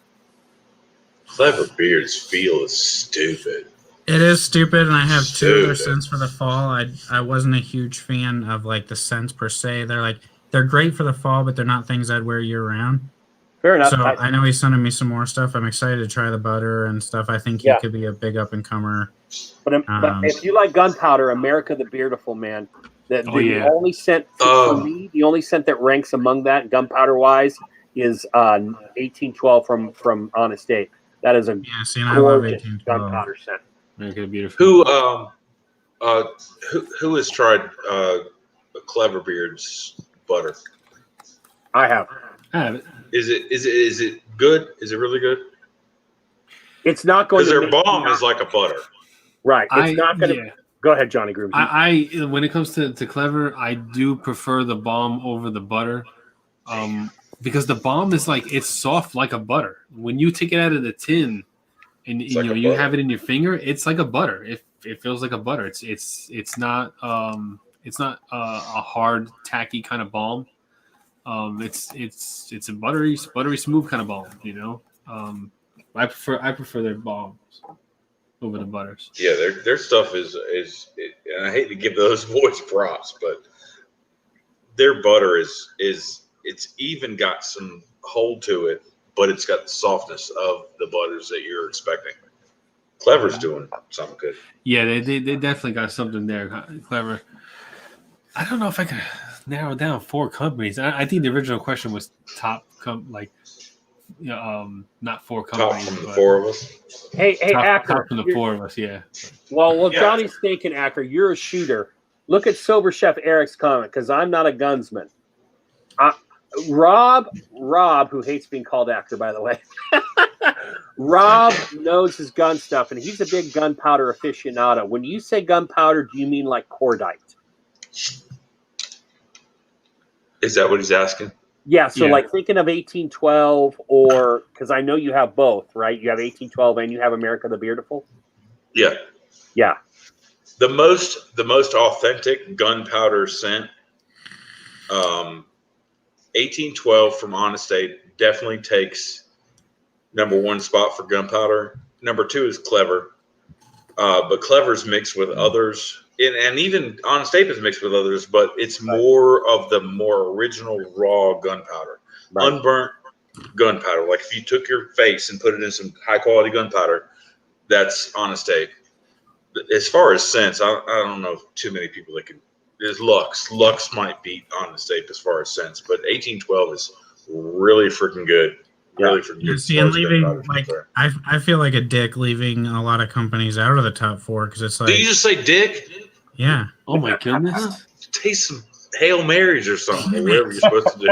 Clever Beard's feel is stupid. It is stupid, and I have two other scents for the fall. I wasn't a huge fan of like the scents per se. They're great for the fall, but they're not things I'd wear year round. Fair enough. So I know he's sending me some more stuff. I'm excited to try the butter and stuff. I think he could be a big up and comer. But if you like gunpowder, America the Beautiful, man, the only scent for me, the only scent that ranks among that gunpowder wise is 1812 from Honest Ape. That is a gorgeous gunpowder scent. America the Beautiful. Who has tried Clever Beard's butter? I have. Is it good? Is it really good? It's not going. Because their balm is like a butter, right? It's not going to. Yeah. Go ahead, Johnny Grooms. I when it comes to Clever, I do prefer the balm over the butter, because the balm is like it's soft like a butter. When you take it out of the tin, and you have it in your finger, it's like a butter. It feels like a butter. It's not a hard tacky kind of balm. It's a buttery smooth kind of balm, you know. I prefer their balms over the butters. Yeah, their stuff is and I hate to give those boys props, but their butter is it's even got some hold to it, but it's got the softness of the butters that you're expecting. Clever's doing something good. Yeah, they definitely got something there. Clever. I don't know if I can narrow down 4 companies. I think the original question was top not 4 companies. Top from the 4 of us. Hey, Acker. Top from the 4 of us, yeah. Well, Johnny's thinking, Acker, you're a shooter. Look at Sober Chef Eric's comment, because I'm not a gunsman. Rob, who hates being called Acker, by the way. Rob knows his gun stuff, and he's a big gunpowder aficionado. When you say gunpowder, do you mean like cordite? Is that what he's asking? Yeah, so like thinking of 1812, or because I know you have both, right? You have 1812 and you have America the Beautiful. Yeah. Yeah. The most authentic gunpowder scent, 1812 from Honest Ape definitely takes number 1 spot for gunpowder. Number 2 is Clever, but Clever's mixed with others. And even Honest Ape is mixed with others, but it's more of the more original raw gunpowder, unburnt gunpowder. Like if you took your face and put it in some high quality gunpowder, that's Honest Ape. As far as scents, I don't know too many people that can. There's Lux. Lux might beat Honest Ape as far as scents, but 1812 is really freaking good. Really freaking good. See, and leaving I feel like a dick leaving a lot of companies out of the top 4 because it's like. Did you just say dick? Yeah. Oh my goodness. Taste some Hail Marys or something, or whatever you're supposed to do.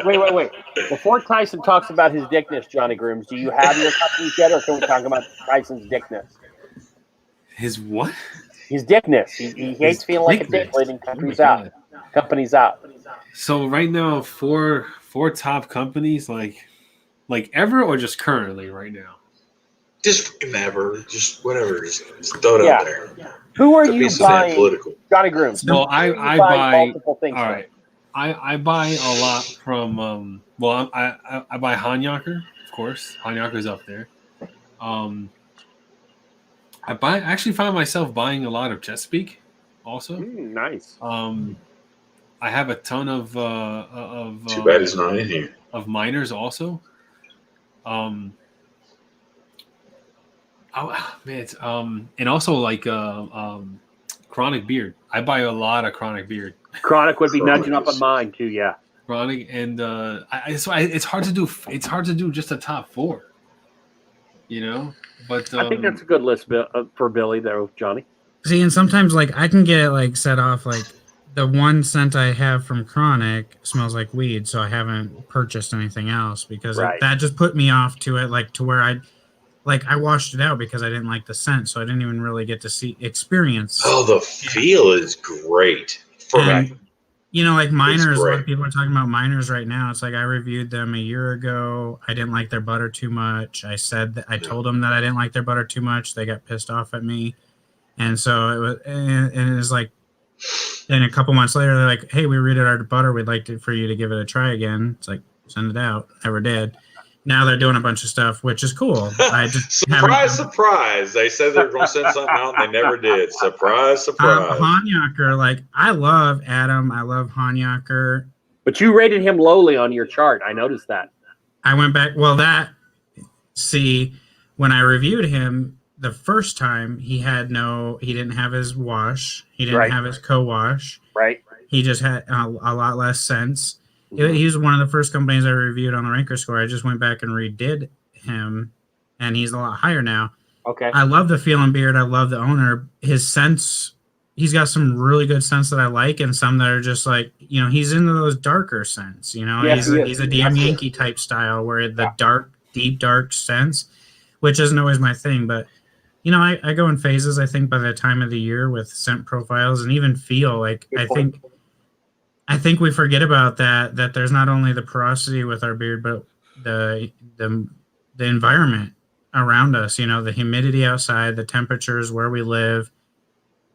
Wait. Before Tyson talks about his dickness, Johnny Grooms, do you have your companies yet, or can we talk about Tyson's dickness? His what? His dickness. He hates feeling like a dick leaving companies out. So right now, four top companies, like ever or just currently right now? Just ever, just whatever, just throw it out there. Yeah. Who are you buying? Political. Johnny Grooms. Well, I buy multiple things. All right, I buy a lot from. I buy Hanyaker, of course. Hanyaker's up there. I actually find myself buying a lot of Chesapeake, also. Nice. I have a ton of Too bad he's not in here. Of Miners also. And also like Chronic Beard. I buy a lot of Chronic Beard. Chronic would be nudging up on mine too, yeah. Chronic, and it's hard to do. It's hard to do just a top 4. You know, but I think that's a good list for Billy there, Johnny. See, and sometimes like I can get like set off like the one scent I have from Chronic smells like weed, so I haven't purchased anything else because that just put me off to it, like to where I washed it out because I didn't like the scent, so I didn't even really get to experience. Oh, the feel is great. You know, like Miners, a lot of people are talking about Miners right now. It's like I reviewed them a year ago. I didn't like their butter too much. I told them that I didn't like their butter too much. They got pissed off at me. And so it was like Then a couple months later, they're like, "Hey, we redid our butter. We'd like for you to give it a try again." It's like, send it out. Never did. Now they're doing a bunch of stuff, which is cool. I just surprise! They said they were going to send something out, and they never did. Surprise! Hanyaker, like I love Adam. I love Hanyaker. But you rated him lowly on your chart. I noticed that. I went back. Well, when I reviewed him the first time, he didn't have his wash. He didn't have his co-wash. Right. He just had a lot less sense. He was one of the first companies I reviewed on the Ranker Score. I just went back and redid him, and he's a lot higher now. Okay. I love the feel and beard. I love the owner. His sense, he's got some really good scents that I like, and some that are just like, he's into those darker scents. Yes, he's a DM Yankee type style where the dark, deep, dark scents, which isn't always my thing, but I go in phases. I think by the time of the year with scent profiles and even feel like I think we forget about that there's not only the porosity with our beard, but the environment around us, the humidity outside, the temperatures where we live.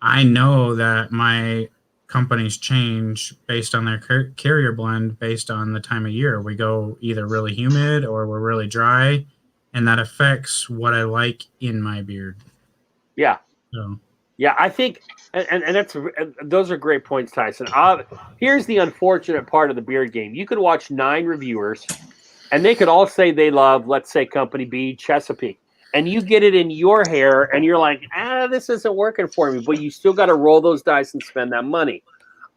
I know that my companies change based on their carrier blend, based on the time of year. We go either really humid or we're really dry, and that affects what I like in my beard. Yeah. So. Yeah, I think, and those are great points, Tyson. Here's the unfortunate part of the beard game. You could watch 9 reviewers, and they could all say they love, let's say, Company B, Chesapeake. And you get it in your hair, and you're like, this isn't working for me. But you still got to roll those dice and spend that money.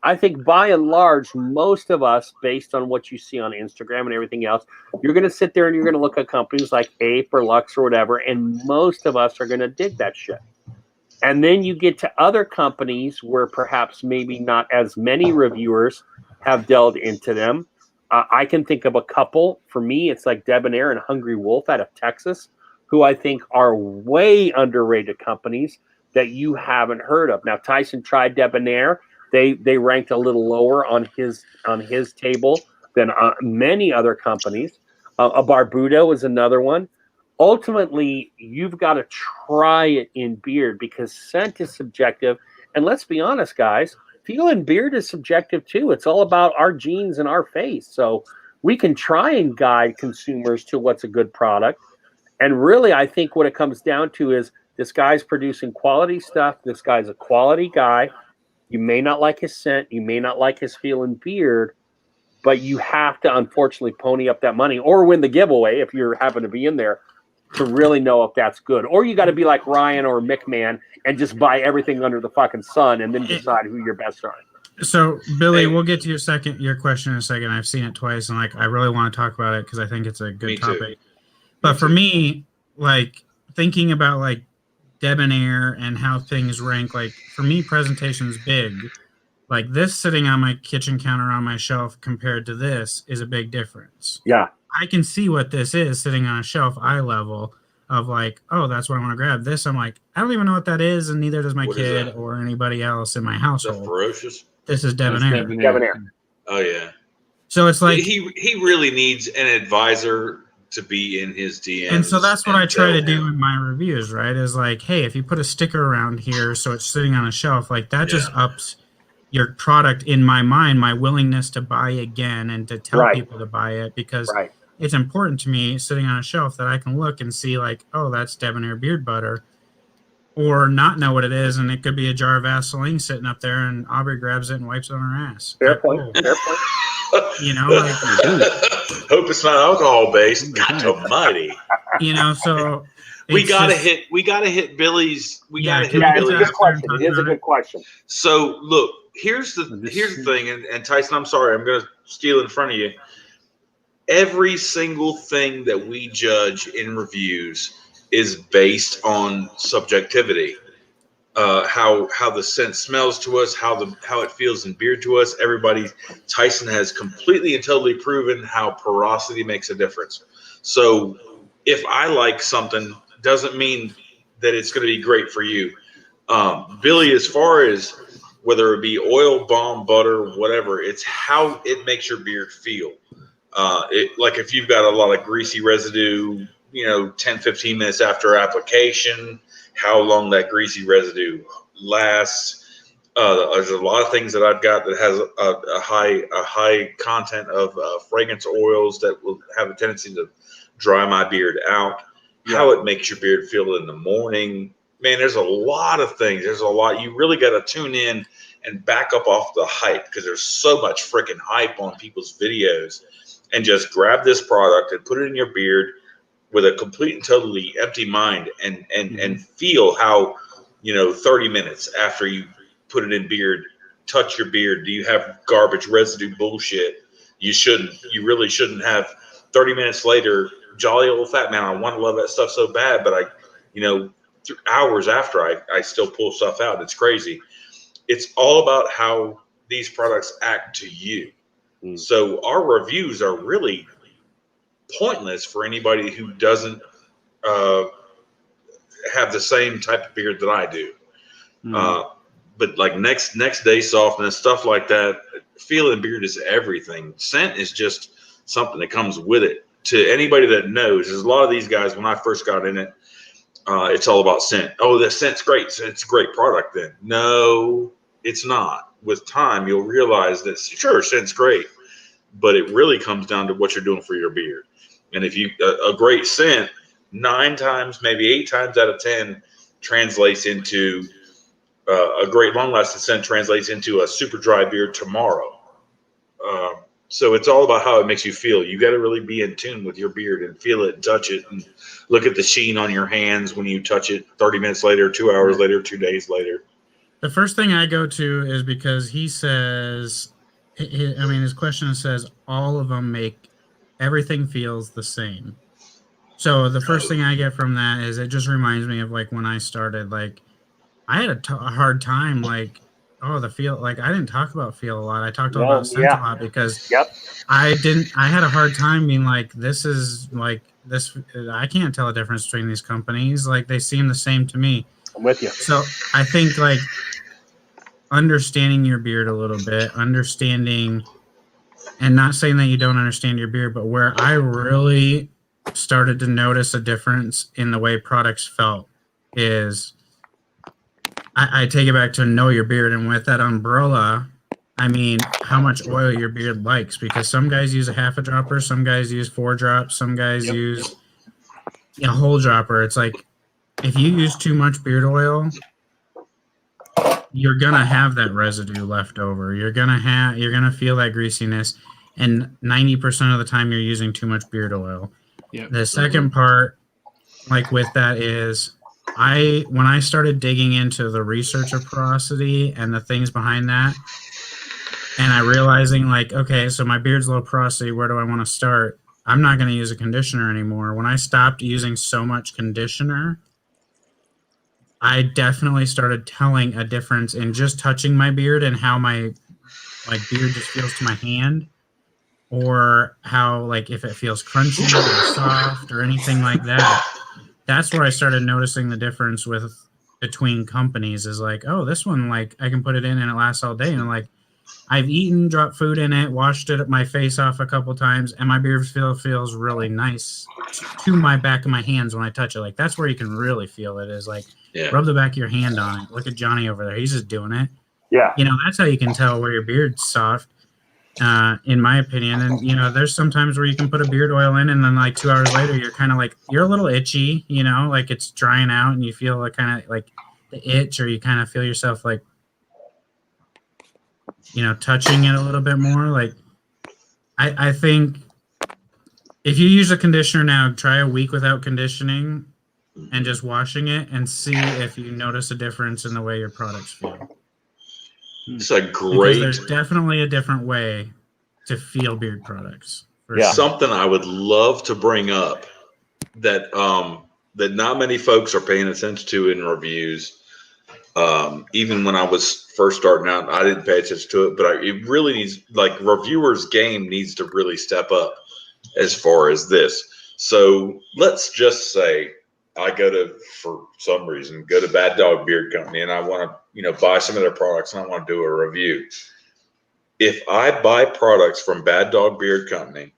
I think by and large, most of us, based on what you see on Instagram and everything else, you're going to sit there and you're going to look at companies like Ape or Lux or whatever, and most of us are going to dig that shit. And then you get to other companies where perhaps maybe not as many reviewers have delved into them. I can think of a couple. For me, it's like Debonair and Hungry Wolf out of Texas, who I think are way underrated companies that you haven't heard of. Now, Tyson tried Debonair. They ranked a little lower on his table than many other companies. A Barbudo is another one. Ultimately, you've got to try it in beard because scent is subjective. And let's be honest, guys, feel and beard is subjective too. It's all about our genes and our face. So we can try and guide consumers to what's a good product. And really, I think what it comes down to is this guy's producing quality stuff. This guy's a quality guy. You may not like his scent. You may not like his feel and beard. But you have to, unfortunately, pony up that money or win the giveaway if you happen to be in there to really know if that's good. Or you got to be like Ryan or McMahon and just buy everything under the fucking sun and then decide who your best are. So, Billy, we'll get to your question in a second. I've seen it twice, and I really want to talk about it because I think it's a good topic. But for me, thinking about Debonair and how things rank, for me, presentation's big. This sitting on my kitchen counter on my shelf compared to this is a big difference. Yeah. I can see what this is sitting on a shelf eye level of oh, that's what I want to grab. This, I'm I don't even know what that is, and neither does my kid or anybody else in my household. Is that Ferocious? This is Debonair. Oh, yeah. So it's he really needs an advisor to be in his DMs. And so that's what I try to do in my reviews, right? Is hey, if you put a sticker around here so it's sitting on a shelf, that just ups your product in my mind, my willingness to buy again and to tell people to buy it because it's important to me sitting on a shelf that I can look and see oh, that's Debonair beard butter, or not know what it is. And it could be a jar of Vaseline sitting up there and Aubrey grabs it and wipes it on her ass. Fair point. Fair point. Hope it's not alcohol based. God almighty. So we gotta hit Billy's. It's a good question. It is a good question. So look, here's the thing, and Tyson, I'm sorry, I'm gonna steal in front of you. Every single thing that we judge in reviews is based on subjectivity. How the scent smells to us, how it feels in beard to us. Tyson has completely and totally proven how porosity makes a difference. So if I like something, doesn't mean that it's going to be great for you. Billy, as far as whether it be oil, balm, butter, whatever, it's how it makes your beard feel. If you've got a lot of greasy residue, 10, 15 minutes after application, how long that greasy residue lasts. There's a lot of things that I've got that has a high content of fragrance oils that will have a tendency to dry my beard out. Yeah. How it makes your beard feel in the morning. Man, there's a lot of things. There's a lot. You really got to tune in and back up off the hype, because there's so much freaking hype on people's videos, and just grab this product and put it in your beard with a complete and totally empty mind, and feel how, 30 minutes after you put it in beard, touch your beard. Do you have garbage residue bullshit? You really shouldn't have. 30 minutes later, jolly old fat man, I want to love that stuff so bad, but hours after I still pull stuff out. It's crazy. It's all about how these products act to you. So our reviews are really pointless for anybody who doesn't have the same type of beard that I do. But like next day softness, stuff like that, feeling beard is everything. Scent is just something that comes with it. To anybody that knows, there's a lot of these guys, when I first got in it, it's all about scent. Oh, the scent's great. So it's a great product then. No, it's not. With time, you'll realize that, sure, scent's great, but it really comes down to what you're doing for your beard. And if you, a great scent, 9 times, maybe 8 times out of 10 translates into a great long-lasting scent translates into a super dry beard tomorrow. So it's all about how it makes you feel. You got to really be in tune with your beard and feel it and touch it and look at the sheen on your hands when you touch it 30 minutes later, 2 hours later, 2 days later. The first thing I go to is because he says, his question says all of them make everything feels the same. So the first thing I get from that is it just reminds me of like when I started, like I had a hard time, like, the feel, like I didn't talk about feel a lot. I talked about scent a lot because I had a hard time being like, this is like this. I can't tell the difference between these companies. Like they seem the same to me. I'm with you. So I think like understanding your beard a little bit, understanding, and not saying that you don't understand your beard, but where I really started to notice a difference in the way products felt is I take it back to know your beard. And with that umbrella, I mean, how much oil your beard likes, because some guys use a half a dropper, some guys use 4 drops, some guys use a whole dropper. It's like, if you use too much beard oil, you're going to have that residue left over. You're going to feel that greasiness. And 90% of the time you're using too much beard oil. Yep. The second part, like with that is, when I started digging into the research of porosity and the things behind that, and I realizing like, okay, so my beard's low porosity, where do I want to start? I'm not going to use a conditioner anymore. When I stopped using so much conditioner, I definitely started telling a difference in just touching my beard and how my beard just feels to my hand, or how like if it feels crunchy or soft or anything like that. That's where I started noticing the difference between companies is like, oh, this one, like I can put it in and it lasts all day. And like I've eaten, dropped food in it, washed my face off a couple times, and my beard feels really nice to my back of my hands when I touch it. Like that's where you can really feel it is like, rub the back of your hand on it. Look at Johnny over there. He's just doing it. Yeah. That's how you can tell where your beard's soft. In my opinion. And there's sometimes where you can put a beard oil in and then like 2 hours later you're kind of like you're a little itchy, like it's drying out and you feel like kind of like the itch, or you kind of feel yourself like touching it a little bit more. Like I think if you use a conditioner now, try a week without conditioning and just washing it and see if you notice a difference in the way your products feel. It's a great. Because there's definitely a different way to feel beard products. Something I would love to bring up that that not many folks are paying attention to in reviews. Even when I was first starting out, I didn't pay attention to it, but it really needs, like, reviewers' game needs to really step up as far as this. So let's just say I for some reason, go to Bad Dog Beard Company and I want to, buy some of their products and I want to do a review. If I buy products from Bad Dog Beard Company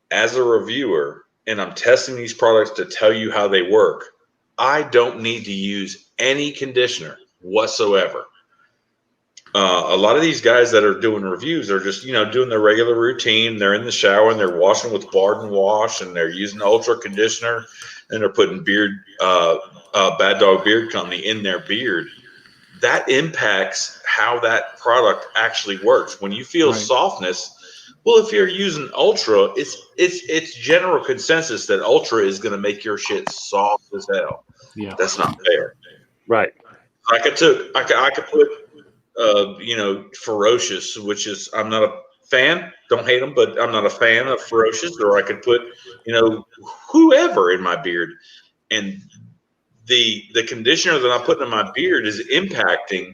as a reviewer and I'm testing these products to tell you how they work, I don't need to use any conditioner whatsoever. a lot of these guys that are doing reviews are just, doing their regular routine. They're in the shower and they're washing with Bard and Wash, and they're using Ultra conditioner, and they're putting Bad Dog Beard Company in their beard. That impacts how that product actually works. When you feel softness, well, if you're using Ultra, it's general consensus that Ultra is going to make your shit soft as hell. Yeah, that's not fair. Right. I could put Ferocious, which is, I'm not a fan, don't hate them, but I'm not a fan of Ferocious. Or I could put, whoever in my beard, and the conditioner that I'm putting in my beard is impacting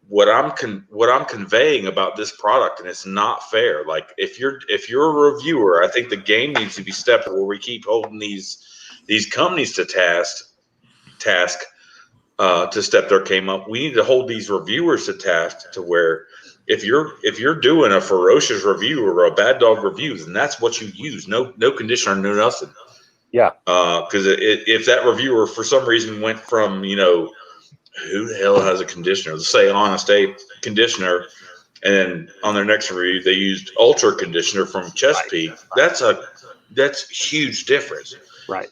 what I'm conveying about this product, and it's not fair. Like if you're a reviewer, I think the game needs to be stepped where we keep holding these companies to task to step their game up. We need to hold these reviewers to task to where if you're doing a Ferocious review or a Bad Dog review, then that's what you use. No conditioner, no nothing. Yeah. Because if that reviewer for some reason went from, who the hell has a conditioner? Let's say Honest Ape conditioner, and then on their next review they used Ultra conditioner from Chesapeake. That's huge difference. Right.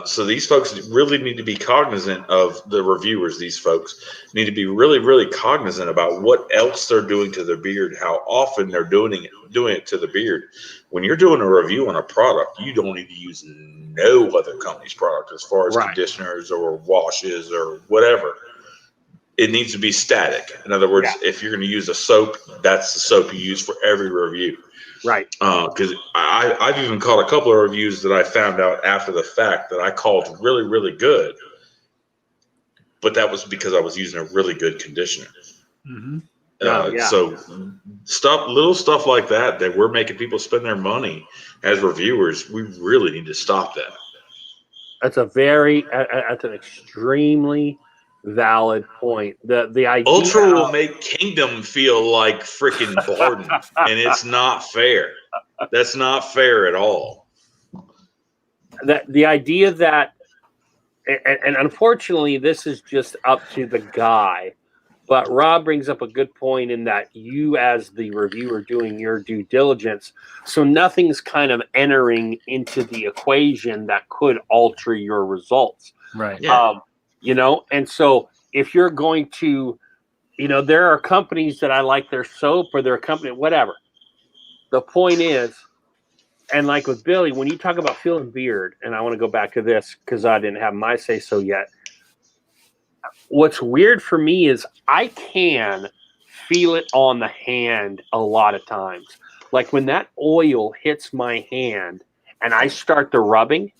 So these folks really need to be cognizant of the reviewers. These folks need to be really, really cognizant about what else they're doing to their beard, how often they're doing it to the beard. When you're doing a review on a product, you don't need to use no other company's product as far as conditioners or washes or whatever. It needs to be static. In other words, if you're going to use a soap, that's the soap you use for every review. Right. Because I've even called a couple of reviews that I found out after the fact that I called really, really good. But that was because I was using a really good conditioner. Mm-hmm. So little stuff like that we're making people spend their money as reviewers, we really need to stop that. That's an extremely valid point. The idea Ultra will make Kingdom feel like freaking Borden, and it's not fair. That's not fair at all. The idea that, and unfortunately, this is just up to the guy. But Rob brings up a good point in that you, as the reviewer, doing your due diligence, so nothing's kind of entering into the equation that could alter your results. Right. Yeah. And so if you're going to, there are companies that I like their soap, or they're a company, whatever. The point is, and like with Billy, when you talk about feeling beard, and I want to go back to this because I didn't have my say so yet. What's weird for me is I can feel it on the hand a lot of times. Like when that oil hits my hand and I start the rubbing,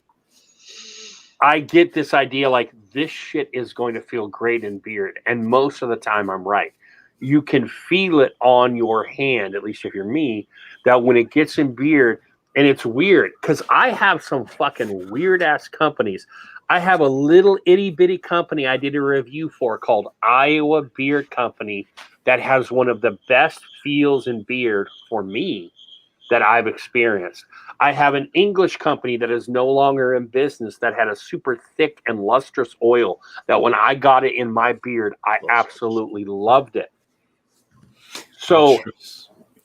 I get this idea like this shit is going to feel great in beard. And most of the time I'm right. You can feel it on your hand, at least if you're me, that when it gets in beard, and it's weird because I have some fucking weird ass companies. I have a little itty bitty company I did a review for called Iowa Beard Company that has one of the best feels in beard for me that I've experienced. I have an English company that is no longer in business that had a super thick and lustrous oil that when I got it in my beard, I absolutely loved it. So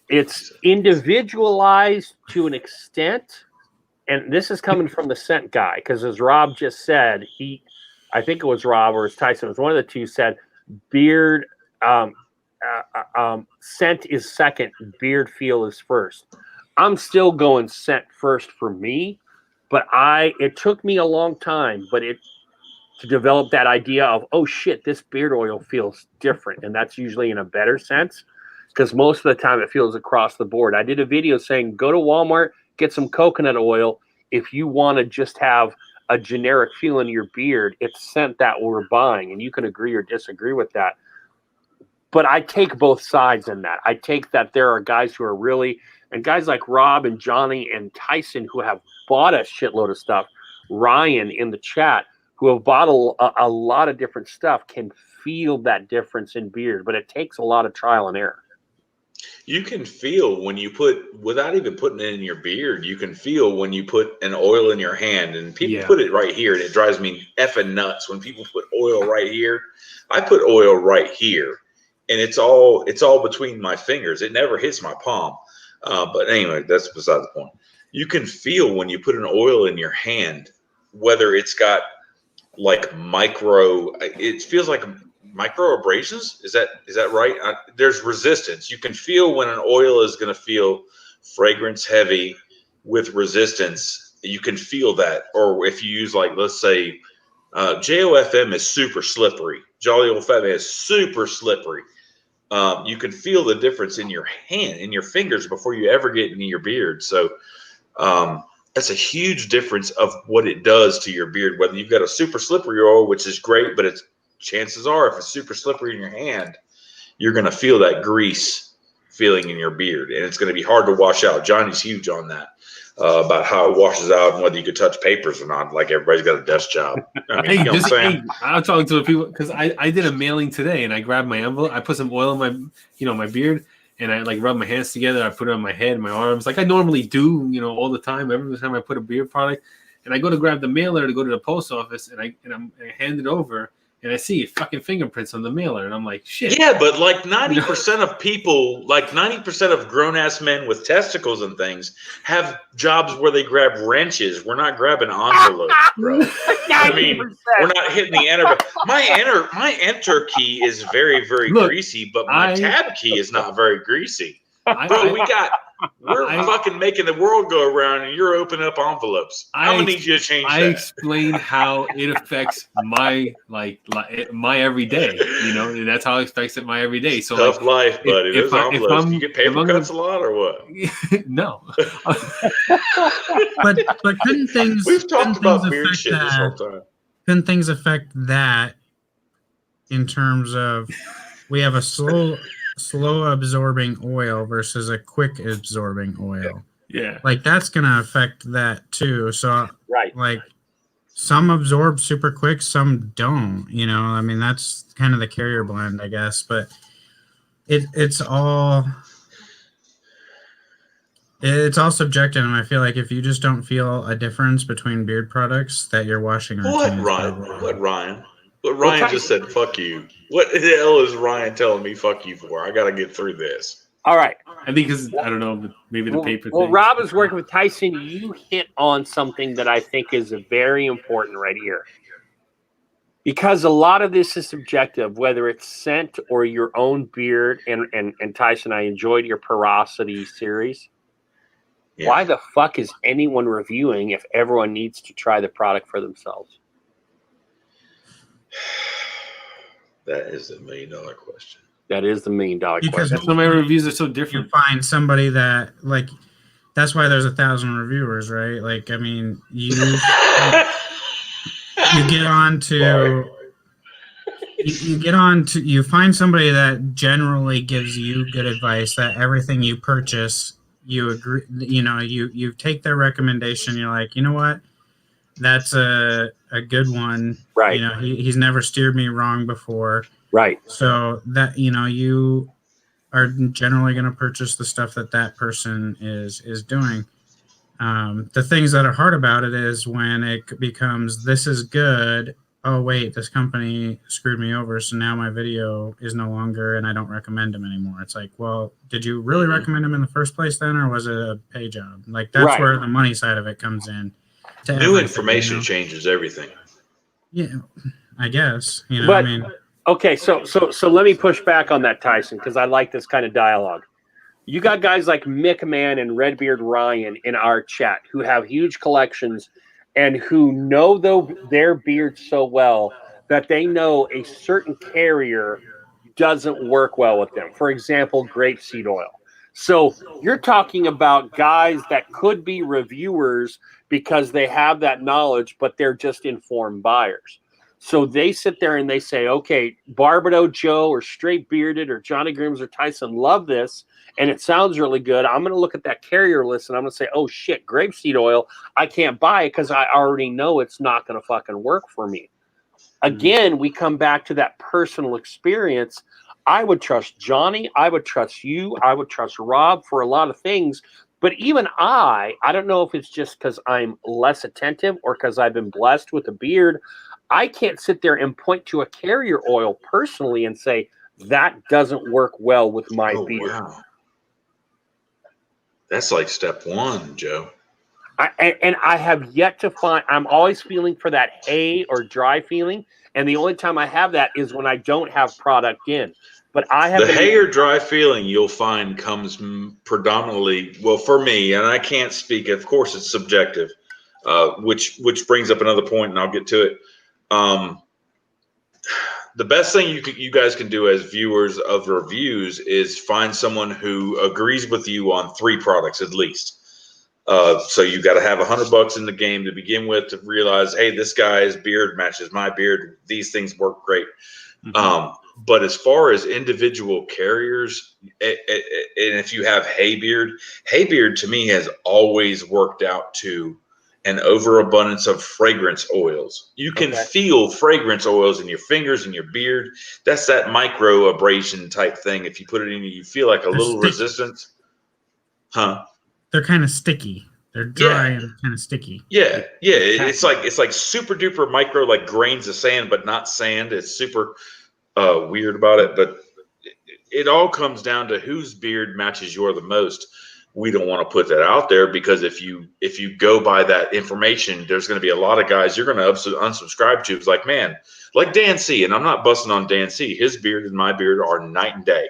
it's individualized to an extent. And this is coming from the scent guy, because as Rob just said, I think it was Rob or it was Tyson, it was one of the two said, beard scent is second, beard feel is first. I'm still going scent first for me, but it took me a long time, to develop that idea of, oh shit, this beard oil feels different, and that's usually in a better sense, because most of the time it feels across the board. I did a video saying, go to Walmart, get some coconut oil. If you want to just have a generic feel in your beard, it's scent that we're buying, and you can agree or disagree with that. But I take both sides in that. I take that there are guys who are really, and guys like Rob and Johnny and Tyson who have bought a shitload of stuff, Ryan in the chat, who have bought a lot of different stuff, can feel that difference in beard, but it takes a lot of trial and error. You can feel when you without even putting it in your beard, you can feel when you put an oil in your hand, and people put it right here, and it drives me effing nuts when people put oil right here. I put oil right here, and it's all between my fingers. It never hits my palm. But anyway, that's beside the point. You can feel when you put an oil in your hand, whether it's got like it feels like micro abrasions. Is that right? There's resistance. You can feel when an oil is going to feel fragrance heavy with resistance. You can feel that. Or if you use, like, let's say, JOFM is super slippery. Jolly Old Fat Man is super slippery. You can feel the difference in your hand, in your fingers, before you ever get into your beard. So that's a huge difference of what it does to your beard. Whether you've got a super slippery oil, which is great, but chances are, if it's super slippery in your hand, you're going to feel that grease feeling in your beard, and it's going to be hard to wash out. Johnny's huge on that. About how it washes out and whether you could touch papers or not. Like, everybody's got a desk job. I mean, you know what I'm saying? I'm talking to the people because I did a mailing today, and I grabbed my envelope. I put some oil in my beard, and I like rub my hands together. I put it on my head, my arms, like I normally do, all the time. Every time I put a beard product, and I go to grab the mailer to go to the post office, and I hand it over. And I see fucking fingerprints on the mailer, and I'm like, shit. Yeah, but like 90% of people, like 90% of grown-ass men with testicles and things have jobs where they grab wrenches. We're not grabbing envelopes, bro. I mean, we're not hitting the enter. My enter key is very, very greasy, but my tab key is not very greasy. Bro, we're fucking making the world go around, and you're opening up envelopes. I'm gonna need you to change that. I explained how it affects my my everyday. That's how it affects my everyday. So tough life, buddy. Those envelopes. You get paper cuts a lot, or what? No. but couldn't things? We've talked about beard shit this whole time. Couldn't things affect that in terms of we have a slow absorbing oil versus a quick absorbing oil? Yeah. Like, that's going to affect that too. So, right. Like, some absorb super quick, some don't, I mean, that's kind of the carrier blend, I guess, but it's all subjective. And I feel like if you just don't feel a difference between beard products that you're washing on. What Ryan just said, fuck you. What the hell is Ryan telling me fuck you for? I got to get through this. All right. I think because, I don't know, maybe the paper thing. Well, Rob is working with Tyson. You hit on something that I think is very important right here. Because a lot of this is subjective, whether it's scent or your own beard. And Tyson, I enjoyed your porosity series. Yeah. Why the fuck is anyone reviewing if everyone needs to try the product for themselves? That is the $1 million question. That is the $1 million question. That's why my reviews are so different. You find somebody that, like, that's why there's 1,000 reviewers, right? Like, I mean, you get on to you find somebody that generally gives you good advice, that everything you purchase, you agree, you take their recommendation. You're like, you know what? That's a good one. Right. He's never steered me wrong before. Right. So that, you are generally going to purchase the stuff that person is doing. The things that are hard about it is when it becomes, this is good. Oh, wait, this company screwed me over. So now my video is no longer, and I don't recommend them anymore. It's like, well, did you really recommend them in the first place then? Or was it a pay job? Like, that's where the money side of it comes in. New information changes everything. Yeah, I guess. But, okay, so let me push back on that, Tyson, because I like this kind of dialogue. You got guys like Mick Man and Redbeard Ryan in our chat who have huge collections and who know their beards so well that they know a certain carrier doesn't work well with them. For example, grapeseed oil. So you're talking about guys that could be reviewers because they have that knowledge, but they're just informed buyers. So they sit there and they say, okay, Barbado Joe or Straight Bearded or Johnny Grims or Tyson love this, and it sounds really good. I'm going to look at that carrier list and I'm going to say, oh, shit, grapeseed oil, I can't buy it because I already know it's not going to fucking work for me. Again, we come back to that personal experience. I would trust Johnny. I would trust you. I would trust Rob for a lot of things. But even I don't know if it's just because I'm less attentive or because I've been blessed with a beard. I can't sit there and point to a carrier oil personally and say, That doesn't work well with my beard. Wow. That's like step one, Joe. I have yet to find. I'm always feeling for that hay or dry feeling, and the only time I have that is when I don't have product in. But I have the hay or dry feeling you'll find comes predominantly, well, for me, and I can't speak. Of course, it's subjective, which brings up another point, and I'll get to it. The best thing you guys can do as viewers of reviews is find someone who agrees with you on 3 products at least. So you got to have $100 in the game to begin with to realize, hey, this guy's beard matches my beard. These things work great. Mm-hmm. But as far as individual carriers, and if you have hay beard to me has always worked out to an overabundance of fragrance oils. You can feel fragrance oils in your fingers and your beard. That's that micro abrasion type thing. If you put it in, you feel like a little resistance. Huh? They're kind of sticky. They're dry and kind of sticky. Yeah. It's like super duper micro, like grains of sand, but not sand. It's super weird about it. But it all comes down to whose beard matches your the most. We don't want to put that out there because if you go by that information, there's going to be a lot of guys you're going to unsubscribe to. It's like, man, like Dan C. And I'm not busting on Dan C. His beard and my beard are night and day.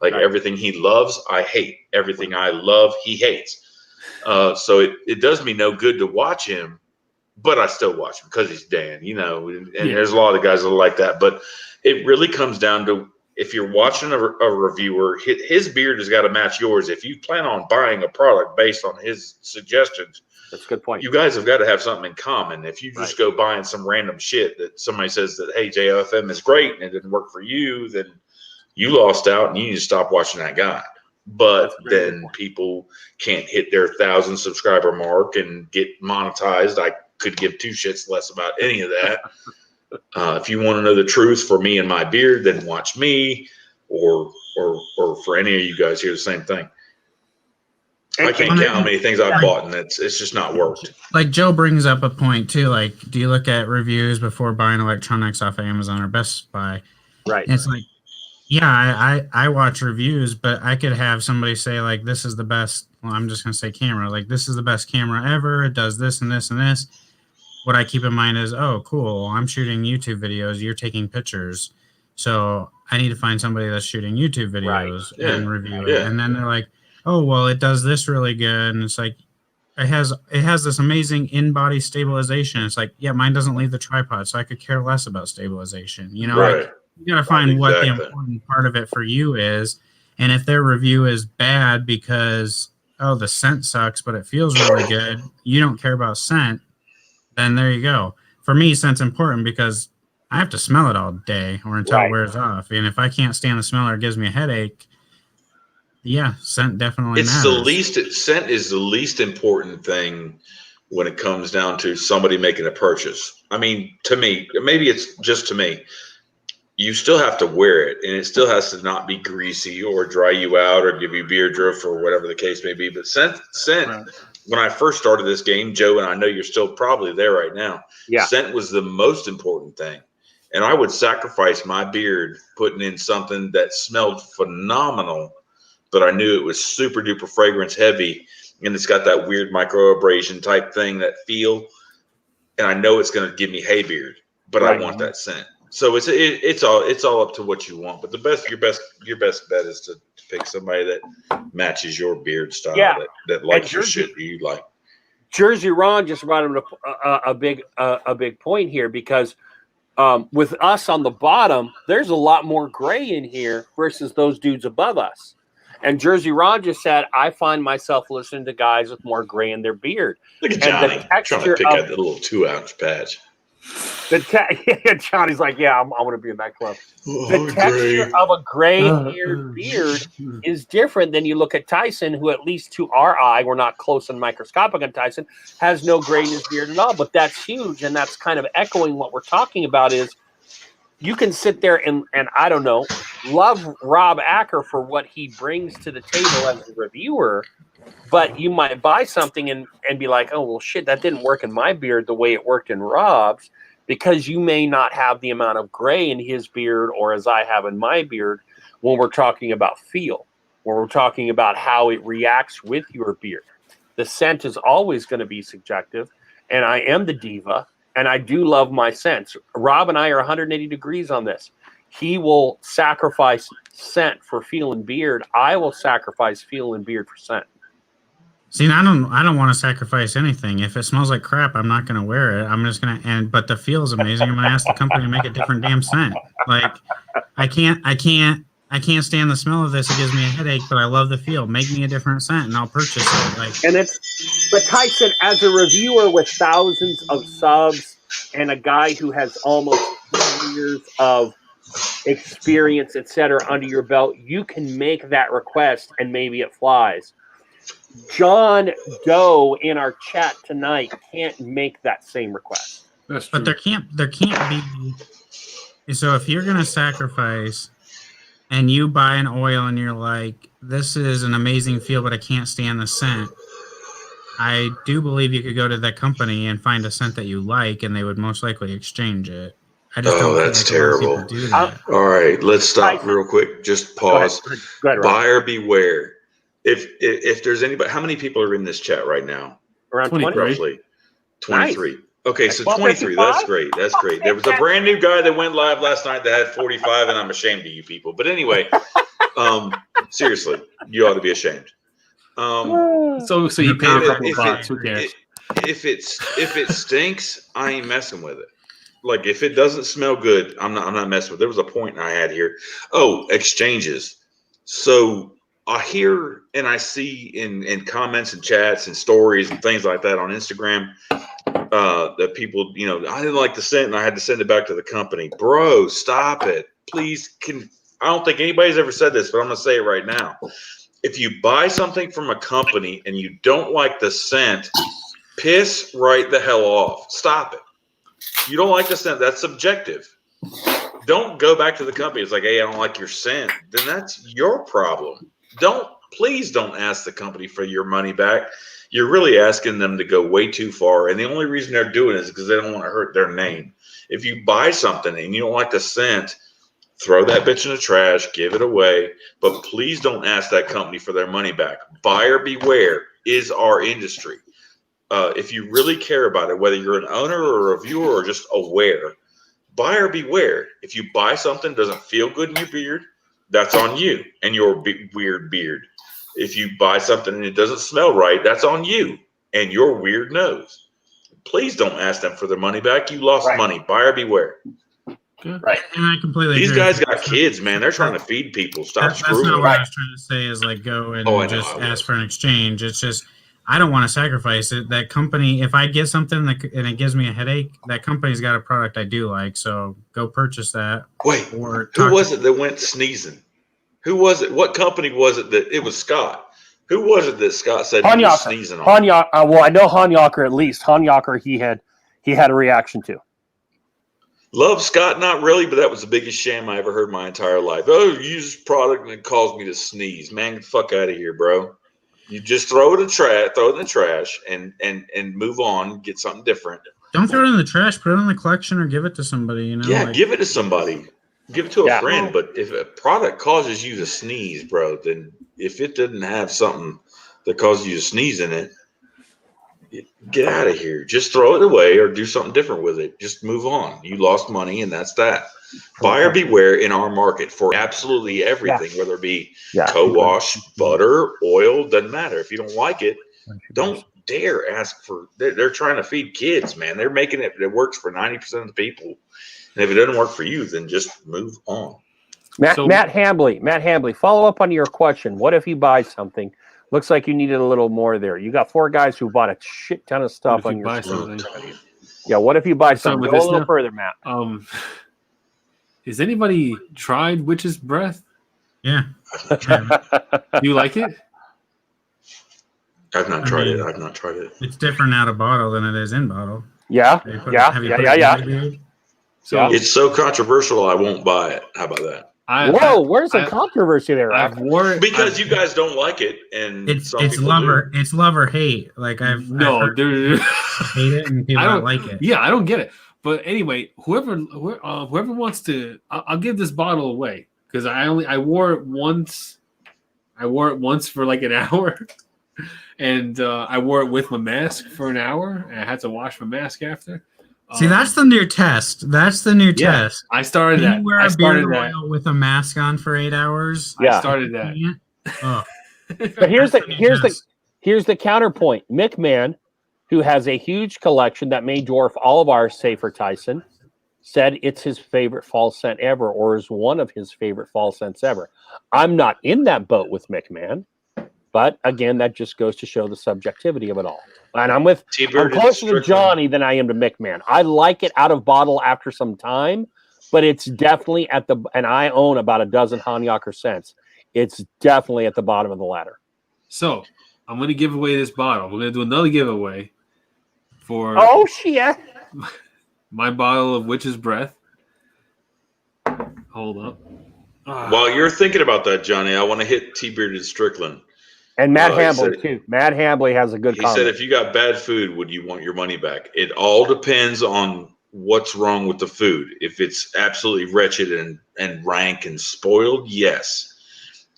Like everything he loves, I hate. Everything I love, he hates. So it does me no good to watch him, but I still watch him because he's Dan, and there's a lot of guys that are like that. But it really comes down to, if you're watching a reviewer, his beard has got to match yours. If you plan on buying a product based on his suggestions, that's a good point. You guys have got to have something in common. If you just go buying some random shit that somebody says that, hey, JFM is great and it didn't work for you, then you lost out and you need to stop watching that guy. But then people can't hit their 1,000 subscriber mark and get monetized. I could give 2 shits less about any of that. If you want to know the truth for me and my beard, then watch me, or for any of you guys here, the same thing. I can't count how many things I've bought, and it's just not worked. Like Joe brings up a point too. Like, do you look at reviews before buying electronics off of Amazon or Best Buy? Right. And it's like, yeah, I watch reviews, but I could have somebody say like, this is the best. Well, I'm just gonna say camera. Like, this is the best camera ever. It does this and this and this. What I keep in mind is, oh, cool, I'm shooting YouTube videos. You're taking pictures. So I need to find somebody that's shooting YouTube videos and review it. And then they're like, oh, well, it does this really good. And it's like, it has this amazing in-body stabilization. It's like, yeah, mine doesn't leave the tripod, so I could care less about stabilization. Like, you got to find what the important part of it for you is. And if their review is bad because, oh, the scent sucks, but it feels really good, you don't care about scent, then there you go. For me, scent's important because I have to smell it all day or until it wears off. And if I can't stand the smell or it gives me a headache, yeah, scent definitely matters. Scent is the least important thing when it comes down to somebody making a purchase. I mean, to me, maybe it's just to me, you still have to wear it, and it still has to not be greasy or dry you out or give you beard drift or whatever the case may be. But scent. When I first started this game, Joe, and I know you're still probably there right now, scent was the most important thing. And I would sacrifice my beard putting in something that smelled phenomenal, but I knew it was super duper fragrance heavy, and it's got that weird micro abrasion type thing, that feel, and I know it's going to give me hay beard, but I want that scent. So it's all up to what you want. But your best bet is to pick somebody that matches your beard style, that likes your shit you like. Jersey Ron just brought him a big point here, because with us on the bottom, there's a lot more gray in here versus those dudes above us. And Jersey Ron just said, I find myself listening to guys with more gray in their beard. Look at Johnny trying to pick out the little 2-ounce patch. Johnny's like, yeah, I want to be in that club. The texture of a gray-haired beard is different than you look at Tyson, who, at least to our eye, we're not close and microscopic on Tyson, has no gray in his beard at all. But that's huge, and that's kind of echoing what we're talking about. Is you can sit there and I don't know, love Rob Acker for what he brings to the table as a reviewer, but you might buy something and be like, oh, well, shit, that didn't work in my beard the way it worked in Rob's, because you may not have the amount of gray in his beard or as I have in my beard when we're talking about feel, when we're talking about how it reacts with your beard. The scent is always going to be subjective, and I am the diva, and I do love my scents. Rob and I are 180 degrees on this. He will sacrifice scent for feel and beard. I will sacrifice feel and beard for scent. See, I don't want to sacrifice anything. If it smells like crap, I'm not going to wear it. I'm just going to, but the feel is amazing. I'm going to ask the company to make a different damn scent. Like, I can't stand the smell of this. It gives me a headache, but I love the feel. Make me a different scent and I'll purchase it. Like, but Tyson, as a reviewer with thousands of subs and a guy who has almost 2 years of experience, etc., under your belt, you can make that request and maybe it flies. John Doe in our chat tonight can't make that same request. That's true. but there can't be. So if you're gonna sacrifice, and you buy an oil, and you're like, this is an amazing feel, but I can't stand the scent. I do believe you could go to that company and find a scent that you like, and they would most likely exchange it. I just don't that's think a lot of people terrible. do that. All right, let's stop real quick. Just pause. Go ahead, Rob. Buyer beware. If there's anybody, how many people are in this chat right now? Around 20. Roughly 23. Nice. Okay, so 23. That's great. That's great. There was a brand new guy that went live last night that had 45, and I'm ashamed of you people. But anyway, seriously, you ought to be ashamed. So you pay a couple of bucks. Who cares? If it stinks, I ain't messing with it. Like, if it doesn't smell good, I'm not messing with it. There was a point I had here. Oh, exchanges. So I hear and I see in comments and chats and stories and things like that on Instagram that people, I didn't like the scent and I had to send it back to the company. Bro, stop it. Please. I don't think anybody's ever said this, but I'm going to say it right now. If you buy something from a company and you don't like the scent, piss right the hell off. Stop it. You don't like the scent. That's subjective. Don't go back to the company. It's like, hey, I don't like your scent. Then that's your problem. Please don't ask the company for your money back. You're really asking them to go way too far. And the only reason they're doing it is because they don't want to hurt their name. If you buy something and you don't like the scent, throw that bitch in the trash, give it away. But please don't ask that company for their money back. Buyer beware is our industry. If you really care about it, whether you're an owner or a viewer or just aware, buyer beware. If you buy something that doesn't feel good in your beard, that's on you and your weird beard. If you buy something and it doesn't smell right, that's on you and your weird nose. Please don't ask them for their money back. You lost money. Buyer beware. Right. And I completely These agree. guys got kids, man. They're trying to feed people. Stop screwing That's not them. what I was trying to say is like go and just ask for an exchange. It's just I don't want to sacrifice it. That company, if I get something and it gives me a headache, that company's got a product I do like. So go purchase that. Wait, who was it that went sneezing? Who was it? What company was it that it was Scott? Who was it that Scott said he was sneezing on? Well, I know Hanyaker at least. Hanyaker he had a reaction to. Love Scott, not really, but that was the biggest sham I ever heard my entire life. Oh, you use this product and it caused me to sneeze. Man, get the fuck out of here, bro. You just throw it in the trash and move on, get something different. Don't throw it in the trash, put it in the collection or give it to somebody, Yeah, give it to somebody. Give it to a friend. But if a product causes you to sneeze, bro, then if it didn't have something that causes you to sneeze in it, get out of here. Just throw it away or do something different with it. Just move on. You lost money and that's that. Buyer beware in our market for absolutely everything, whether it be co-wash, butter, oil, doesn't matter. If you don't like it, don't dare ask for. They're trying to feed kids, man. They're making it. It works for 90% of the people, and if it doesn't work for you, then just move on. Matt Hambley, follow up on your question. What if you buy something? Looks like you needed a little more there. You got 4 guys who bought a shit ton of stuff on your screen. Yeah, what if you buy something? Go a little further, Matt. Has anybody tried Witch's Breath? Yeah. Do you like it? I've not tried it. It's different out of bottle than it is in bottle. Yeah. So it's so controversial, I won't buy it. How about that? Where's the controversy there? Because you guys don't like it, and it's love or hate. Like I've hate it, and people don't like it. Yeah, I don't get it. But anyway, whoever wants to, I'll give this bottle away. because I wore it once. I wore it once for like an hour, and I wore it with my mask for an hour, and I had to wash my mask after. See, that's the new test. That's the new test. I started Can that. you wear I a started beard that. oil with a mask on for 8 hours? I started that. Oh. But here's the counterpoint. McMahon, who has a huge collection that may dwarf all of ours, say for Tyson, said it's his favorite fall scent ever, or is one of his favorite fall scents ever. I'm not in that boat with McMahon, but again, that just goes to show the subjectivity of it all. And I'm closer to Johnny than I am to McMahon. I like it out of bottle after some time, but it's definitely and I own about a dozen Hanyaker scents. It's definitely at the bottom of the ladder. So I'm going to give away this bottle. We're going to do another giveaway for shit, my bottle of Witch's Breath. Hold up. While you're thinking about that, Johnny, I want to hit T-Bearded Strickland. And Matt Hambley, too. Matt Hambley has a good comment. He said, if you got bad food, would you want your money back? It all depends on what's wrong with the food. If it's absolutely wretched and rank and spoiled, yes.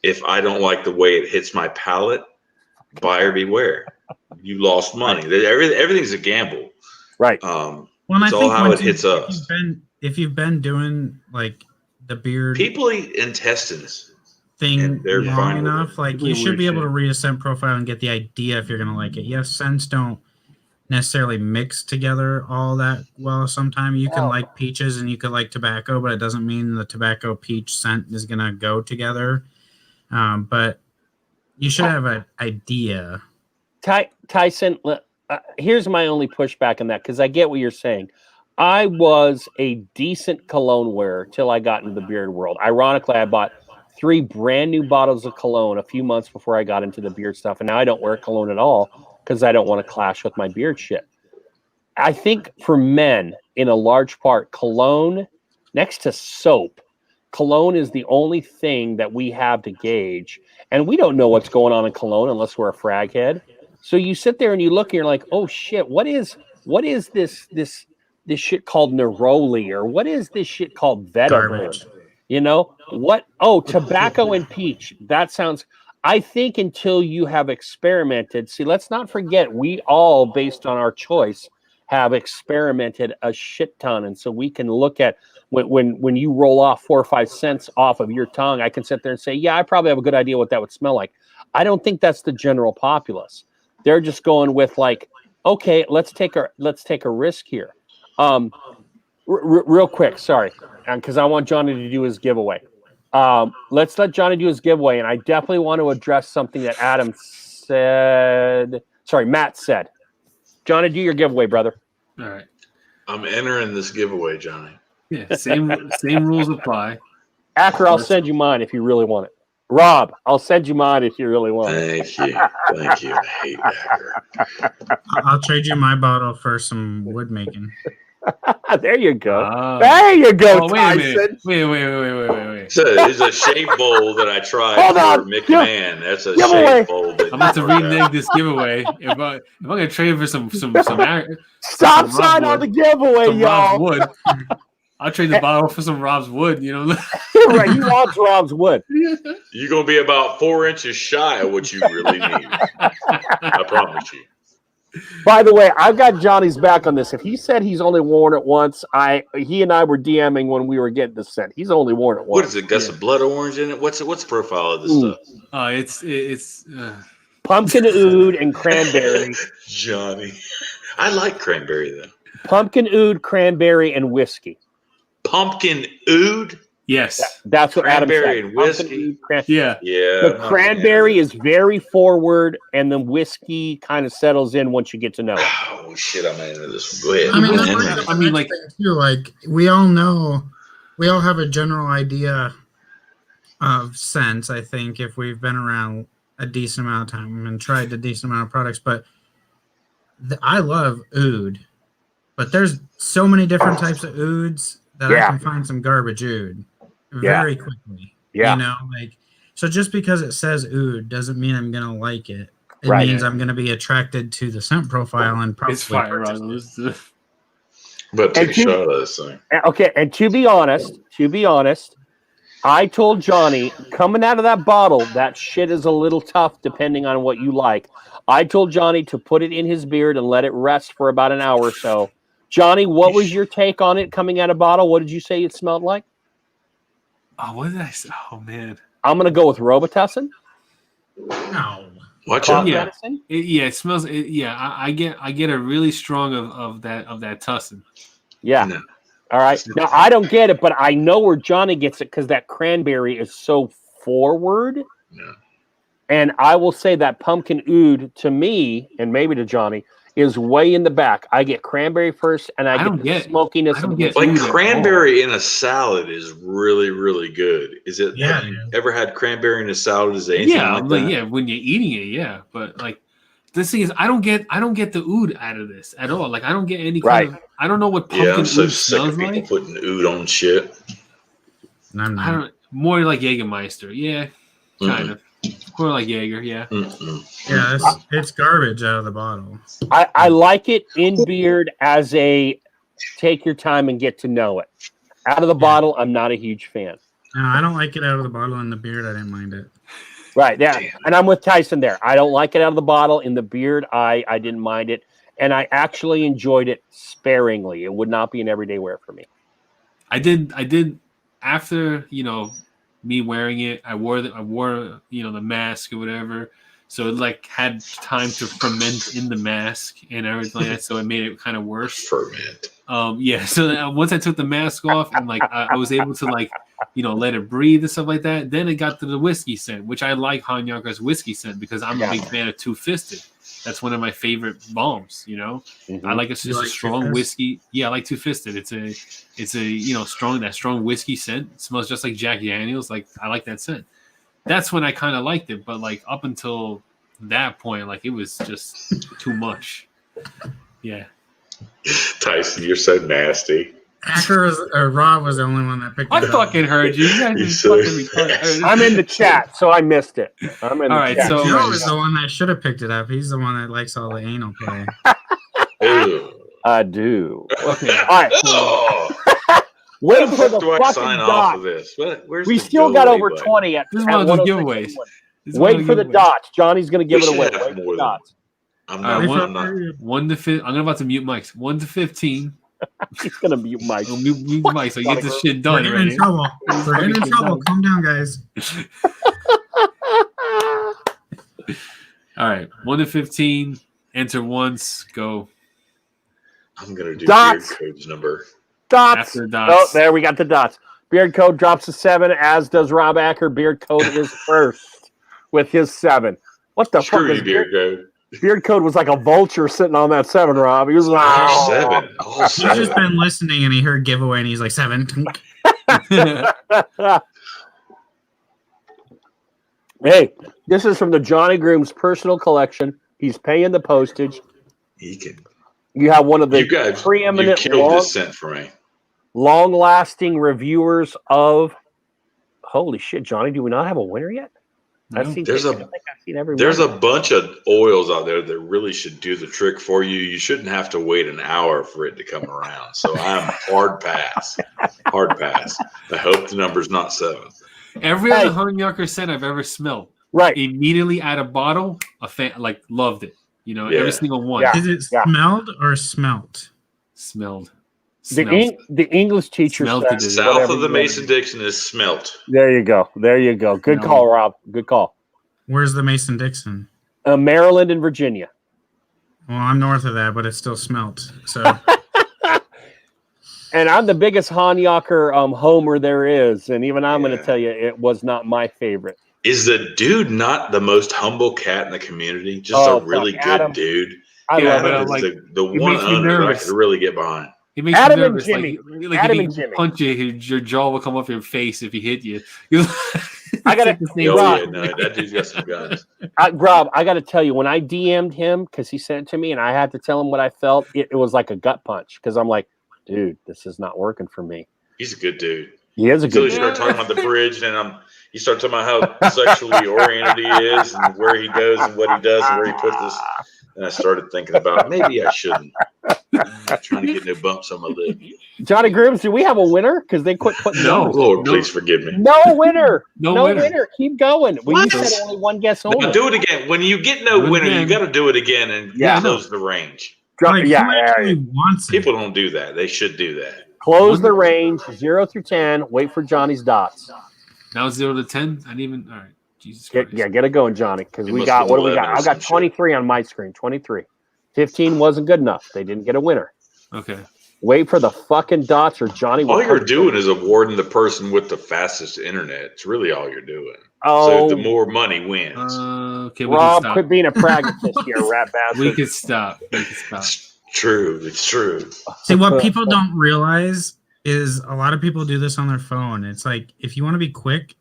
If I don't like the way it hits my palate, buyer beware. You lost money. Everything's a gamble. Right. It's all how it hits us. If you've been doing like the beard, people eat intestines thing they're long fine enough, like you should be able to read a scent profile and get the idea if you're gonna like it. Yes, scents don't necessarily mix together all that well. Sometimes you can like peaches and you could like tobacco, but it doesn't mean the tobacco peach scent is gonna go together. But you should have an idea. Tyson, here's my only pushback on that, because I get what you're saying. I was a decent cologne wearer till I got into the beard world. Ironically, I bought 3 brand new bottles of cologne a few months before I got into the beard stuff, and now I don't wear cologne at all because I don't want to clash with my beard shit. I think for men, in a large part, cologne, next to soap, cologne is the only thing that we have to gauge, and we don't know what's going on in cologne unless we're a frag head. So you sit there and you look and you're like, oh shit, what is this shit called neroli, or what is this shit called vetiver? You know what? Oh, tobacco and peach. That sounds. I think until you have experimented. See, let's not forget, we all, based on our choice, have experimented a shit ton, and so we can look at when you roll off 4 or 5 cents off of your tongue. I can sit there and say, yeah, I probably have a good idea what that would smell like. I don't think that's the general populace. They're just going with like, okay, let's take a risk here. Real quick, sorry, because I want Johnny to do his giveaway. Let's let Johnny do his giveaway, and I definitely want to address something that Matt said. Johnny, do your giveaway, brother. All right. I'm entering this giveaway, Johnny. Yeah, same rules apply. Acker, I'll send you mine if you really want it. Rob, I'll send you mine if you really want it. Thank you. I hate Acker. I'll trade you my bottle for some wood making. There you go. There you go, Tyson. Wait. It's a shape bowl that I tried for McMahon. That's a shape bowl. I'm about to renege this giveaway. If I'm gonna trade for some stop sign on the giveaway, y'all. Wood. I'll trade the bottle for some Rob's wood. You know. Right, he wants Rob's wood. You're gonna be about 4 inches shy of what you really need. I promise you. By the way, I've got Johnny's back on this. If he said he's only worn it once, he and I were DMing when we were getting the scent. He's only worn it once. What is it? Got some blood orange in it? What's the profile of this stuff? It's pumpkin oud and cranberry. Johnny, I like cranberry though. Pumpkin oud, cranberry, and whiskey. Pumpkin oud. Yes, that's what Adam said. Cranberry and whiskey. Yeah. The cranberry is very forward, and the whiskey kind of settles in once you get to know it. Oh shit! I'm into this. Go ahead. I mean, like we all know, we all have a general idea of scents. I think if we've been around a decent amount of time and tried a decent amount of products, but I love oud, but there's so many different types of ouds that I can find some garbage oud very quickly. Yeah. You know, like, so just because it says oud doesn't mean I'm going to like it. It means I'm going to be attracted to the scent profile and probably purchase it. But take a shot of this thing. Okay, and to be honest, I told Johnny, coming out of that bottle, that shit is a little tough depending on what you like. I told Johnny to put it in his beard and let it rest for about an hour or so. Johnny, what was your take on it coming out of bottle? What did you say it smelled like? Oh, what did I say? Oh, man. I'm going to go with Robitussin. No. Watch out. Yeah, it smells. I get a really strong of that tussin. Yeah. No. All right. Now I don't get it, but I know where Johnny gets it because that cranberry is so forward. Yeah. And I will say that pumpkin oud to me, and maybe to Johnny, is way in the back. I get cranberry first, and I get the smokiness. Like cranberry in a salad is really, really good. Is it? Yeah. Have you ever had cranberry in a salad? Is it anything like that? Yeah. When you're eating it, yeah. But like, this thing is, I don't get the oud out of this at all. Like, I don't get any kind of. I don't know what pumpkin I'm so oud sick smells of people like. putting oud on shit. I don't. More like Jägermeister, yeah, kind of. More like Jaeger, yeah. Yeah, it's garbage out of the bottle. I like it in beard as a take your time and get to know it. Out of the bottle, I'm not a huge fan. No, I don't like it out of the bottle. In the beard, I didn't mind it. Right, yeah. And I'm with Tyson there. I don't like it out of the bottle. In the beard, I didn't mind it. And I actually enjoyed it sparingly. It would not be an everyday wear for me. I did after, me wearing it, I wore the mask or whatever. So it like had time to ferment in the mask and everything like that. So it made it kind of worse. Ferment. Yeah. So once I took the mask off and like I was able to like, let it breathe and stuff like that. Then it got to the whiskey scent, which I like Hanyakar's whiskey scent because I'm a big fan of Two Fisted. That's one of my favorite bombs. I like it's just a strong whiskey. Yeah, I like Two Fisted. It's a strong whiskey scent. It smells just like Jack Daniels. Like I like that scent. That's when I kind of liked it. But like up until that point, like it was just too much. Yeah. Tyson, you're so nasty. Rob was the only one that picked it up. I fucking heard you. You guys so fucking retarded. I'm in the chat, so I missed it. I'm in all the right, chat. so Joe is the one that should have picked it up. He's the one that likes all the anal play. I do. Okay. All right. Wait for the do I fucking sign dot. off of this? Where's We the still got over button? 20 at This is one of those giveaways. Wait for the dots. Johnny's going to give We it away. should have Wait for more the dots. I'm All not. right, I'm not. 1 to 5. I'm about to mute mics. 1 to 15. He's going to mute Mike. I'll mute mics so get this shit We're done getting already. in trouble. We're getting in trouble. Calm down, guys. All right, 1 to 15. Enter once. Go. I'm gonna do Dots. Beard Code's number. Dots. After dots. Oh, there we got the dots. Beard Code drops a 7, as does Rob Acker. Beard Code is first with his 7. What the Screw fuck you, is Beard Code. Beard Code was like a vulture sitting on that 7, Rob. He was like, All 7. All He's 7. just been listening and he heard giveaway and he's like 7. Hey, this is from the Johnny Groom's personal collection. He's paying the postage. He can. You have one of the You guys, you preeminent killed this scent for me. long-lasting reviewers of. Holy shit, Johnny! Do we not have a winner yet? No. I think There's I've seen every. There's a winner. bunch of oils out there that really should do the trick for you. You shouldn't have to wait an hour for it to come around. So I'm hard pass. Hard pass. I hope the number's not 7. Every other Hanyaker scent I've ever smelled, right. immediately out of bottle, a fan like loved it. Yeah. Every single one. Yeah. Is it smelled or smelt? Smelled. The English teacher Smelled said, it. South whatever of the you Mason-Dixon is smelt. There you go. There you go. Good call, Rob. Good call. Where's the Mason-Dixon? Maryland and Virginia. Well, I'm north of that, but it's still smelt. So And I'm the biggest Hanyaker homer there is, and even I'm going to tell you, it was not my favorite. Is the dude not the most humble cat in the community? Just a really good Adam. dude. I love but it. I'm like, the it one makes me owner that I nervous. could really get behind. It makes Adam you and nervous. Jimmy. Like Adam if and he Jimmy. punch you, your jaw will come off your face if he hit you. I gotta- It's like the same Oh, Rob. yeah, no, that dude's got some guns. Rob, I got to tell you, when I DM'd him, because he sent it to me, and I had to tell him what I felt, it was like a gut punch, because I'm like, dude, this is not working for me. He's a good dude. He is a Until good you dude. start talking about the bridge, and you start talking about how sexually oriented he is, and where he goes, and what he does, and where he puts this. And I started thinking about maybe I shouldn't. trying to get no bumps on my lip. Johnny Grooms, do we have a winner? Because they quit putting numbers. Lord, please forgive me. No winner. No winner. Keep going. Well, you What? said only one guess only. No, do it again. When you get no Do it winner, you again. got to do it again and close the range. Like, who actually wants it? People don't do that. They should do that. Close the range, 0 through 10. Wait for Johnny's dots. Now 0 to 10. I didn't even. All right. Jesus Christ. Get it going, Johnny. Because It we must got, be what do we 11 got? or I got some 23 on my screen. 23. 15 wasn't good enough. They didn't get a winner. Okay. Wait for the fucking dots or Johnny will All you're come doing through. is awarding the person with the fastest internet. It's really all you're doing. Oh, So the more money wins. Okay. We Rob, can stop. quit being a pragmatist here, rat bastard. We could stop. We could stop. It's true. It's true. See, what people don't realize is a lot of people do this on their phone. It's like, if you want to be quick,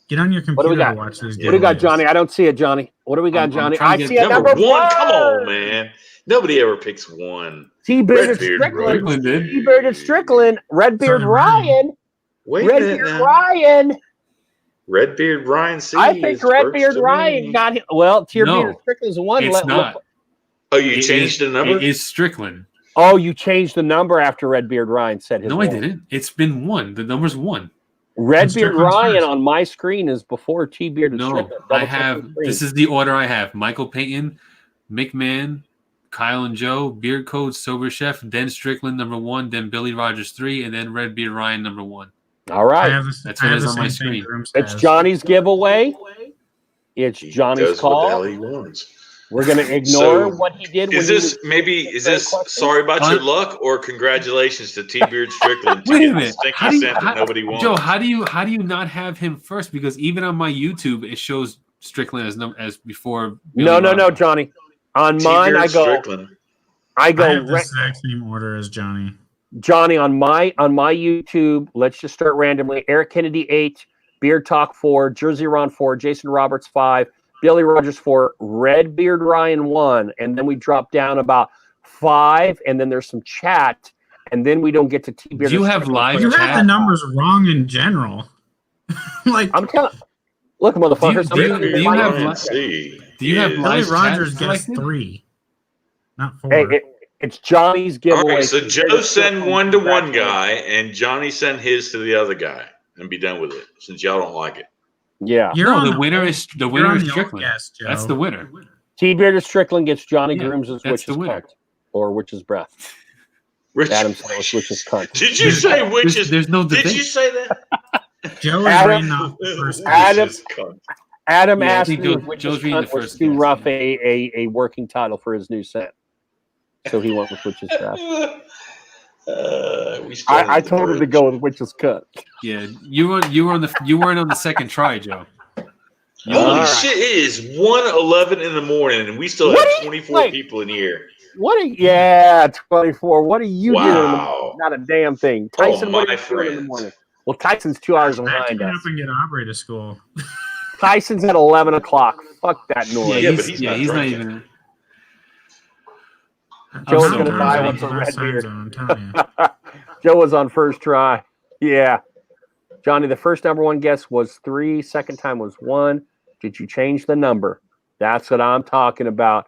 get on your do we computer got? to watch these. What do we got, giveaways. Johnny? I don't see it, Johnny. What do we got, I'm Johnny? trying I to see get a Number number one. Come on, man. Nobody ever picks one. T-Bearded Redbeard, Strickland. Strickland did. T-Bearded Strickland. Redbeard Sorry, Ryan. Wait a minute Redbeard now. Ryan. Redbeard Ryan C. I think is Redbeard first to Ryan me. got him. Well, T-Bearded No, Strickland's the one. It's not. Oh, you It changed is- the number? It is Strickland. Oh, you changed the number after Redbeard Ryan said his No, I name. didn't. It's been 1. The number's 1. Redbeard Strickland's Ryan first. on my screen is before T-Bearded No, Strickland. I Double check have. the screen. This is the order I have: Michael Payton, McMahon, Kyle and Joe, Beard Code, Sober Chef, then Strickland number 1, then Billy Rogers 3, and then Redbeard Ryan number 1. All I right. have, That's I what have is the on my same thing screen. Grooms It's has. Johnny's giveaway. It's He Johnny's does what the hell call. he wants. We're going to ignore So, what he did. when Is he this was- question? sorry about your luck or congratulations to T-Beard Strickland to Wait a get the minute. stinky How do you- scent that how- nobody wants? Joe, how do you not have him first? Because even on my YouTube, it shows Strickland as before. No, Billy Rogers. Johnny. On T-Beard mine, I go. Strickland. I I go. have the exact same order as Johnny. Johnny on my YouTube. Let's just start randomly. Eric Kennedy 8, Beard Talk 4, Jersey Ron 4, Jason Roberts 5, Billy Rogers 4, Redbeard Ryan 1, and then we drop down about 5, and then there's some chat, and then we don't get to T-Beard. Do you have live You have chat? the numbers wrong in general. Like, I'm telling. Look, motherfuckers. Do you have Ryan li- C. Do you have is- live Billy chat Rogers gets selected? 3, not 4. Hey, it's Johnny's All giveaway. right, so Joe send one to one guy and Johnny send his to the other guy and be done with it since y'all don't like it. Yeah. You're No, on the winner is you're on the old Strickland. guess, Joe. That's the winner. T-Bearded Strickland gets Johnny Yeah, Grooms' that's witch's the winner. cunt. Or witch's breath. Rich, Adam Sandler's witch's cunt. did you say witches? There's no Did debate. you say that? Joe is Adam- reading off the first Adam- Witches cunt. Adam Yeah, I asked think me if Joe's witch's reading the cunt was first too guess. rough a working title for his new set. So he went with witch's breath. We started I the told him to bridge. go with witch's cunt. Yeah, you weren't on the second try, Joe. Holy All right. shit! It is 1:11 in the morning, and we still What have are you- 24 wait. people in here. What are 24? What are you doing? Wow. Not a damn thing. Tyson, what my are you doing in the friends. morning? Well, Tyson's 2 hours I have to behind get us. up and get Aubrey to school. Tyson's at 11 o'clock. Fuck that noise. Yeah, but he's not not drinking. even. Joe's so gonna nervous. die with a Last red time beard. zone, I'm telling you. Joe was on first try. Yeah. Johnny, the first number one guess was 3. Second time was 1. Did you change the number? That's what I'm talking about.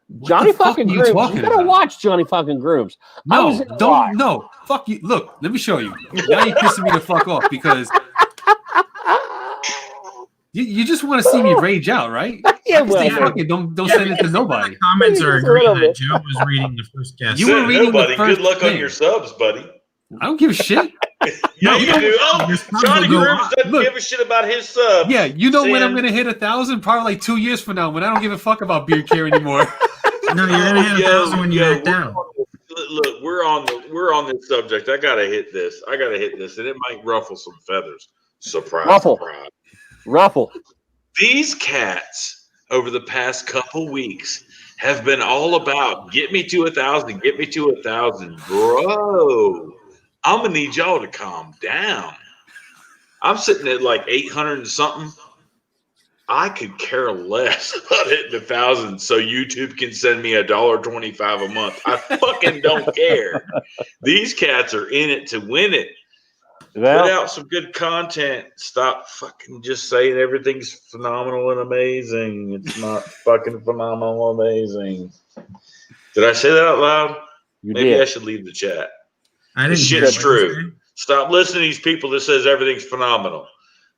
What Johnny the fuck fucking are you Grooms. talking You gotta about? watch Johnny fucking Grooms. I was No, in the don't. live. No, fuck you. Look, let me show you. Now you're pissing me the fuck off because you just want to see me rage out, right? Yeah, well, Stay man. fucking, don't send it to nobody. Comments are Just a little agreeing that bit. Joe was reading the first guess. You were Said reading the nobody. first Good luck on thing. your subs, buddy. I don't give a shit. Yeah, you do. Oh, Your subs Johnny will go Grooms up. doesn't Look. give a shit about his subs. Yeah, you know when I'm Sin. gonna hit 1,000? Probably like 2 years from now when I don't give a fuck about beard care anymore. No, you're gonna hit Yo, 1,000 when you yo, act out. Look, we're on this subject. I gotta hit this, and it might ruffle some feathers. Surprise, Ruffle. surprise. Ruffle. These cats over the past couple weeks have been all about get me to 1,000, get me to 1,000, bro. I'm gonna need y'all to calm down. I'm sitting at like 800 and something. I could care less about hitting 1,000 so YouTube can send me $1.25 a month. I fucking don't care. These cats are in it to win it. Put Well, out some good content. Stop fucking just saying everything's phenomenal and amazing. It's not fucking phenomenal and amazing. Did I say that out loud? Maybe I should leave the chat. I didn't. Shit's true. Stop listening to these people that says everything's phenomenal.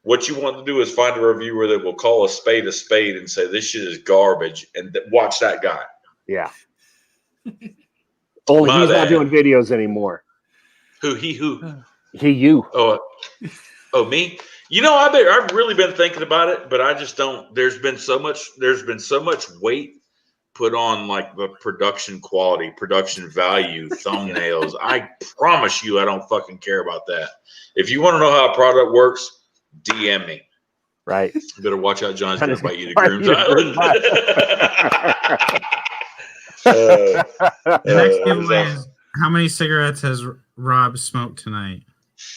What you want to do is find a reviewer that will call a spade and say this shit is garbage, and watch that guy. Yeah. Only he's not doing videos anymore. Who? You. Oh, me? You know, I've really been thinking about it, but I just don't. There's been so much weight put on like the production quality, production value, thumbnails. I promise you, I don't fucking care about that. If you want to know how a product works, DM me. Right. You better watch out, John's gonna bite you to Groom's Island. The next giveaway is how many cigarettes has Rob smoked tonight?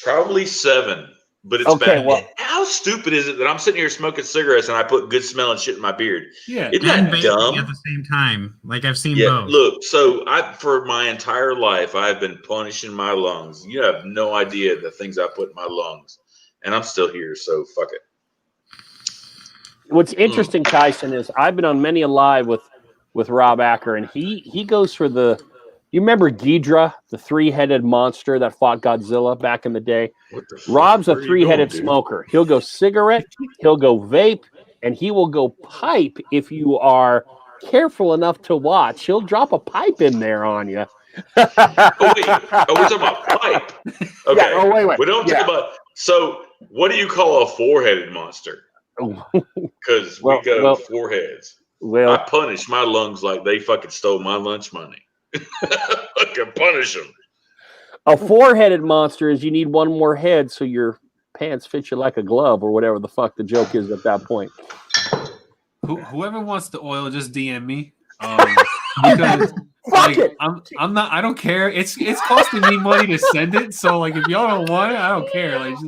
Probably 7. But it's bad. Well, how stupid is it that I'm sitting here smoking cigarettes and I put good smelling shit in my beard? Yeah, isn't that dumb? At the same time, like I've seen both. Look, so for my entire life I've been punishing my lungs. You have no idea the things I put in my lungs, and I'm still here. So fuck it. What's interesting, Tyson, is I've been on many a live with Rob Acker, and he goes for the. You remember Ghidra, the 3-headed monster that fought Godzilla back in the day? Rob's a 3-headed smoker. He'll go cigarette, he'll go vape, and he will go pipe if you are careful enough to watch. He'll drop a pipe in there on you. Wait. We're talking about pipe. Okay. Yeah, wait. We don't talk about. So, what do you call a 4-headed monster? Because we go 4 heads. Well, I punish my lungs like they fucking stole my lunch money. I can punish them. A 4-headed monster is you need one more head so your pants fit you like a glove or whatever the fuck the joke is at that point. Whoever wants the oil, just DM me. Because like, I'm not. I don't care. It's costing me money to send it. So like, if y'all don't want it, I don't care. Like,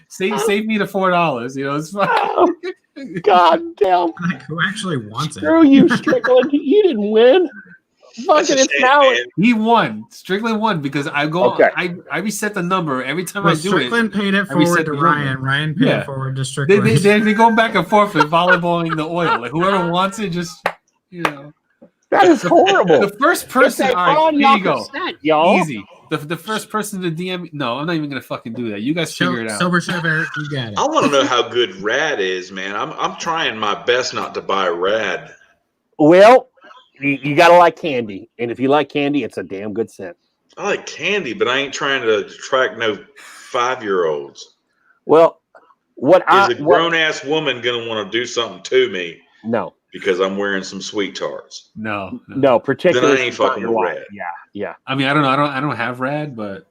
save me the $4. You know, it's fine. God damn. Like, who actually wants it? Screw you, Strickland. You didn't win. Fucking it's now. He won. Strickland won because I go. Okay. I reset the number every time I do Strickland paid it forward to Ryan. Ryan paid it forward to Strickland. They go back and forth with volleyballing the oil. Like whoever wants it, just That is horrible. The first person. All right, here you go. Y'all. Easy. The first person to DM me. No, I'm not even gonna fucking do that. You guys figure it out. Sober Chef Eric, you got it. I want to know how good Rad is, man. I'm trying my best not to buy Rad. Well, you gotta like candy, and if you like candy, it's a damn good scent. I like candy, but I ain't trying to attract no 5-year-olds. Well, is a grown ass woman gonna want to do something to me? No, because I'm wearing some sweet tarts. No, particularly. Then I ain't fucking with Rad. Yeah. I mean, I don't have Rad, but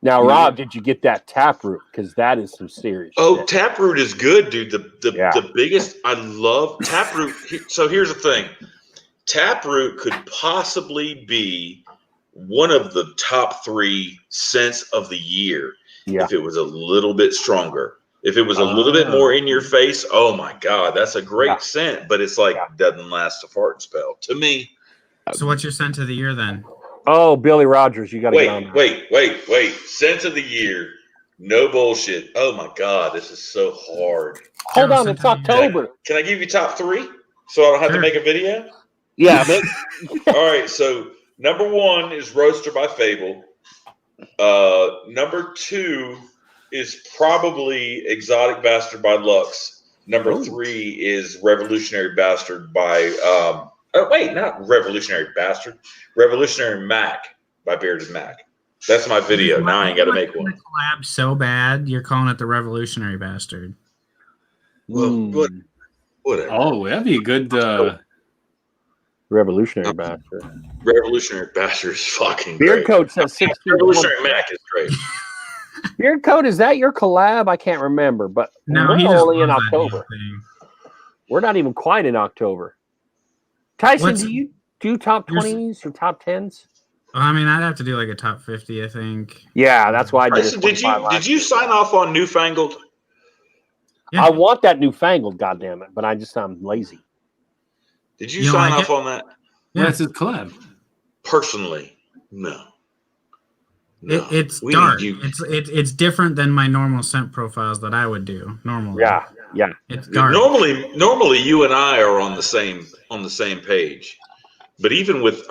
now, Rob, did you get that Taproot? Because that is some serious. Oh, Taproot is good, dude. The biggest. I love Taproot. So here's the thing. Taproot could possibly be one of the top 3 scents of the year if it was a little bit stronger. If it was a little bit more in your face, oh my God, that's a great scent. But it's like doesn't last a fart spell to me. So what's your scent of the year then? Oh, Billy Rogers, you got to get on. Wait. Scent of the year. No bullshit. Oh my God, this is so hard. Hold on, it's October. Can I give you top 3 so I don't have to make a video? Yeah. But all right. So number 1 is Roaster by Fable. Number 2 is probably Exotic Bastard by Lux. Number 3 is Revolutionary Bastard by not Revolutionary Bastard. Revolutionary Mac by Bearded Mac. That's my video. Now I ain't got to make one. Collab so bad, you're calling it the Revolutionary Bastard. Well, whatever. Oh, that'd be a good. Revolutionary Bastard. Revolutionary Bastard is fucking Beard great. Coat says 16. Revolutionary Mac is great. Beard Coat, is that your collab? I can't remember, but no, we're only in October. We're not even quite in October. Tyson, do you do top 20s or top 10s? I mean, I'd have to do like a top 50, I think. Yeah, that's why I did. Tyson, did you sign off on Newfangled? Yeah. I want that Newfangled, goddammit, but I'm lazy. Did you sign off on that? Yeah, it's a collab. Personally, no. It's dark. It's different than my normal scent profiles that I would do normally. Yeah. It's dark. Normally you and I are on the same page. But even with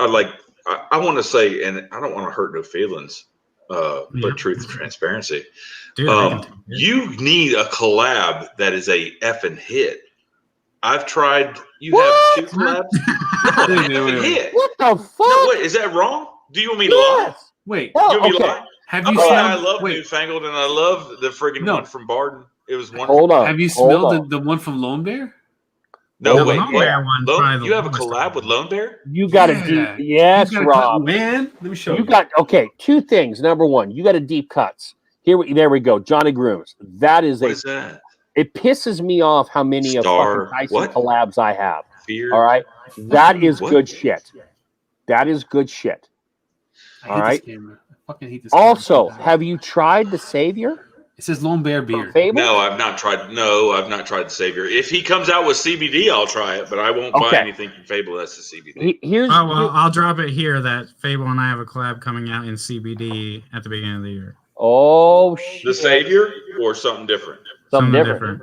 I want to say, and I don't want to hurt no feelings, but truth and transparency. Dude, you need a collab that is a effing hit. I've tried. You have 2 collabs. Hit. What the fuck? No, wait, is that wrong? Do you want me to lie? Wait. You want me to lie? Have you smelled? smelled? I love Newfangled, and I love the friggin' one from Barden. It was one. Hold on. Have you smelled the one from Lone Bear? No, wait. Lone Bear one, you have a collab with Lone Bear? You got a deep. Yes, Rob. Man, let me show you. You got okay. 2 things. Number 1, you got a deep cuts. There we go. Johnny Grooms. That is What is that? It pisses me off how many of fucking Tyson collabs I have. Fear. All right, that is good shit. That is good shit. All right. I fucking hate this. Also, have you tried the Savior? It says Lone Bear beer. No, I've not tried. No, I've not tried the Savior. If he comes out with CBD, I'll try it, but I won't buy anything from Fable that's the CBD. I'll drop it here that Fable and I have a collab coming out in CBD at the beginning of the year. Oh shit! The Savior or something different? Something different.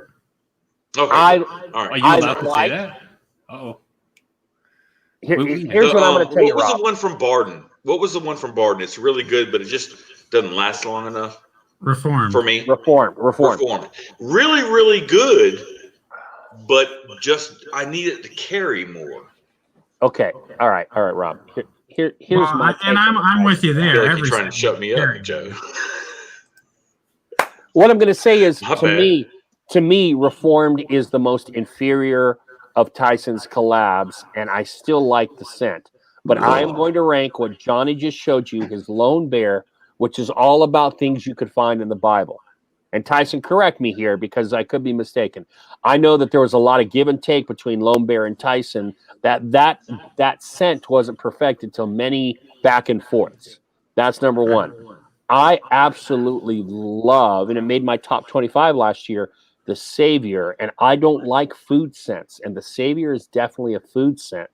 Okay. All Are right. you allowed to say that? Here's what I'm going to tell you, What was Rob. the one from Barden? What was the one from Barden? It's really good, but it just doesn't last long enough. Reform. For me. Reform. Really, really good, but just I need it to carry more. Okay. All right, Rob. Here's my. And I'm with you there. I feel like you're trying to shut me up, Joe. What I'm going to say is, Not to me, Reformed is the most inferior of Tyson's collabs, and I still like the scent. But I am going to rank what Johnny just showed you, his Lone Bear, which is all about things you could find in the Bible. And Tyson, correct me here because I could be mistaken. I know that there was a lot of give and take between Lone Bear and Tyson. That scent wasn't perfected till many back and forths. That's number 1. I absolutely love, and it made my top 25 last year, the Savior. And I don't like food scents, and the Savior is definitely a food scent,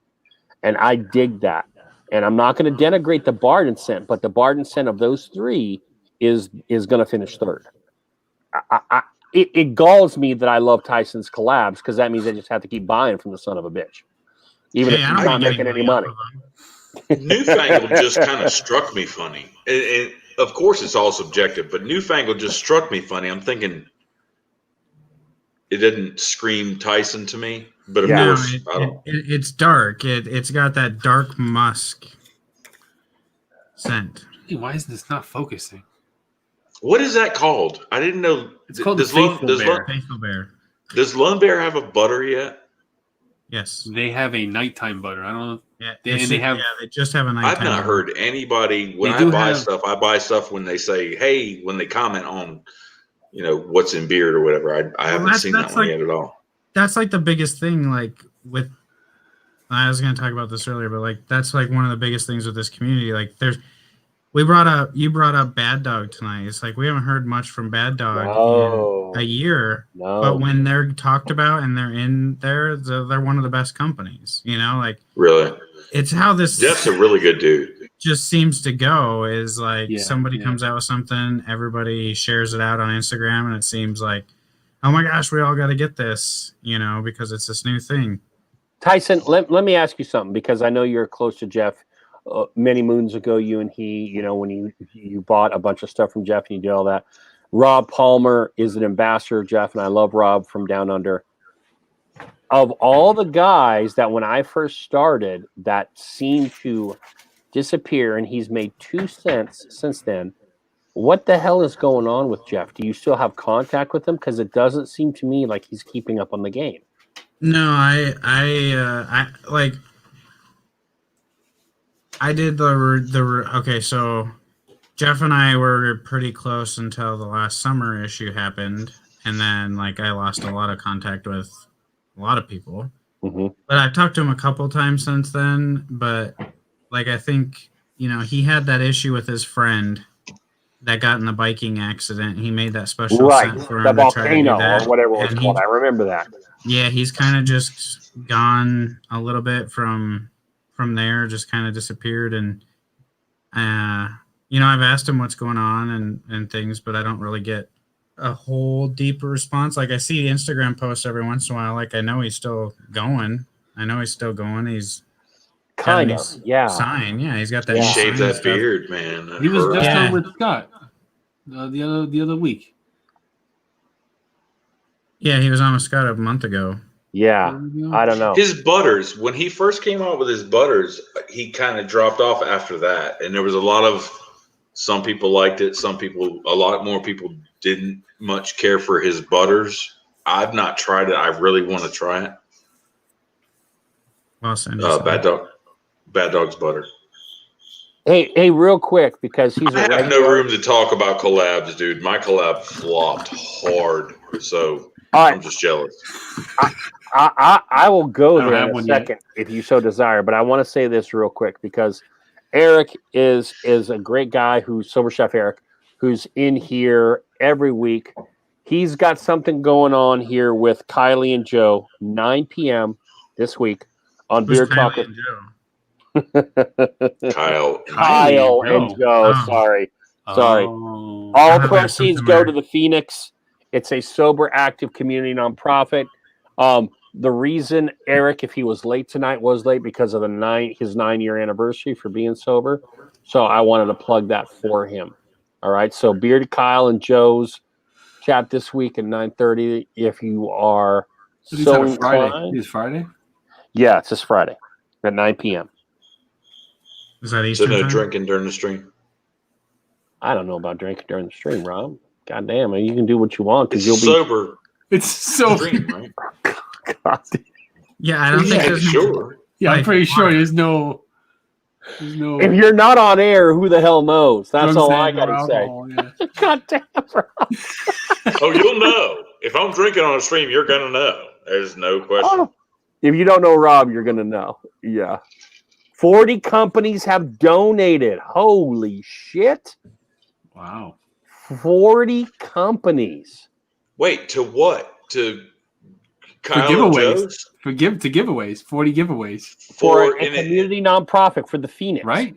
and I dig that. And I'm not going to denigrate the Barden scent, but the Barden scent of those 3 is going to finish 3rd. It galls me that I love Tyson's collabs because that means I just have to keep buying from the son of a bitch, even if he's not making any money. Newfangled just kind of struck me funny. And of course, it's all subjective, but Newfangled just struck me funny. I'm thinking it didn't scream Tyson to me, but of course, it's dark. It's got that dark musk scent. Hey, why is this not focusing? What is that called? I didn't know. It's called the Faithful Bear. Faithful Bear. Does Lone Bear have a butter yet? Yes. They have a nighttime butter. I don't know. Yeah, they just have a nighttime I've not heard anybody when I buy stuff. I buy stuff when they say, "Hey," when they comment on, what's in beer or whatever. I haven't seen that one yet at all. That's like the biggest thing. Like with, I was going to talk about this earlier, but like that's like one of the biggest things with this community. Like you brought up Bad Dog tonight. It's like we haven't heard much from Bad Dog in a year. No. But when they're talked about and they're in there, they're one of the best companies. Like really, it's how this Jeff's a really good dude. Just seems to go is like somebody comes out with something, everybody shares it out on Instagram, and it seems like, oh my gosh, we all got to get this, because it's this new thing. Tyson, let me ask you something because I know you're close to Jeff. Many moons ago, you and he, when you bought a bunch of stuff from Jeff and you did all that. Rob Palmer is an ambassador of Jeff, and I love Rob from Down Under. Of all the guys that when I first started that seemed to disappear, and he's made 2 cents since then, what the hell is going on with Jeff? Do you still have contact with him? Because it doesn't seem to me like he's keeping up on the game. No, I did okay, so Jeff and I were pretty close until the last summer issue happened, and then I lost a lot of contact with a lot of people. Mm-hmm. But I've talked to him a couple times since then, but I think, he had that issue with his friend that got in the biking accident. He made that special scent for him the to try to do volcano that. or whatever it was called. I remember that. Yeah, he's kind of just gone a little bit from there, just kind of disappeared. And, I've asked him what's going on and things, but I don't really get a whole deeper response. I see Instagram posts every once in a while. I know he's still going. He's got a Kind new of, yeah. sign. Yeah, he's got that. He new shaved sign that stuff. beard, man. He was just Yeah. on with Scott the other week. Yeah, he was on with Scott a month ago. Yeah, I don't know. His butters, when he first came out with his butters, he kind of dropped off after that. And there was a lot of, some people liked it. A lot more people didn't much care for his butters. I've not tried it. I really want to try it. Well, send you some. Bad Dog's butter. Hey, real quick, because he's I have no room to talk about collabs, dude. My collab flopped hard, so I'm just jealous. I will go there in a second yet. if you so desire, but I want to say this real quick because Eric is a great guy who's Sober Chef Eric, who's in here every week. He's got something going on here with Kylie and Joe, 9 p.m. this week on Beer Talk. Kyle and Joe. Sorry. Oh. All proceeds go to the Phoenix. It's a sober, active community nonprofit. The reason Eric, if he was late tonight, was late because of his 9-year anniversary for being sober. So I wanted to plug that for him. All right. So Bearded Kyle and Joe's chat this week at 9:30. If you are so inclined. It's Friday? Yeah, it's this Friday at 9 p.m. Is that So Eastern no time? drinking during the stream? I don't know about drinking during the stream, Rob. God damn it. You can do what you want because you'll be sober. It's so Stream, right? God. Yeah, I don't think there's sure. Yeah, I'm Like, pretty sure there's no. If you're not on air, who the hell knows? That's drugs all and I gotta alcohol, yeah. say. God damn, Rob. Oh, you'll know. If I'm drinking on a stream, you're gonna know. There's no question. Oh, if you don't know Rob, you're gonna know. Yeah. 40 companies have donated. Holy shit. Wow. 40 companies. Wait, to what? To For Kyle and giveaways. Joe's? To giveaways. 40 giveaways. For a and it- community nonprofit for the Phoenix. Right?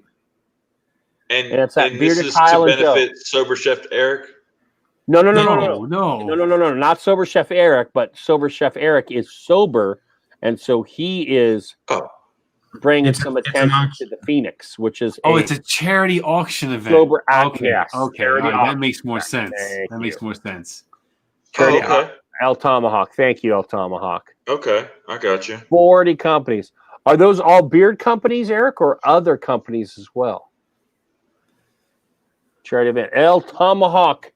And it's that this Bearded is Kyle to and Joe. benefit Sober Chef Eric. No. No. No, not Sober Chef Eric, but Sober Chef Eric is sober, and so he is bringing some attention to the Phoenix, which is it's a charity auction event. sober Okay. yes, Okay. charity All right, auction. that makes more sense. Thank That makes you. more sense. Charity okay. El Tomahawk. Thank you, El Tomahawk. Okay, I got you. 40 companies. Are those all beard companies, Eric, or other companies as well? Charity event. El Tomahawk.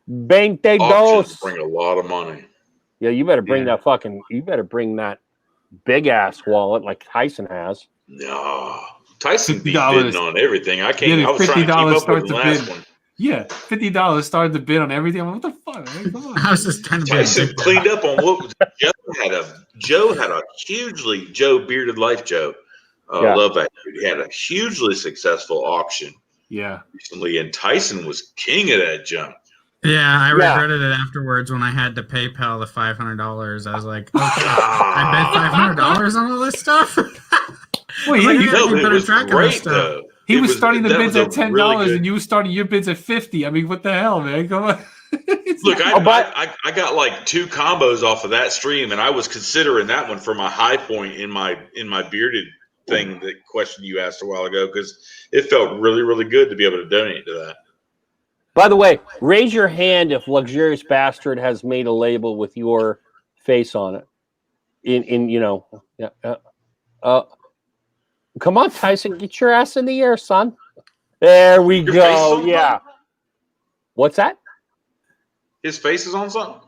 22. Auctions bring a lot of money. Yeah, you better bring that big ass wallet like Tyson has. No, Tyson be $50. bidding on everything. I can't. Yeah, I was trying to keep $50 up start with the the last bid. one. Yeah, $50 started the bid on everything. I'm like, what the fuck, man? Come on. I was just trying to be Tyson cleaned up on what was, Joe had a hugely Bearded Life Joe. Yeah. Love that dude. He had a hugely successful auction Yeah. recently, and Tyson was king of that jump. Yeah, I regretted it afterwards when I had to PayPal the $500. I was like, okay, I bet $500 on all this stuff. Well, yeah, Like, you No, you but it better was track great stuff. though. He It was starting the that bids was a at $10, really good- and you were starting your bids at $50. I mean, what the hell, man? Come on. Look, I got like 2 combos off of that stream, and I was considering that one for my high point in my bearded thing. The question you asked a while ago, because it felt really, really good to be able to donate to that. By the way, raise your hand if Luxurious Bastard has made a label with your face on it. Come on, Tyson, get your ass in the air, son. There we Your go. face on Yeah. something? What's that? His face is on something.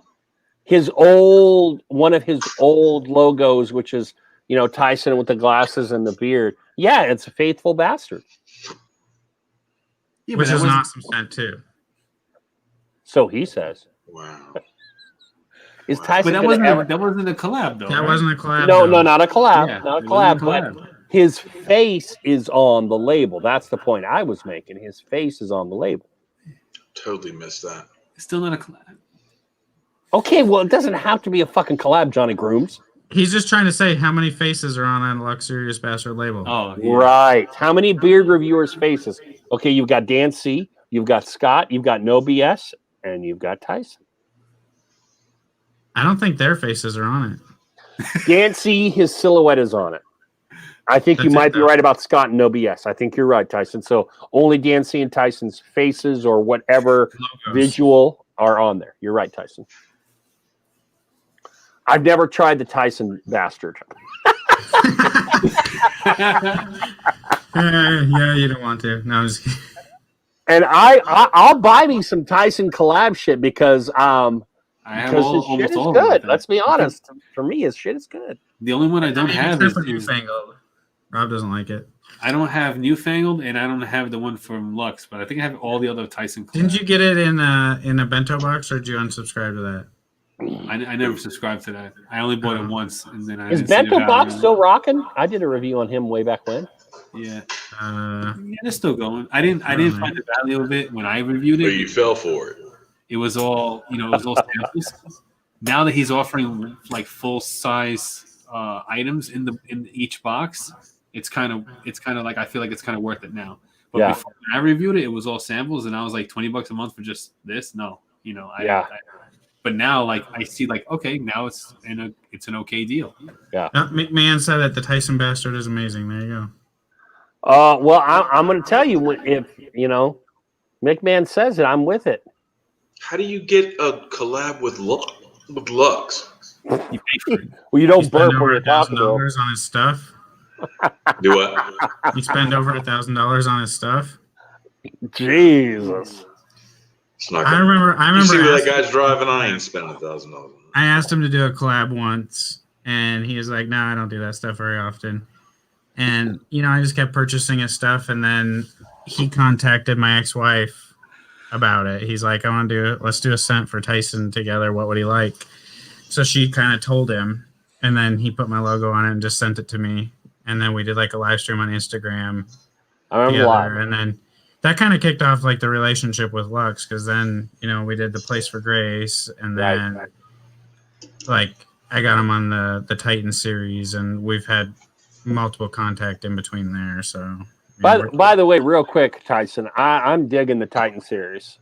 One of his old logos, which is Tyson with the glasses and the beard. Yeah, it's a faithful bastard. Yeah, Which but is that an was- awesome scent too. So he says. Wow. Is Wow. Tyson But that wasn't a collab, though. That right? wasn't a collab. No, though. not a collab. Yeah, not a it wasn't collab, but his face is on the label. That's the point I was making. His face is on the label. Totally missed that. It's still not a collab. Okay, well, it doesn't have to be a fucking collab, Johnny Grooms. He's just trying to say how many faces are on a Luxurious Bastard label. Oh, yeah. Right. How many beard reviewers' faces? Okay, you've got Dan C., you've got Scott, you've got No BS, and you've got Tyson. I don't think their faces are on it. Dan C., his silhouette is on it. I think you That's might it, be though. right about Scott and no BS. I think you're right, Tyson. So only Dancy and Tyson's faces or whatever Logos. visual are on there. You're right, Tyson. I've never tried the Tyson bastard. Yeah, you don't want to. No, I'm just kidding. And I'll buy me some Tyson collab shit because I have his almost shit is all of them, I good. think. Let's be honest. For me, his shit is good. The only one I don't have Except for is Newfangled. Rob doesn't like it. I don't have Newfangled, and I don't have the one from Lux, but I think I have all the other Tyson. Didn't you get it in a bento box, or did you unsubscribe to that? I never subscried to that. I only bought it once, and then I Is didn't see the Bento value Box in it. still rocking? I did a review on him way back when. Yeah, Uh, yeah, it's still going. I didn't find the value of it when I reviewed But it. you fell for it. It was all it was all samples. Now that he's offering like full size items in each box, it's kind of like I feel like it's kind of worth it now. But Yeah. before I reviewed it, it was all samples, and I was like $20 a month for just this. No, but now, like I see, like okay, now it's an okay deal. McMahon said that the Tyson bastard is amazing. There you go. Well, I'm going to tell you, if McMahon says it, I'm with it. How do you get a collab with Lux? You pay for it. Well, you You don't spend burp when over you're talking to him. $1,000 on his stuff. Do what? You spend over $1,000 on his stuff. Jesus. It's not I gonna. remember. You see what asking- that guy's driving? I ain't spending $1,000. I asked him to do a collab once, and he was like, "No, I don't do that stuff very often." And I just kept purchasing his stuff, and then he contacted my ex-wife about it. He's like, let's do a scent for Tyson together. What would he like? So she kind of told him, and then he put my logo on it and just sent it to me. And then we did like a live stream on Instagram I remember together. live. And then that kind of kicked off like the relationship with Lux, because then, we did the Place for Grace, and then like I got him on the Titan series, and we've had multiple contact in between there. So By the way, real quick, Tyson, I'm digging the Titan series.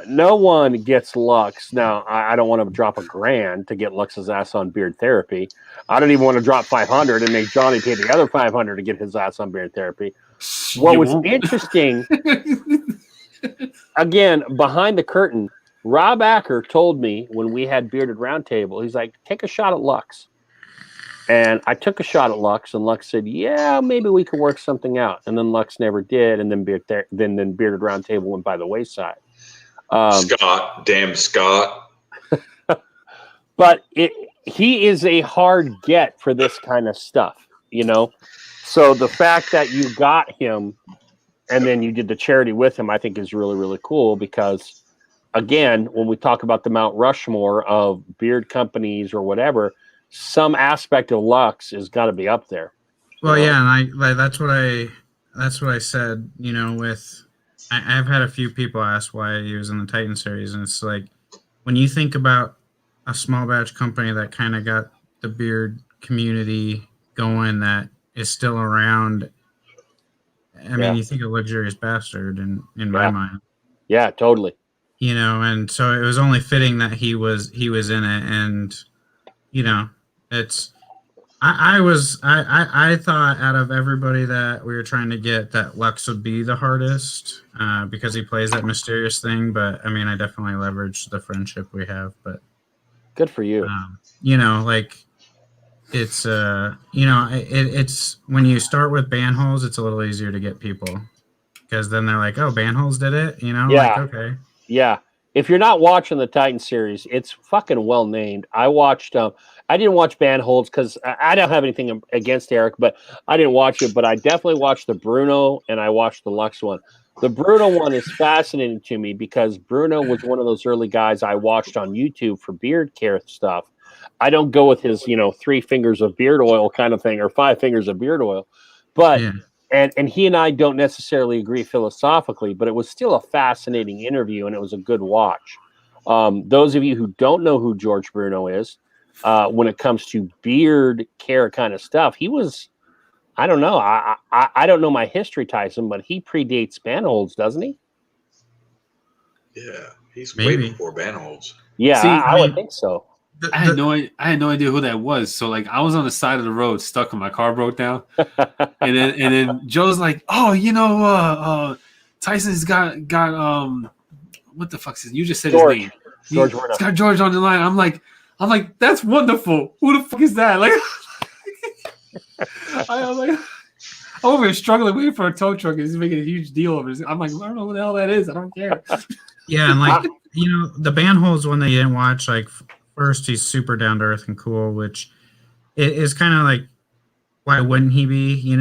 No one gets Lux. Now, I don't want to drop $1,000 to get Lux's ass on beard therapy. I don't even want to drop $500 and make Johnny pay the other $500 to get his ass on beard therapy. What was interesting, again, behind the curtain, Rob Acker told me when we had Bearded Roundtable, he's like, take a shot at Lux. And I took a shot at Lux, and Lux said, yeah, maybe we could work something out. And then Lux never did, and then Bearded Roundtable went by the wayside. Scott, damn Scott. But he is a hard get for this kind of stuff, So the fact that you got him and then you did the charity with him, I think is really, really cool because, again, when we talk about the Mount Rushmore of beard companies or whatever, some aspect of Lux is got to be up there. Well, yeah, and that's what I said. I've had a few people ask why he was in the Titan series, and it's like when you think about a small batch company that kind of got the beard community going, that is still around. I mean, you think of Luxurious Bastard in my mind. Yeah, totally. And so it was only fitting that he was in it, and it's. I thought out of everybody that we were trying to get, that Lux would be the hardest because he plays that mysterious thing. But I mean, I definitely leveraged the friendship we have. But good for you. It's it's when you start with Banholes, it's a little easier to get people because then they're like, oh, Banholes did it. Yeah. Okay. Yeah. If you're not watching the Titan series, it's fucking well named. I watched. I didn't watch Banholds because I don't have anything against Eric, but I didn't watch it. But I definitely watched the Bruno and I watched the Lux one. The Bruno one is fascinating to me because Bruno was one of those early guys I watched on YouTube for beard care stuff. I don't go with his 3 fingers of beard oil kind of thing or 5 fingers of beard oil, but. Yeah. And he and I don't necessarily agree philosophically, but it was still a fascinating interview and it was a good watch. Those of you who don't know who George Bruno is, when it comes to beard care kind of stuff, he was, I don't know. I don't know my history, Tyson, but he predates Banholds, doesn't he? Yeah, he's way before Banholds. Yeah, I would think so. I had no idea who that was. So like I was on the side of the road, stuck and my car broke down. and then Joe's like, oh, Tyson's got what the fuck's his? You just said George. his name. George He's got George on the line. I'm like, that's wonderful. Who the fuck is that? Like, I'm like, I'm over here struggling waiting for a tow truck. He's making a huge deal of it. I'm like, I don't know what the hell that is. I don't care. Yeah, and like the Banholes one that you didn't watch, like first he's super down to earth and cool, which is kind of like, why wouldn't he be?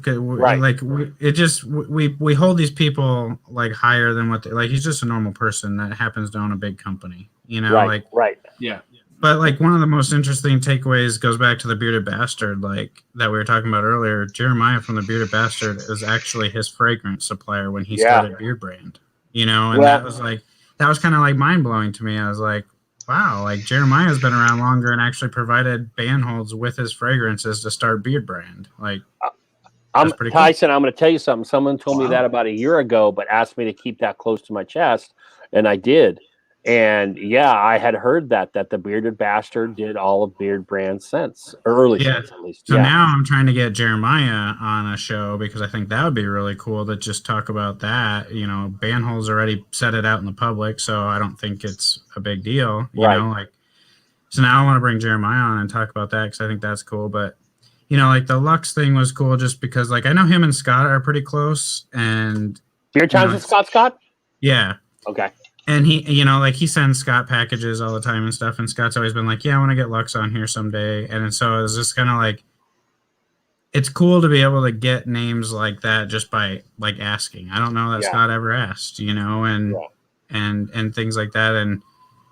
Right. Like we hold these people like higher than what like he's just a normal person that happens to own a big company. Right. Yeah. But like one of the most interesting takeaways goes back to the Bearded Bastard, like that we were talking about earlier. Jeremiah from the Bearded Bastard is actually his fragrance supplier when he started Beard Brand. And that was kind of like mind blowing to me. I was like, wow, like Jeremiah's been around longer and actually provided Banholds with his fragrances to start Beard Brand. Like, Tyson, I'm going to tell you something. Someone told me that about a year ago, but asked me to keep that close to my chest, and I did. And yeah, I had heard that the Bearded Bastard did all of Beard Brand scents, early scents at least. So now I'm trying to get Jeremiah on a show because I think that would be really cool to just talk about that. Banholes already set it out in the public, so I don't think it's a big deal. You know, so now I want to bring Jeremiah on and talk about that because I think that's cool. But like the Lux thing was cool just because like I know him and Scott are pretty close and Beard Times with Scott? Yeah. Okay. And he, he sends Scott packages all the time and stuff. And Scott's always been like, yeah, I want to get Lux on here someday. And so it's just kind of like, it's cool to be able to get names like that just by like asking. I don't know that Scott ever asked, and things like that. And,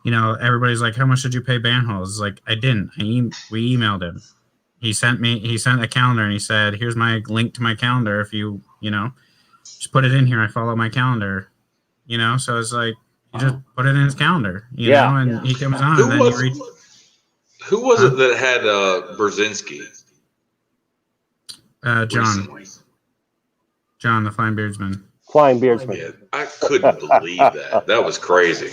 everybody's like, how much did you pay Banholes? Like, I didn't. We emailed him. He sent a calendar and he said, here's my link to my calendar. If you, just put it in here. I follow my calendar, so it's like, you just put it in his calendar, you know, and he comes on. Who was it that had Brzezinski? John, the Flying Beardsman. Flying Beardsman. Yeah, I couldn't believe that. That was crazy.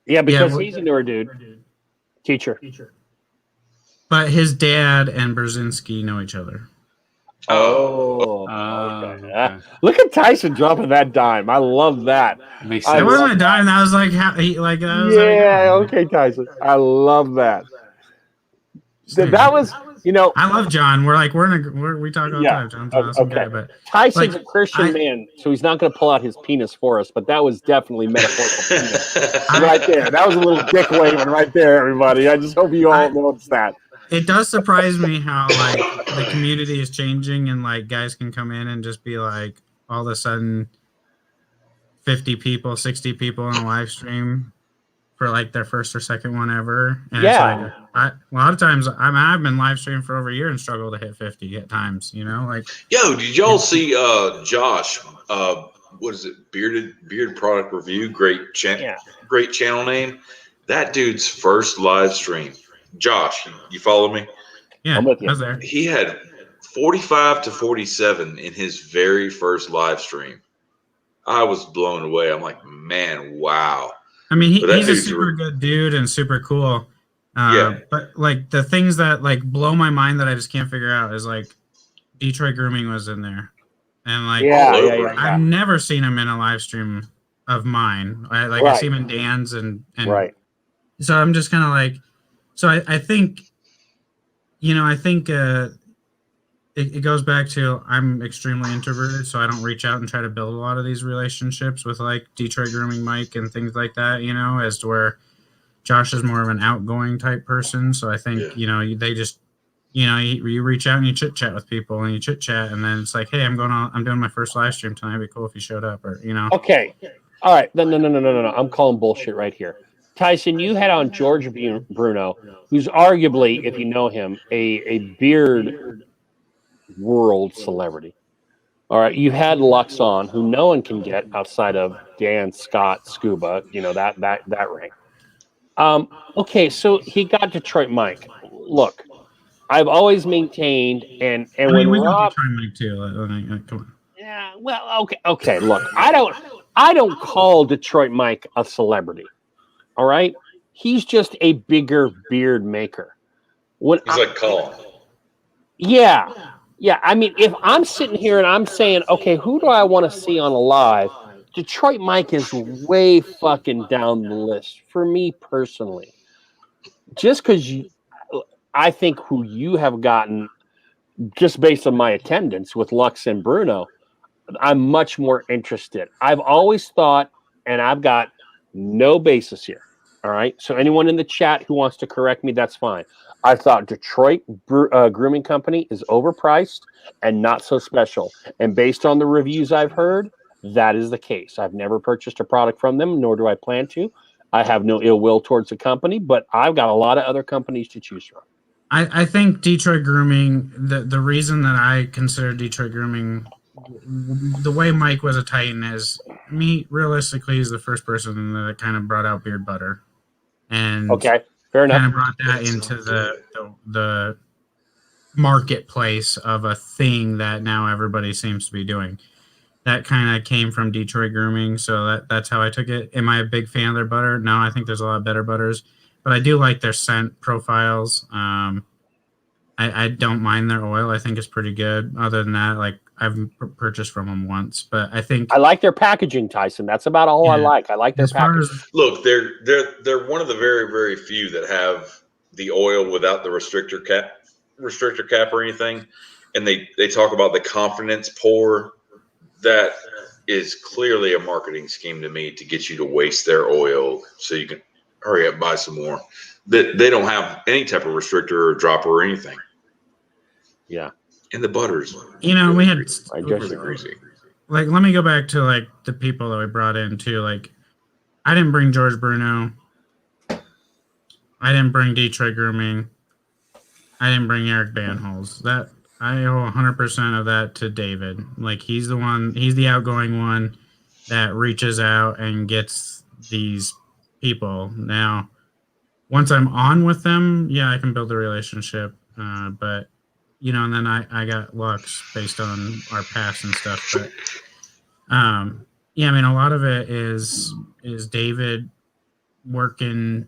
Yeah, because he's a newer dude. Teacher. But his dad and Brzezinski know each other. Okay. Look at Tyson dropping that dime. I love that. It wasn't a dime. That was like okay, Tyson. I love that. That was, I love John. We talk all the time. John's an awesome guy, but Tyson's a Christian man, so he's not going to pull out his penis for us. But that was definitely metaphorical penis right there. That was a little dick waving right there, everybody. I just hope you all noticed that. It does surprise me how like the community is changing and like guys can come in and just be like all of a sudden 50 people, 60 people in a live stream for like their first or second one ever. And it's like, a lot of times I've been live streaming for over a year and struggle to hit 50 at times, like. Yo, did y'all see Josh? What is it? Beard Product Review. Great channel name. That dude's first live stream. Josh, you follow me? Yeah, I'm with you. I was there. He had 45 to 47 in his very first live stream. I was blown away. I'm like, man, wow. I mean, he's a super good dude and super cool. But like the things that like blow my mind that I just can't figure out is like Detroit Grooming was in there, and like I've never seen him in a live stream of mine. I see him in Dan's and right. So I'm just kind of like. So I think, it goes back to I'm extremely introverted, so I don't reach out and try to build a lot of these relationships with like Detroit Grooming Mike and things like that, as to where Josh is more of an outgoing type person. So I think, they just, you reach out and you chit chat with people and you chit chat and then it's like, hey, I'm doing my first live stream tonight. It'd be cool if you showed up or, Okay. All right. No. I'm calling bullshit right here. Tyson, you had on George Bruno, who's arguably, if you know him, a beard world celebrity. All right, you had Lux on, who no one can get outside of Dan, Scott, Scuba, that ring. Okay, so he got Detroit Mike. Look, I've always maintained, and when we Rob, got Detroit Mike too. Come on. Yeah, well, okay. Look, I don't call Detroit Mike a celebrity. All right, he's just a bigger beard maker. He's like Colin. Yeah. I mean, if I'm sitting here and I'm saying, okay, who do I want to see on a live? Detroit Mike is way fucking down the list for me personally. Just because I think who you have gotten, just based on my attendance with Lux and Bruno, I'm much more interested. I've always thought, and I've got no basis here. All right. So anyone in the chat who wants to correct me, that's fine. I thought Detroit Grooming Company is overpriced and not so special. And based on the reviews I've heard, that is the case. I've never purchased a product from them, nor do I plan to. I have no ill will towards the company, but I've got a lot of other companies to choose from. I think Detroit Grooming, the reason that I consider Detroit Grooming, the way Mike was a Titan is, me, realistically, is the first person that kind of brought out beard butter. And okay, fair enough. Kind of brought that into the marketplace of a thing that now everybody seems to be doing. That kind of came from Detroit Grooming, so that's how I took it. Am I a big fan of their butter? No, I think there's a lot of better butters, but I do like their scent profiles. I don't mind their oil. I think it's pretty good. Other than that, like, I've purchased from them once, but I think I like their packaging, Tyson. That's about all I like. I like their packaging. Look, they're one of the very, very few that have the oil without the restrictor cap or anything, and they talk about the confidence pour. That is clearly a marketing scheme to me to get you to waste their oil so you can hurry up, buy some more. They don't have any type of restrictor or dropper or anything. Yeah. And the butters. You know, we had really greasy. Like, let me go back to like the people that we brought in too. Like, I didn't bring George Bruno. I didn't bring Detroit Grooming. I didn't bring Eric Banholes. That I owe 100% of that to David. Like, he's the outgoing one that reaches out and gets these people. Now, once I'm on with them, yeah, I can build a relationship. But, you know, and then I got Lux based on our past and stuff. But, yeah, I mean, a lot of it is David working,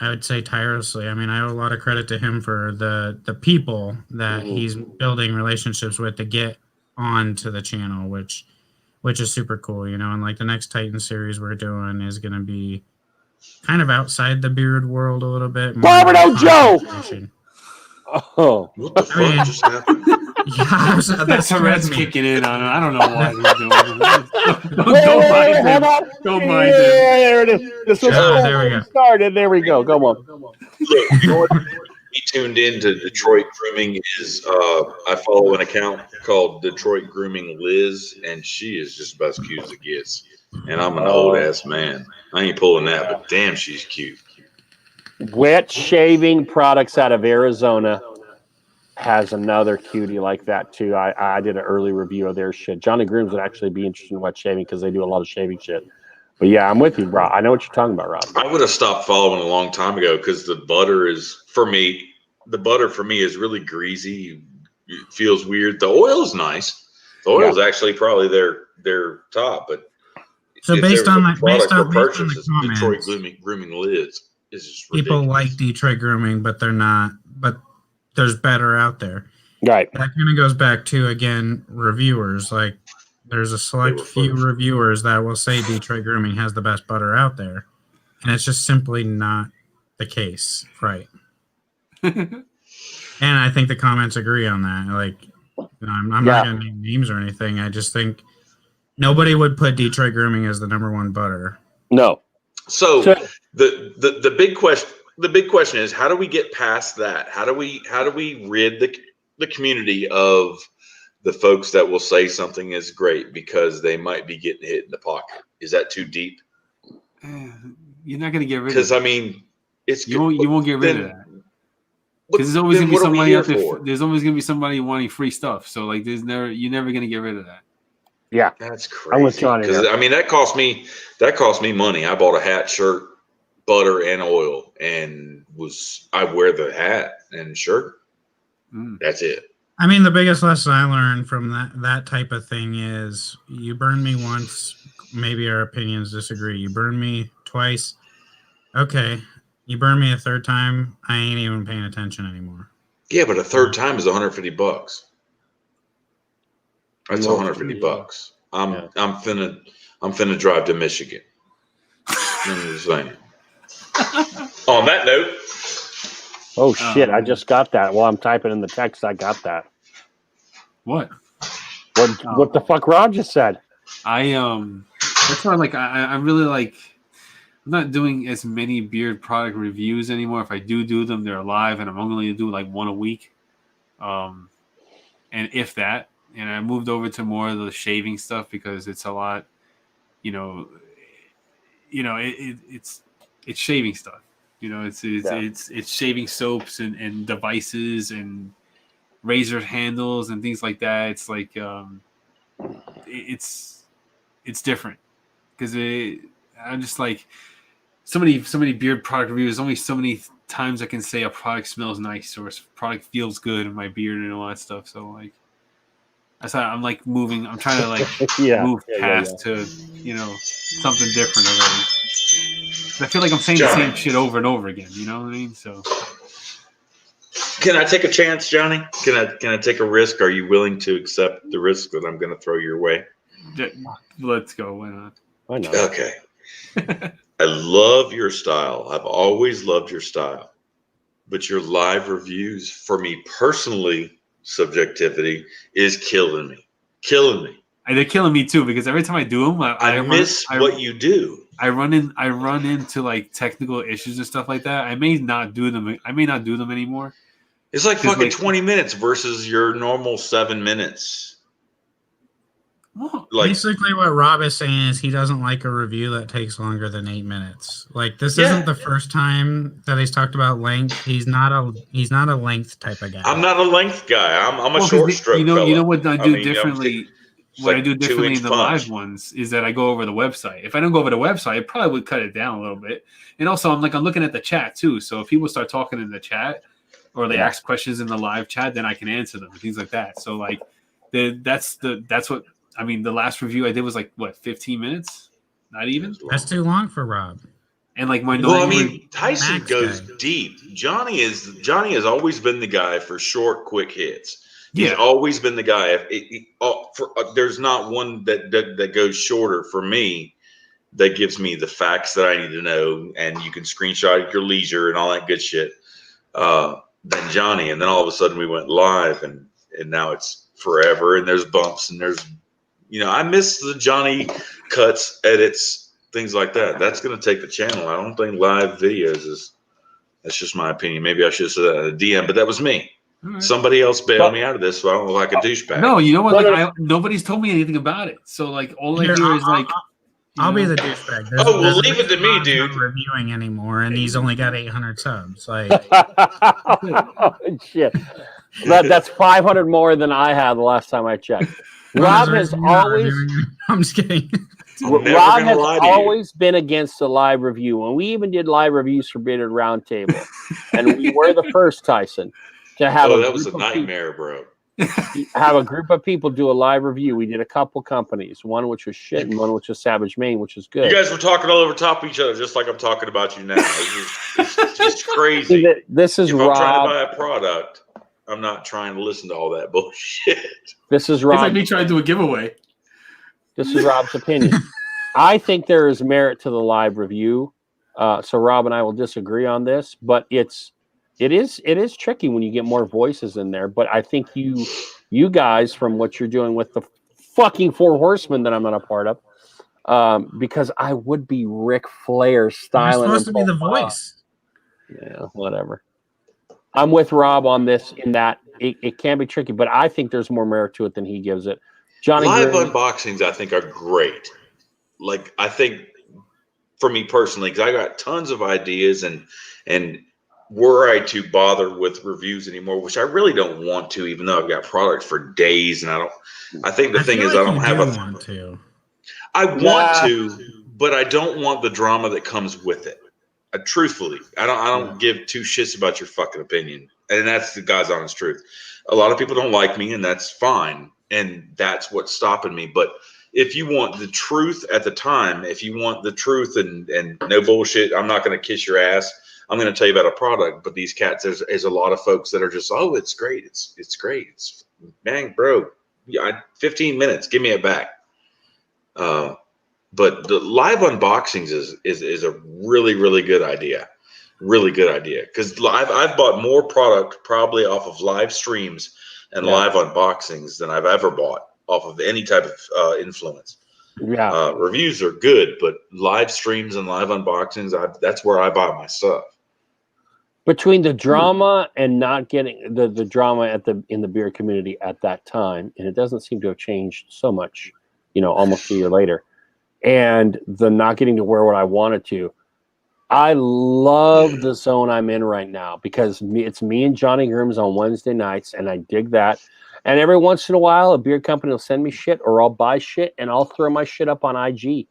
I would say, tirelessly. I mean, I owe a lot of credit to him for the people that he's building relationships with to get onto the channel, which is super cool, you know. And like the next Titan series we're doing is going to be kind of outside the beard world a little bit. Barbaro Joe! Oh, what the fuck just happened? Yeah, that's Tourette's kicking in on. I don't know why he's doing it. Don't mind him. Don't mind him. There it is. This was there we go. Started. There we go. Go on. Look, he tuned into Detroit Grooming is I follow an account called Detroit Grooming Liz, and she is just about as cute as it gets. And I'm an old ass man. I ain't pulling that, but damn, she's cute. Wet Shaving Products out of Arizona has another cutie like that too. I did an early review of their shit. Johnny Grooms would actually be interested in Wet Shaving because they do a lot of shaving shit. But yeah, I'm with you, Rob. I know what you're talking about, Rob. I would have stopped following a long time ago because the butter for me is really greasy. It feels weird. The oil is nice. The oil is actually probably their top, but so based on the Detroit Grooming Lids. Is just people like Detroit Grooming, but they're not. But there's better out there. Right. That kind of goes back to, again, reviewers. Like, there's a select few reviewers that will say Detroit Grooming has the best butter out there, and it's just simply not the case, right? And I think the comments agree on that. Like, I'm not going to name names or anything. I just think nobody would put Detroit Grooming as the number one butter. No. So the big question is, how do we get past that? How do we rid the community of the folks that will say something is great because they might be getting hit in the pocket? Is that too deep? You're not going to get rid of it. Because I mean, you won't get rid of that. Because there's always going to be somebody out there. There's always going to be somebody wanting free stuff. So like, you're never going to get rid of that. Yeah, that's crazy. Because I mean, that cost me money. I bought a hat, shirt, butter, and oil, and I wear the hat and shirt. That's it. I mean, the biggest lesson I learned from that type of thing is you burn me once, maybe our opinions disagree. You burn me twice, Okay, you burn me a third time, I ain't even paying attention anymore. Yeah, but a third time is $150. That's $150. I'm finna drive to Michigan. I'm just saying. On that note. Oh shit! I just got that. While I'm typing in the text, I got that. What? What the fuck Rob just said? That's why I really like. I'm not doing as many beard product reviews anymore. If I do them, they're live, and I'm only going to do like one a week. And if that, and I moved over to more of the shaving stuff because it's a lot, it's shaving stuff. It's shaving soaps and devices and razor handles and things like that. It's like it's different because I'm just like so many beard product reviews. Only so many times I can say a product smells nice or a product feels good in my beard and all that stuff. So like that's how I'm like moving. I'm trying to like move past to something different already. I feel like I'm saying the same shit over and over again. You know what I mean? So, can I take a chance, Johnny? Can I take a risk? Are you willing to accept the risk that I'm going to throw your way? Let's go. Why not? Why not? Okay. I love your style. I've always loved your style, but your live reviews, for me personally, subjectivity is killing me. And they're killing me too because every time I do them, I miss what you do. I run into like technical issues and stuff like that. I may not do them anymore. It's like fucking 20 minutes versus your normal 7 minutes. Like, basically what Rob is saying is he doesn't like a review that takes longer than 8 minutes. Like this isn't the first time that he's talked about length. He's not a length type of guy. I'm not a length guy. I'm a short stroke fella. You know what I do differently. What I do differently in the live ones is that I go over the website. If I don't go over the website, I probably would cut it down a little bit. And also, I'm looking at the chat too. So if people start talking in the chat or they ask questions in the live chat, then I can answer them and things like that. So like, that's what I mean. The last review I did was like 15 minutes, not even. That's too long for Rob. And like Tyson goes deep. Johnny has always been the guy for short, quick hits. He's always been the guy. There's not one that goes shorter for me that gives me the facts that I need to know, and you can screenshot at your leisure and all that good shit. Than Johnny, and then all of a sudden we went live, and now it's forever, and there's bumps, and there's I miss the Johnny cuts, edits, things like that. That's going to take the channel. I don't think live videos is. That's just my opinion. Maybe I should have said that in a DM, but that was me. Right. Somebody else bailed me out of this, so I don't look like a douchebag. No, you know what? Nobody's told me anything about it. So like, all I hear is like, I'll be the douchebag. Well, leave it to me, dude. Not reviewing anymore, and he's only got 800 subs. Like, oh, shit, that's 500 more than I had the last time I checked. Rob has always. I'm just kidding. Rob has always been against a live review, and we even did live reviews for Bearded Roundtable, and we were the first, Tyson. That was a nightmare, bro. Have a group of people do a live review. We did a couple companies, one which was shit and one which was Savage Maine, which was good. You guys were talking all over top of each other, just like I'm talking about you now. It's just crazy. This is Rob. I'm trying to buy a product, I'm not trying to listen to all that bullshit. This is Rob. It's like me trying to do a giveaway. This is Rob's opinion. I think there is merit to the live review. So Rob and I will disagree on this, but it is tricky when you get more voices in there. But I think you guys, from what you're doing with the fucking Four Horsemen that I'm not a part of, because I would be Ric Flair styling. You're supposed to be the voice. Yeah, whatever. I'm with Rob on this in that it can be tricky, but I think there's more merit to it than he gives it. Johnny live Green, unboxings, I think, are great. Like, I think for me personally, because I got tons of ideas, and were I to bother with reviews anymore, which I really don't want to, even though I've got products for days, and I think the thing is, I don't have want to. I want to, but I don't want the drama that comes with it. Truthfully, I don't give two shits about your fucking opinion, and that's the God's honest truth. A lot of people don't like me, and that's fine, and that's what's stopping me. But if you want the truth at the time, if you want the truth and no bullshit, I'm not going to kiss your ass. I'm going to tell you about a product. But these cats, there's a lot of folks that are just, oh, it's great. It's great. It's bang, bro. Yeah, 15 minutes. Give me it back. But the live unboxings is a really, really good idea. Really good idea. Because I've bought more product probably off of live streams and live unboxings than I've ever bought off of any type of influence. Yeah. Reviews are good, but live streams and live unboxings, that's where I buy my stuff. Between the drama and not getting the drama in the beer community at that time, and it doesn't seem to have changed so much, almost a year later, and the not getting to wear what I wanted to, I love the zone I'm in right now because it's me and Johnny Grooms on Wednesday nights, and I dig that. And every once in a while, a beer company will send me shit, or I'll buy shit, and I'll throw my shit up on IG.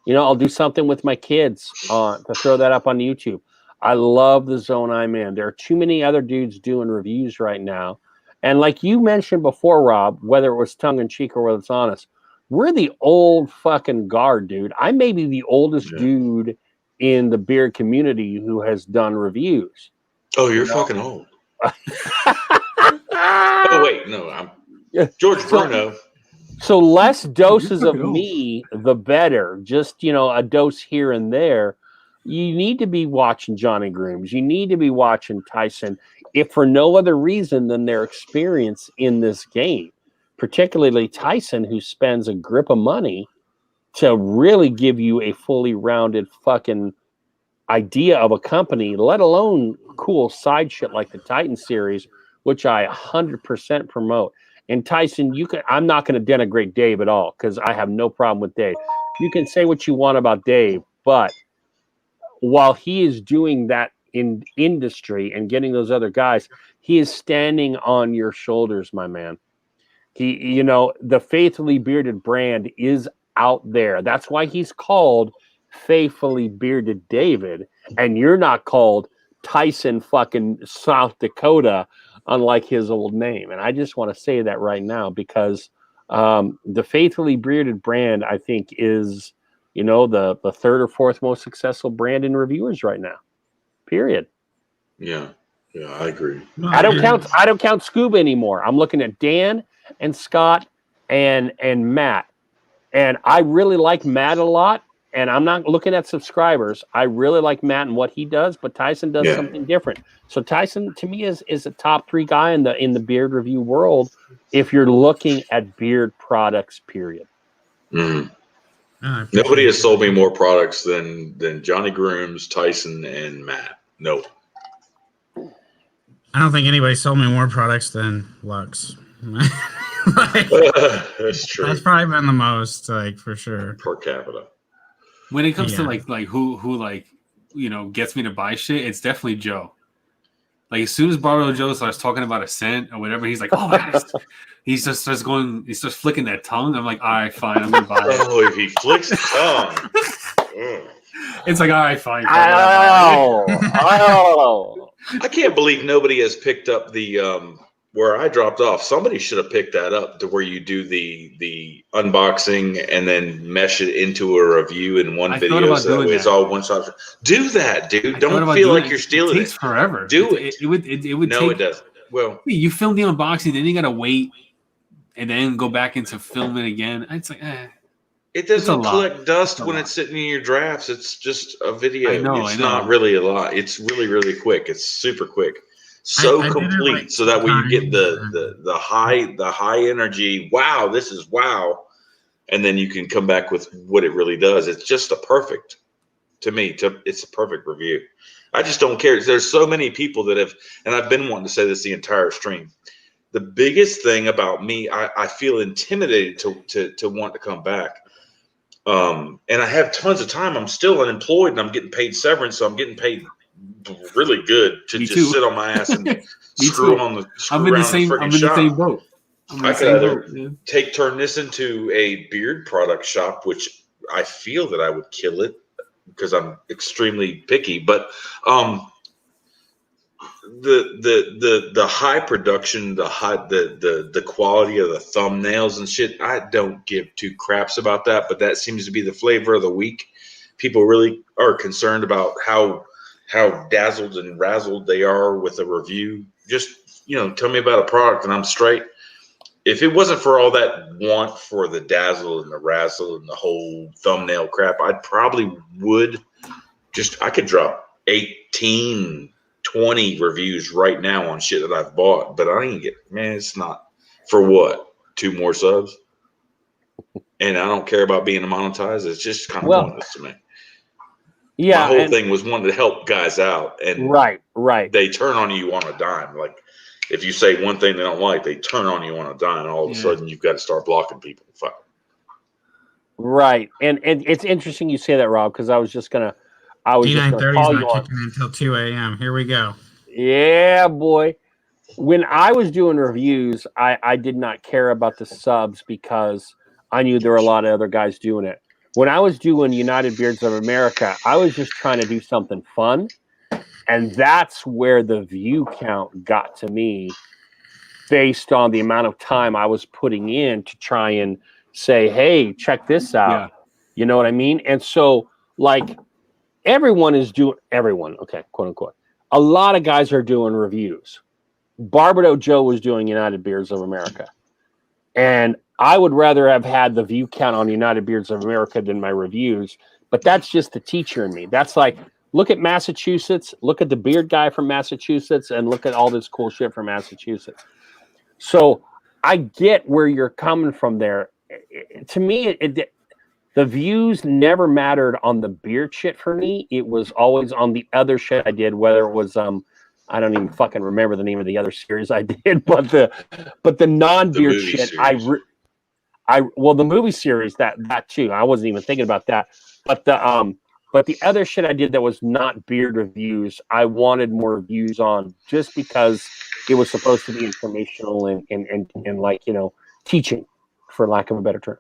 I'll do something with my kids to throw that up on YouTube. I love the zone I'm in. There are too many other dudes doing reviews right now. And like you mentioned before, Rob, whether it was tongue-in-cheek or whether it's honest, we're the old fucking guard, dude. I may be the oldest dude in the beer community who has done reviews. Oh, you're fucking old. Oh, wait, no, I'm George Bruno. So less doses of me, the better. Just, a dose here and there. You need to be watching Johnny Grooms. You need to be watching Tyson, if for no other reason than their experience in this game. Particularly Tyson, who spends a grip of money to really give you a fully rounded fucking idea of a company, let alone cool side shit like the Titan series, which I 100% promote. And Tyson, I'm not going to denigrate Dave at all because I have no problem with Dave. You can say what you want about Dave, but while he is doing that in industry and getting those other guys, he is standing on your shoulders, my man. He, the Faithfully Bearded brand is out there. That's why he's called Faithfully Bearded David, and you're not called Tyson fucking South Dakota, unlike his old name. And I just want to say that right now because the Faithfully Bearded brand, I think, is the third or fourth most successful brand in reviewers right now. Period. Yeah, I agree. I don't count Scuba anymore. I'm looking at Dan and Scott and Matt, and I really like Matt a lot. And I'm not looking at subscribers. I really like Matt and what he does, but Tyson does something different. So Tyson, to me, is a top 3 guy in the beard review world. If you're looking at beard products, period. Mm-hmm. Nobody has sold me more products than Johnny Grooms, Tyson, and Matt. No. I don't think anybody sold me more products than Lux. That's true. That's probably been the most, for sure. Per capita. When it comes to who gets me to buy shit, it's definitely Joe. Like as soon as Barlow Joe starts talking about a scent or whatever, he's like, "Oh," he just starts going. He starts flicking that tongue. I'm like, "All right, fine, I'm gonna buy it." Oh, if he flicks his tongue, it's like, "All right, fine." Oh. I can't believe nobody has picked up the where I dropped off. Somebody should have picked that up to where you do the unboxing and then mesh it into a review in one video. So that way it's all one shot. Do that, dude. Don't feel like you're stealing it. It takes forever. Do it. It would No, take, it doesn't. Well, you film the unboxing, then you gotta wait and then go back into film it again. It's like, it doesn't collect dust when it's sitting in your drafts. It's just a video. I know. Not really a lot. It's really, really quick. It's super quick. So complete, so that way you get the high energy. Wow, this is wow, and then you can come back with what it really does. It's just a perfect, to me. It's a perfect review. I just don't care. There's so many people that have, and I've been wanting to say this the entire stream. The biggest thing about me, I feel intimidated to want to come back. And I have tons of time. I'm still unemployed, and I'm getting paid severance, so I'm getting paid really good to just sit on my ass and screw on the screw I'm in the same boat. I could either turn this into a beard product shop, which I feel that I would kill it because I'm extremely picky, but the high production, the quality of the thumbnails and shit, I don't give two craps about that, but that seems to be the flavor of the week. People really are concerned about how dazzled and razzled they are with a review. Just, tell me about a product and I'm straight. If it wasn't for all that want for the dazzle and the razzle and the whole thumbnail crap, I could drop 18, 20 reviews right now on shit that I've bought, but it's not for what? 2 more subs? And I don't care about being monetized. It's just kind of pointless to me. Yeah. My whole thing was wanted to help guys out. And right. They turn on you on a dime. Like, if you say one thing they don't like, they turn on you on a dime, and all of a sudden you've got to start blocking people. Fuck. Right, and it's interesting you say that, Rob, because I was just gonna call you on kicking until 2 a.m. Here we go. Yeah, boy. When I was doing reviews, I did not care about the subs because I knew there were a lot of other guys doing it. When I was doing United Beards of America, I was just trying to do something fun. And that's where the view count got to me based on the amount of time I was putting in to try and say, hey, check this out. Yeah. You know what I mean? And so, like, everyone, okay, quote unquote. A lot of guys are doing reviews. Barbados Joe was doing United Beards of America. And I would rather have had the view count on United Beards of America than my reviews. But that's just the teacher in me. That's like, look at Massachusetts, look at the beard guy from Massachusetts, and look at all this cool shit from Massachusetts. So I get where you're coming from there. To me, the views never mattered on the beard shit for me. It was always on the other shit I did, whether it was I don't even fucking remember the name of the other series I did, but the non-beard shit, series. The movie series, that too. I wasn't even thinking about that. But the other shit I did that was not beard reviews, I wanted more reviews on just because it was supposed to be informational and like, teaching, for lack of a better term.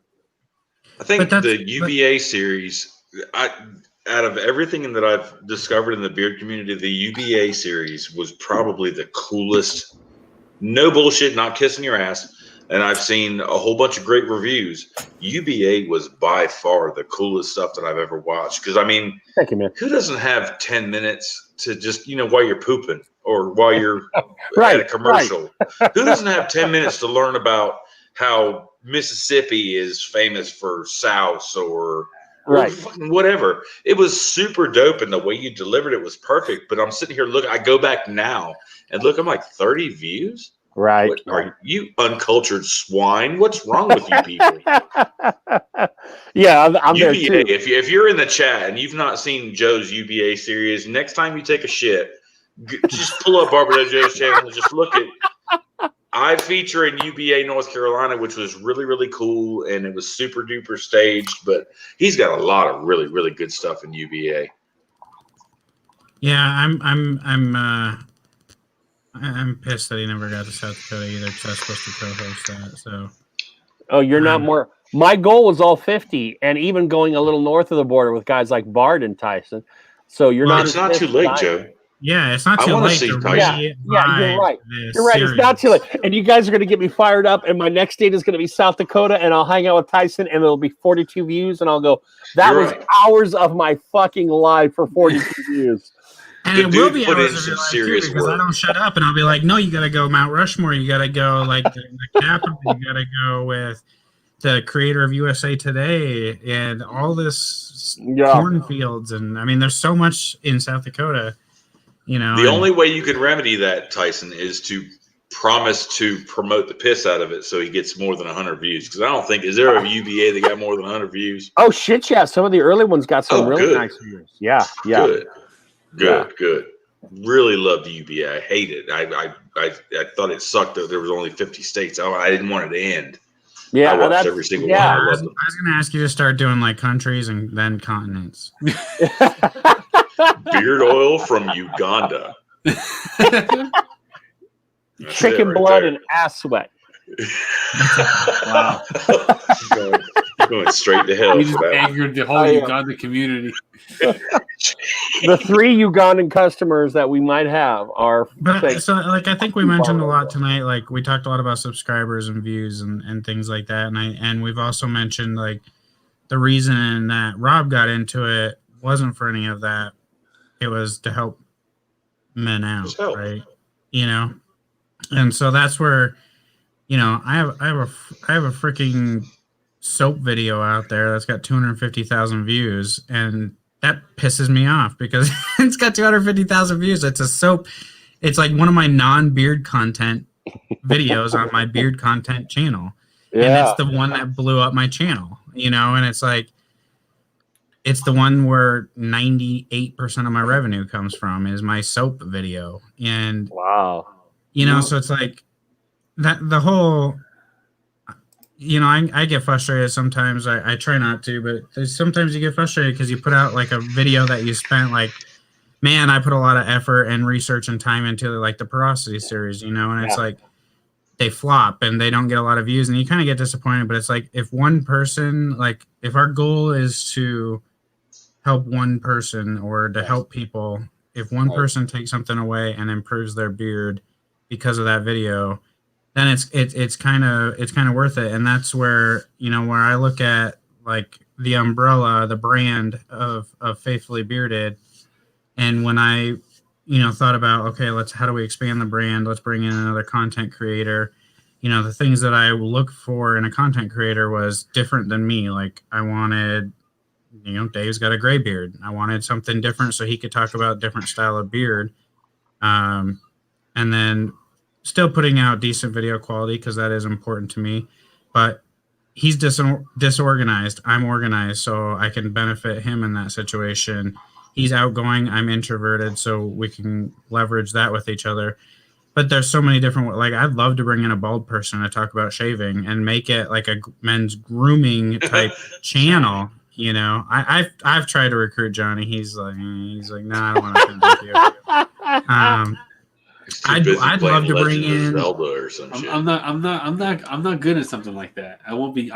I think the UBA series, out of everything that I've discovered in the beard community, the UBA series was probably the coolest. No bullshit, not kissing your ass. And I've seen a whole bunch of great reviews. UBA was by far the coolest stuff that I've ever watched. Because, thank you, man. Who doesn't have 10 minutes to just, while you're pooping or while you're right, at a commercial? Right. Who doesn't have 10 minutes to learn about how Mississippi is famous for souse or fucking whatever? It was super dope, and the way you delivered it was perfect. But I'm sitting here I go back now and look, I'm like 30 views? Right. Are you uncultured swine? What's wrong with you people? Yeah, I'm UBA, there too. If you're in the chat and you've not seen Joe's UBA series, next time you take a shit, just pull up Barbados Joe's channel and just look at. I feature in UBA, North Carolina, which was really, really cool, and it was super duper staged. But he's got a lot of really, really good stuff in UBA. Yeah, I'm pissed that he never got to South Dakota either, because I was supposed to co-host that. So, oh, you're not more. My goal was all 50, and even going a little north of the border with guys like Bard and Tyson. So you're not. It's not too late, Joe. Yeah, it's not too late. Yeah, you're right. You're right. It's not too late. And you guys are going to get me fired up, and my next date is going to be South Dakota, and I'll hang out with Tyson, and it'll be 42 views, and I'll go, that was hours of my fucking life for 42 views. And it will be hours of your life too, because I don't shut up, and I'll be like, no, you got to go Mount Rushmore. You got to go like the Capitol. You got to go with the creator of USA Today and all this cornfields. And there's so much in South Dakota. The only way you can remedy that, Tyson, is to promise to promote the piss out of it so he gets more than 100 views. Because I don't think, is there a UBA that got more than 100 views? Oh, shit, yeah. Some of the early ones got some really nice views. Yeah. Good. Really loved UBA. I hate it. I thought it sucked that there was only 50 states. I didn't want it to end. Yeah, I watched every single one. I was going to ask you to start doing like countries and then continents. Beard oil from Uganda. Chicken blood and ass sweat. Wow. Going straight to hell. We just angered the whole Uganda community. The 3 Ugandan customers that we might have are. So, like, I think we mentioned a lot tonight. Like, we talked a lot about subscribers and views and things like that. And we've also mentioned, like, the reason that Rob got into it wasn't for any of that. It was to help men out, right? You know, and so that's where, you know, I have a freaking soap video out there that's got 250,000 views, and that pisses me off because it's got 250,000 views. It's a soap. It's like one of my non-beard content videos on my beard content channel. Yeah. And it's the one that blew up my channel, you know, and it's like, it's the one where 98% of my revenue comes from is my soap video. And wow, you know, so it's like that the whole, you know, I get frustrated sometimes. I try not to, but sometimes you get frustrated because you put out like a video that you spent like, man, I put a lot of effort and research and time into like the Porosity series, you know, and it's like they flop and they don't get a lot of views and you kind of get disappointed. But it's like if one person, like if our goal is to help one person or to help people, if one person takes something away and improves their beard because of that video, then it's kind of worth it. And that's where, you know, where I look at like the umbrella, the brand of Faithfully Bearded. And when I, you know, thought about, okay, how do we expand the brand? Let's bring in another content creator. You know, the things that I look for in a content creator was different than me. Like I wanted, you know, Dave's got a gray beard. I wanted something different so he could talk about different style of beard. And then still putting out decent video quality because that is important to me. But he's disorganized. I'm organized, so I can benefit him in that situation. He's outgoing. I'm introverted, so we can leverage that with each other. But there's so many different, like I'd love to bring in a bald person to talk about shaving and make it like a men's grooming type channel. You know, I've tried to recruit Johnny. He's like, nah, I don't want to come with you. I'd love to bring in Zelda or some shit. I'm not good at something like that. I won't be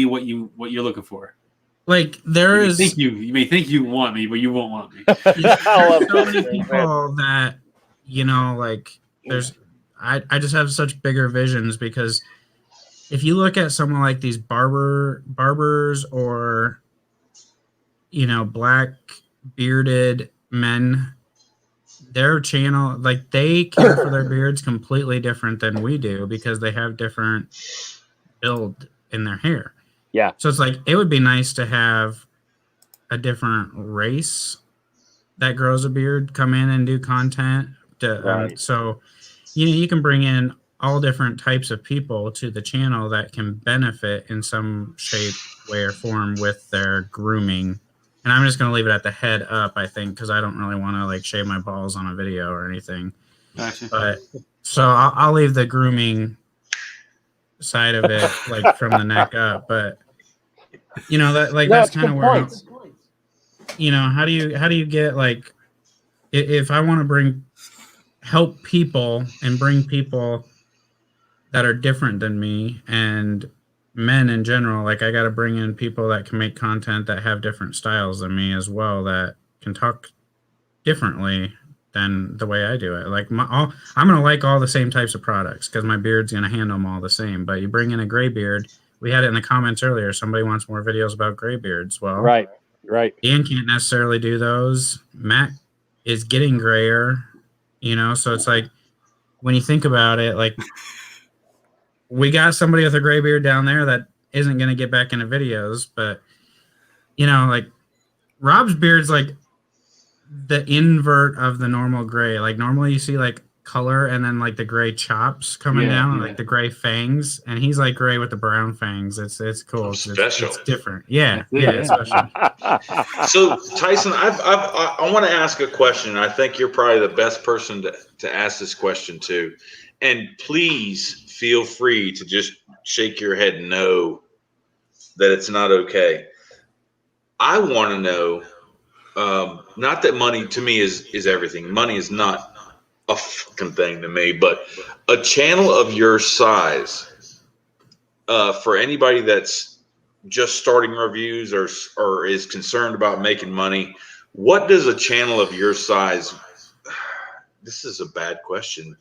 what you're looking for. Like you may think you want me, but you won't want me. There's so many people that, you know, like I just have such bigger visions because if you look at someone like these barbers or, you know, black bearded men, their channel, like they care for their beards completely different than we do because they have different build in their hair. Yeah. So it's like, it would be nice to have a different race that grows a beard come in and do content. So, you know, you can bring in all different types of people to the channel that can benefit in some shape, way, or form with their grooming. And I'm just going to leave it at the head up, I think, because I don't really want to like shave my balls on a video or anything. Gotcha. But so I'll leave the grooming side of it like from the neck up. But you know that like that's kind of where you know how do you get like if I want to help people and bring people that are different than me and men in general, like I got to bring in people that can make content that have different styles than me as well, that can talk differently than the way I do it. Like I'm going to like all the same types of products because my beard's going to handle them all the same. But you bring in a gray beard, we had it in the comments earlier. Somebody wants more videos about gray beards. Well, right. Ian can't necessarily do those. Matt is getting grayer, you know, so it's like when you think about it, like we got somebody with a gray beard down there that isn't going to get back into videos, but you know, like Rob's beard's like the invert of the normal gray. Like normally you see like color and then like the gray chops coming down, like the gray fangs, and he's like gray with the brown fangs. It's cool. Special. It's different. Yeah. It's special. So Tyson, I want to ask a question. I think you're probably the best person to ask this question to. And please feel free to just shake your head no, that it's not okay. I want to know, not that money to me is everything. Money is not a fucking thing to me, but a channel of your size, for anybody that's just starting reviews or is concerned about making money, what does a channel of your size? This is a bad question.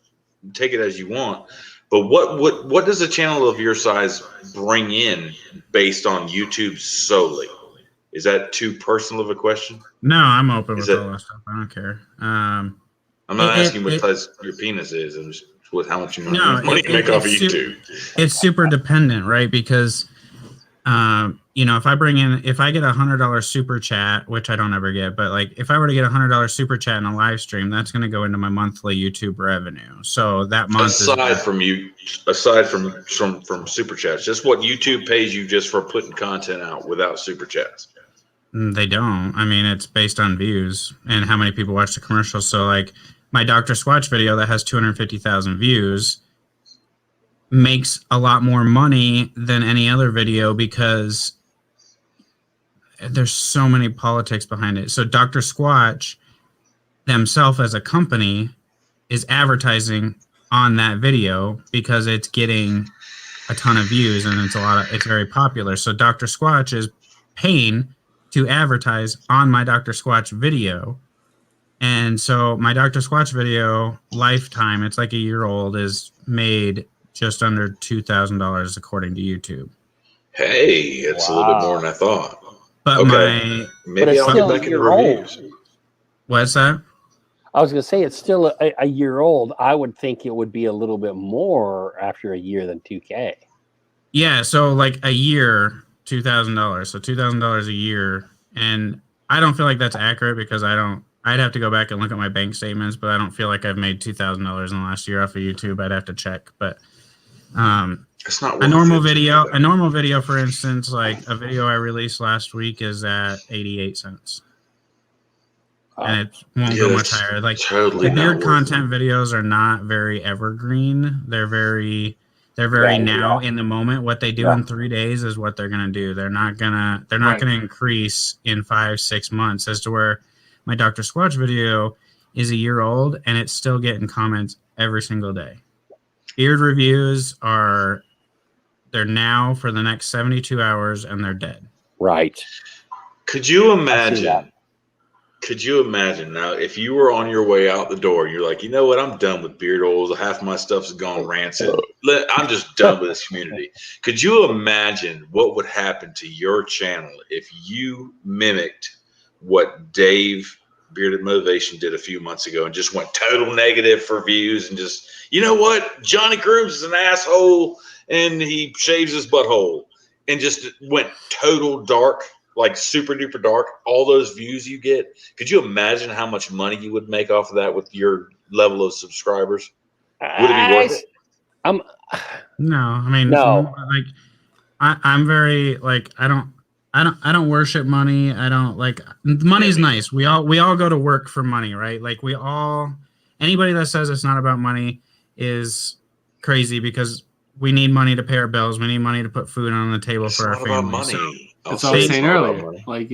Take it as you want. But what does a channel of your size bring in based on YouTube solely? Is that too personal of a question? No, I'm open with all that stuff. I don't care. I'm not asking what size your penis is. I'm just with how much money you make off of YouTube. It's super dependent, right? Because if I get $100 super chat, which I don't ever get, but like if I were to get $100 super chat in a live stream, that's going to go into my monthly YouTube revenue. So that month, aside from super chats, just what YouTube pays you just for putting content out without super chats. They don't. I mean, it's based on views and how many people watch the commercials. So like my Dr. Squatch video that has 250,000 views makes a lot more money than any other video because there's so many politics behind it. So Dr. Squatch themselves as a company is advertising on that video because it's getting a ton of views and it's very popular. So Dr. Squatch is paying to advertise on my Dr. Squatch video. And so my Dr. Squatch video lifetime, it's like a year old, is made just under $2,000 according to YouTube. Hey, it's a little bit more than I thought. But okay. Maybe I'll get back into reviews. What's that? I was going to say it's still a year old. I would think it would be a little bit more after a year than 2K. Yeah, so like a year, $2,000. So $2,000 a year. And I don't feel like that's accurate because I'd have to go back and look at my bank statements, but I don't feel like I've made $2,000 in the last year off of YouTube. I'd have to check. But it's not a normal video, for instance, like a video I released last week is at 88 cents. And it won't go much higher. Like totally the beard content videos are not very evergreen. They're very now in the moment. What they do in 3 days is what they're gonna do. They're not gonna increase in 5-6 months. As to where my Dr. Squatch video is a year old and it's still getting comments every single day. Beard reviews they're now for the next 72 hours and they're dead. Right. Could you imagine now if you were on your way out the door, you're like, you know what? I'm done with beard oils. Half my stuff's gone rancid. I'm just done with this community. Could you imagine what would happen to your channel if you mimicked what Dave Bearded Motivation did a few months ago and just went total negative for views and just, you know what? Johnny Grooms is an asshole and he shaves his butthole and just went total dark, like super duper dark, all those views you get. Could you imagine how much money you would make off of that with your level of subscribers? Would it be worth it? No, I mean, no. Like I'm very like I don't worship money. I don't like money's nice. We all go to work for money, right? Like anybody that says it's not about money is crazy because we need money to pay our bills. We need money to put food on the table for our family. Money. That's what I was saying earlier. Like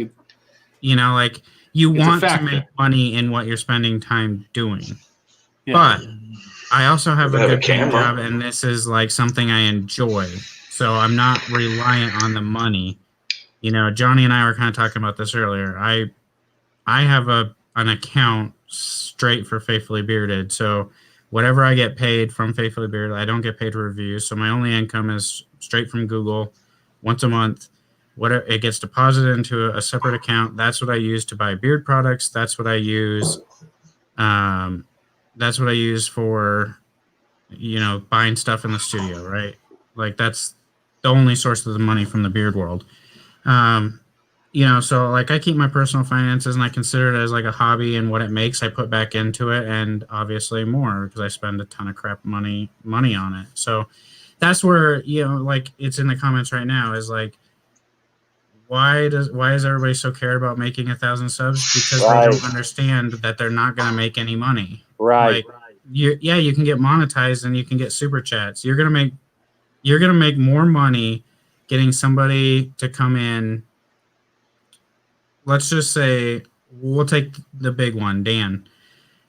you want to make money in what you're spending time doing. Yeah. But I also have a good paying job, and this is like something I enjoy. So I'm not reliant on the money. Johnny and I were kind of talking about this earlier. I have an account straight for Faithfully Bearded. So whatever I get paid from Faithfully Bearded, I don't get paid for reviews. So my only income is straight from Google once a month. It gets deposited into a separate account. That's what I use to buy beard products. That's what I use. That's what I use for, buying stuff in the studio, right? Like that's the only source of the money from the beard world. So like I keep my personal finances and I consider it as like a hobby, and what it makes I put back into it, and obviously more because I spend a ton of crap money on it. So that's where, like it's in the comments right now is like, why is everybody so cared about making 1,000 subs? Because they don't understand that they're not going to make any money. Right. Like, you can get monetized and you can get super chats. You're gonna make more money getting somebody to come in. Let's just say we'll take the big one, Dan,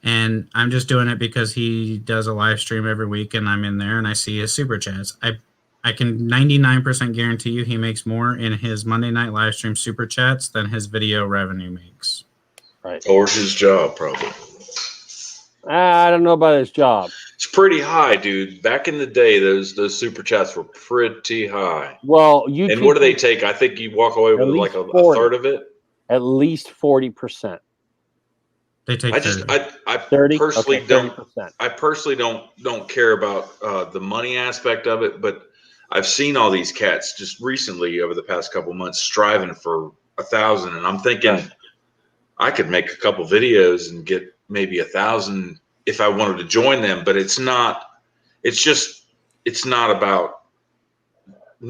and I'm just doing it because he does a live stream every week, and I'm in there and I see his super chats. I can 99% guarantee you he makes more in his Monday night live stream super chats than his video revenue makes. Right. Or his job, probably. I don't know about his job. It's pretty high, dude. Back in the day, those super chats were pretty high. Well, YouTube, and what do they take? I think you walk away with like a third of it. At least 40%. They take. I 30? personally Okay, don't. 30%. I personally don't care about the money aspect of it, but I've seen all these cats just recently over the past couple months striving for 1,000, and I'm thinking I could make a couple videos and get maybe 1,000 if I wanted to join them, but it's not. It's not about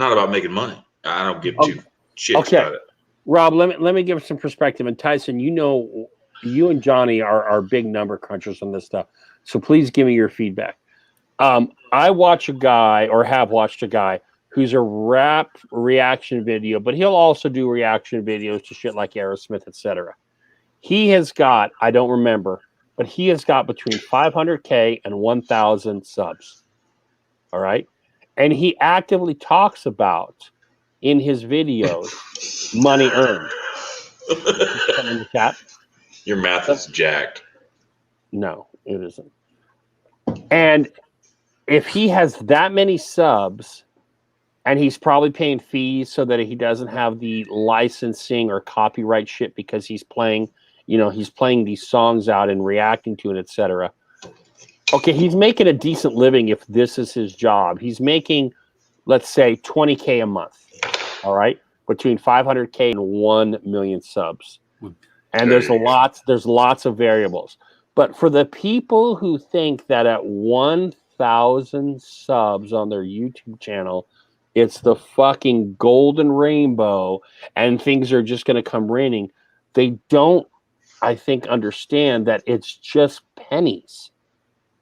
making money. I don't give two shits about it. Rob, let me give some perspective. And Tyson, you and Johnny are big number crunchers on this stuff, so please give me your feedback. I watch a guy, or have watched a guy, who's a rap reaction video, but he'll also do reaction videos to shit like Aerosmith, etc. He has got, I don't remember, but he has got between 500K and 1,000 subs. All right, and he actively talks about in his videos money earned. In the chat. Your math is jacked. No, it isn't. And if he has that many subs, and he's probably paying fees so that he doesn't have the licensing or copyright shit because he's playing, he's playing these songs out and reacting to it, etc. Okay, he's making a decent living if this is his job. He's making, let's say, 20K a month. All right, between 500K and 1 million subs. And there's lots of variables. But for the people who think that at 1,000 subs on their YouTube channel, it's the fucking golden rainbow and things are just going to come raining, they don't, I think, understand that it's just pennies.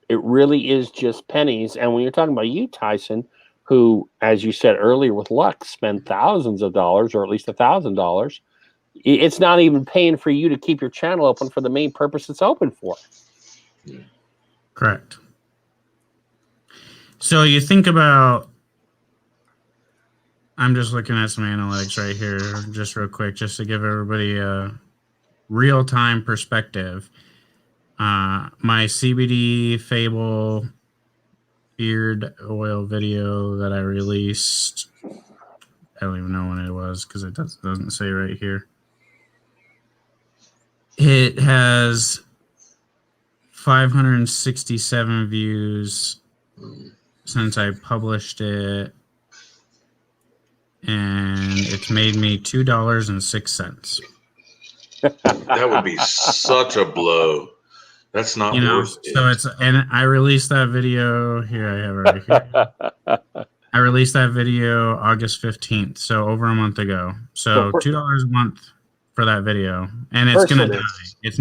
It really is just pennies. And when you're talking about you, Tyson, who, as you said earlier, with luck, spend thousands of dollars, or at least $1,000, it's not even paying for you to keep your channel open for the main purpose it's open for. Correct. So you think about, I'm just looking at some analytics right here, just real quick, just to give everybody a real-time perspective. My CBD Fable beard oil video that I released, I don't even know when it was because it doesn't say right here. It has 567 views since I published it, and it's made me $2.06. That would be such a blow. That's not worth it. So and I released that video here. I have it right here. I released that video August 15th, so over a month ago. So $2 a month for that video, and it's gonna die. It's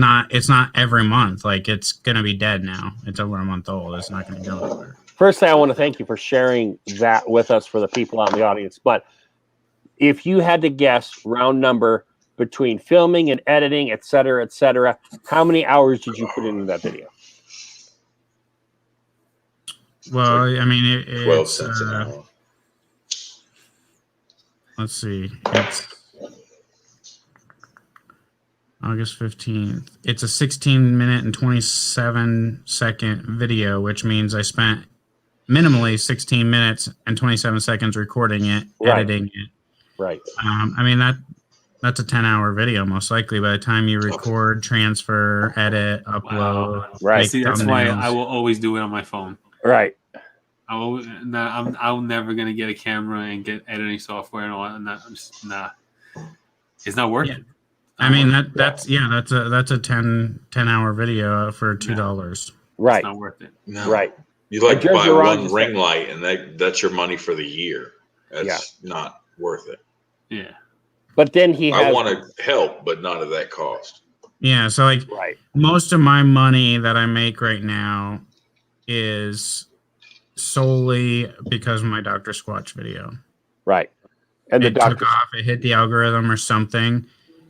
not every month. Like, it's gonna be dead now. It's over a month old. It's not gonna go anywhere. Firstly, I want to thank you for sharing that with us for the people out in the audience. But if you had to guess, round number, between filming and editing, et cetera, how many hours did you put into that video? Well, I mean, 12 cents an hour. Let's see. It's August 15th. It's a 16-minute and 27-second video, which means I spent minimally 16 minutes and 27 seconds recording it, editing it. Right. I mean, that's a 10-hour video, most likely, by the time you record, transfer, edit, upload. Wow. Right. See, that's why I will always do it on my phone. Right. I'm never gonna get a camera and get editing software and all that. It's not working. Yeah. I mean, that's a 10-hour video for $2. Right. It's not worth it. No. Right. You like buy one ring light and that's your money for the year. That's not worth it. Yeah. But then I want to help, but not at that cost. Yeah. So most of my money that I make right now is solely because of my Dr. Squatch video. Right. And it took off, it hit the algorithm or something,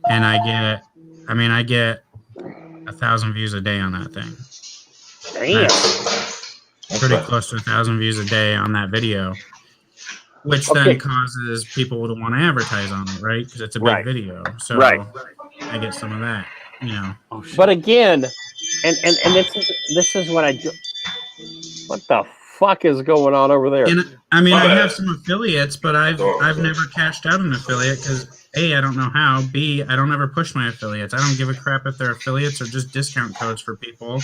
and I get 1,000 views a day on that thing. Damn. Pretty close to 1,000 views a day on that video. which then causes people to want to advertise on it, right? Because it's a big video. So I get some of that, you know. But again, and this is what I do. What the fuck is going on over there? And I mean, I have some affiliates, but I've never cashed out an affiliate because A, I don't know how. B, I don't ever push my affiliates. I don't give a crap if they're affiliates or just discount codes for people.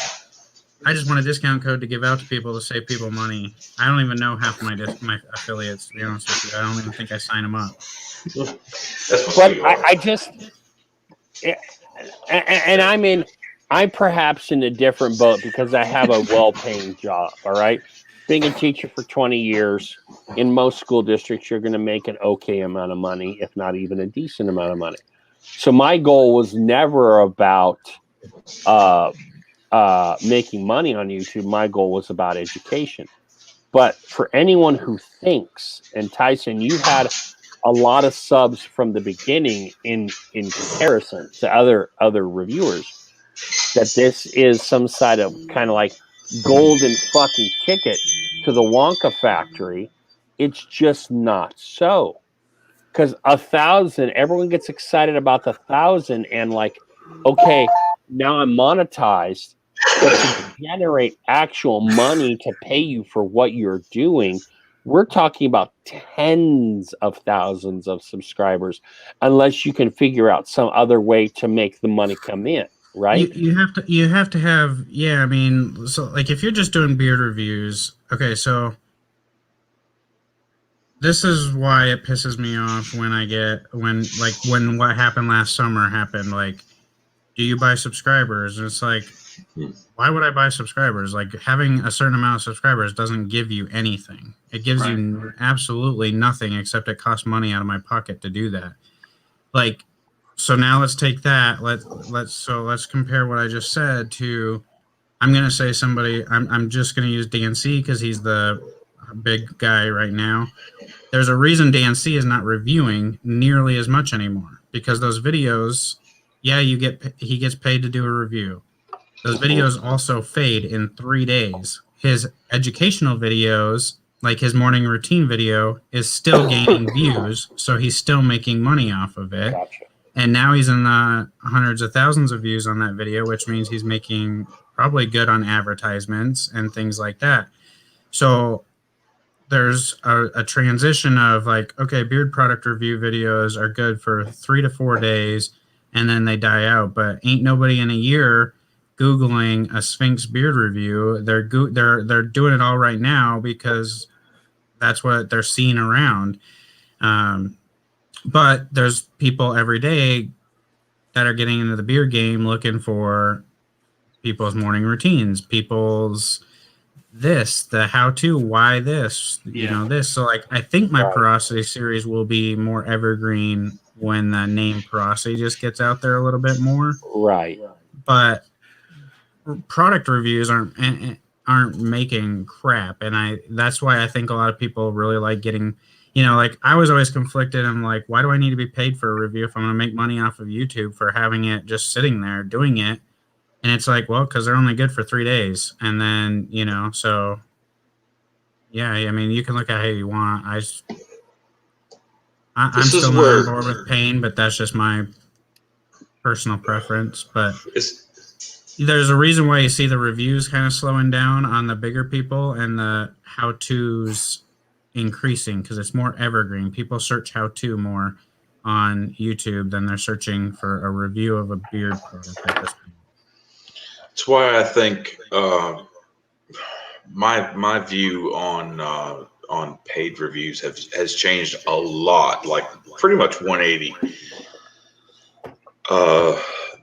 I just want a discount code to give out to people to save people money. I don't even know half my affiliates, to be honest with you. I don't even think I sign them up. But I just, and I'm perhaps in a different boat because I have a well-paying job, all right? Being a teacher for 20 years, in most school districts, you're going to make an okay amount of money, if not even a decent amount of money. So my goal was never about making money on YouTube. My goal was about education. But for anyone who thinks, and Tyson, you had a lot of subs from the beginning in comparison to other reviewers, that this is some side of kind of like golden fucking ticket to the Wonka factory. It's just not so. Because 1,000, everyone gets excited about the 1,000 and like, okay, now I'm monetized. But to generate actual money to pay you for what you're doing, we're talking about tens of thousands of subscribers, unless you can figure out some other way to make the money come in, right? You have to have, yeah, I mean, so like if you're just doing beard reviews, okay, so this is why it pisses me off when what happened last summer happened, like, do you buy subscribers? And it's like, why would I buy subscribers? Like, having a certain amount of subscribers doesn't give you anything. It gives you absolutely nothing, except it costs money out of my pocket to do that. Like, so now let's take that. Let's compare what I just said to, I'm going to say somebody, I'm just going to use DNC because he's the big guy right now. There's a reason DNC is not reviewing nearly as much anymore, because those videos, yeah, he gets paid to do a review. Those videos also fade in 3 days. His educational videos, like his morning routine video, is still gaining views, so he's still making money off of it. Gotcha. And now he's in the hundreds of thousands of views on that video, which means he's making probably good on advertisements and things like that. So there's a transition of like, okay, beard product review videos are good for 3 to 4 days, and then they die out. But ain't nobody in a year Googling a Sphinx beard review. They're doing it all right now because that's what they're seeing around. But there's people every day that are getting into the beard game looking for people's morning routines, people's the how-to, why this, you know, this. So like, I think my porosity series will be more evergreen when the name porosity just gets out there a little bit more. Right. But product reviews aren't making crap, and that's why I think a lot of people really like getting, you know, like I was always conflicted. I'm like, why do I need to be paid for a review if I'm going to make money off of YouTube for having it just sitting there doing it? And it's like, well, because they're only good for 3 days, and then, you know, so yeah, I mean, you can look at how you want. I'm still not on board with pain, but that's just my personal preference. But there's a reason why you see the reviews kind of slowing down on the bigger people and the how-tos increasing, because it's more evergreen. People search how-to more on YouTube than they're searching for a review of a beard product at this point. That's why I think my view on paid reviews has changed a lot, like pretty much 180.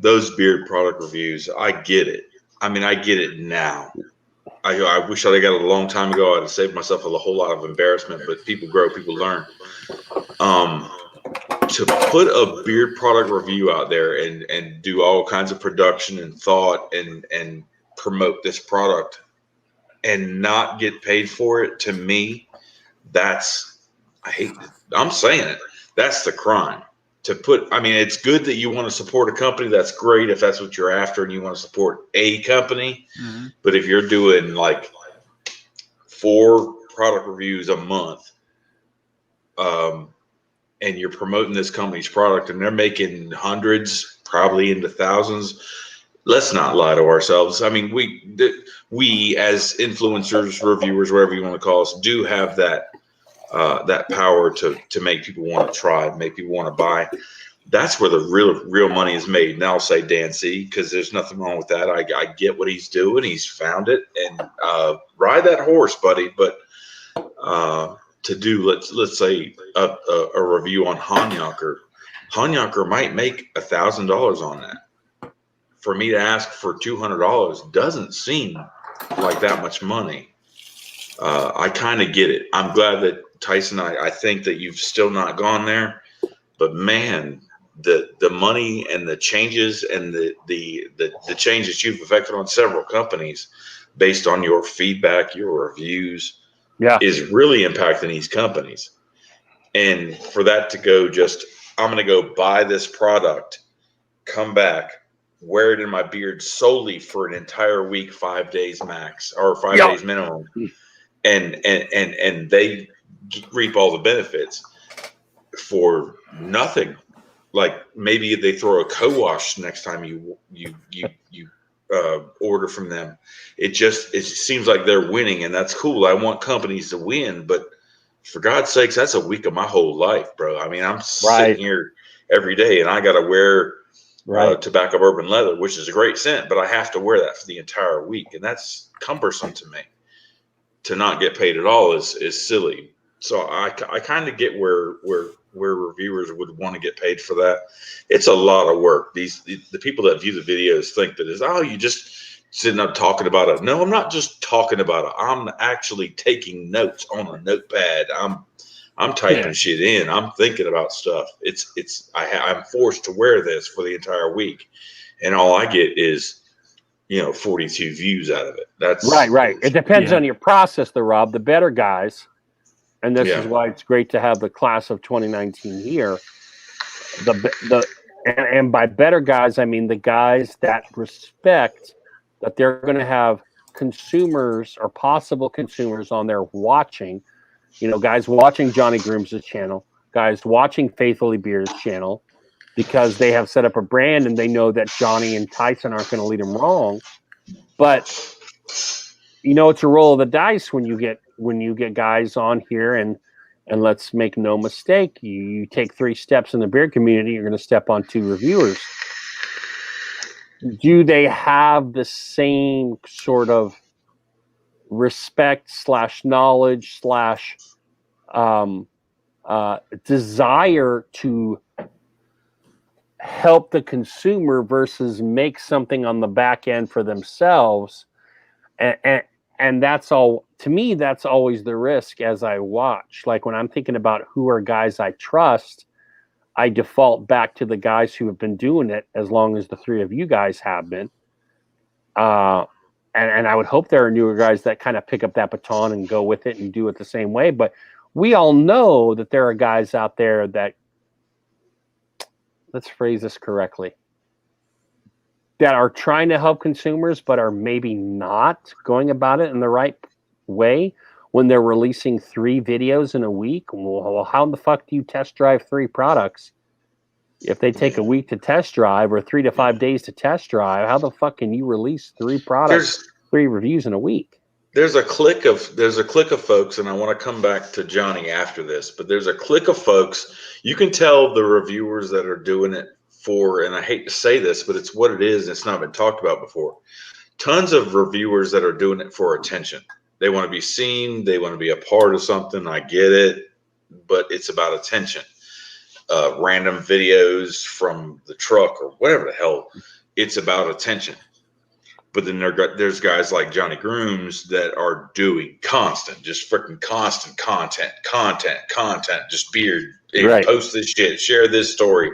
Those beard product reviews, I get it. I mean, I get it now. I wish I got it a long time ago. I'd have saved myself a whole lot of embarrassment, but people grow, people learn. To put a beard product review out there and do all kinds of production and thought and promote this product and not get paid for it, to me, I'm saying it. That's the crime. I mean, it's good that you want to support a company. That's great if that's what you're after and you want to support a company. Mm-hmm. But if you're doing like 4 product reviews a month and you're promoting this company's product and they're making hundreds, probably into thousands, let's not lie to ourselves. I mean, we as influencers, reviewers, whatever you want to call us, do have that power to make people want to try, make people want to buy. That's where the real money is made. And I'll say Dan C, because there's nothing wrong with that. I get what he's doing. He's found it, and ride that horse, buddy. But to do, let's say a review on Hanyaker might make $1,000 on that. For me to ask for $200 doesn't seem like that much money. I kind of get it. I'm glad that Tyson, I think that you've still not gone there, but man, the money and the changes and the changes you've affected on several companies based on your feedback, your reviews, is really impacting these companies. And for that to go just, I'm going to go buy this product, come back, wear it in my beard solely for an entire week, 5 days max, or 5 days minimum, and they reap all the benefits for nothing. Like maybe they throw a co-wash next time you order from them. It seems like they're winning, and that's cool. I want companies to win, but for God's sakes, that's a week of my whole life, bro. I mean, I'm sitting here every day, and I got to wear tobacco bourbon leather, which is a great scent, but I have to wear that for the entire week, and that's cumbersome to me. To not get paid at all is silly. So I kind of get where reviewers would want to get paid for that. It's a lot of work. The people that view the videos think that is, you just sitting up talking about it. No, I'm not just talking about it. I'm actually taking notes on a notepad. I'm typing shit in. I'm thinking about stuff. I'm forced to wear this for the entire week, and all I get is 42 views out of it. That's right. It depends on your process, though, Rob. The better guys, and this is why it's great to have the class of 2019 here. And by better guys, I mean the guys that respect that they're going to have consumers or possible consumers on there watching. Guys watching Johnny Grooms' channel, guys watching Faithfully Beer's channel, because they have set up a brand and they know that Johnny and Tyson aren't going to lead them wrong. But it's a roll of the dice when you get guys on here, and let's make no mistake, you take 3 steps in the beer community, you're going to step on 2 reviewers. Do they have the same sort of respect / knowledge / desire to help the consumer versus make something on the back end for themselves? And that's all, to me, that's always the risk as I watch. Like when I'm thinking about who are guys I trust, I default back to the guys who have been doing it as long as the 3 of you guys have been. And I would hope there are newer guys that kind of pick up that baton and go with it and do it the same way. But we all know that there are guys out there that, let's phrase this correctly, that are trying to help consumers but are maybe not going about it in the right way when they're releasing 3 videos in a week. Well, how the fuck do you test drive 3 products? If they take a week to test drive or 3 to 5 days to test drive, how the fuck can you release 3 products, 3 reviews in a week? There's a clique of folks, and I want to come back to Johnny after this, but there's a clique of folks. You can tell the reviewers that are doing it for, and I hate to say this, but it's what it is, and it's not been talked about before. Tons of reviewers that are doing it for attention. They want to be seen. They want to be a part of something. I get it, but it's about attention. Random videos from the truck or whatever the hell. It's about attention. But then there's guys like Johnny Grooms that are doing just freaking constant content, just beard. Right. Post this shit, share this story.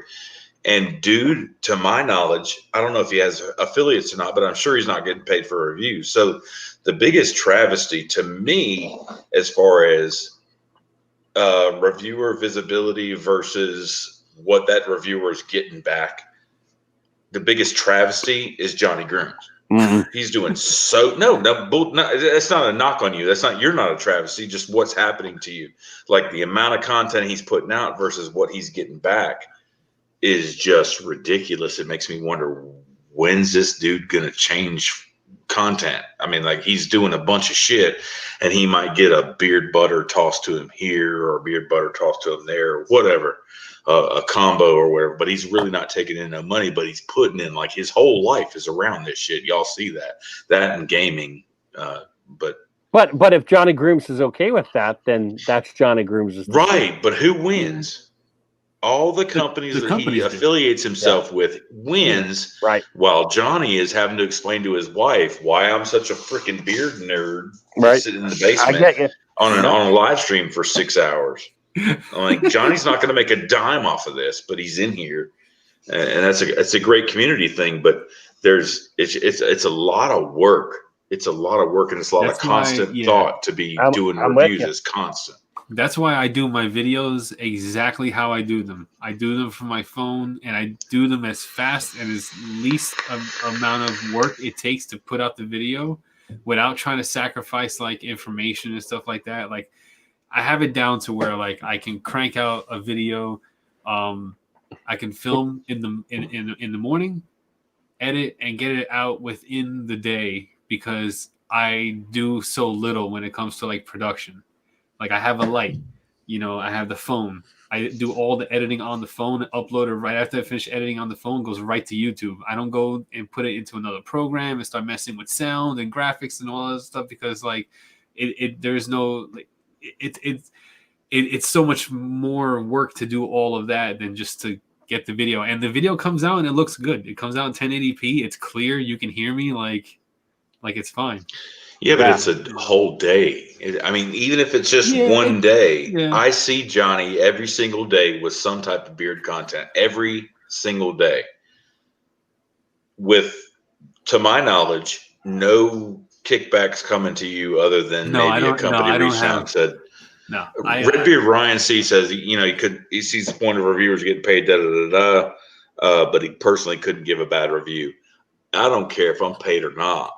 And dude, to my knowledge, I don't know if he has affiliates or not, but I'm sure he's not getting paid for reviews. So the biggest travesty to me, as far as reviewer visibility versus what that reviewer is getting back, the biggest travesty is Johnny Grooms. He's doing no. That's not a knock on you. You're not a travesty. Just what's happening to you. Like the amount of content he's putting out versus what he's getting back is just ridiculous. It makes me wonder, when's this dude gonna change content? I mean, like, he's doing a bunch of shit, and he might get a beard butter tossed to him here or a beard butter tossed to him there, or whatever, a combo or whatever. But he's really not taking in no money. But he's putting in, like, his whole life is around this shit. Y'all see that and gaming. But if Johnny Grooms is okay with that, then that's Johnny Grooms' right. But who wins? All the companies that he affiliates himself with wins, right? While Johnny is having to explain to his wife why I'm such a freaking beard nerd, sitting in the basement on a live stream for 6 hours. I'm like, Johnny's not going to make a dime off of this, but he's in here, and it's a great community thing. But it's a lot of work. It's a lot of work, and it's a lot of constant thought to be doing reviews. Is constant. That's why I do my videos exactly how I do them. I do them from my phone, and I do them as fast and as least amount of work it takes to put out the video without trying to sacrifice like information and stuff like that. Like, I have it down to where like I can crank out a video. I can film in the morning, edit, and get it out within the day because I do so little when it comes to like production. Like, I have a light, I have the phone. I do all the editing on the phone, upload it right after I finish editing on the phone, goes right to YouTube. I don't go and put it into another program and start messing with sound and graphics and all that stuff because like there's no like it's so much more work to do all of that than just to get the video. And the video comes out and it looks good. It comes out in 1080p. It's clear. You can hear me like it's fine. Yeah, but it's a whole day. I mean, even if it's just one day, I see Johnny every single day with some type of beard content every single day. With, to my knowledge, no kickbacks coming to you other than maybe a company reached out and said, no. Redbeard Ryan C says, he sees the point of reviewers getting paid, but he personally couldn't give a bad review. I don't care if I'm paid or not.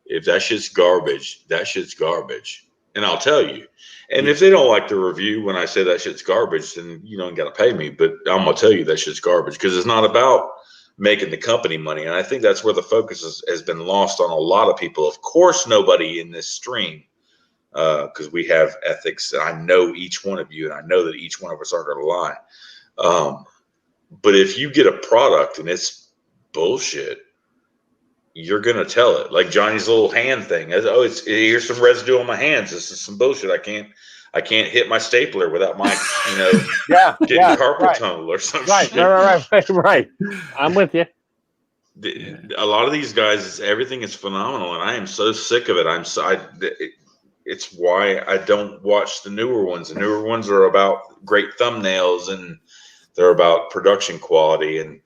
If that shit's garbage, that shit's garbage. And I'll tell you. And if they don't like the review when I say that shit's garbage, then you don't got to pay me. But I'm going to tell you that shit's garbage because it's not about making the company money. And I think that's where the focus has been lost on a lot of people. Of course, nobody in this stream, because we have ethics. And I know each one of you, and I know that each one of us aren't going to lie. But if you get a product and it's bullshit, you're going to tell it. Like Johnny's little hand thing. Here's some residue on my hands. This is some bullshit. I can't hit my stapler without my, getting carpal tunnel or something. Right. I'm with you. A lot of these guys, everything is phenomenal, and I am so sick of it. It's why I don't watch the newer ones. The newer ones are about great thumbnails, and they're about production quality, and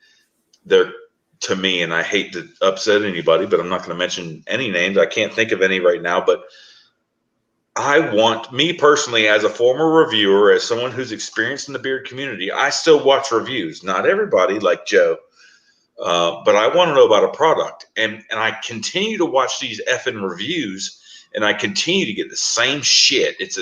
they're, to me, and I hate to upset anybody, but I'm not going to mention any names. I can't think of any right now, but I want, me personally, as a former reviewer, as someone who's experienced in the beard community, I still watch reviews. Not everybody like Joe, but I want to know about a product. And I continue to watch these effing reviews, and I continue to get the same shit. It's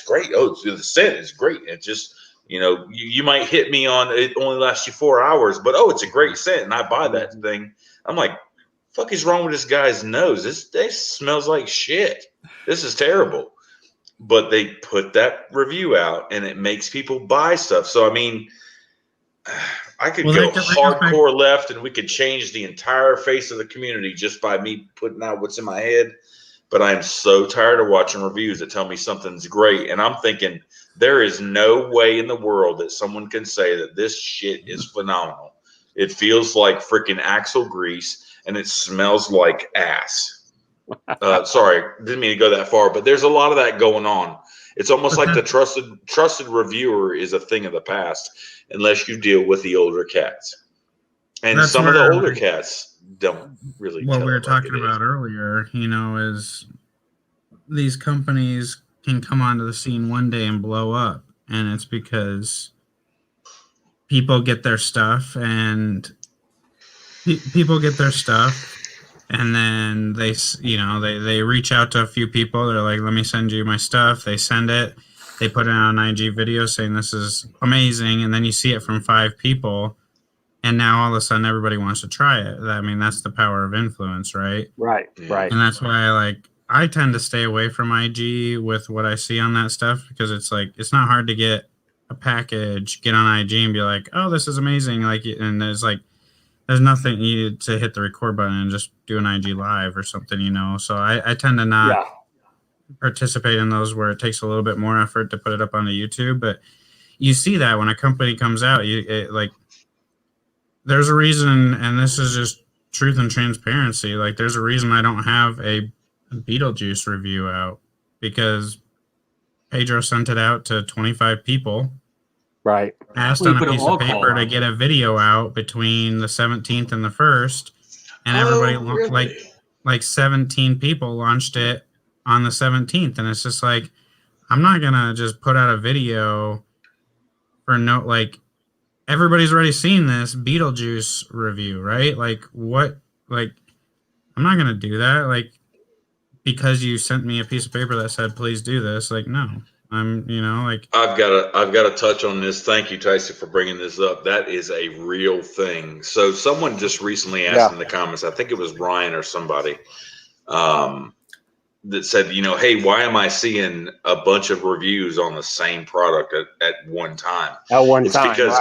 great. Oh, the scent is great. It just, you might hit me on it only lasts you 4 hours, but it's a great scent, and I buy that thing. I'm like, fuck is wrong with this guy's nose? This smells like shit. This is terrible. But they put that review out, and it makes people buy stuff. So I mean, I could go hardcore left, and we could change the entire face of the community just by me putting out what's in my head. But I'm so tired of watching reviews that tell me something's great, and I'm thinking, there is no way in the world that someone can say that this shit is phenomenal. It feels like freaking axle grease, and it smells like ass. Sorry, didn't mean to go that far, but there's a lot of that going on. It's almost like the trusted reviewer is a thing of the past, unless you deal with the older cats. And some of the older cats don't really. What we were talking about earlier, is these companies can come onto the scene one day and blow up, and it's because people get their stuff, and people get their stuff, And then they reach out to a few people. They're like, let me send you my stuff. They send it. They put it on an IG video saying this is amazing. And then you see it from 5 people. And now all of a sudden everybody wants to try it. I mean, that's the power of influence, right? Right. And that's why I tend to stay away from IG with what I see on that stuff, because it's like, it's not hard to get a package, get on IG and be like, oh, this is amazing. And there's nothing needed to hit the record button and just do an IG live or something, So I tend to not participate in those where it takes a little bit more effort to put it up onto YouTube. But you see that when a company comes out, there's a reason, and this is just truth and transparency. There's a reason I don't have a Beetlejuice review out, because Pedro sent it out to 25 people. Right. Asked on a piece of paper to get a video out between the 17th and the 1st, and everybody like 17 people launched it on the 17th, and it's just like, I'm not gonna just put out a video for everybody's already seen this Beetlejuice review, right? I'm not gonna do that. Because you sent me a piece of paper that said, please do this. No, I'm, I've got to touch on this. Thank you, Tyson, for bringing this up. That is a real thing. So someone just recently asked in the comments, I think it was Ryan or somebody, that said, hey, why am I seeing a bunch of reviews on the same product at one time? It's because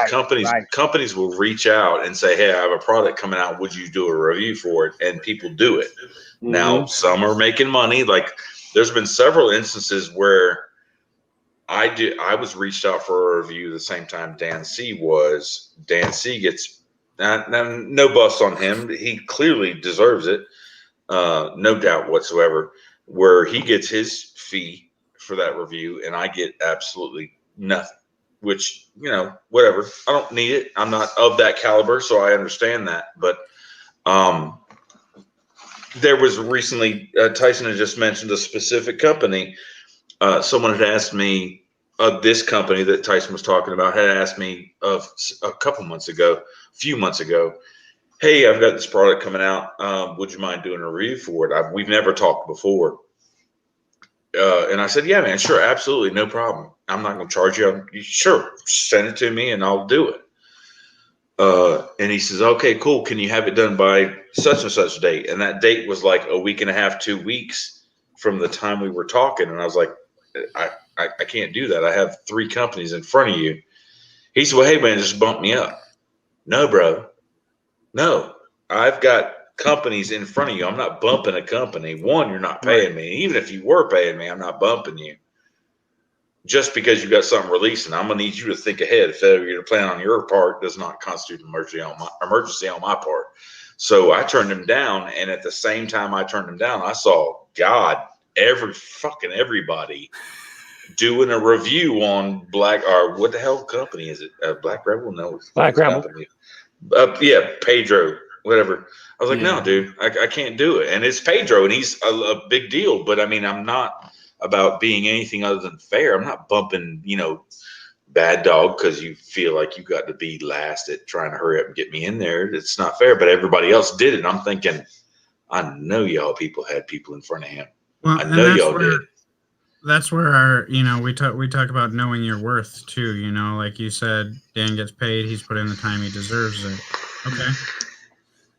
companies will reach out and say, hey, I have a product coming out. Would you do a review for it? And people do it. Mm-hmm. Now, some are making money. There's been several instances where I was reached out for a review the same time Dan C was. Dan C gets no bust on him. He clearly deserves it. No doubt whatsoever. Where he gets his fee for that review and I get absolutely nothing, which, whatever. I don't need it. I'm not of that caliber, so I understand that. But there was recently, Tyson had just mentioned a specific company. Someone had asked me, this company that Tyson was talking about had asked me a few months ago, hey, I've got this product coming out. Would you mind doing a review for it? We've never talked before. And I said, yeah, man, sure. Absolutely. No problem. I'm not going to charge you. Sure. Send it to me and I'll do it. And he says, okay, cool. Can you have it done by such and such date? And that date was like a week and a half, 2 weeks from the time we were talking. And I was like, I can't do that. I have 3 companies in front of you. He said, well, hey, man, just bump me up. No, bro. No, I've got companies in front of you. I'm not bumping a company. One, you're not paying me. Even if you were paying me, I'm not bumping you. Just because you got something releasing, I'm going to need you to think ahead. Failure to plan on your part does not constitute an emergency on my part. So I turned him down. And at the same time I turned him down, I saw everybody doing a review on what the hell company is it? Black Rebel? No, Black Rebel. Pedro, whatever. I was like, no, dude, I can't do it. And it's Pedro, and he's a big deal. But I mean, I'm not about being anything other than fair. I'm not bumping, bad dog because you feel like you got to be last at trying to hurry up and get me in there. It's not fair. But everybody else did it. I'm thinking, I know y'all people had people in front of him. Well, I know y'all did. That's where our, we talk about knowing your worth too. Like you said, Dan gets paid. He's put in the time. He deserves it. Okay.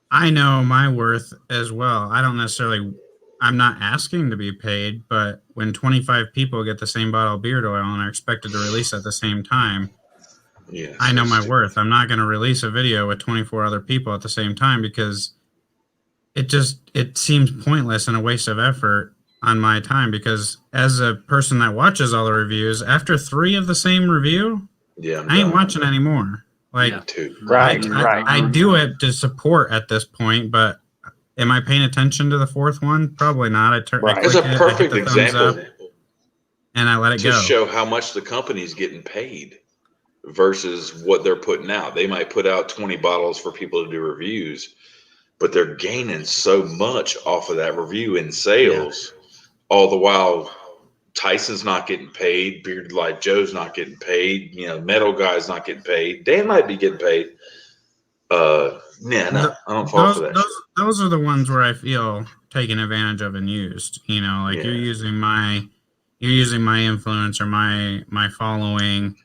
I know my worth as well. I'm not asking to be paid, but when 25 people get the same bottle of beard oil and are expected to release at the same time, I know my worth. I'm not going to release a video with 24 other people at the same time because it seems pointless and a waste of effort on my time, because as a person that watches all the reviews, after 3 of the same review, I ain't watching anymore. I do it to support at this point, but am I paying attention to the 4th one? Probably not. It's a perfect example, and I let it go to show how much the company's getting paid versus what they're putting out. They might put out 20 bottles for people to do reviews, but they're gaining so much off of that review in sales. All the while, Tyson's not getting paid. Bearded Life Joe's not getting paid. Metal Guy's not getting paid. Dan might be getting paid, No, I don't fall for that. Those are the ones where I feel taken advantage of and used. You know, like you're using my influence or my following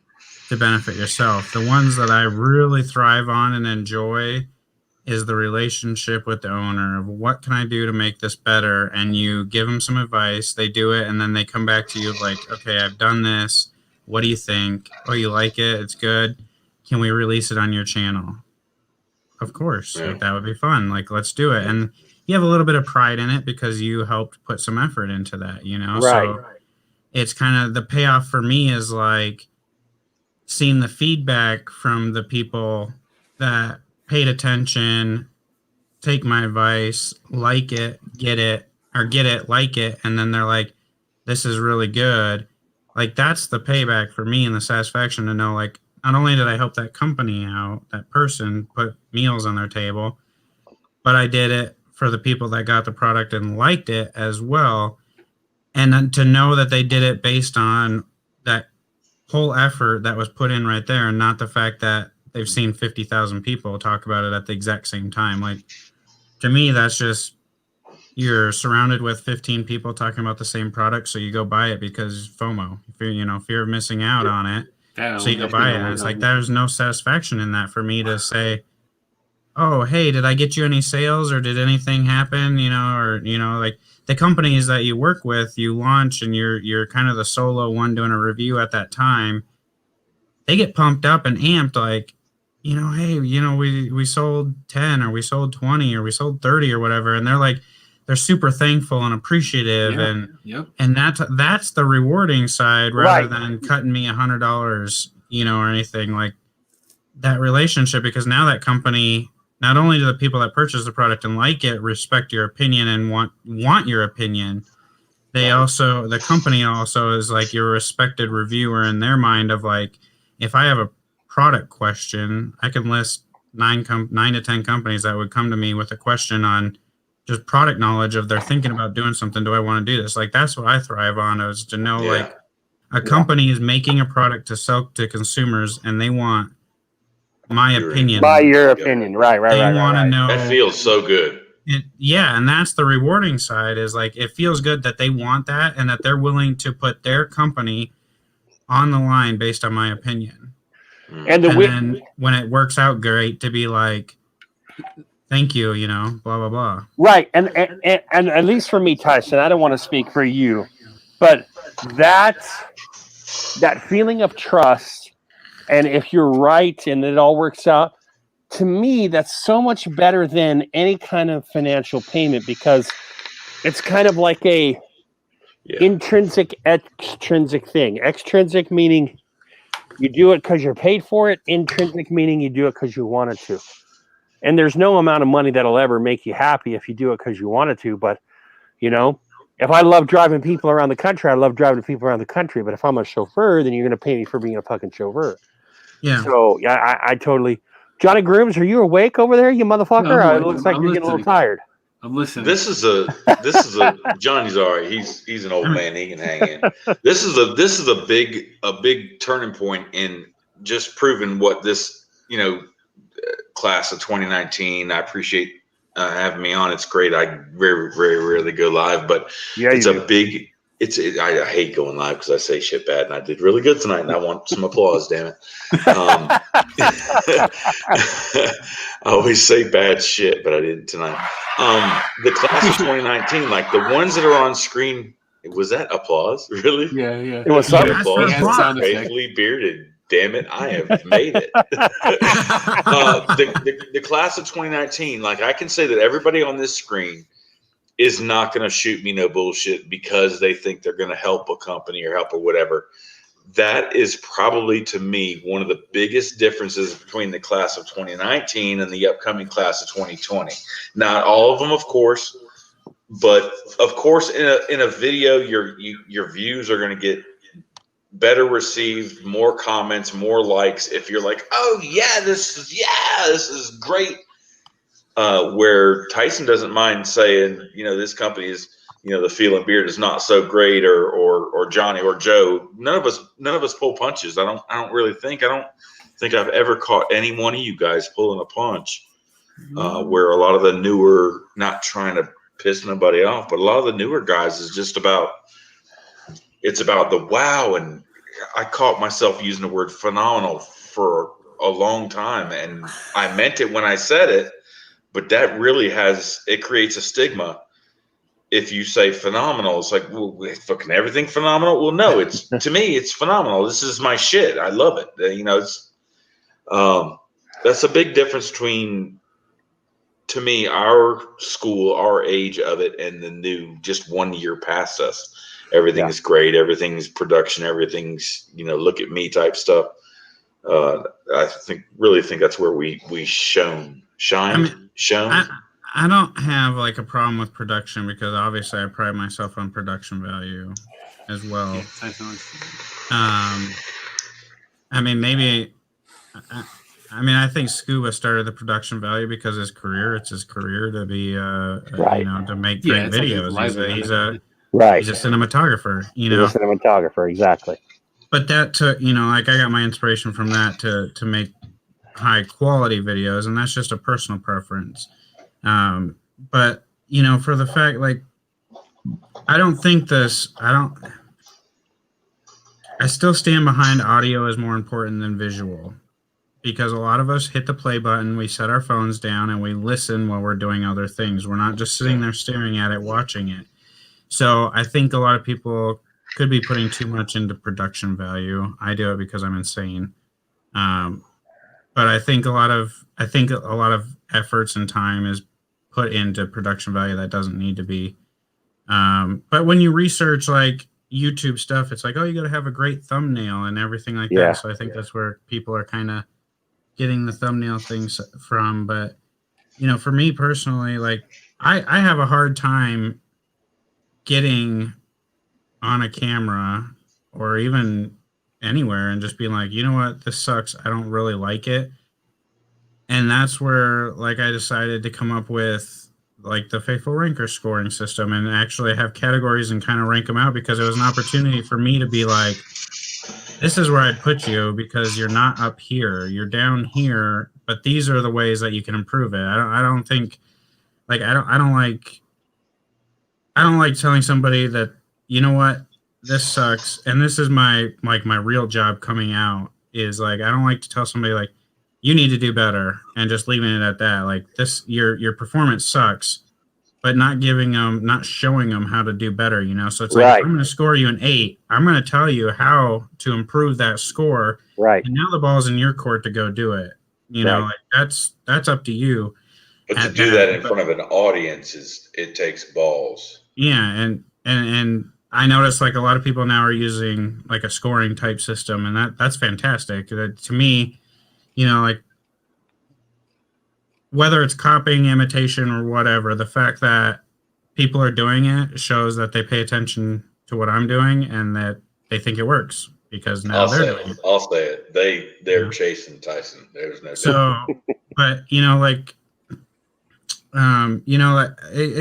to benefit yourself. The ones that I really thrive on and enjoy is the relationship with the owner of what can I do to make this better, and you give them some advice, they do it, and then they come back to you like, okay, I've done this. What do you think? Oh, you like it? It's good. Can we release it on your channel? Of course. Like, that would be fun. Like, let's do it. And you have a little bit of pride in it because you helped put some effort into that, you know? Right. So it's kind of the payoff for me is like seeing the feedback from the people that paid attention, take my advice, like it, like it, and then they're like, this is really good. Like, that's the payback for me and the satisfaction to know, like, not only did I help that company out, that person put meals on their table, but I did it for the people that got the product and liked it as well. And then to know that they did it based on that whole effort that was put in right there, and not the fact that they've seen 50,000 people talk about it at the exact same time. Like, to me, that's just, you're surrounded with 15 people talking about the same product, so you go buy it because FOMO, fear of missing out on it. So you go buy it. And it's like, there's no satisfaction in that for me to say, oh, hey, did I get you any sales or did anything happen? Like the companies that you work with, you launch and you're kind of the solo one doing a review at that time. They get pumped up and amped like, hey, we sold 10 or we sold 20 or we sold 30 or whatever. And they're super thankful and appreciative. And that's the rewarding side rather than cutting me $100, or anything like that relationship, because now that company, not only do the people that purchase the product and like it respect your opinion and want your opinion, the company also is like your respected reviewer in their mind of like, if I have a product question, I can list 9 to 10 companies that would come to me with a question on just product knowledge of they're thinking about doing something. Do I want to do this? Like, that's what I thrive on, is to know like a company is making a product to sell to consumers and they want my opinion. By your opinion. Right. They want to know. That feels so good. And that's the rewarding side, is like, it feels good that they want that and that they're willing to put their company on the line based on my opinion. And then when it works out great, to be like, thank you, blah, blah, blah. Right. And at least for me, Tyson, I don't want to speak for you, but that feeling of trust, and if you're right and it all works out, to me, that's so much better than any kind of financial payment, because it's kind of like a intrinsic, extrinsic thing. Extrinsic meaning you do it because you're paid for it. Intrinsic meaning you do it because you wanted to. And there's no amount of money that'll ever make you happy if you do it because you wanted to. But, if I love driving people around the country, I love driving people around the country. But if I'm a chauffeur, then you're going to pay me for being a fucking chauffeur. Yeah. So, I totally... Johnny Grooms, are you awake over there, you motherfucker? No, it looks like you're getting a little tired. I'm listening. This is a Johnny's all right. He's an old man. He can hang in. This is a big turning point in just proving what this, class of 2019. I appreciate having me on. It's great. I very, very rarely go live, but I hate going live because I say shit bad, and I did really good tonight, and I want some applause, damn it. I always say bad shit, but I didn't tonight. The class of 2019, like the ones that are on screen, was that applause? Really? Yeah. It was applause. Faithfully bearded. Damn it, I have made it. The class of 2019, like I can say that everybody on this screen is not going to shoot me no bullshit because they think they're going to help a company or help or whatever. That is probably, to me, one of the biggest differences between the class of 2019 and the upcoming class of 2020. Not all of them, of course, but of course, in a video, your views are going to get better received, more comments, more likes. If you're like, oh yeah, this is great. Where Tyson doesn't mind saying, this company is, the Feeling Beard is not so great, or Johnny or Joe. None of us pull punches. I don't really think think I've ever caught any one of you guys pulling a punch. Where a lot of the newer, not trying to piss nobody off, but a lot of the newer guys is just about, it's about the wow. And I caught myself using the word phenomenal for a long time. And I meant it when I said it, but that really it creates a stigma. If you say phenomenal, it's like, well, fucking everything phenomenal. Well, no, it's, to me, it's phenomenal. This is my shit. I love it. It's, that's a big difference between, to me, our school, our age of it, and the new, just 1 year past us. Everything is great. Everything's production. Everything's, look at me type stuff. I really think that's where we shined. I don't have like a problem with production because obviously I pride myself on production value as well. I think Scuba started the production value because it's his career to be, to make great videos. He's a cinematographer, He's a cinematographer, exactly. But that took, I got my inspiration from that to make high quality videos, and that's just a personal preference. But, for the fact, I still stand behind audio is more important than visual. Because a lot of us hit the play button, we set our phones down, and we listen while we're doing other things. We're not just sitting there staring at it, watching it. So I think a lot of people could be putting too much into production value. I do it because I'm insane. But I think a lot of efforts and time is put into production value that doesn't need to be. But when you research like YouTube stuff, it's like, oh, you got to have a great thumbnail and everything like that. So I think that's where people are kind of getting the thumbnail things from. But for me personally, like I have a hard time getting on a camera or even anywhere and just being like, you know what, this sucks, I don't really like it. And that's where I decided to come up with like the Faithful Ranker scoring system and actually have categories and kind of rank them out, because it was an opportunity for me to be like, this is where I'd put you because you're not up here, you're down here, but these are the ways that you can improve it. I don't like telling somebody that, you know what, this sucks. And this is my real job coming out is like, I don't like to tell somebody like, you need to do better and just leaving it at that. Like this, your performance sucks, but not showing them how to do better, So it's like, if I'm going to score you an 8, I'm going to tell you how to improve that score. Right. And now the ball's in your court to go do it. That's up to you. But to do that in front of an audience it takes balls. Yeah. And I noticed like a lot of people now are using like a scoring type system, and that's fantastic. To me, like whether it's copying, imitation, or whatever, the fact that people are doing it shows that they pay attention to what I'm doing and that they think it works because now they're doing it. I'll say it. They're chasing Tyson. There's no. So, but it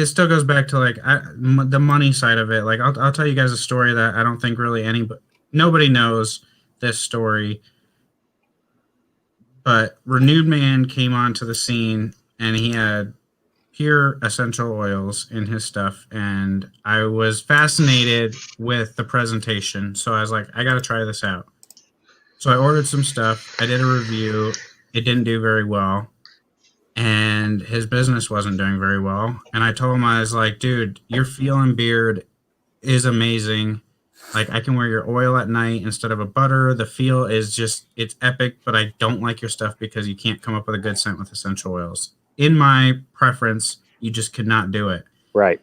still goes back to like the money side of it. Like I'll tell you guys a story that I don't think really nobody knows this story. But Renewed Man came onto the scene and he had pure essential oils in his stuff. And I was fascinated with the presentation. So I was like, I got to try this out. So I ordered some stuff. I did a review. It didn't do very well. And his business wasn't doing very well. And I told him, I was like, dude, your Feel and Beard is amazing. Like I can wear your oil at night instead of a butter. The feel is it's epic, but I don't like your stuff because you can't come up with a good scent with essential oils. In my preference, you just could not do it. Right.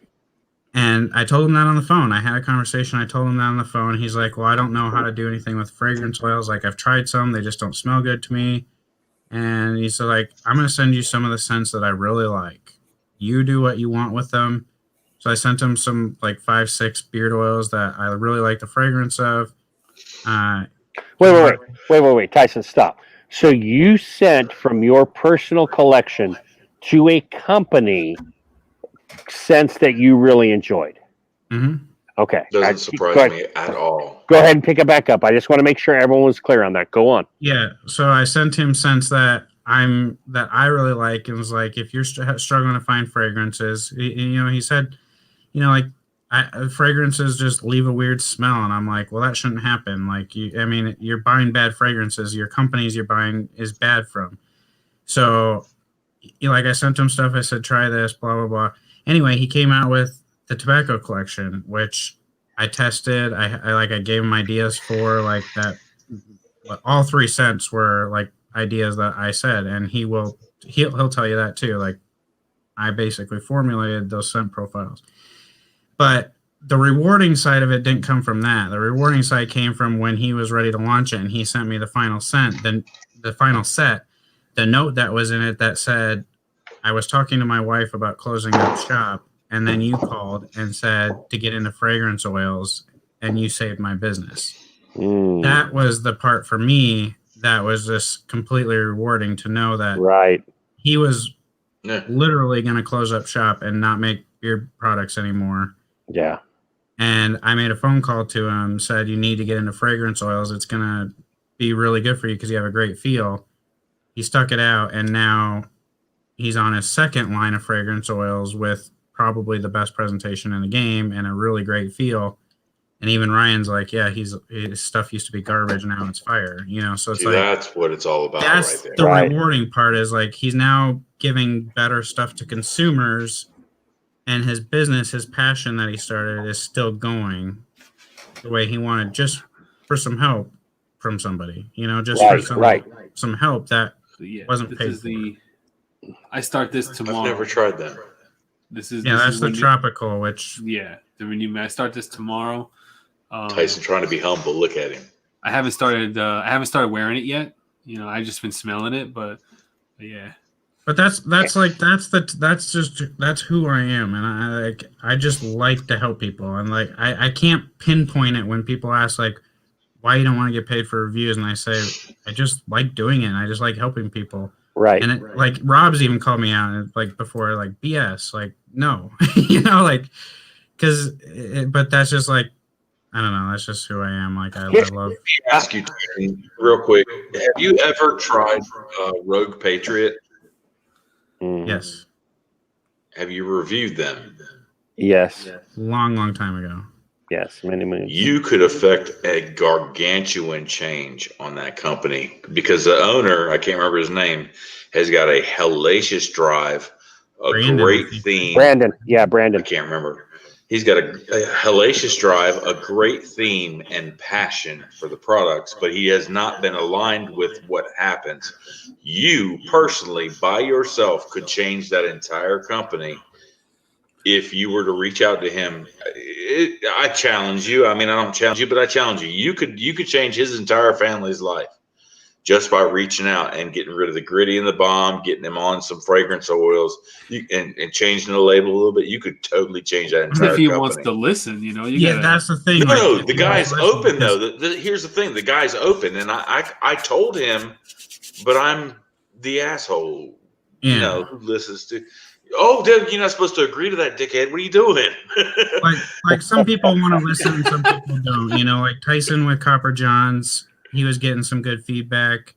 And I told him that on the phone. I had a conversation. I told him that on the phone. He's like, well, I don't know how to do anything with fragrance oils. Like I've tried some, they just don't smell good to me. And he's like, I'm going to send you some of the scents that I really like. You do what you want with them. So I sent him some like 5-6 beard oils that I really like the fragrance of. Wait, Tyson, stop. So you sent from your personal collection to a company scents that you really enjoyed. Mm-hmm. Okay. Doesn't surprise me at all. Go ahead and pick it back up. I just want to make sure everyone was clear on that. Go on. Yeah. So I sent him scents that I really like, and was like, if you're struggling to find fragrances, he said, like, fragrances just leave a weird smell, and I'm like, well, that shouldn't happen. Like, you're buying bad fragrances. Your companies you're buying is bad from. So, I sent him stuff. I said, try this, blah blah blah. Anyway, he came out with the tobacco collection, which I tested. I gave him ideas for like that. All 3 scents were like ideas that I said, and he'll tell you that too. Like, I basically formulated those scent profiles. But the rewarding side of it didn't come from that. The rewarding side came from when he was ready to launch it, and he sent me the final scent, then the final set, the note that was in it that said, I was talking to my wife about closing up shop, and then you called and said to get into fragrance oils, and you saved my business. That was the part for me that was just completely rewarding, to know that he was literally going to close up shop and not make beard products anymore. Yeah. And I made a phone call to him, said, you need to get into fragrance oils. It's going to be really good for you because you have a great feel. He stuck it out, and now he's on his second line of fragrance oils with probably the best presentation in the game and a really great feel. And even Ryan's like, yeah, his stuff used to be garbage, now it's fire. So it's that's what it's all about. That's right there. The rewarding part, is like, he's now giving better stuff to consumers, and his business, his passion that he started, is still going the way he wanted, just for some help from somebody, just for some help that wasn't paid for. I start this tomorrow. I've never tried that. That's the tropical, which I start this tomorrow. Tyson trying to be humble. Look at him. I haven't started wearing it yet. I just been smelling it, but yeah. But that's who I am, and I just like to help people, and like I can't pinpoint it when people ask like why you don't want to get paid for reviews, and I say I just like doing it, and I just like helping people. Right. And like Rob's even called me out, and like before, like BS, like no, but that's just like, I don't know. That's just who I am. Like, I love. Let me ask you real quick. Have you ever tried Rogue Patriot? Yes. Have you reviewed them? Yes. Long time ago. Yes, many. You could affect a gargantuan change on that company, because the owner, I can't remember his name, has got a hellacious drive, great theme. Brandon. Yeah, Brandon. I can't remember. He's got a hellacious drive, a great theme, and passion for the products, but he has not been aligned with what happens. You personally, by yourself, could change that entire company if you were to reach out to him. I challenge you. I mean, I don't challenge you, but I challenge you. You could change his entire family's life just by reaching out and getting rid of the gritty and the bomb, getting them on some fragrance oils, and changing the label a little bit. You could totally change that entire company. If he wants to listen, that's the thing. No, the guy's open though. Here's the thing: the guy's open, and I told him, but I'm the asshole, who listens to. Oh, dude, you're not supposed to agree to that, dickhead. What are you doing? like some people want to listen and some people don't. Like Tyson with Copper Johns, he was getting some good feedback.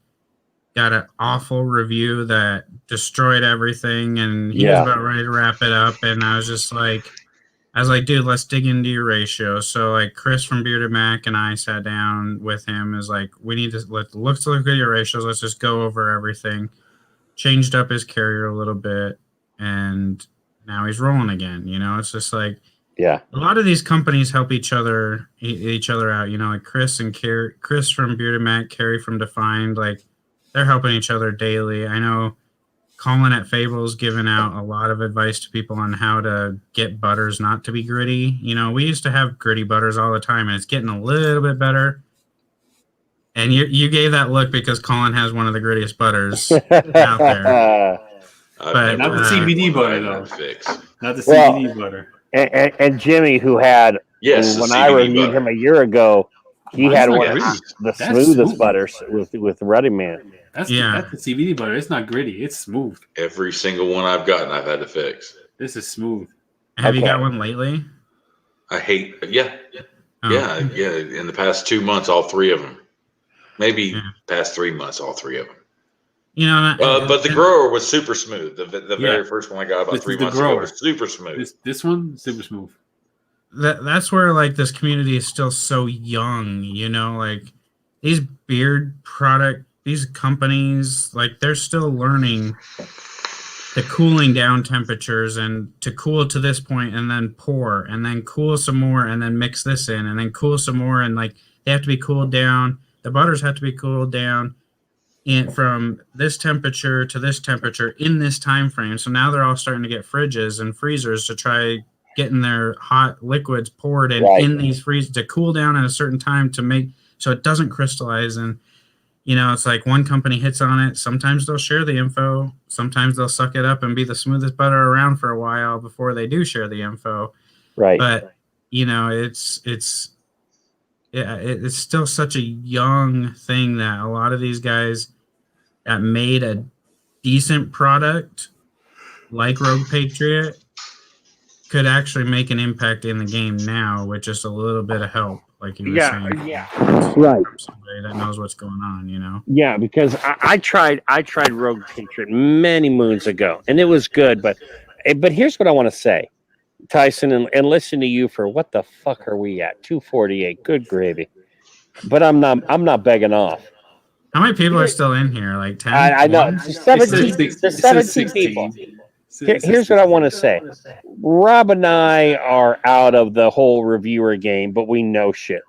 Got an awful review that destroyed everything, and he was about ready to wrap it up. And I was like, dude, let's dig into your ratio. So like Chris from Bearded Mac and I sat down with him. Is like, we need to let's look at your ratios. Let's just go over everything. Changed up his carrier a little bit. And now he's rolling again. It's just like, a lot of these companies help each other out. Like Chris from Bearded Mac, Carrie from Defined, like they're helping each other daily. I know Colin at Fable's giving out a lot of advice to people on how to get butters not to be gritty. We used to have gritty butters all the time, and it's getting a little bit better. And you gave that look because Colin has one of the grittiest butters out there. But not the CBD butter, though. Not the CBD butter. And Jimmy, who had, when I reviewed him a year ago, he had one of the smoothest butters with Running Man. That's the CBD butter. It's not gritty. It's smooth. Every single one I've gotten, I've had to fix. This is smooth. Have you got one lately? Yeah. In the past 2 months, all three of them. Maybe past 3 months, all three of them. You know, but the grower was super smooth. The very first one I got about 3 months ago was super smooth. This one, super smooth. That's where like this community is still so young, you know, like these beard product, these companies, like they're still learning the cooling down temperatures and to cool to this point and then pour and then cool some more and then mix this in and then cool some more, and like they have to be cooled down. The butters have to be cooled down from this temperature to this temperature in this time frame. So now they're all starting to get fridges and freezers to try getting their hot liquids poured in these freezers to cool down at a certain time to make so it doesn't crystallize. And you know, it's like one company hits on it. Sometimes they'll share the info. Sometimes they'll suck it up and be the smoothest butter around for a while before they do share the info. Right. But you know, it's still such a young thing that a lot of these guys that made a decent product like Rogue Patriot could actually make an impact in the game now with just a little bit of help, like you were saying. Yeah, right. Somebody that knows what's going on, you know. Yeah, because I tried Rogue Patriot many moons ago, and it was good. But here's what I want to say, Tyson, and listen to you for what the fuck are we at? 248, good gravy. But I'm not begging off. How many people are still in here? Like 10? I know. There's 17 people. Here's what I want to say. Rob and I are out of the whole reviewer game, but we know shit.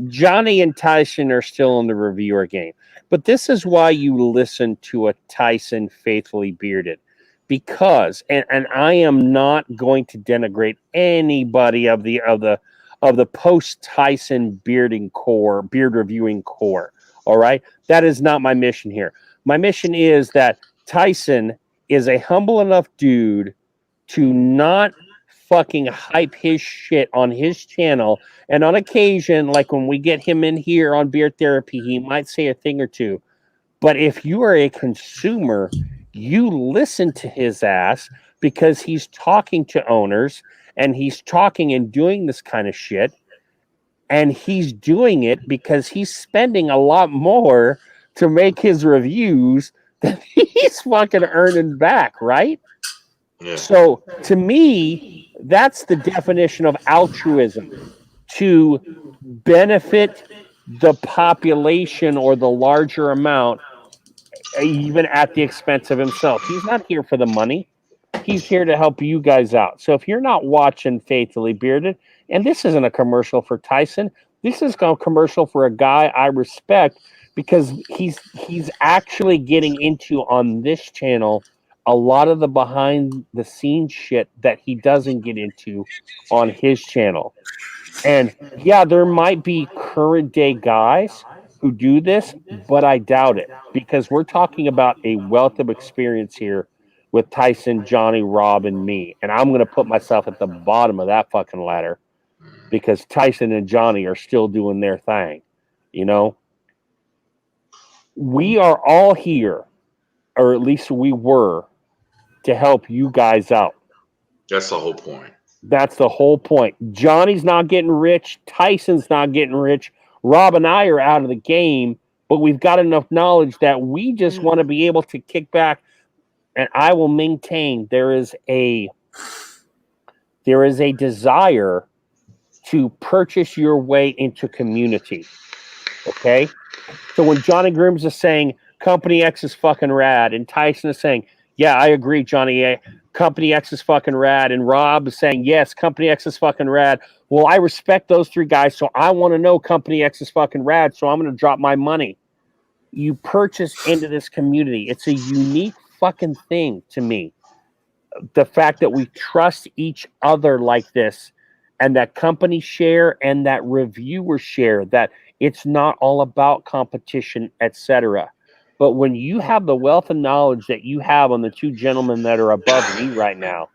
Johnny and Tyson are still in the reviewer game. But this is why you listen to a Tyson Faithfully Bearded. Because, and I am not going to denigrate anybody of the post-Tyson beard reviewing core. All right? That is not my mission here. My mission is that Tyson is a humble enough dude to not fucking hype his shit on his channel. And on occasion, like when we get him in here on Beard Therapy, he might say a thing or two. But if you are a consumer, you listen to his ass because he's talking to owners and he's talking and doing this kind of shit. And he's doing it because he's spending a lot more to make his reviews than he's fucking earning back, right? Yeah. So to me, that's the definition of altruism, to benefit the population or the larger amount, even at the expense of himself. He's not here for the money. He's here to help you guys out. So if you're not watching Faithfully Bearded, and this isn't a commercial for Tyson, this is a commercial for a guy I respect because he's actually getting into on this channel a lot of the behind the scenes shit that he doesn't get into on his channel. And yeah, there might be current day guys who do this, but I doubt it because we're talking about a wealth of experience here with Tyson, Johnny, Rob, and me. And I'm going to put myself at the bottom of that fucking ladder because Tyson and Johnny are still doing their thing. You know, we are all here, or at least we were, to help you guys out. That's the whole point. That's the whole point. Johnny's not getting rich. Tyson's not getting rich. Rob and I are out of the game, but we've got enough knowledge that we just want to be able to kick back. And I will maintain there is a desire to purchase your way into community. Okay? So when Johnny Grooms is saying Company X is fucking rad, and Tyson is saying, yeah, I agree, Johnny. Company X is fucking rad. And Rob is saying, yes, Company X is fucking rad. Well, I respect those three guys, so I want to know Company X is fucking rad, so I'm going to drop my money. You purchase into this community. It's a unique fucking thing to me. The fact that we trust each other like this, and that company share and that reviewer share, that it's not all about competition, etc. But when you have the wealth of knowledge that you have on the two gentlemen that are above me right now,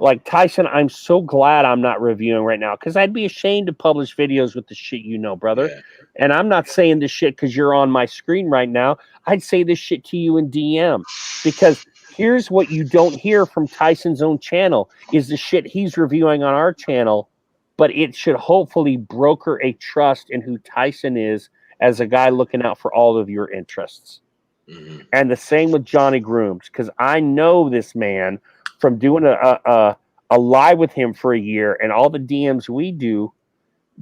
like Tyson, I'm so glad I'm not reviewing right now because I'd be ashamed to publish videos with the shit you know, brother. Yeah. And I'm not saying this shit because you're on my screen right now. I'd say this shit to you in DM because here's what you don't hear from Tyson's own channel is the shit he's reviewing on our channel but it should hopefully broker a trust in who Tyson is as a guy looking out for all of your interests. Mm-hmm. And the same with Johnny Grooms, because I know this man from doing a live with him for a year and all the DMs we do.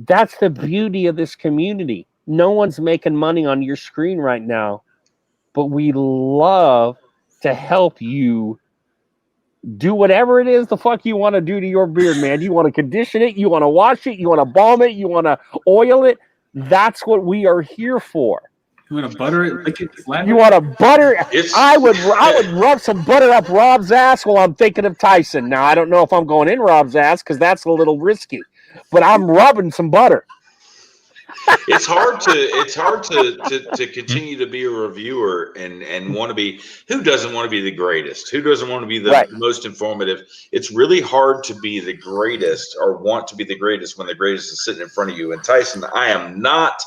That's the beauty of this community. No one's making money on your screen right now, but we love to help you do whatever it is the fuck you want to do to your beard, man. You want to condition it, you want to wash it, you want to balm it, you want to oil it. That's what we are here for. You want to butter it, lick it flat? You want to butter it? I would rub some butter up Rob's ass while I'm thinking of Tyson. Now, I don't know if I'm going in Rob's ass because that's a little risky, but I'm rubbing some butter. It's hard to continue to be a reviewer and want to be. Who doesn't want to be the greatest? Who doesn't want to be the most informative? It's really hard to be the greatest or want to be the greatest when the greatest is sitting in front of you. And Tyson, I am not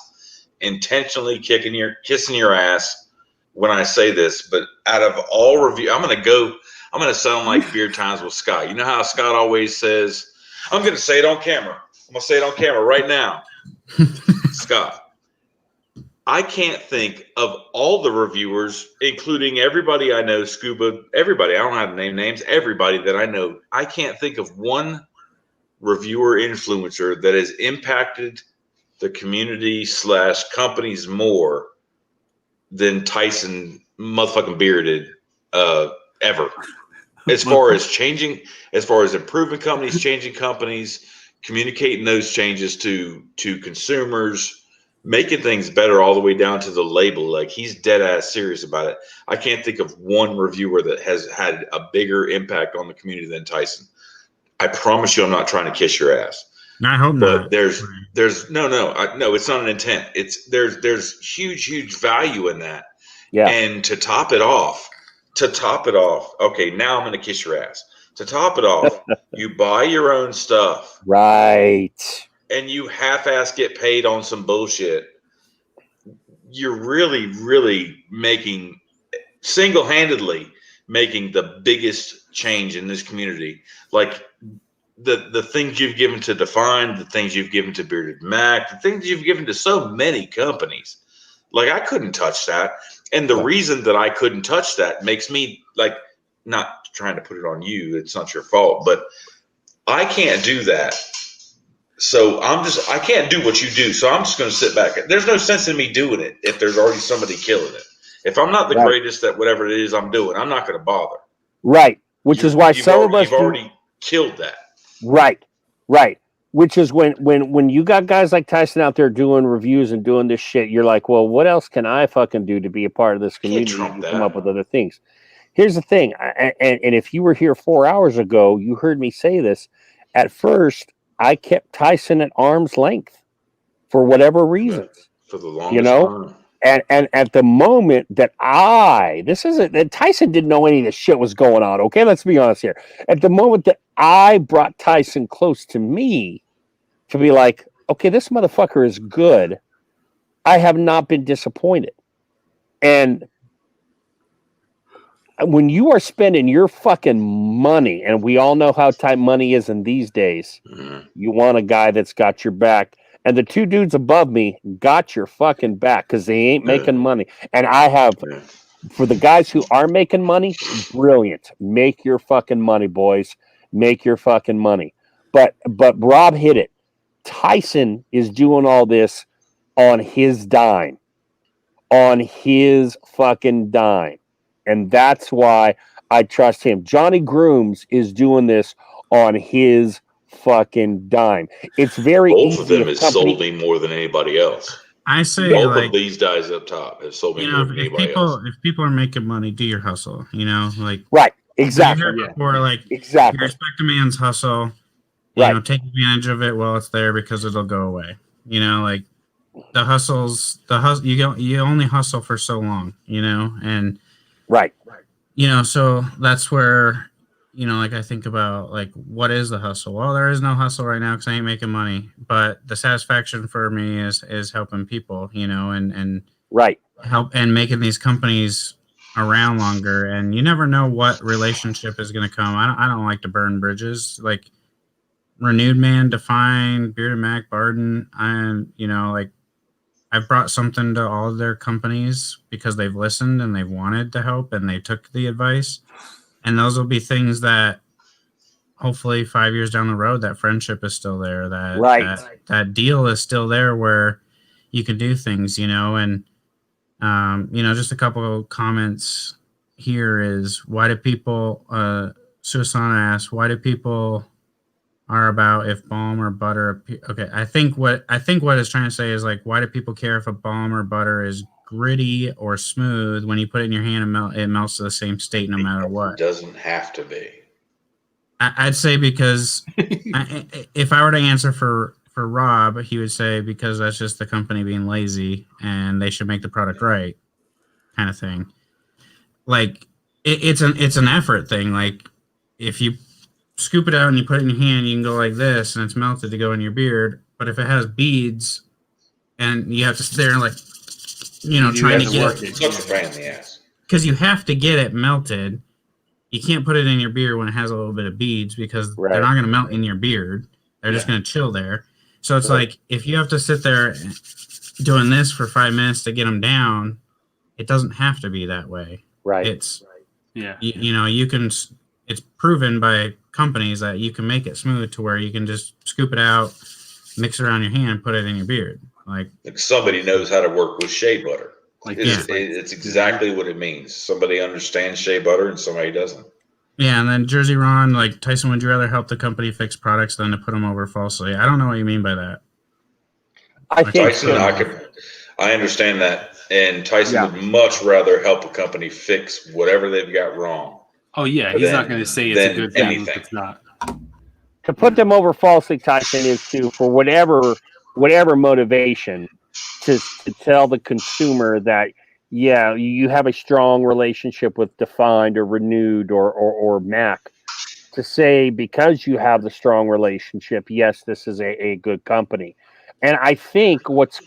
intentionally kissing your ass when I say this, but out of all review, I'm going to sound like Beer Times with Scott. You know how Scott always says, I'm going to say it on camera. I'm going to say it on camera right now. Scott, I can't think of all the reviewers, including everybody I know, Scuba, everybody, I don't have to name names, everybody that I know. I can't think of one reviewer influencer that has impacted the community / companies more than Tyson motherfucking Bearded ever. As far as improving companies, changing companies, communicating those changes to consumers, making things better all the way down to the label. Like, he's dead ass serious about it. I can't think of one reviewer that has had a bigger impact on the community than Tyson. I promise you, I'm not trying to kiss your ass. I hope not. There's no, it's not an intent. There's huge value in that. Yeah. And to top it off, okay, now I'm going to kiss your ass. To top it off, you buy your own stuff. Right. And you half-ass get paid on some bullshit. You're really single-handedly making the biggest change in this community. Like, the things you've given to Define, the things you've given to Bearded Mac, the things you've given to so many companies. Like, I couldn't touch that. And the reason that I couldn't touch that makes me, like, not trying to put it on you, it's not your fault, but I can't do that. So I can't do what you do. So I'm just going to sit back. There's no sense in me doing it if there's already somebody killing it. If I'm not the greatest at whatever it is I'm doing, I'm not going to bother. Right. Which is why some of us you've already killed that. Right. Which is when you got guys like Tyson out there doing reviews and doing this shit, you're like, well, what else can I fucking do to be a part of this community and come up with other things? Here's the thing, and if you were here 4 hours ago, you heard me say this. At first, I kept Tyson at arm's length for whatever reasons. For the longest time. And at the moment that Tyson didn't know any of this shit was going on, okay? Let's be honest here. At the moment that I brought Tyson close to me to be like, okay, this motherfucker is good, I have not been disappointed. And when you are spending your fucking money, and we all know how tight money is in these days, you want a guy that's got your back. And the two dudes above me got your fucking back because they ain't making money. And I have, for the guys who are making money, brilliant. Make your fucking money, boys. Make your fucking money. But Rob hit it. Tyson is doing all this on his dime. On his fucking dime. And that's why I trust him. Johnny Grooms is doing this on his fucking dime. It's very both of them has sold me more than anybody else. I say both of these guys up top have sold me more than anybody else. If people are making money, do your hustle. Right, exactly. Exactly. You respect a man's hustle. You know, take advantage of it while it's there because it'll go away. The hustles. You only hustle for so long. And. Right. So that's where, I think about, what is the hustle? Well, there is no hustle right now because I ain't making money. But the satisfaction for me is helping people, and help and making these companies around longer. And you never know what relationship is going to come. I don't like to burn bridges. Renewed Man, Define, Bearded Mac, Barden, and I've brought something to all of their companies because they've listened and they've wanted to help and they took the advice. And those will be things that hopefully 5 years down the road, that friendship is still there. That deal is still there where you can do things, and just a couple of comments here is why do people, Susana asks, why do people are about if balm or butter. Okay, I think what it's trying to say is like, why do people care if a balm or butter is gritty or smooth? When you put it in your hand and it melts to the same state no matter what. It doesn't have to be. I'd say because if I were to answer for Rob, he would say because that's just the company being lazy and they should make the product right, kind of thing. Like it's an effort thing. Like if you scoop it out and you put it in your hand, you can go like this and it's melted to go in your beard. But if it has beads and you have to sit there and trying to get it, such a pain in the ass. Because you have to get it melted. You can't put it in your beard when it has a little bit of beads because they're not going to melt in your beard. They're just going to chill there. So it's like if you have to sit there doing this for 5 minutes to get them down, it doesn't have to be that way. Right. You can. It's proven by companies that you can make it smooth to where you can just scoop it out, mix it around your hand, put it in your beard. Like somebody knows how to work with shea butter. It's exactly what it means. Somebody understands shea butter and somebody doesn't. Yeah, and then Jersey Ron, like Tyson, would you rather help the company fix products than to put them over falsely? I don't know what you mean by that. I think Tyson, I understand that, and Tyson would much rather help a company fix whatever they've got wrong. Oh yeah, he's not going to say it's a good thing if it's not. To put them over falsely, Tyson, is to for whatever motivation to tell the consumer that you have a strong relationship with Defined or Renewed or Mac. To say because you have the strong relationship, yes, this is a good company. And I think what's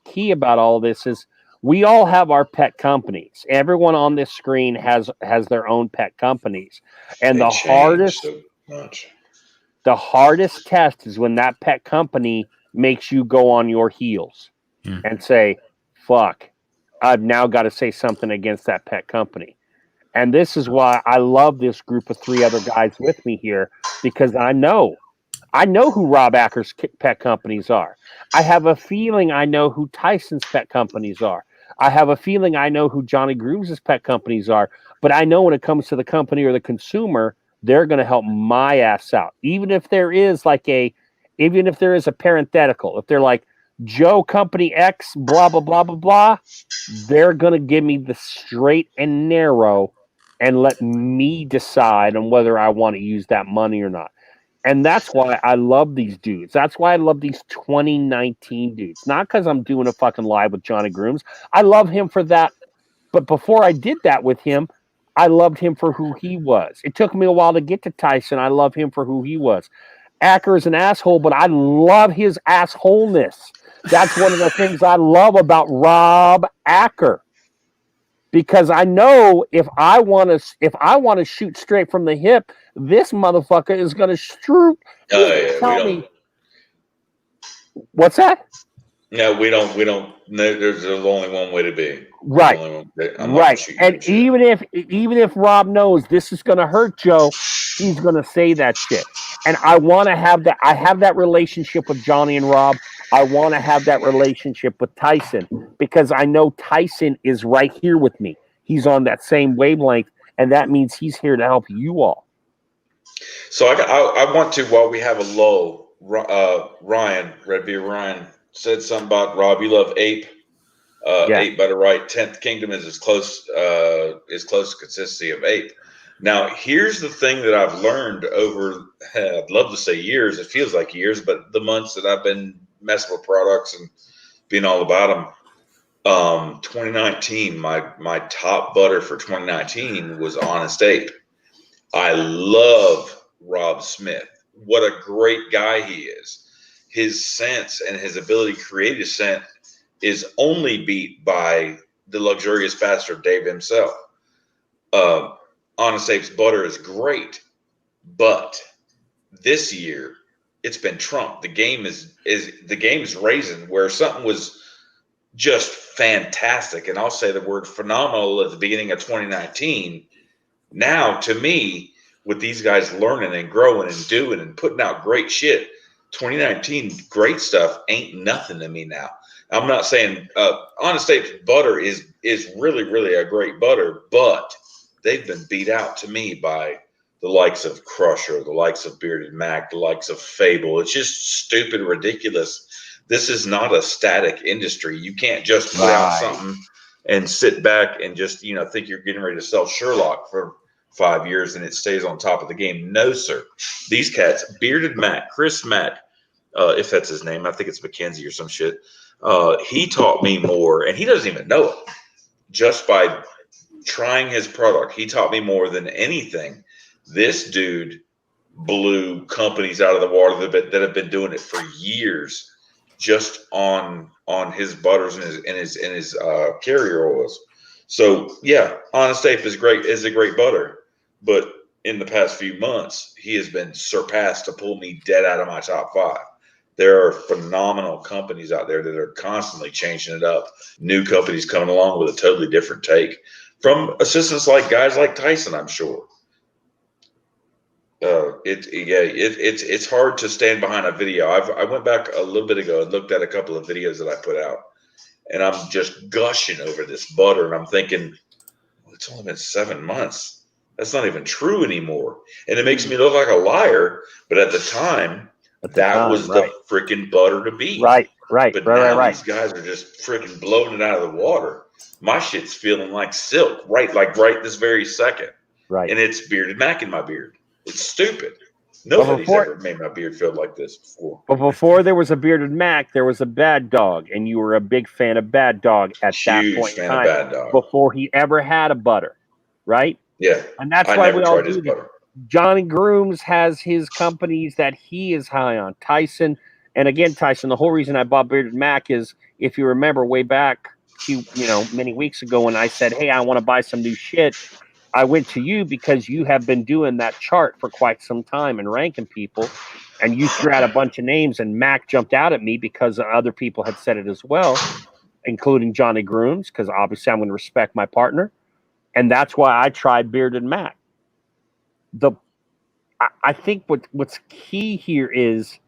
key about all this is we all have our pet companies. Everyone on this screen has their own pet companies. And the hardest test is when that pet company makes you go on your heels and say, fuck, I've now got to say something against that pet company. And this is why I love this group of 3 other guys with me here, because I know who Rob Acker's pet companies are. I have a feeling I know who Tyson's pet companies are. I have a feeling I know who Johnny Grooves' pet companies are. But I know when it comes to the company or the consumer, they're going to help my ass out. Even if there is a parenthetical, if they're like Joe Company X, blah, blah, blah, blah, blah, they're going to give me the straight and narrow and let me decide on whether I want to use that money or not. And that's why I love these dudes. That's why I love these 2019 dudes. Not because I'm doing a fucking live with Johnny Grooms. I love him for that. But before I did that with him, I loved him for who he was. It took me a while to get to Tyson. I love him for who he was. Acker is an asshole, but I love his assholeness. That's one of the things I love about Rob Acker. Because I know if I want to shoot straight from the hip, this motherfucker is going to tell me. What's that? No, we don't. No, there's only one way to be. Right. And even if Rob knows this is going to hurt Joe, he's going to say that shit. And I want to have that. I have that relationship with Johnny and Rob. I want to have that relationship with Tyson because I know Tyson is right here with me. He's on that same wavelength, and that means he's here to help you all. So I want to, while we have a lull, Ryan, Red Beer Ryan, said something about Rob. You love Ape. Ape by the right. 10th Kingdom is as close to consistency of Ape. Now, here's the thing that I've learned over, I'd love to say years. It feels like years, but the months that I've been messing with products and being all about them. 2019, my top butter for 2019 was Honest Ape. I love Rob Smith. What a great guy he is. His sense and his ability to create a scent is only beat by the luxurious bastard Dave himself. Honest Ape's butter is great, but this year, it's been Trump. The game is raising where something was just fantastic, and I'll say the word phenomenal at the beginning of 2019. Now, to me, with these guys learning and growing and doing and putting out great shit, 2019 great stuff ain't nothing to me now. I'm not saying Honest Ape's butter is really, really a great butter, but they've been beat out to me by the likes of Crusher, the likes of Bearded Mac, the likes of Fable. It's just stupid, ridiculous. This is not a static industry. You can't just put out something and sit back and just, think you're getting ready to sell Sherlock for 5 years and it stays on top of the game. No, sir. These cats, Bearded Mac, Chris Mack, if that's his name, I think it's Mackenzie or some shit. He taught me more, and he doesn't even know it. Just by trying his product, he taught me more than anything. This dude blew companies out of the water that have been doing it for years, just on his butters and his carrier oils. So yeah, Honest Ape is a great butter, but in the past few months, he has been surpassed to pull me dead out of my top 5. There are phenomenal companies out there that are constantly changing it up. New companies coming along with a totally different take from assistants like guys like Tyson, I'm sure. It's hard to stand behind a video. I went back a little bit ago and looked at a couple of videos that I put out, and I'm just gushing over this butter, and I'm thinking, well, it's only been 7 months. That's not even true anymore, and it makes me look like a liar. But at the time, that was the freaking butter to beat. Right. But now these guys are just freaking blowing it out of the water. My shit's feeling like silk, right this very second. Right. And it's Bearded Mac in my beard. It's stupid. Nobody's ever made my beard feel like this before. But before there was a Bearded Mac, there was a Bad Dog, and you were a big fan of Bad Dog at that point in time. Bad Dog. Before he ever had a butter, right? Yeah. And that's why we all do butter. Johnny Grooms has his companies that he is high on. Tyson, and again, Tyson, the whole reason I bought Bearded Mac is, if you remember way back, many weeks ago when I said, hey, I want to buy some new shit, I went to you because you have been doing that chart for quite some time and ranking people, and you threw out a bunch of names, and Mac jumped out at me because other people had said it as well, including Johnny Grooms, because obviously I'm going to respect my partner, and that's why I tried Bearded Mac. I think what's key here is,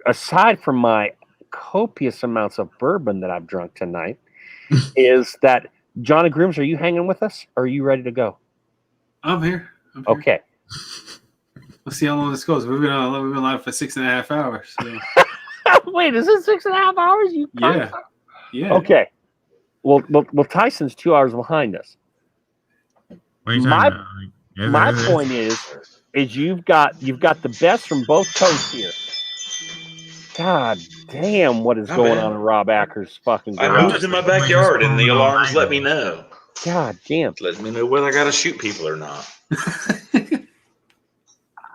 aside from my copious amounts of bourbon that I've drunk tonight, is that Johnny Grooms, are you hanging with us? Or are you ready to go? I'm here. Okay. Let's see how long this goes. We've been live for 6.5 hours. So. Wait, is it 6.5 hours? Yeah. Okay. Well, Tyson's 2 hours behind us. What are you talking about? My point is you've got the best from both coasts here. God damn, what is going on in Rob Acker's fucking garage? I moved in my backyard and the alarms let me know. God damn. Let me know whether I got to shoot people or not.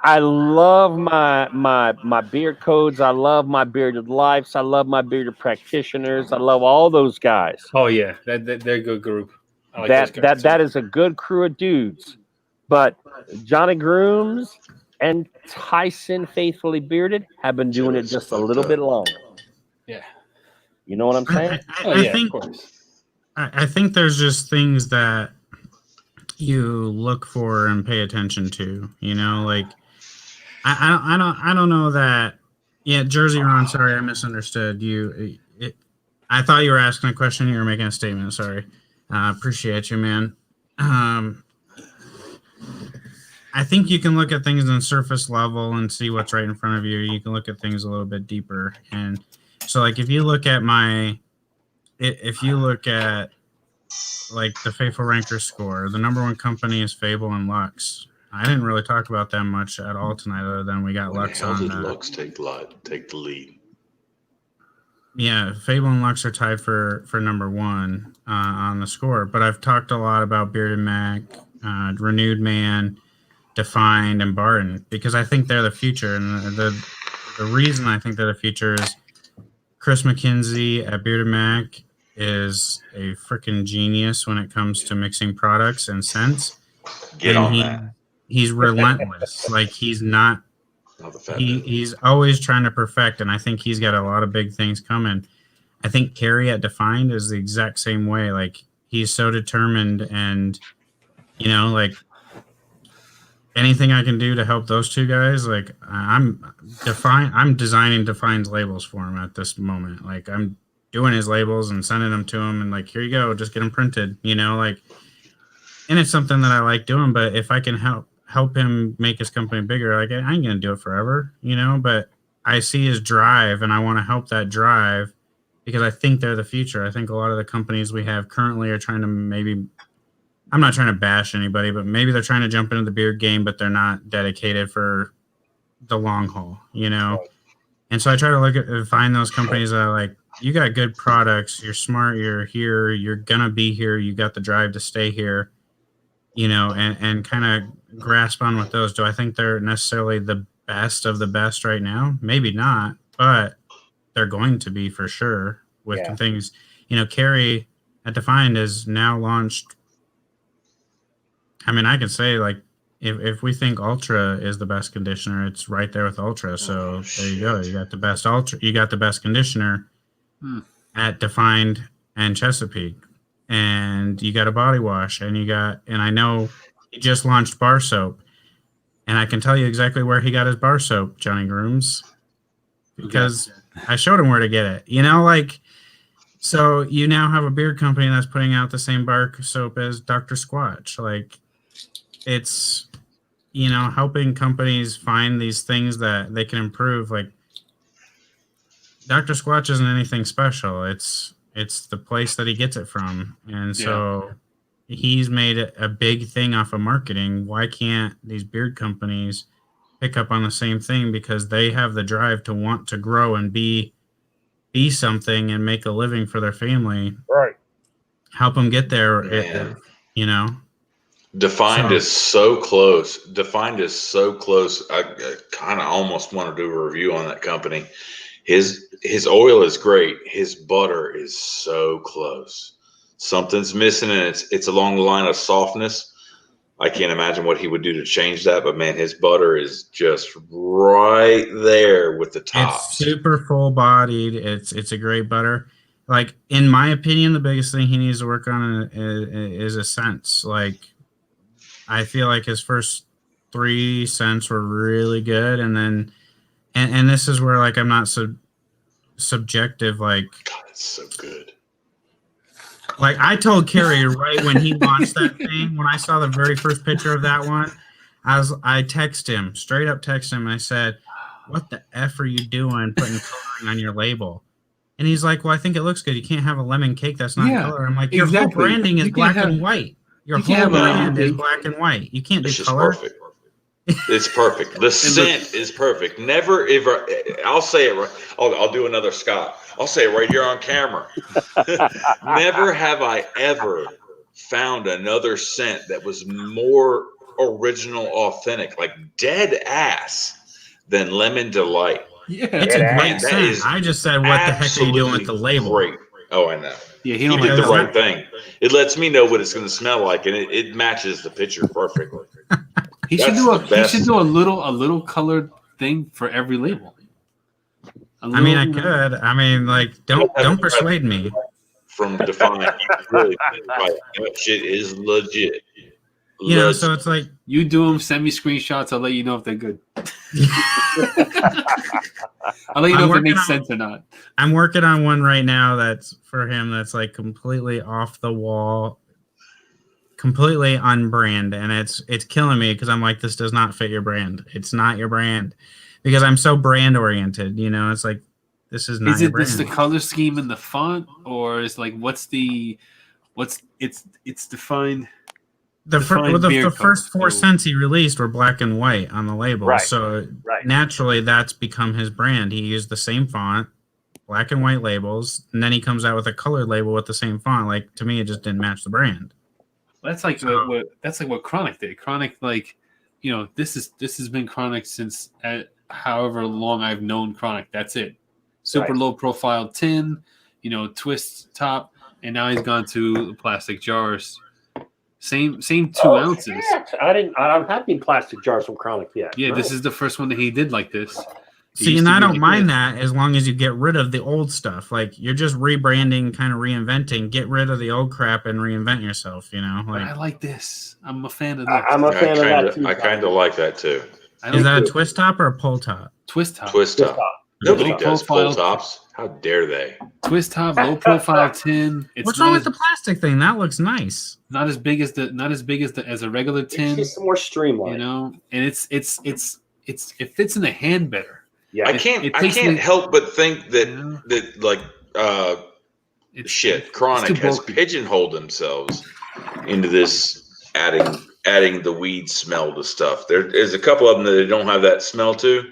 I love my beard codes. I love my bearded lives. I love my bearded practitioners. I love all those guys. Oh yeah, they're a good group. I like that is a good crew of dudes. But Johnny Grooms and Tyson Faithfully Bearded have been doing it just a little bit longer. Yeah. You know what I'm saying? I think there's just things that you look for and pay attention to, like I don't know that. Yeah, Jersey Ron, sorry, I misunderstood you. I thought you were asking a question. You were making a statement. Sorry. Appreciate you, man. I think you can look at things on surface level and see what's right in front of you. You can look at things a little bit deeper. And so, like, if you look at like the Faithful Ranker score, the number one company is Fable and Lux. I didn't really talk about them much at all tonight, other than we got Lux on. Did Lux take the lead? Yeah, Fable and Lux are tied for number one on the score. But I've talked a lot about Bearded Mac, Renewed Man, Defined, and Barton, because I think they're the future. And the reason I think they're the future is Chris McKenzie at Bearded Mac is a freaking genius when it comes to mixing products and scents. Get on that. he's relentless. Like he's not he's always trying to perfect, and I think he's got a lot of big things coming. I think Kerry at Defined is the exact same way. Like he's so determined, and like anything I can do to help those two guys, like I'm designing Define's labels for him at this moment. Like I'm doing his labels and sending them to him, and like, here you go, just get them printed, like, and it's something that I like doing. But if I can help him make his company bigger, like I ain't gonna do it forever, but I see his drive, and I want to help that drive because I think they're the future. I think a lot of the companies we have currently are trying to maybe, I'm not trying to bash anybody, but maybe they're trying to jump into the beard game, but they're not dedicated for the long haul, And so I try to find those companies that are like, you got good products, you're smart, you're here, you're gonna be here, you got the drive to stay here, and kind of grasp on with those. Do I think they're necessarily the best of the best right now? Maybe not, but they're going to be for sure with things. Kerry at Defined is now launched. I mean, I can say, like, if we think Ultra is the best conditioner, it's right there with Ultra. So there you go. You got the best Ultra. You got the best conditioner at Defined and Chesapeake, and you got a body wash, and I know he just launched bar soap, and I can tell you exactly where he got his bar soap, Johnny Grooms, because I showed him where to get it. So you now have a beard company that's putting out the same bar soap as Dr. Squatch. Like, it's, helping companies find these things that they can improve. Like, Dr. Squatch isn't anything special. It's the place that he gets it from. And so he's made a big thing off of marketing. Why can't these beard companies pick up on the same thing? Because they have the drive to want to grow and be something and make a living for their family. Right. Help them get there. Defined is so close. Defined is so close. I kind of almost want to do a review on that company. His oil is great. His butter is so close. Something's missing, and it's along the line of softness. I can't imagine what he would do to change that, but man, his butter is just right there with the top. It's super full bodied. It's a great butter. Like, in my opinion, the biggest thing he needs to work on is a scents. Like, I feel like his first 3 scents were really good, and then and this is where, like, I'm not so subjective. Like, God, it's so good. Like, I told Kerry right when he launched that thing, when I saw the very first picture of that one, I texted him, straight up texted him, and I said, what the F are you doing putting coloring on your label? And he's like, well, I think it looks good. You can't have a lemon cake that's not color. I'm like, your whole branding is black and white. Your whole brand is black and white. You can't do color. Perfect. It's perfect. The scent is perfect. Never ever. I'll say it right. I'll do another Scott. I'll say it right here on camera. Never have I ever found another scent that was more original, authentic, like dead ass, than Lemon Delight. Yeah, it's a great scent. I just said, what the heck are you doing with the label? Great. Oh, I know. Yeah, he did the right thing. It lets me know what it's going to smell like, and it matches the picture perfectly. He should do a little colored thing for every label. I could. I mean, like, don't persuade me. From Defined, really, that shit is legit. So it's like, you do them, send me screenshots. I'll let you know if they're good. I'll let you know if it makes sense or not. I'm working on one right now that's for him. That's like completely off the wall, completely unbrand, and it's killing me because I'm like, this does not fit your brand. It's not your brand, because I'm so brand oriented. It's like, this is not. Is it just the color scheme and the font, or is like it's Defined? The first 4 scents he released were black and white on the label. Right. So naturally that's become his brand. He used the same font, black and white labels, and then he comes out with a colored label with the same font. Like, to me, it just didn't match the brand. That's like what Chronic did. Chronic, like, this has been Chronic since however long I've known Chronic. That's it. Super low profile tin, twist top, and now he's gone to plastic jars. Same 2 ounces. Shit. I don't have any plastic jars from Chronic yet. Yeah, this is the first one that he did like this. See, and I don't mind that as long as you get rid of the old stuff. Like you're just rebranding, kind of reinventing. Get rid of the old crap and reinvent yourself. Like I like this. I'm a fan of that. I'm a fan of that too. I kind of like that too. Is that a twist top or a pull top? Twist top. Twist top. Nobody does pull tops. How dare they? Twist top, low profile tin. What's wrong with the plastic thing? That looks nice. Not as big as as a regular tin. It's just more streamlined. And it fits in the hand better. Yeah, I can't help but think that Chronic has pigeonholed themselves into this adding the weed smell to stuff. There's a couple of them that they don't have that smell to,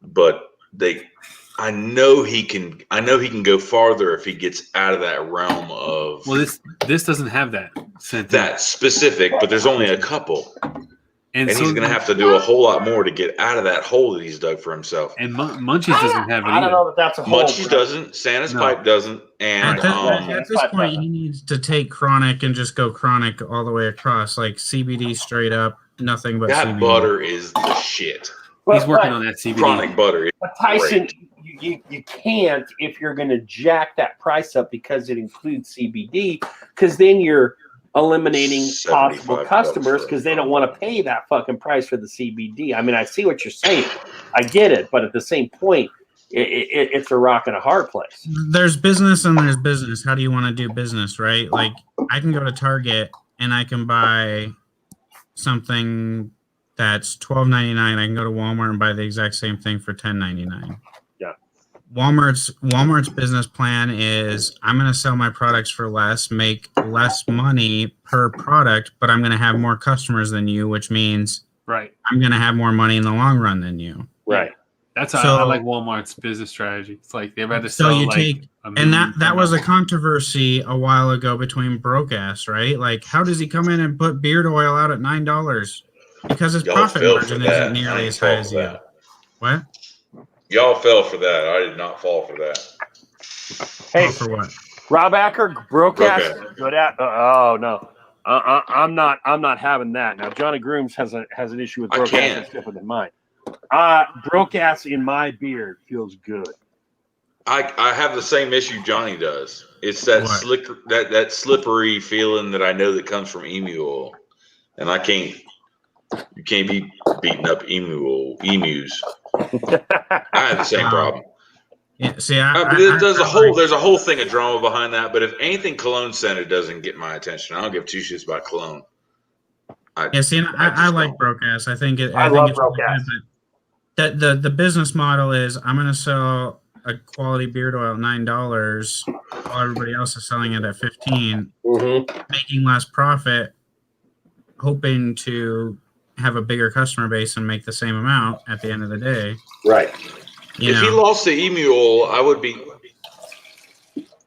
but I know he can go farther if he gets out of that realm of. Well, this doesn't have that scent. That specific, but there's only a couple. And so he's going to have to do a whole lot more to get out of that hole that he's dug for himself. And Munchies doesn't have it either. I don't know that's a hole. Munchies doesn't. Santa's Pipe doesn't. And at this point, he needs to take Chronic and just go Chronic all the way across, like CBD straight up, nothing but that CBD. Butter is the shit. He's working on that CBD. Chronic butter. But Tyson, you can't if you're going to jack that price up because it includes CBD, because then you're eliminating possible customers because they don't want to pay that fucking price for the CBD. I mean, I see what you're saying. I get it. But at the same point, it's a rock and a hard place. There's business and there's business. How do you want to do business, right? Like I can go to Target and I can buy something that's $12.99. I can go to Walmart and buy the exact same thing for $10.99. Yeah. Walmart's business plan is I'm going to sell my products for less, make less money per product, but I'm going to have more customers than you, which means I'm going to have more money in the long run than you. Right. That's how I like Walmart's business strategy. It's like they've had to sell and that was a controversy a while ago between Broke Ass, right? Like, how does he come in and put beard oil out at $9? Because his profit margin isn't nearly as high as you. What? Y'all fell for that. I did not fall for that. Hey, for what? Rob Acker, Broke Ass, good at. Oh no, I'm not having that. Now Johnny Grooms has an issue with Broke Ass that's different than mine. Broke Ass in my beard feels good. I have the same issue Johnny does. It's that that slippery feeling that I know that comes from emu oil, and you can't be beating up emus. I have the same problem. Yeah, see, there's a whole thing of drama behind that. But if anything cologne scented doesn't get my attention, I don't give two shits about cologne. I like Broke Ass. I think I love Broke Ass. The business model is I'm going to sell a quality beard oil at $9 while everybody else is selling it at $15, making less profit, hoping to have a bigger customer base and make the same amount at the end of the day. Right. If he lost the emu oil, I would be.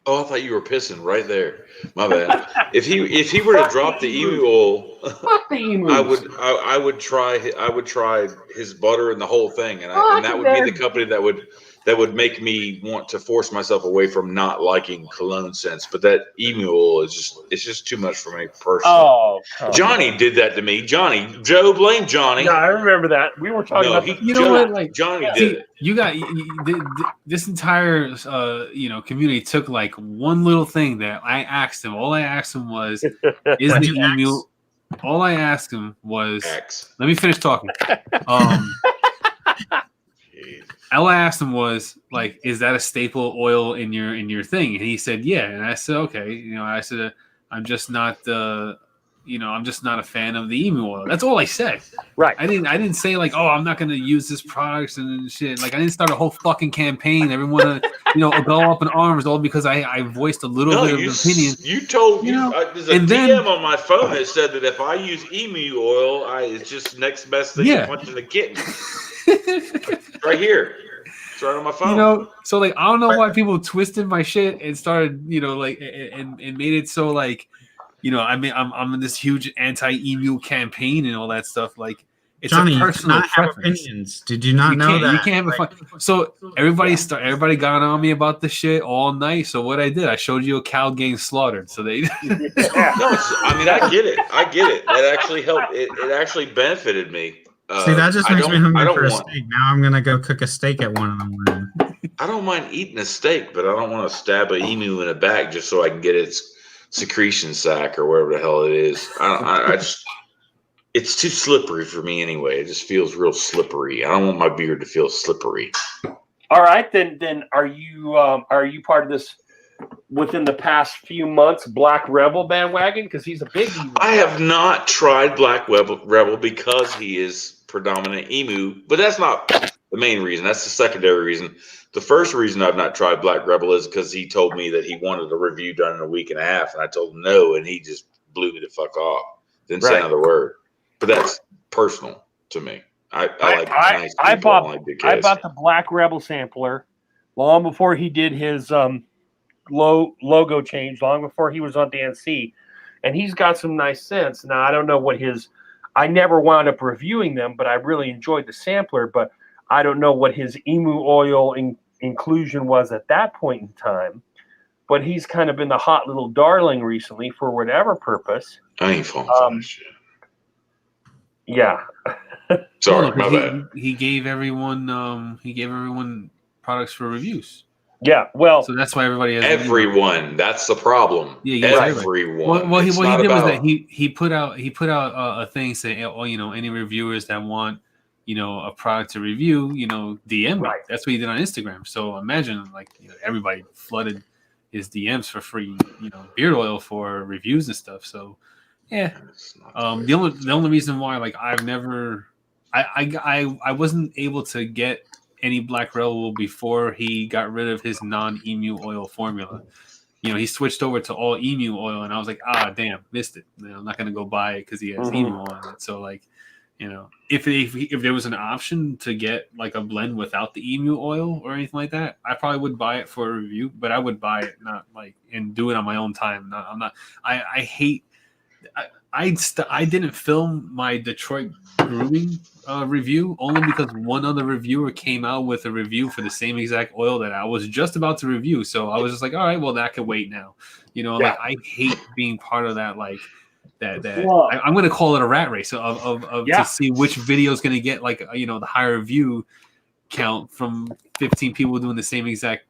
Oh, I thought you were pissing right there. My bad. If he were to drop the emu oil, I would try his butter and the whole thing, and that would be the company that would make me want to force myself away from not liking cologne scents. But that emu oil is just too much for me personally. Oh, Johnny did that to me. Joe, blame Johnny. Yeah, I remember that. We were talking about Johnny did it. You got this entire community took like one little thing that I asked him. All I asked him was, "Is the emu?" All I asked him was, X. "Let me finish talking." All I asked him was like, "Is that a staple oil in your thing?" And he said, "Yeah." And I said, "Okay." I said, "I'm just not I'm just not a fan of the emu oil." That's all I said. Right. I didn't say like, "Oh, I'm not going to use this product and shit." Like I didn't start a whole fucking campaign. Everyone go up in arms all because I voiced a little bit of an opinion. You told there's a DM on my phone that said that if I use emu oil, it's just next best thing to punching a kitten. Right here. It's right on my phone. So like I don't know why people twisted my shit and started, and made it so like, I'm in this huge anti-emu campaign and all that stuff. Like Johnny, a you personal cannot have preference. opinions. Did you not know that? You can't have a fun. So everybody got on me about this shit all night. So what I did, I showed you a cow getting slaughtered. So they. No, I mean, I get it. That actually helped. It actually benefited me. See, that just makes me hungry for a steak. Now I'm gonna go cook a steak at 1 in the morning. I don't mind eating a steak, but I don't want to stab an emu in the back just so I can get its secretion sac or whatever the hell it is. I just. It's too slippery for me anyway. It just feels real slippery. I don't want my beard to feel slippery. All right, then are you part of this within the past few months Black Rebel bandwagon? Because he's a big emu. I have not tried Black Rebel because he is predominant emu, but that's not the main reason. That's the secondary reason. The first reason I've not tried Black Rebel is because he told me that he wanted a review done in a week and a half, and I told him no, and he just blew me the fuck off. Didn't say another word. But that's personal to me. I bought the Black Rebel sampler long before he did his logo change, long before he was on DNC, and he's got some nice scents. Now I don't know what his. I never wound up reviewing them, but I really enjoyed the sampler. But I don't know what his emu oil inclusion was at that point in time. But he's kind of been the hot little darling recently for whatever purpose. I ain't falling for that shit. Yeah. Sorry, my bad. He gave everyone products for reviews. Yeah, well, so that's why everybody has everyone. That's the problem. Yeah, everyone. What he did was that he put out a thing saying, oh, any reviewers that want a product to review, DM me. That's what he did on Instagram. So imagine everybody flooded his DMs for free, beard oil for reviews and stuff. So. Yeah. The only reason why I wasn't able to get any Black Rebel before he got rid of his non-emu oil formula. He switched over to all emu oil, and I was like, damn, missed it. I'm not gonna go buy it because he has emu oil in it. So if there was an option to get a blend without the emu oil or anything like that, I probably would buy it for a review. But I would buy it and do it on my own time. I hate. I didn't film my Detroit grooming review only because one other reviewer came out with a review for the same exact oil that I was just about to review. So I was just like, all right, well, that could wait now. I hate being part of that. I'm going to call it a rat race of to see which video is going to get the higher view count from 15 people doing the same exact.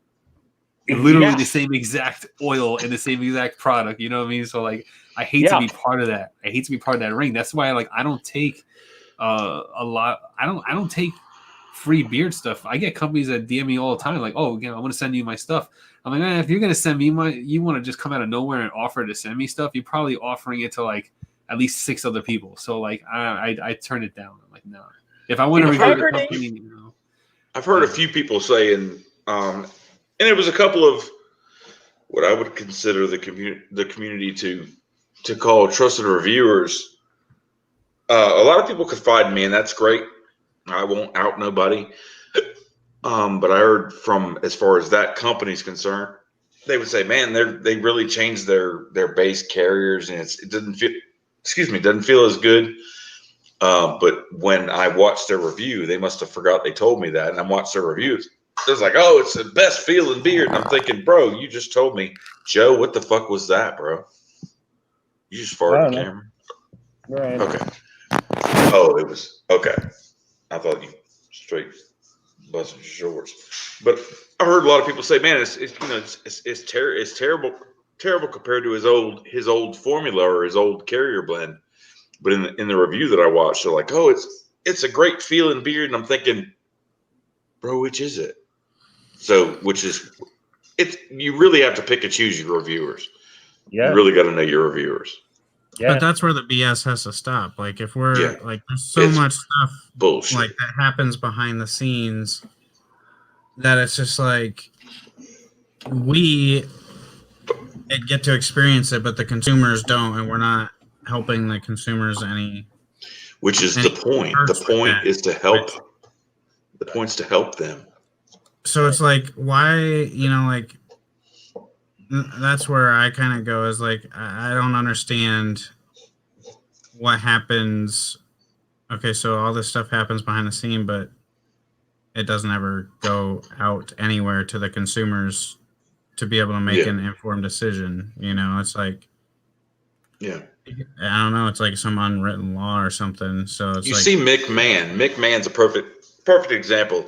Literally the same exact oil and the same exact product. You know what I mean? So I hate to be part of that. I hate to be part of that ring. That's why I don't take a lot. I don't take free beard stuff. I get companies that DM me all the time, I want to send you my stuff. I'm like, if you're gonna send me you want to just come out of nowhere and offer to send me stuff, you're probably offering it to at least 6 other people. So I turn it down. I'm like, no. If I want to review the company, I've heard a few people saying. And it was a couple of what I would consider the community to call trusted reviewers. A lot of people confide in me, and that's great. I won't out nobody. But I heard from, as far as that company's concerned, they would say, man, they really changed their base carriers, and it doesn't feel as good. But when I watched their review, they must have forgot they told me that, and I watched their reviews. It was like, oh, it's the best feeling beard. And I'm thinking, bro, you just told me. Joe, what the fuck was that, bro? You just farted on camera? Right. Okay. Oh, it was. Okay. I thought you straight busted your shorts. But I heard a lot of people say, man, it's terrible compared to his old formula or his old carrier blend. But in the review that I watched, they're like, oh, it's a great feeling beard. And I'm thinking, bro, which is it? So, you really have to pick and choose your reviewers. Yeah. You really got to know your reviewers. Yeah. But that's where the BS has to stop. If we're there's so much stuff bullshit that happens behind the scenes that it's just we get to experience it, but the consumers don't, and we're not helping the consumers any. Which is the point. The point is to help. The point's to help them. So it's why, that's where I kind of go is I don't understand what happens okay, so all this stuff happens behind the scene, but it doesn't ever go out anywhere to the consumers to be able to make an informed decision. You know, it's like, I don't know, it's like some unwritten law or something. So it's you like, see McMahon. McMahon's a perfect example.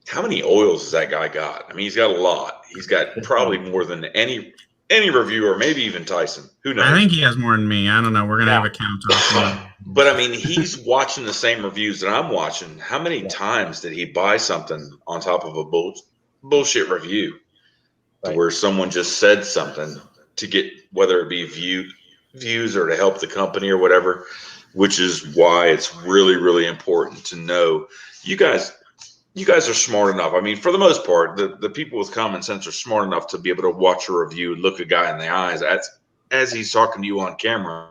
How many oils has that guy got? I mean, he's got a lot. He's got probably more than any reviewer, maybe even Tyson. Who knows? I think he has more than me. I don't know. We're gonna have a count off. But I mean, he's watching the same reviews that I'm watching. How many times did he buy something on top of a bullshit review, to where someone just said something to get, whether it be views or to help the company or whatever? Which is why it's really, really important to know. You guys are smart enough. I mean, for the most part, the people with common sense are smart enough to be able to watch a review, look a guy in the eyes as he's talking to you on camera,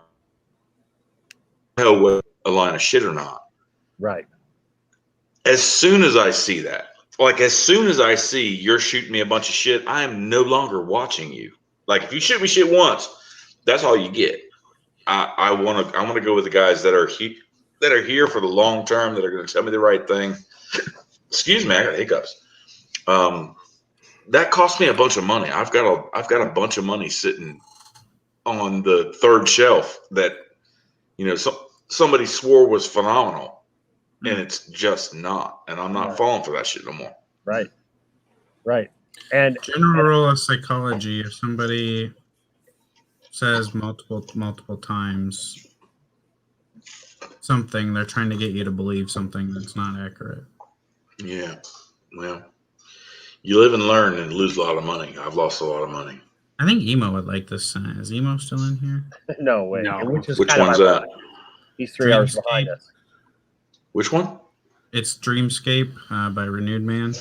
know what a line of shit or not. Right. As soon as I see that, like as soon as I see you're shooting me a bunch of shit, I am no longer watching you. Like if you shoot me shit once, that's all you get. I want to go with the guys that are here for the long term, that are going to tell me the right thing. Excuse me, I got hiccups. That cost me a bunch of money. I've got a bunch of money sitting on the third shelf that, you know, somebody swore was phenomenal, and it's just not. And I'm not falling for that shit no more. Right. And general rule of psychology: if somebody says multiple times something, they're trying to get you to believe something that's not accurate. Yeah. Well, you live and learn and lose a lot of money. I've lost a lot of money. I think Emo would like this. Is Emo still in here? No way. No. Which one's that? He's 3 hours behind us. Which one? It's Dreamscape by Renewed Man.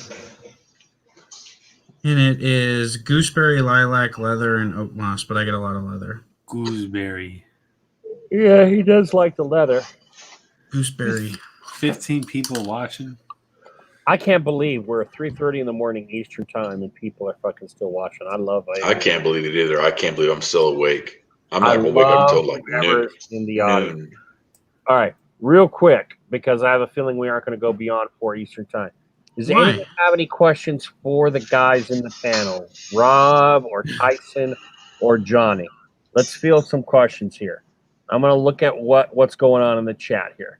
And it is gooseberry, lilac, leather, and oak moss, but I get a lot of leather. Gooseberry. Yeah, he does like the leather. Gooseberry. 15 people watching. I can't believe we're at 3:30 in the morning Eastern time and people are fucking still watching. I love it. I can't believe it either. I can't believe I'm still awake. I'm not going to wake up until like noon. In the audience. All right, real quick, because I have a feeling we aren't going to go beyond 4 Eastern time. Does anyone have any questions for the guys in the panel? Rob or Tyson or Johnny? Let's field some questions here. I'm going to look at what's going on in the chat here.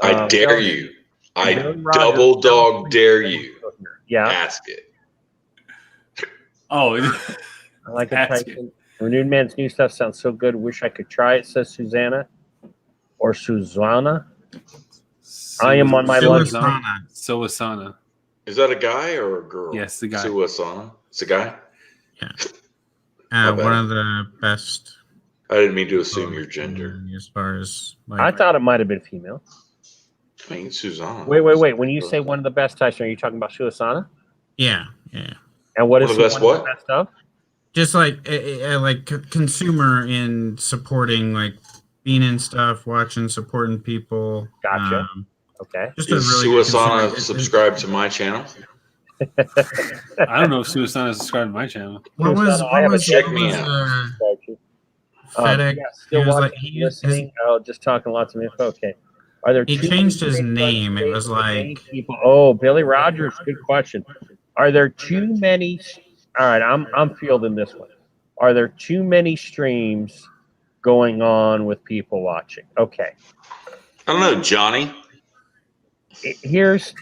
I dare you. I double dog dare you. Yeah. Ask it. Oh, I like it, Tyson. Renewed Man's new stuff sounds so good. Wish I could try it, says Susanna. Or Susanna. I am on my lunch. Suasana. Is that a guy or a girl? Yes, the guy. Suasana. It's a guy? Yeah. One of the best. I didn't mean to assume your gender. As far as I thought it might have been female. I mean, Susanna. Wait. When you say one of the best, Tyson, are you talking about Suasana? Yeah. And what is one of the best of? Just like consumer in supporting, like being in stuff, watching, supporting people. Gotcha. Okay. Just is really Suasana subscribed to my channel? I don't know if Suasana is subscribed to my channel. Check me out. FedEx. Still watching, listening. Just talking lots of info. Okay. Are there? He changed his name. It was like people. Oh, Billy Rogers. Good question. Are there too many? All right, I'm fielding this one. Are there too many streams going on with people watching? Okay. I don't know, Johnny. Here's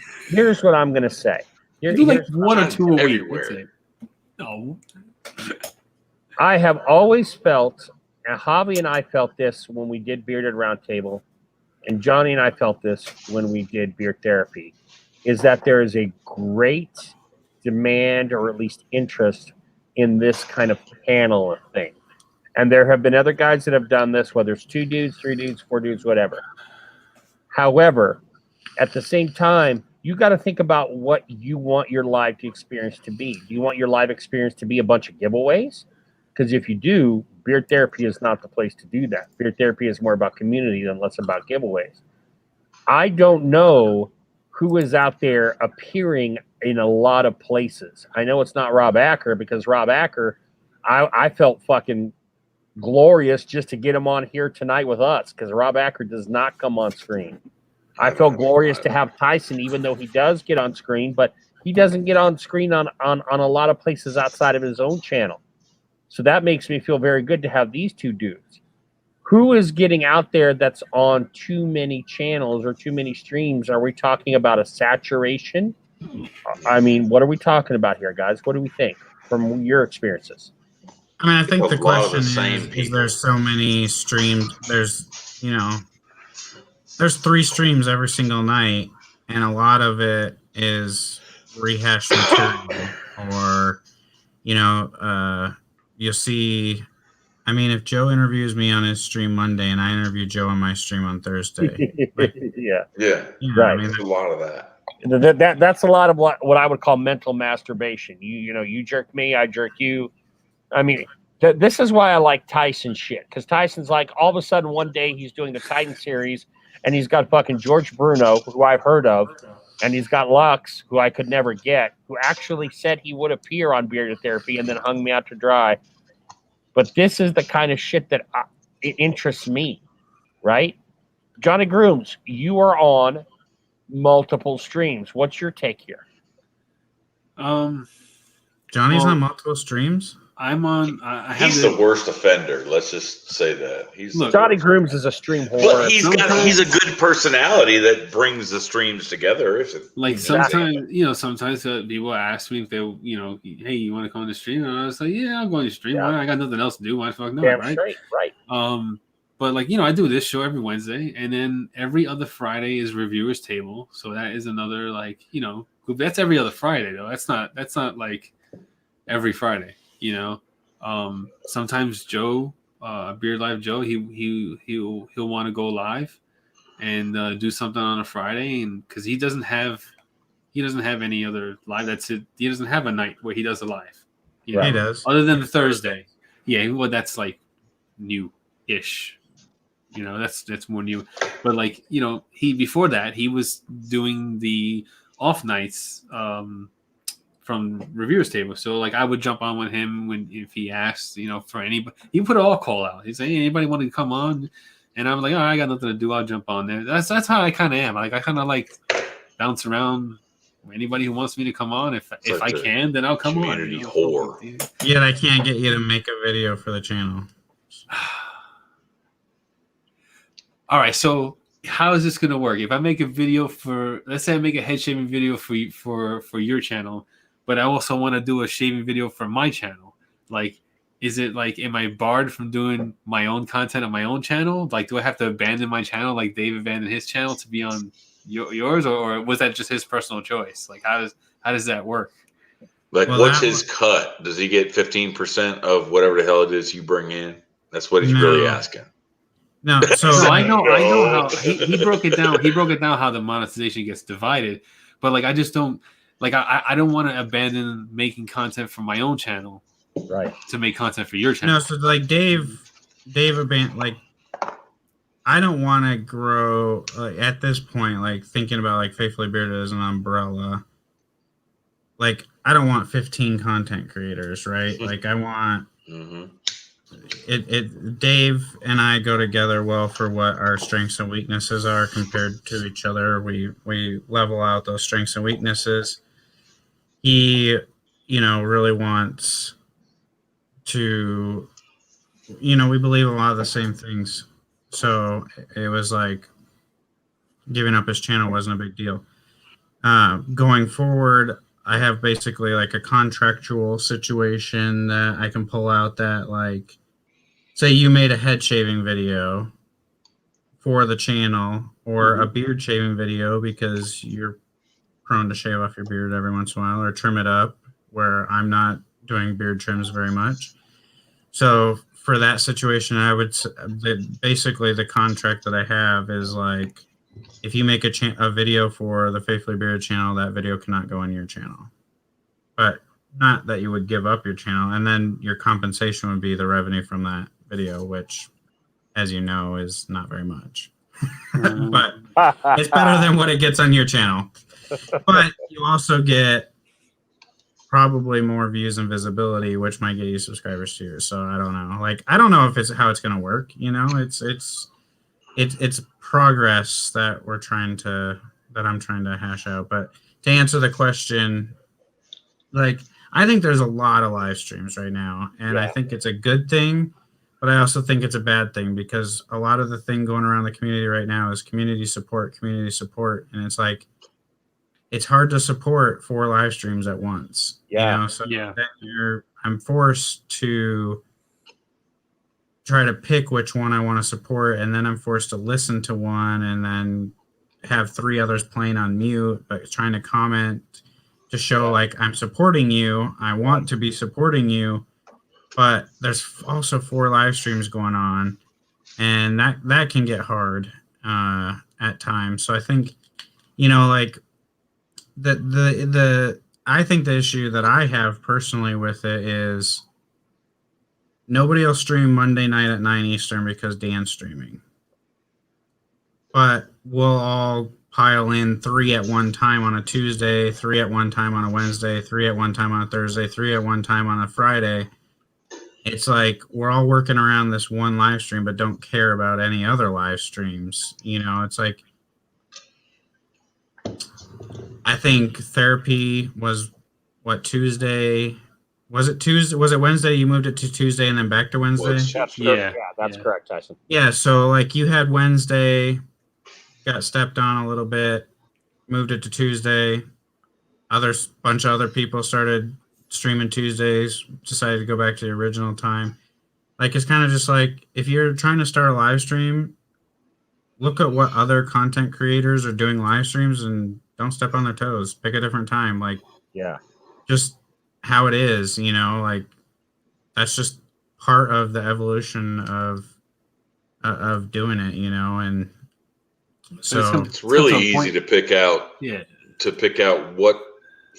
what I'm gonna say. You do like one or two a week. No. I have always felt, and Javi and I felt this when we did Bearded Roundtable, and Johnny and I felt this when we did Beard Therapy, is that there is a great demand or at least interest in this kind of panel thing. And there have been other guys that have done this, whether it's 2 dudes, 3 dudes, 4 dudes, whatever. However, at the same time, you got to think about what you want your live experience to be. Do you want your live experience to be a bunch of giveaways? Because if you do, Beard Therapy is not the place to do that. Beard Therapy is more about community than less about giveaways. I don't know who is out there appearing in a lot of places. I know it's not Rob Acker, because Rob Acker, I felt fucking glorious just to get him on here tonight with us because Rob Acker does not come on screen. I feel glorious to have Tyson, even though he does get on screen, but he doesn't get on screen on a lot of places outside of his own channel. So that makes me feel very good to have these two dudes. Who is getting out there that's on too many channels or too many streams? Are we talking about a saturation? I mean, what are we talking about here, guys? What do we think from your experiences? I mean, I think the question is there's so many streams. There's 3 streams every single night, and a lot of it is rehashed material, or you'll see. I mean, if Joe interviews me on his stream Monday and I interview Joe on my stream on Thursday, yeah, right. I mean, there's a lot of that. That's a lot of what I would call mental masturbation. You jerk me, I jerk you. I mean, this is why I like Tyson shit, because Tyson's like, all of a sudden one day he's doing the Titan series and he's got fucking George Bruno, who I've heard of, and he's got Lux, who I could never get, who actually said he would appear on Bearded Therapy and then hung me out to dry. But this is the kind of shit that it interests me, right? Johnny Grooms, you are on multiple streams. What's your take here? Johnny's on multiple streams? I'm on. He's the worst offender. Let's just say that. Johnny Grooms is a stream whore. But he's a good personality that brings the streams together. Sometimes people ask me if they, hey, you want to come on the stream? And I was like, yeah, I'll go on the stream. Yeah. I got nothing else to do. Why the fuck not? Right? Right. But I do this show every Wednesday, and then every other Friday is Reviewers Table. So that is another that's every other Friday though. That's not like every Friday. Sometimes Joe, Beard Live Joe, he'll want to go live and do something on a Friday, and because he doesn't have any other live. That's it. He doesn't have a night where he does a live. He does, other than the Thursday. Yeah, well, that's like new-ish. That's more new. But he before that he was doing the off nights. From Reviewers Table, so I would jump on with him if he asked, for anybody. He put all call out. He'd say, hey, anybody want to come on? And I'm like, all right, I got nothing to do. I'll jump on there. That's how I kind of am. I kind of bounce around. Anybody who wants me to come on, if I can, then I'll come on. Community whore. Yet I can't get you to make a video for the channel. All right, so how is this going to work? If I make a video let's say I make a head shaving video for your channel, but I also want to do a shaving video for my channel. Is it am I barred from doing my own content on my own channel? Do I have to abandon my channel like Dave abandoned his channel to be on yours, or was that just his personal choice? How does that work? What's his cut? Does he get 15% of whatever the hell it is you bring in? That's what he's really asking. No, so I know how he broke it down. He broke it down how the monetization gets divided, but I just don't. I don't want to abandon making content for my own channel, right? To make content for your channel. No, so Dave abandoned. I don't want to grow at this point. Thinking about Faithfully Bearded as an umbrella. I don't want 15 content creators, right? I want it. Dave and I go together well for what our strengths and weaknesses are compared to each other. We level out those strengths and weaknesses. He, really wants to, we believe a lot of the same things. So it was giving up his channel wasn't a big deal. Going forward, I have basically a contractual situation that I can pull out that say you made a head shaving video for the channel or a beard shaving video because you're prone to shave off your beard every once in a while or trim it up, where I'm not doing beard trims very much. So for that situation, I would basically the contract that I have is if you make a video for the Faithfully Bearded channel, that video cannot go on your channel. But not that you would give up your channel, and then your compensation would be the revenue from that video, which, as you know, is not very much. But it's better than what it gets on your channel. But you also get probably more views and visibility, which might get you subscribers too. So I don't know. Like, I don't know if it's how it's going to work. You know, it's progress that I'm trying to hash out. But to answer the question, like, I think there's a lot of live streams right now, and I think it's a good thing, but I also think it's a bad thing because a lot of the thing going around the community right now is community support, and it's like, it's hard to support 4 live streams at once. Yeah. You know? So then I'm forced to try to pick which one I want to support, and then I'm forced to listen to one and then have 3 others playing on mute, but trying to comment to show like I'm supporting you. I want to be supporting you, but there's also 4 live streams going on, and that can get hard at times. So I think, you know, like I think the issue that I have personally with it is nobody will stream Monday night at 9 Eastern because Dan's streaming. But we'll all pile in 3 at one time on a Tuesday, 3 at one time on a Wednesday, 3 at one time on a Thursday, 3 at one time on a Friday. It's like we're all working around this one live stream but don't care about any other live streams. You know, it's like, I think therapy was Tuesday. Was it Tuesday? Was it Wednesday? You moved it to Tuesday and then back to Wednesday? That's correct, Tyson. Yeah, so like you had Wednesday, got stepped on a little bit, moved it to Tuesday. Bunch of other people started streaming Tuesdays, decided to go back to the original time. Like, it's kind of just like, if you're trying to start a live stream, look at what other content creators are doing live streams and don't step on their toes. Pick a different time. Like, just how it is, you know, like that's just part of the evolution of doing it, you know. And so it's really easy to pick out what,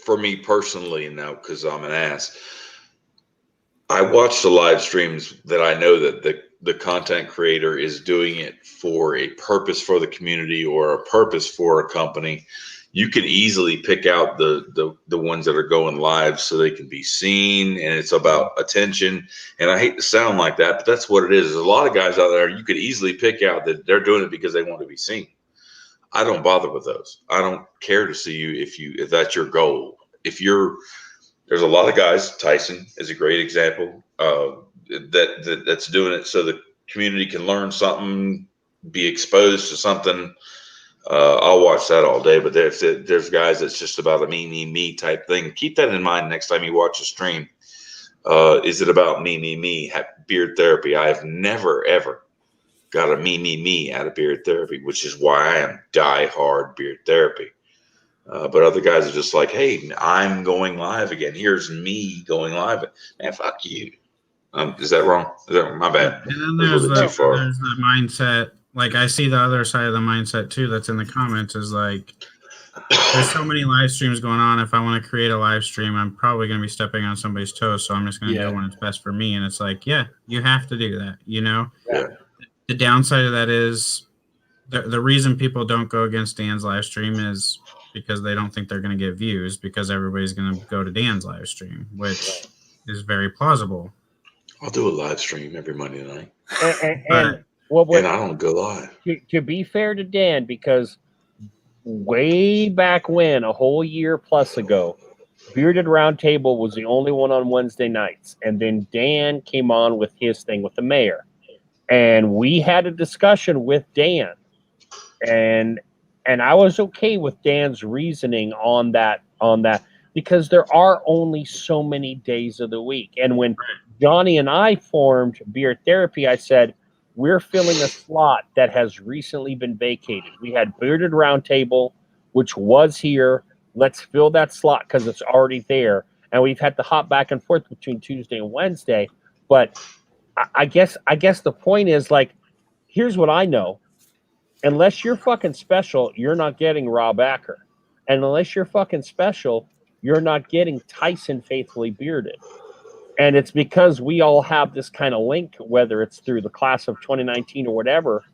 for me personally, now, because I'm an ass, I watch the live streams that I know that the content creator is doing it for a purpose for the community or a purpose for a company. You can easily pick out the ones that are going live so they can be seen, and it's about attention. And I hate to sound like that, but that's what it is. There's a lot of guys out there, you could easily pick out that they're doing it because they want to be seen. I don't bother with those. I don't care to see you if that's your goal. There's a lot of guys, Tyson is a great example, that's doing it so the community can learn something, be exposed to something. I'll watch that all day, but there's guys that's just about a me type thing. Keep that in mind next time you watch a stream. Is it about me? Beard therapy. I have never, ever got a me out of beard therapy, which is why I am die-hard beard therapy. But other guys are just like, hey, I'm going live again. Here's me going live. Man, fuck you. Is that wrong? My bad. And then there's the mindset. Like, I see the other side of the mindset too that's in the comments is like, there's so many live streams going on. If I want to create a live stream, I'm probably going to be stepping on somebody's toes. So I'm just going to do it when it's best for me. And it's like, yeah, you have to do that, you know? Yeah. The downside of that is the reason people don't go against Dan's live stream is because they don't think they're going to get views because everybody's going to go to Dan's live stream, which is very plausible. I'll do a live stream every Monday night. And I don't go live. To be fair to Dan, because way back when, a whole year plus ago, Bearded Roundtable was the only one on Wednesday nights. And then Dan came on with his thing with the mayor. And we had a discussion with Dan. And I was okay with Dan's reasoning on that, because there are only so many days of the week. And when Johnny and I formed Beard Therapy, I said, we're filling a slot that has recently been vacated. We had Bearded Roundtable, which was here. Let's fill that slot because it's already there. And we've had to hop back and forth between Tuesday and Wednesday. But I guess the point is, like, here's what I know. Unless you're fucking special, you're not getting Rob Acker. And unless you're fucking special, you're not getting Tyson Faithfully Bearded. And it's because we all have this kind of link, whether it's through the class of 2019 or whatever.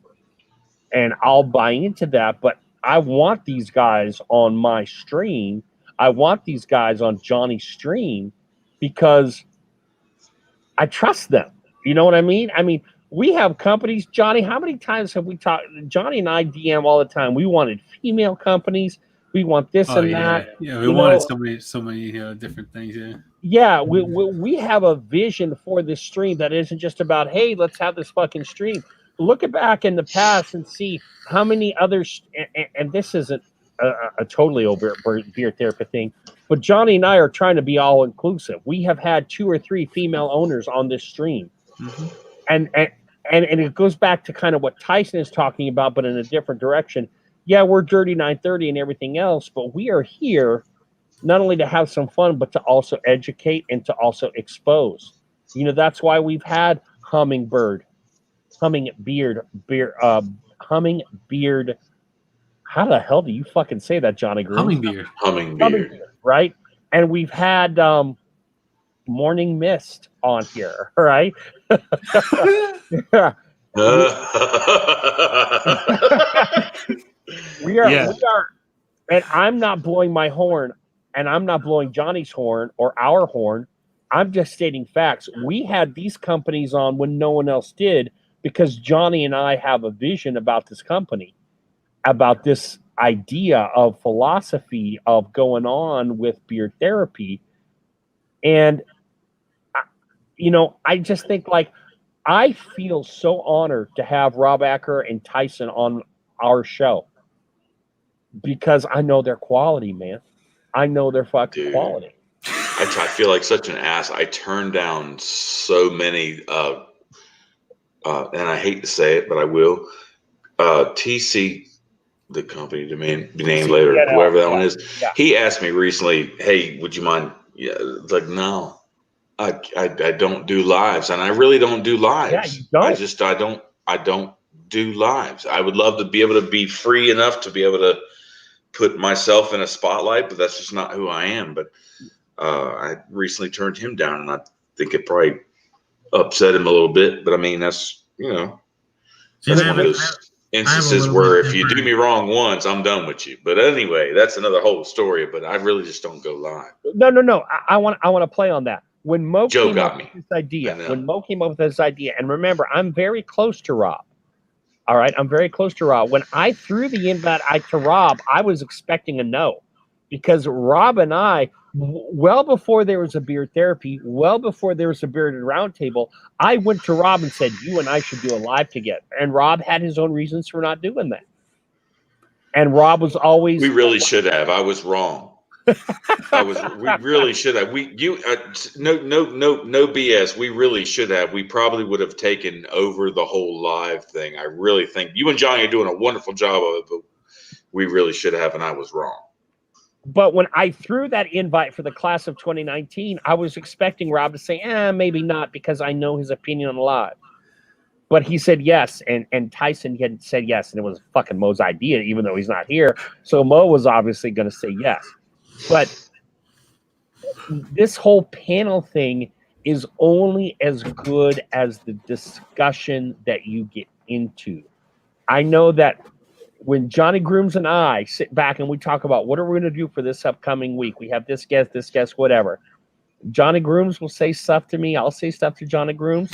And I'll buy into that. But I want these guys on my stream. I want these guys on Johnny's stream because I trust them. You know what I mean? I mean, we have companies, Johnny. How many times have we talked? Johnny and I DM all the time. We wanted female companies. We want this and that. Yeah, we wanted so many different things. Yeah, we have a vision for this stream that isn't just about, hey, let's have this fucking stream. Look back in the past and see how many others, and this isn't a totally over beer therapy thing, but Johnny and I are trying to be all inclusive. We have had 2 or 3 female owners on this stream. Mm-hmm. And it goes back to kind of what Tyson is talking about, but in a different direction. Yeah, we're Dirty 930 and everything else, but we are here not only to have some fun, but to also educate and to also expose. You know, that's why we've had Hummingbeard. How the hell do you fucking say that, Johnny Green? Hummingbeard, right? And we've had Morning Mist on here, right? We are, and I'm not blowing my horn, and I'm not blowing Johnny's horn or our horn. I'm just stating facts. We had these companies on when no one else did because Johnny and I have a vision about this company, about this idea of philosophy of going on with beer therapy. And, you know, I just think like, I feel so honored to have Rob Acker and Tyson on our show because I know their quality, man. I know their fucking quality. I feel like such an ass. I turned down so many, and I hate to say it, but I will. TC, the company to be named later, whoever that one is. Yeah. He asked me recently, "Hey, would you mind?" Yeah, it's like, no, I don't do lives, and I really don't do lives. Yeah, you don't. I don't do lives. I would love to be able to be free enough to be able to put myself in a spotlight, but that's just not who I am. But I recently turned him down, and I think it probably upset him a little bit. But I mean, that's that's one of those instances where if you do me wrong once, I'm done with you. But anyway, that's another whole story. But I really just don't go live. No. I want to play on that. When Mo Joe came up with this idea, and remember, I'm very close to Rob. All right, I'm very close to Rob. When I threw the invite to Rob, I was expecting a no, because Rob and I, well before there was a beer therapy, well before there was a bearded roundtable, I went to Rob and said, "You and I should do a live together." And Rob had his own reasons for not doing that. And Rob was always, we really should have. I was wrong. We really should have. No BS. We really should have. We probably would have taken over the whole live thing. I really think you and Johnny are doing a wonderful job of it, but we really should have, and I was wrong. But when I threw that invite for the class of 2019, I was expecting Rob to say, maybe not, because I know his opinion on live. But he said yes, and Tyson had said yes, and it was fucking Mo's idea, even though he's not here. So Mo was obviously going to say yes. But this whole panel thing is only as good as the discussion that you get into. I know that when Johnny Grooms and I sit back and we talk about what are we going to do for this upcoming week, we have this guest, whatever. Johnny Grooms will say stuff to me. I'll say stuff to Johnny Grooms.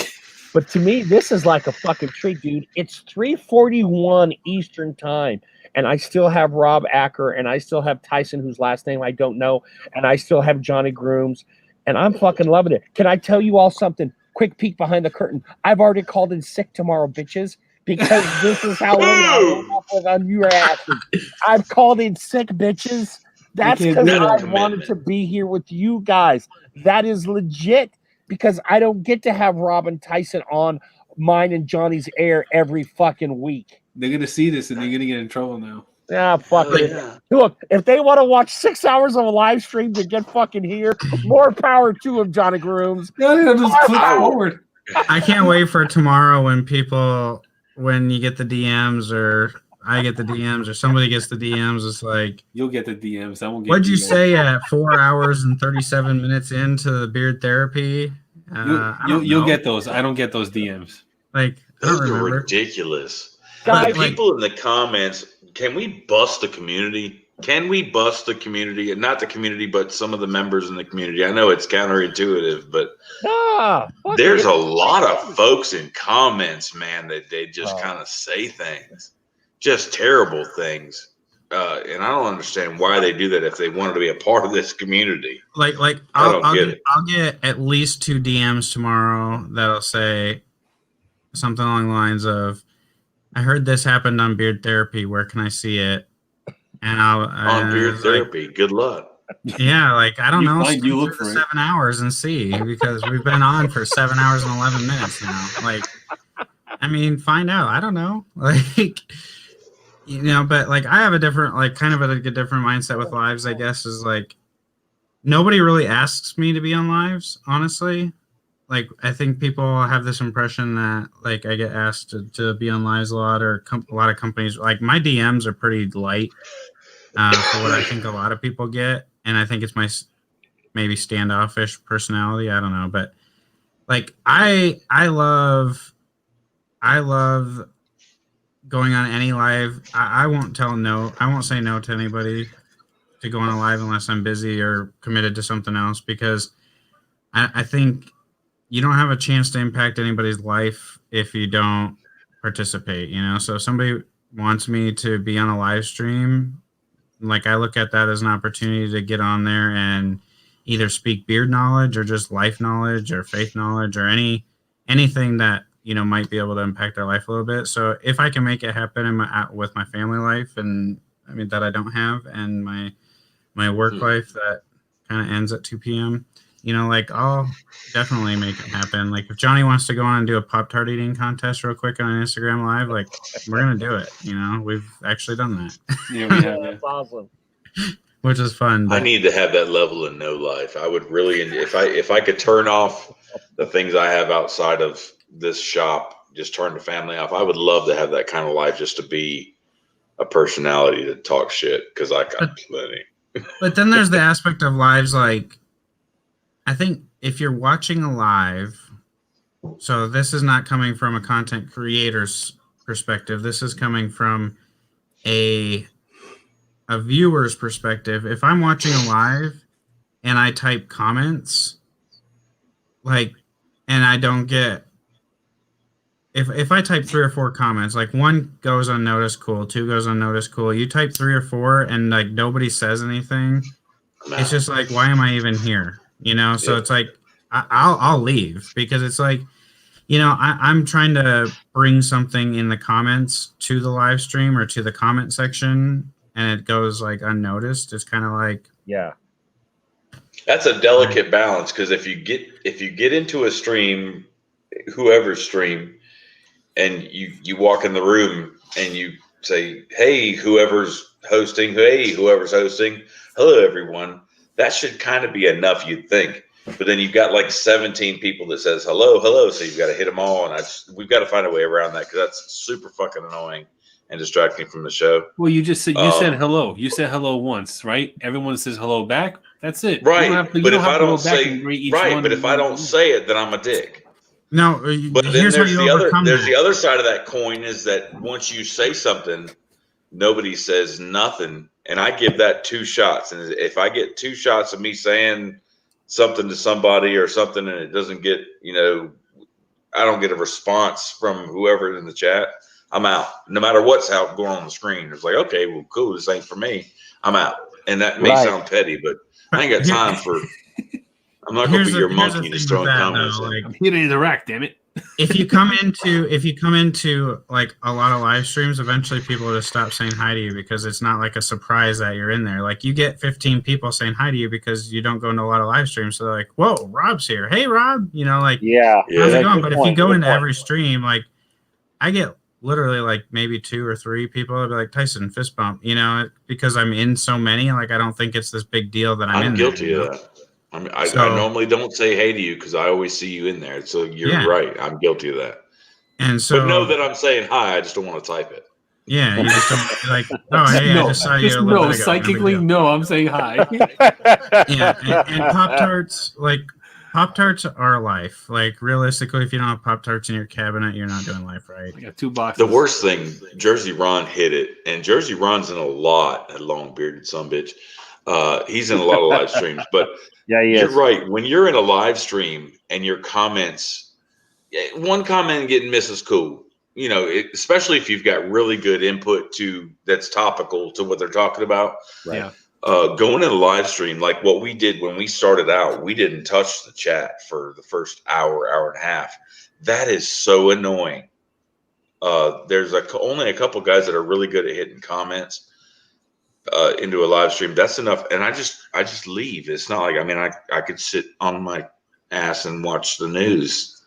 But to me, this is like a fucking treat, dude. It's 3:41 Eastern time. And I still have Rob Acker, and I still have Tyson, whose last name I don't know, and I still have Johnny Grooms, and I'm fucking loving it. Can I tell you all something? Quick peek behind the curtain. I've already called in sick tomorrow, bitches, because this is how long I'm on your asses. I've called in sick, bitches. That's because I wanted to be here with you guys. That is legit, because I don't get to have Rob and Tyson on mine and Johnny's air every fucking week. They're going to see this and they're going to get in trouble now. Yeah, fuck it. Yeah. Look, if they want to watch 6 hours of a live stream to get fucking here, more power to them, Johnny Grooms. Just click forward. I can't wait for tomorrow when you get the DMs, or I get the DMs, or somebody gets the DMs. It's like, you'll get the DMs. I won't get. What'd you say at 4 hours and 37 minutes into the beard therapy? You'll get those. I don't get those DMs. Like, those are ridiculous. Guys, people in the comments, can we bust the community? Can we bust the community? Not the community, but some of the members in the community. I know it's counterintuitive, but there's a lot of folks in comments, man, that they just kind of say things, just terrible things. And I don't understand why they do that if they wanted to be a part of this community. I'll get at least 2 DMs tomorrow that'll say something along the lines of, I heard this happened on Beard Therapy. Where can I see it? And on Beard Therapy. Good luck. Yeah, like I don't know. You look for 7 hours and see, because we've been on for 7 hours and 11 minutes now. Like, I mean, find out. I don't know. Like, you know, but like I have a different, like, kind of a different mindset with lives. I guess is like nobody really asks me to be on lives. Honestly, like I think people have this impression that like I get asked to be on lives a lot, or a lot of companies. Like my DMs are pretty light for what I think a lot of people get, and I think it's my maybe standoffish personality. I don't know, but like I love going on any live. I won't tell no. I won't say no to anybody to go on a live unless I'm busy or committed to something else, because I think you don't have a chance to impact anybody's life if you don't participate, you know? So if somebody wants me to be on a live stream, like I look at that as an opportunity to get on there and either speak beard knowledge or just life knowledge or faith knowledge or anything that, you know, might be able to impact their life a little bit. So if I can make it happen with my family life, and I mean, that I don't have, and my work life that kind of ends at 2 p.m., you know, like I'll definitely make it happen. Like if Johnny wants to go on and do a Pop-Tart eating contest real quick on Instagram Live, like we're going to do it. You know, we've actually done that. Yeah, we have. That's awesome. Which is fun. I need to have that level of no life. I would really, if I could turn off the things I have outside of this shop, just turn the family off. I would love to have that kind of life, just to be a personality to talk shit, because I got plenty. But then there's the aspect of lives, like I think if you're watching a live, so this is not coming from a content creator's perspective. This is coming from a viewer's perspective. If I'm watching a live and I type comments, like, and I don't get, if I type 3 or 4 comments, like 1 goes unnoticed, cool, 2 goes unnoticed, cool. You type 3 or 4 and like nobody says anything. It's just like, why am I even here? You know? So it's like, I'll leave, because it's like, you know, I'm trying to bring something in the comments to the live stream or to the comment section, and it goes like unnoticed. It's kind of like, yeah, that's a delicate balance, because if you get into a stream, whoever's stream, and you walk in the room and you say, hey, whoever's hosting, hello everyone, that should kind of be enough, you'd think. But then you've got like 17 people that says hello, so you've got to hit them all, and we've got to find a way around that, because that's super fucking annoying and distracting from the show. Well, you just said said hello. You said hello once, right? Everyone says hello back. That's it. Right. But if I don't say right, but if I don't say it, then I'm a dick. No. But then there's the other side of that coin, is that once you say something, nobody says nothing, and I give that 2 shots. And if I get 2 shots of me saying something to somebody or something, and it doesn't get, you know, I don't get a response from whoever in the chat, I'm out. No matter what's going on the screen, it's like, okay, well, cool, this ain't for me, I'm out. And that may sound petty, but I ain't got time for. I'm not going to be your monkey just throwing comments. I'm here to interact, damn it. If you come into like a lot of live streams, eventually people will just stop saying hi to you, because it's not like a surprise that you're in there. Like you get 15 people saying hi to you because you don't go into a lot of live streams. So they're like, whoa, Rob's here. Hey, Rob. You know, like, how's it going? But if you go into every stream, like I get literally like maybe 2 or 3 people will be like, Tyson, fist bump, you know, because I'm in so many, like I don't think it's this big deal that I'm in guilty there, of that. I normally don't say hey to you because I always see you in there. So you're right. I'm guilty of that. And so, but know that I'm saying hi. I just don't want to type it. Yeah, you just don't like. Oh, hey, I just saw you. No, psychically, no. I'm saying hi. Yeah, and Pop-Tarts, like Pop-Tarts are life. Like, realistically, if you don't have Pop-Tarts in your cabinet, you're not doing life right. I got 2 boxes. The worst thing, Jersey Ron hit it, and Jersey Ron's in a lot, a long-bearded sumbitch. He's in a lot of live streams, but yeah, you're right. When you're in a live stream and your comments, one comment getting missed is cool. You know, especially if you've got really good input that's topical to what they're talking about. Right. Yeah. Going in a live stream, like what we did when we started out, we didn't touch the chat for the first hour and a half. That is so annoying. There's only a couple guys that are really good at hitting comments into a live stream. That's enough. And I just leave. It's not like, I mean, I could sit on my ass and watch the news,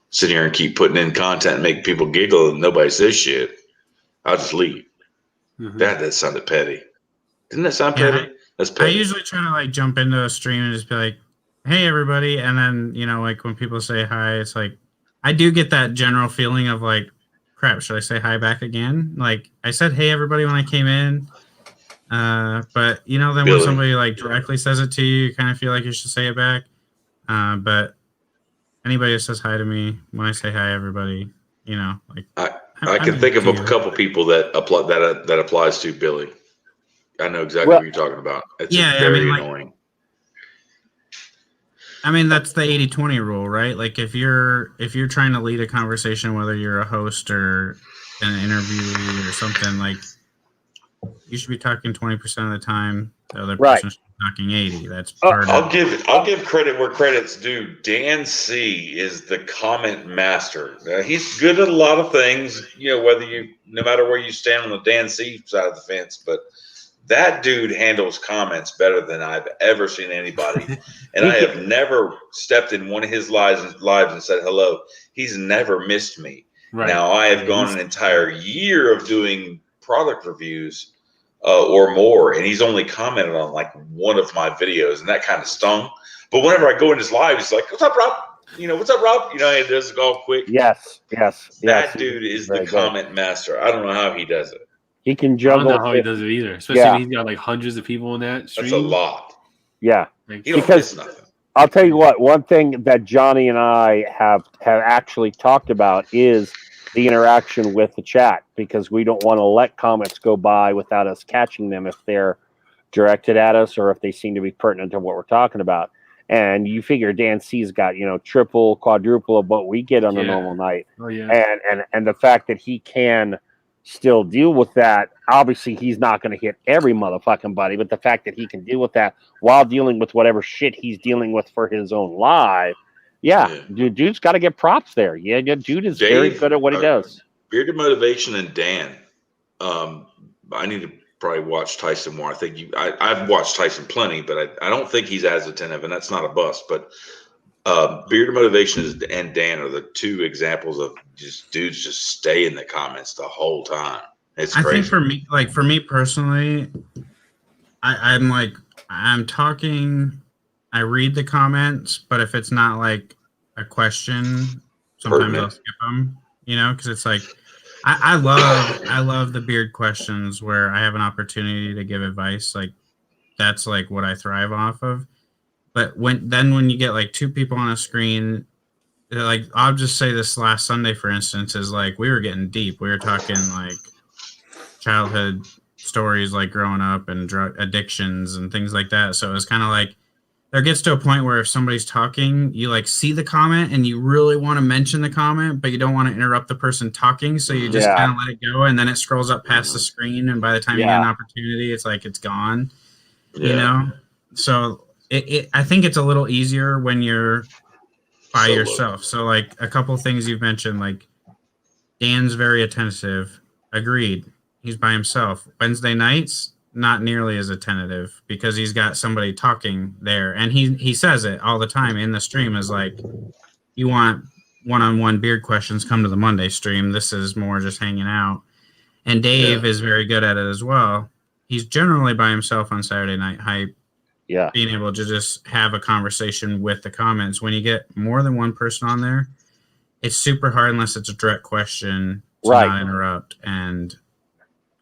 sit here and keep putting in content and make people giggle and nobody says shit. I'll just leave. Mm-hmm. That sounded petty. Didn't that sound petty? That's petty. I usually try to like jump into a stream and just be like, hey, everybody. And then, you know, like when people say hi, it's like, I do get that general feeling of like, crap, should I say hi back again? Like I said, hey, everybody, when I came in. But you know, then when somebody like directly says it to you, you kind of feel like you should say it back. But anybody that says hi to me, when I say hi, everybody, you know, like I can think of a couple people that applies to, Billy. I know exactly what you're talking about. It's very annoying. I mean, that's the 80-20 rule, right? Like if you're trying to lead a conversation, whether you're a host or an interviewee or something, like you should be talking 20% of the time. The other person should be talking 80%. That's part I'll give credit where credit's due. Dan C is the comment master. He's good at a lot of things, you know, no matter where you stand on the Dan C side of the fence, but that dude handles comments better than I've ever seen anybody. And I have never stepped in one of his lives and said hello. He's never missed me. Right. Now, I have gone an entire year of doing product reviews or more, and he's only commented on like one of my videos, and that kind of stung. But whenever I go in his live, he's like, what's up, Rob? You know, what's up, Rob? You know, he does it all quick. Yes. That dude is the comment master. I don't know how he does it. He can juggle. I don't know how he does it either, especially when he's got like hundreds of people in that stream. That's a lot. Yeah, because nothing. I'll tell you what. One thing that Johnny and I have actually talked about is the interaction with the chat, because we don't want to let comments go by without us catching them if they're directed at us or if they seem to be pertinent to what we're talking about. And you figure Dan C's got, you know, triple, quadruple of what we get on a normal night. Oh yeah. And the fact that he can still deal with that. Obviously, he's not going to hit every motherfucking buddy, but the fact that he can deal with that while dealing with whatever shit he's dealing with for his own live, dude's got to get props there. Yeah, dude is very good at what he does. Bearded Motivation and Dan. I need to probably watch Tyson more. I think I've watched Tyson plenty, but I don't think he's as attentive, and that's not a bust, but Bearded Motivation and Dan are the two examples of just dudes just stay in the comments the whole time. It's crazy. I think for me personally, I'm talking, I read the comments, but if it's not like a question, sometimes I'll skip them, you know, because it's like I love the beard questions where I have an opportunity to give advice. Like that's like what I thrive off of. But when you get like two people on a screen, like I'll just say this last Sunday, for instance, is like we were getting deep. We were talking like childhood stories, like growing up and drug addictions and things like that. So it was kind of like there gets to a point where if somebody's talking, you like see the comment and you really want to mention the comment, but you don't want to interrupt the person talking. So you just kind of let it go, and then it scrolls up past the screen. And by the time you get an opportunity, it's like it's gone, you know? So I think it's a little easier when you're by yourself. So like a couple things you've mentioned, like Dan's very attentive. Agreed. He's by himself. Wednesday nights, not nearly as attentive because he's got somebody talking there. And he says it all the time in the stream is like, you want one-on-one beard questions, come to the Monday stream. This is more just hanging out. And Dave is very good at it as well. He's generally by himself on Saturday Night Hype. Yeah, being able to just have a conversation with the comments. When you get more than one person on there, it's super hard unless it's a direct question to not interrupt and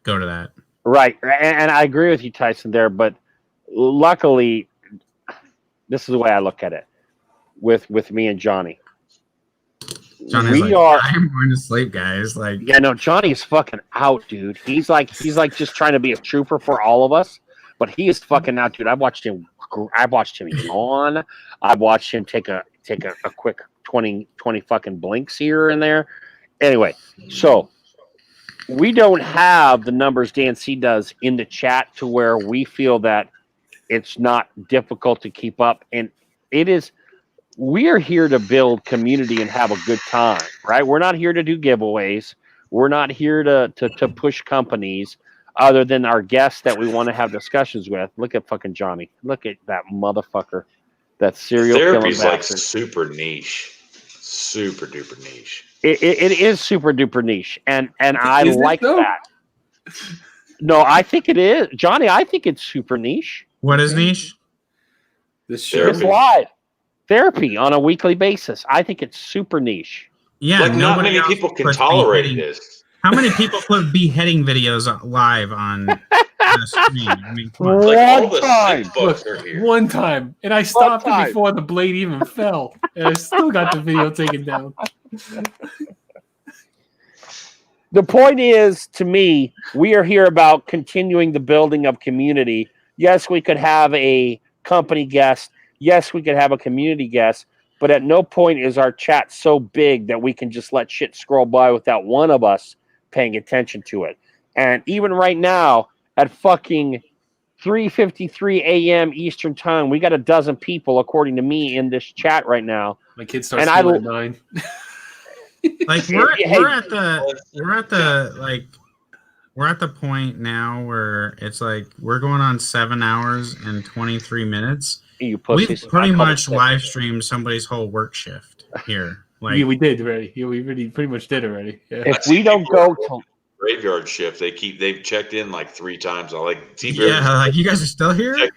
go to that. Right, and I agree with you, Tyson, there. But luckily, this is the way I look at it. with me and Johnny. Johnny's I'm going to sleep, guys. Like, yeah, no, Johnny's fucking out, dude. He's like just trying to be a trooper for all of us, but he is fucking out, dude. I watched him yawn. I watched him take a quick 20 fucking blinks here and there. Anyway, so we don't have the numbers Dan C does in the chat to where we feel that it's not difficult to keep up, and it is. We are here to build community and have a good time, right? We're not here to do giveaways. We're not here to push companies other than our guests that we want to have discussions with. Look at fucking Johnny. Look at that motherfucker. That serial therapy's killing like bastard. super niche. Super duper niche. It is super duper niche. And I like that. No, I think it is. Johnny, I think it's super niche. What is niche? This show. It's live. Therapy on a weekly basis. I think it's super niche. Yeah, like not many people can tolerate this. How many people put beheading videos live on the stream? I mean, come on. Like all the sick books are here. One time, and I stopped it before the blade even fell, and I still got the video taken down. The point is, to me, we are here about continuing the building of community. Yes, we could have a company guest. Yes, we could have a community guest, but at no point is our chat so big that we can just let shit scroll by without one of us paying attention to it. And even right now, at fucking 3:53 a.m. Eastern time, we got a dozen people, according to me, in this chat right now. My kids start school at 9. Like we're at the point now where it's like we're going on 7 hours and 23 minutes. We pretty much live streamed somebody's whole work shift here. Like, yeah, we did already. Yeah, we really pretty much did already. Yeah. If we don't go to graveyard shift, they've checked in like 3 times. I like T-Bear. Yeah, like you guys are still here. Like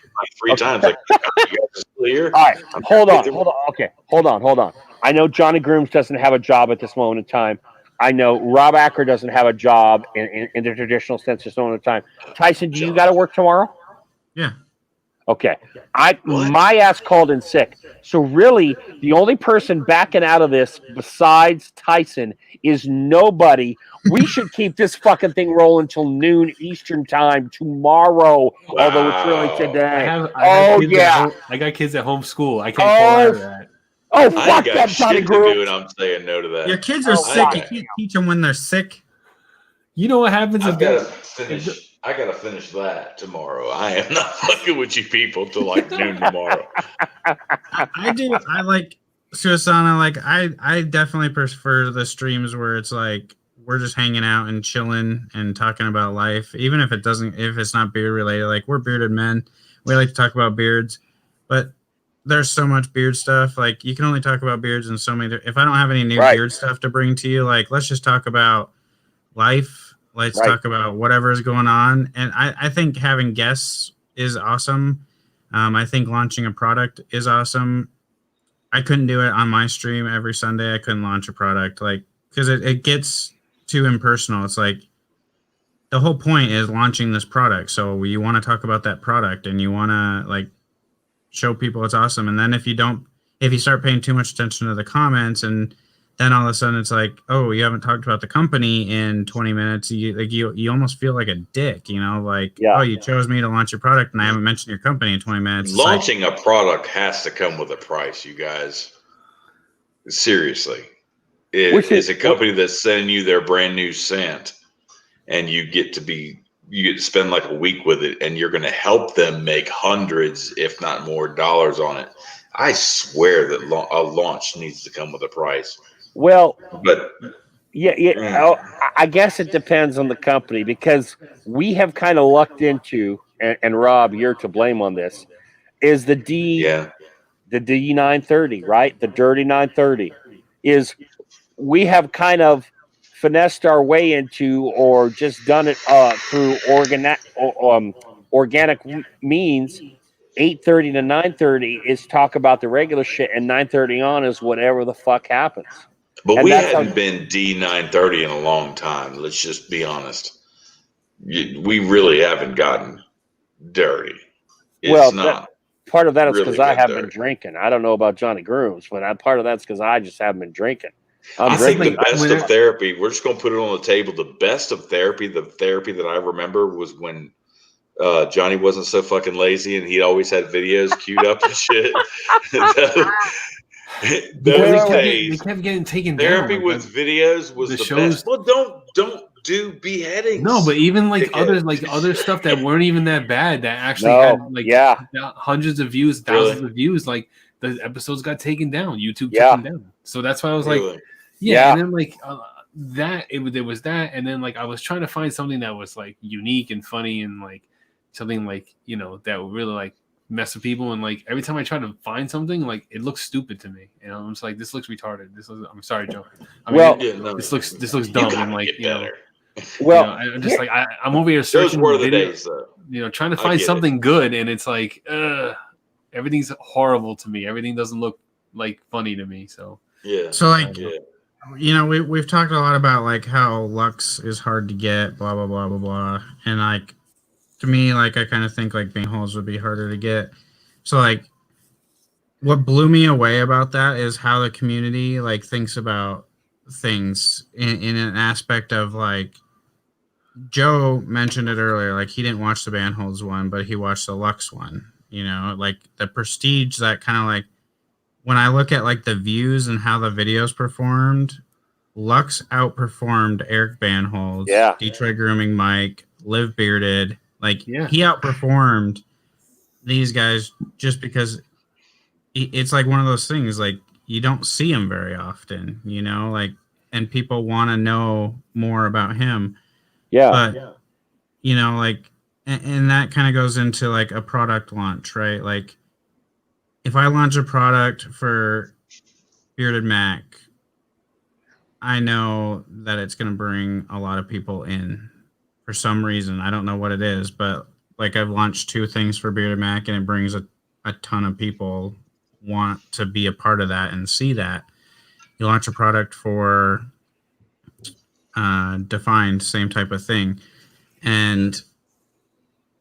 3 times. Like you guys are still here. All right, hold on. Okay, hold on. I know Johnny Grooms doesn't have a job at this moment in time. I know Rob Acker doesn't have a job in the traditional sense at this moment in time. Tyson, do you got to work tomorrow? Yeah. Okay. My ass called in sick. So really, the only person backing out of this besides Tyson is nobody. We should keep this fucking thing rolling until noon Eastern time tomorrow, although it's really today. I got kids at home school. I can't pull out of that. Oh, fuck that, Johnny Grooms. I'm saying no to that. Your kids are sick. You can't teach them when they're sick. You know what happens? I gotta finish that tomorrow. I am not fucking with you people till like noon tomorrow. I do. I like Suasana. Like I definitely prefer the streams where it's like we're just hanging out and chilling and talking about life, even if it's not beard related. Like we're bearded men. We like to talk about beards, but there's so much beard stuff. Like you can only talk about beards in so many. If I don't have any new beard stuff to bring to you, like let's just talk about life. Let's talk about whatever is going on. And I think having guests is awesome. I think launching a product is awesome. I couldn't do it on my stream every Sunday. I couldn't launch a product because it gets too impersonal. It's like the whole point is launching this product. So you want to talk about that product and you want to like show people it's awesome. And then if you start paying too much attention to the comments and then all of a sudden it's like, oh, you haven't talked about the company in 20 minutes. You almost feel like a dick, you know, like, oh, you chose me to launch your product and I haven't mentioned your company in 20 minutes. Launching a product has to come with a price, you guys. Seriously. It's a company that's sending you their brand new scent and you get to spend like a week with it and you're going to help them make hundreds, if not more dollars on it. I swear that a launch needs to come with a price. Well, but I guess it depends on the company because we have kind of lucked into, and Rob, you're to blame on this, is the D930, right? The dirty 930 is we have kind of finessed our way into or just done it through organic means. 8:30 to 9:30 is talk about the regular shit, and 9:30 on is whatever the fuck happens. But we hadn't been D930 in a long time. Let's just be honest. We really haven't gotten dirty. It's not. Part of that is because I have been drinking. I don't know about Johnny Grooms, but part of that's because I just haven't been drinking. I think the best of therapy, we're just going to put it on the table. The best of therapy, the therapy that I remember was when Johnny wasn't so fucking lazy and he always had videos queued up and shit. Those days, they kept getting taken therapy down. with videos was the best. Well, don't do beheadings. No, but even other stuff that weren't even that bad that actually had hundreds of views, thousands of views. Like the episodes got taken down. YouTube took them down. So that's why I was like, and then like there was that, and then like I was trying to find something that was like unique and funny and like something like that would really like mess with people, and like every time I try to find something, like it looks stupid to me, and I'm just like, this looks retarded. I'm sorry, Joe. This looks dumb, and like I'm just like I'm over here searching. Those were the days, though. Trying to find something good, and it's like everything's horrible to me. Everything doesn't look like funny to me. So So like we've talked a lot about like how Lux is hard to get, blah blah blah blah blah, and like. To me, like I kind of think like Banholes would be harder to get. So like, what blew me away about that is how the community like thinks about things in an aspect of like. Joe mentioned it earlier, like he didn't watch the Banholes one, but he watched the Lux one. Like the prestige that kind of like when I look at like the views and how the videos performed, Lux outperformed Eric Banholes, Detroit Grooming Mike, Live Bearded. Like he outperformed these guys just because it's like one of those things like you don't see him very often, like, and people want to know more about him. But like, and that kind of goes into like a product launch, right? Like if I launch a product for Bearded Mac, I know that it's going to bring a lot of people in. For some reason, I don't know what it is, but like I've launched 2 things for Bearded Mac, and it brings a ton of people want to be a part of that and see that. You launch a product for Defined, same type of thing, and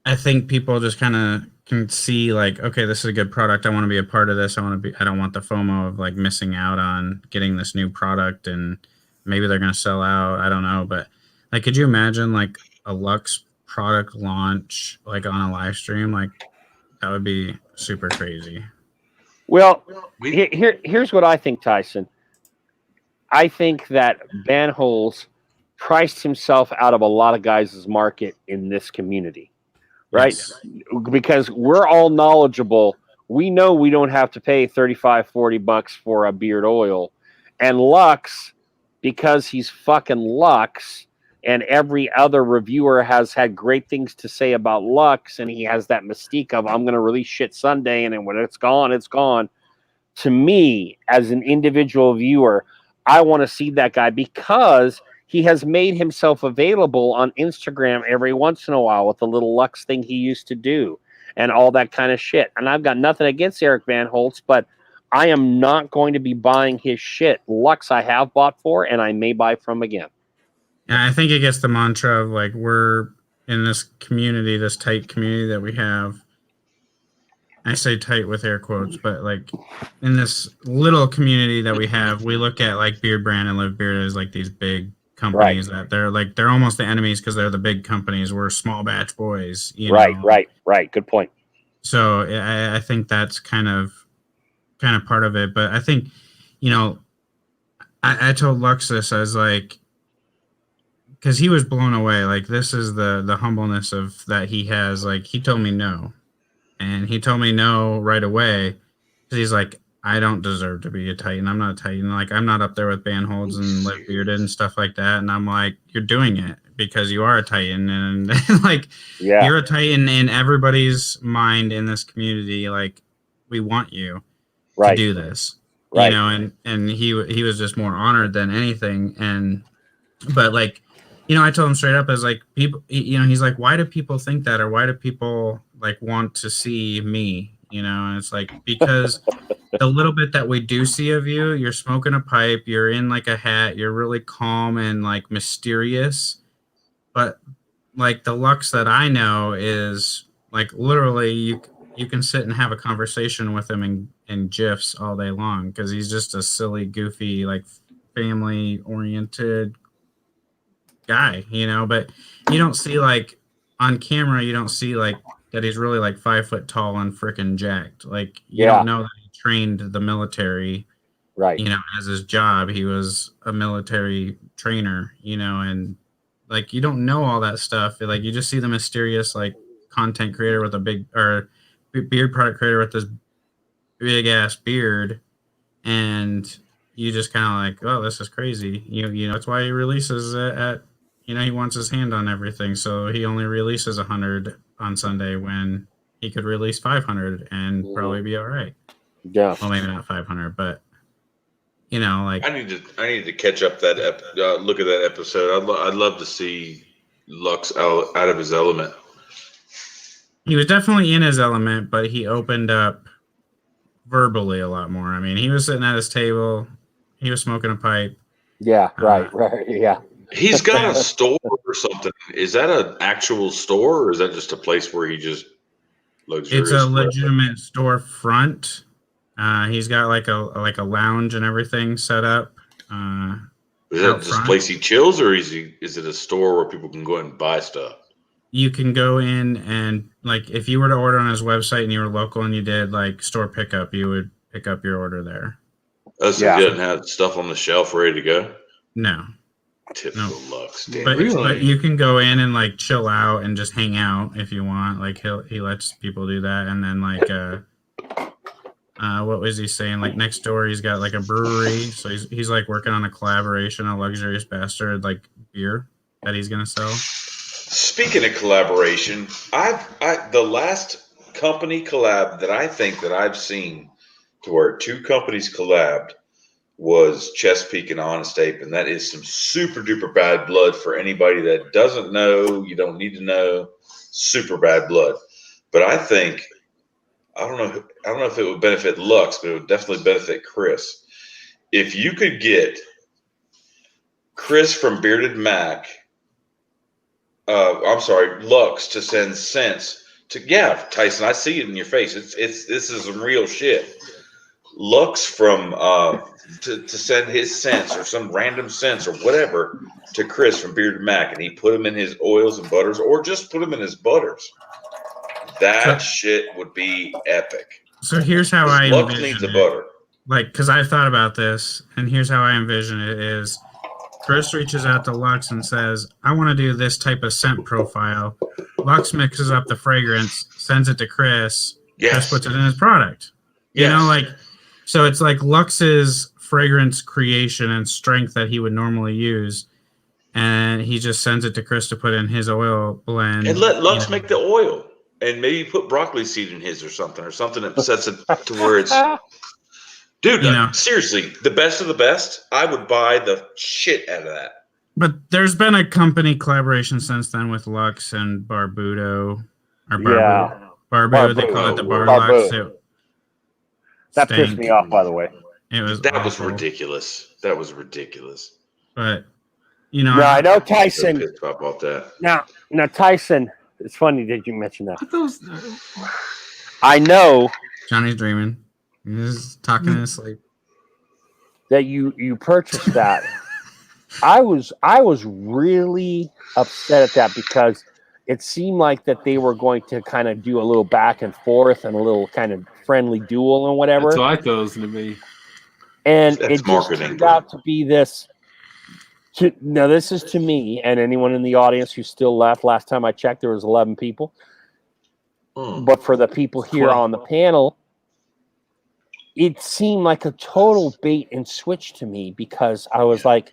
I think people just kind of can see like, okay, this is a good product. I want to be a part of this. I don't want the FOMO of like missing out on getting this new product, and maybe they're gonna sell out. I don't know, but like, could you imagine like a Lux product launch like on a live stream? Like that would be super crazy. Well, here's what I think, Tyson. I think that Banholes priced himself out of a lot of guys' market in this community, right? Yes. Because we're all knowledgeable. We know we don't have to pay $35-$40 for a beard oil, and Lux, because he's fucking Lux. And every other reviewer has had great things to say about Lux, and he has that mystique of, I'm going to release shit Sunday, and then when it's gone, it's gone. To me, as an individual viewer, I want to see that guy because he has made himself available on Instagram every once in a while with the little Lux thing he used to do and all that kind of shit. And I've got nothing against Eric Banholtz, but I am not going to be buying his shit. Lux I have bought for, and I may buy from again. And I think it gets the mantra of like, we're in this community, this tight community that we have. I say tight with air quotes, but like in this little community that we have, we look at like Beard Brand and Live Beard as like these big companies that they're almost the enemies because they're the big companies. We're small batch boys. Right. Good point. So I think that's kind of part of it. But I think, I told Lux this, I was like, because he was blown away. Like, this is the humbleness of that he has. Like, he told me no. And he told me no right away. Because he's like, I don't deserve to be a Titan. I'm not a Titan. Like, I'm not up there with Banholtz and Live Bearded and stuff like that. And I'm like, you're doing it because you are a Titan. And like, you're a Titan in everybody's mind in this community. Like, we want you to do this. You know, and he was just more honored than anything. But like, I told him straight up, as like, people, he's like, why do people think that? Or why do people like want to see me? And it's like, because the little bit that we do see of you, you're smoking a pipe, you're in like a hat, you're really calm and like mysterious. But like the Lux that I know is like, literally you can sit and have a conversation with him in GIFs all day long because he's just a silly, goofy, like family-oriented guy, you know. But you don't see like on camera, you don't see like that he's really like 5 foot tall and freaking jacked. Like you don't know that he trained the military, right? You know, as his job, he was a military trainer, you know, and like you don't know all that stuff. Like you just see the mysterious like content creator with a big or beard product creator with this big ass beard, and you just kind of like, oh, this is crazy. You know, that's why he releases it at, you know, he wants his hand on everything, so he only releases 100 on Sunday when he could release 500 and probably be all right. Yeah. Well, maybe not 500, but you know, like I need to catch up that look at that episode. I'd love to see Lux out of his element. He was definitely in his element, but he opened up verbally a lot more. I mean, he was sitting at his table, he was smoking a pipe. Yeah, right, yeah. He's got a store or something. Is that an actual store, or is that just a place where he just luxurious? It's a legitimate storefront. He's got like a lounge and everything set up. Is that just a place he chills, or is it a store where people can go in and buy stuff? You can go in and like if you were to order on his website and you were local and you did like store pickup, you would pick up your order there. Oh, so he doesn't have stuff on the shelf ready to go? No. Typical Lux. But you can go in and like chill out and just hang out if you want. Like he lets people do that. And then like what was he saying? Like next door he's got like a brewery. So he's like working on a collaboration, a Luxurious Bastard like beer that he's gonna sell. Speaking of collaboration, the last company collab that I think that I've seen to where two companies collabed was Chesapeake and Honest Ape, and that is some super duper bad blood for anybody that doesn't know. You don't need to know. Super bad blood. But I think I don't know if it would benefit Lux, but it would definitely benefit Chris. If you could get Chris from Bearded Mac, Lux to send cents to Tyson, I see it in your face. This is some real shit. Lux from to send his cents or some random cents or whatever to Chris from Bearded Mac, and he put them in his oils and butters, or just put them in his butters. That shit would be epic. So here's how I Lux envision needs a it. butter. Like, because I've thought about this, and here's how I envision it is Chris reaches out to Lux and says, I want to do this type of scent profile. Lux mixes up the fragrance, sends it to Chris. Yes. Chris puts it in his product. You know, like, so it's like Lux's fragrance creation and strength that he would normally use. And he just sends it to Chris to put in his oil blend. And let Lux make the oil. And maybe put broccoli seed in his or something that sets it to where it's... Dude, seriously, the best of the best, I would buy the shit out of that. But there's been a company collaboration since then with Lux and Barbudo. Or Barbudo, they call it the Bar Lux. That pissed me off, by the way. That was ridiculous. That was ridiculous. But, you know. No, I know Tyson. Pissed about that. Now, Tyson, it's funny that you mentioned that. I know. Johnny's dreaming. He's talking in his sleep. That you purchased that. I was really upset at that because it seemed like that they were going to kind of do a little back and forth and a little kind of friendly duel and whatever. That's what I thought it was going to be. And it just turned out to be this. Now, this is to me and anyone in the audience who's still left. Last time I checked, there was 11 people. But for the people here on the panel, it seemed like a total bait and switch to me because I was like,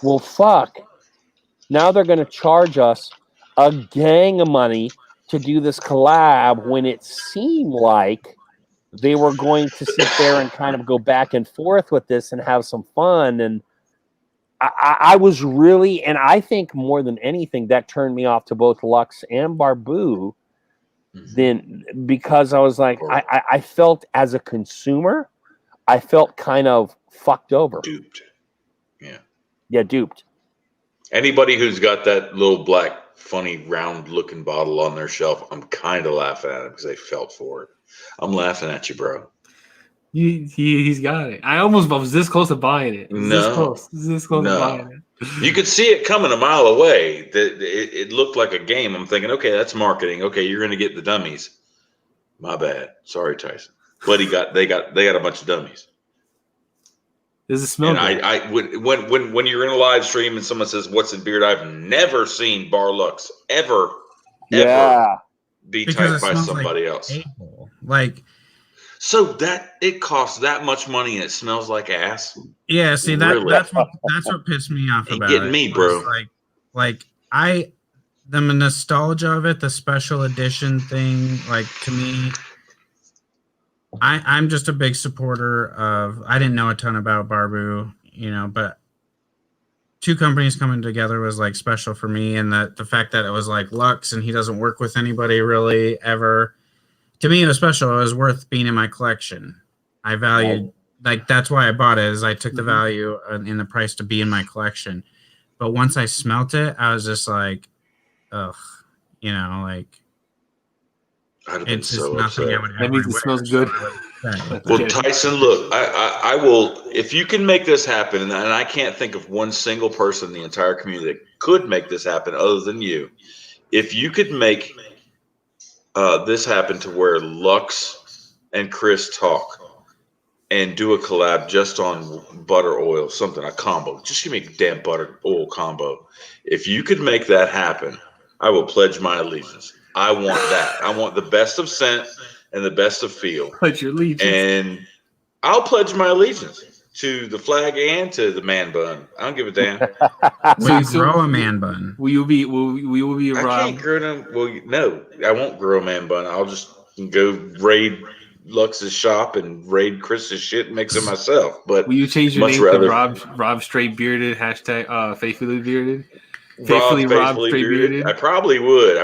well, fuck. Now they're going to charge us a gang of money to do this collab when it seemed like they were going to sit there and kind of go back and forth with this and have some fun. And I was really, and I think more than anything, that turned me off to both Lux and Barbu. Then because I was like, I felt as a consumer, I felt kind of fucked over. Duped. Yeah, duped. Anybody who's got that little black funny round looking bottle on their shelf, I'm kind of laughing at them because they felt for it. I'm laughing at you, bro. He's got it. I was this close to buying it. This close to buying it. You could see it coming a mile away. It looked like a game. I'm thinking, okay, that's marketing. Okay, you're going to get the dummies. My bad. Sorry, Tyson. But they got a bunch of dummies. Does it smell good? When you're in a live stream and someone says, "What's in beard?" I've never seen Bar Lux ever be typed by somebody else. Like. So that it costs that much money and it smells like ass. Yeah, see that's what pissed me off about it. Getting me, bro. The nostalgia of it, the special edition thing, like to me, I'm just a big supporter of. I didn't know a ton about Barbu, but two companies coming together was like special for me, and the fact that it was like Lux and he doesn't work with anybody really ever. To me, it was special. It was worth being in my collection. I valued, that's why I bought it, is I took the value in the price to be in my collection. But once I smelt it, I was just like, ugh, it's just nothing I would ever. That means it smells good. Well, Tyson, look, I will, if you can make this happen, and I can't think of one single person in the entire community that could make this happen other than you. If you could make this happened to where Lux and Chris talk and do a collab just on butter oil, something, a combo. Just give me a damn butter oil combo. If you could make that happen, I will pledge my allegiance. I want that. I want the best of scent and the best of feel. Pledge your allegiance. And I'll pledge my allegiance to the flag and to the man bun. I don't give a damn. Will you grow a man bun? Will you be a Rob? I can't grow them. Well, no, I won't grow a man bun. I'll just go raid Lux's shop and raid Chris's shit and mix it myself. But will you change your name to Rob Straight Bearded # Faithfully Bearded? Faithfully Straight Bearded. I probably would.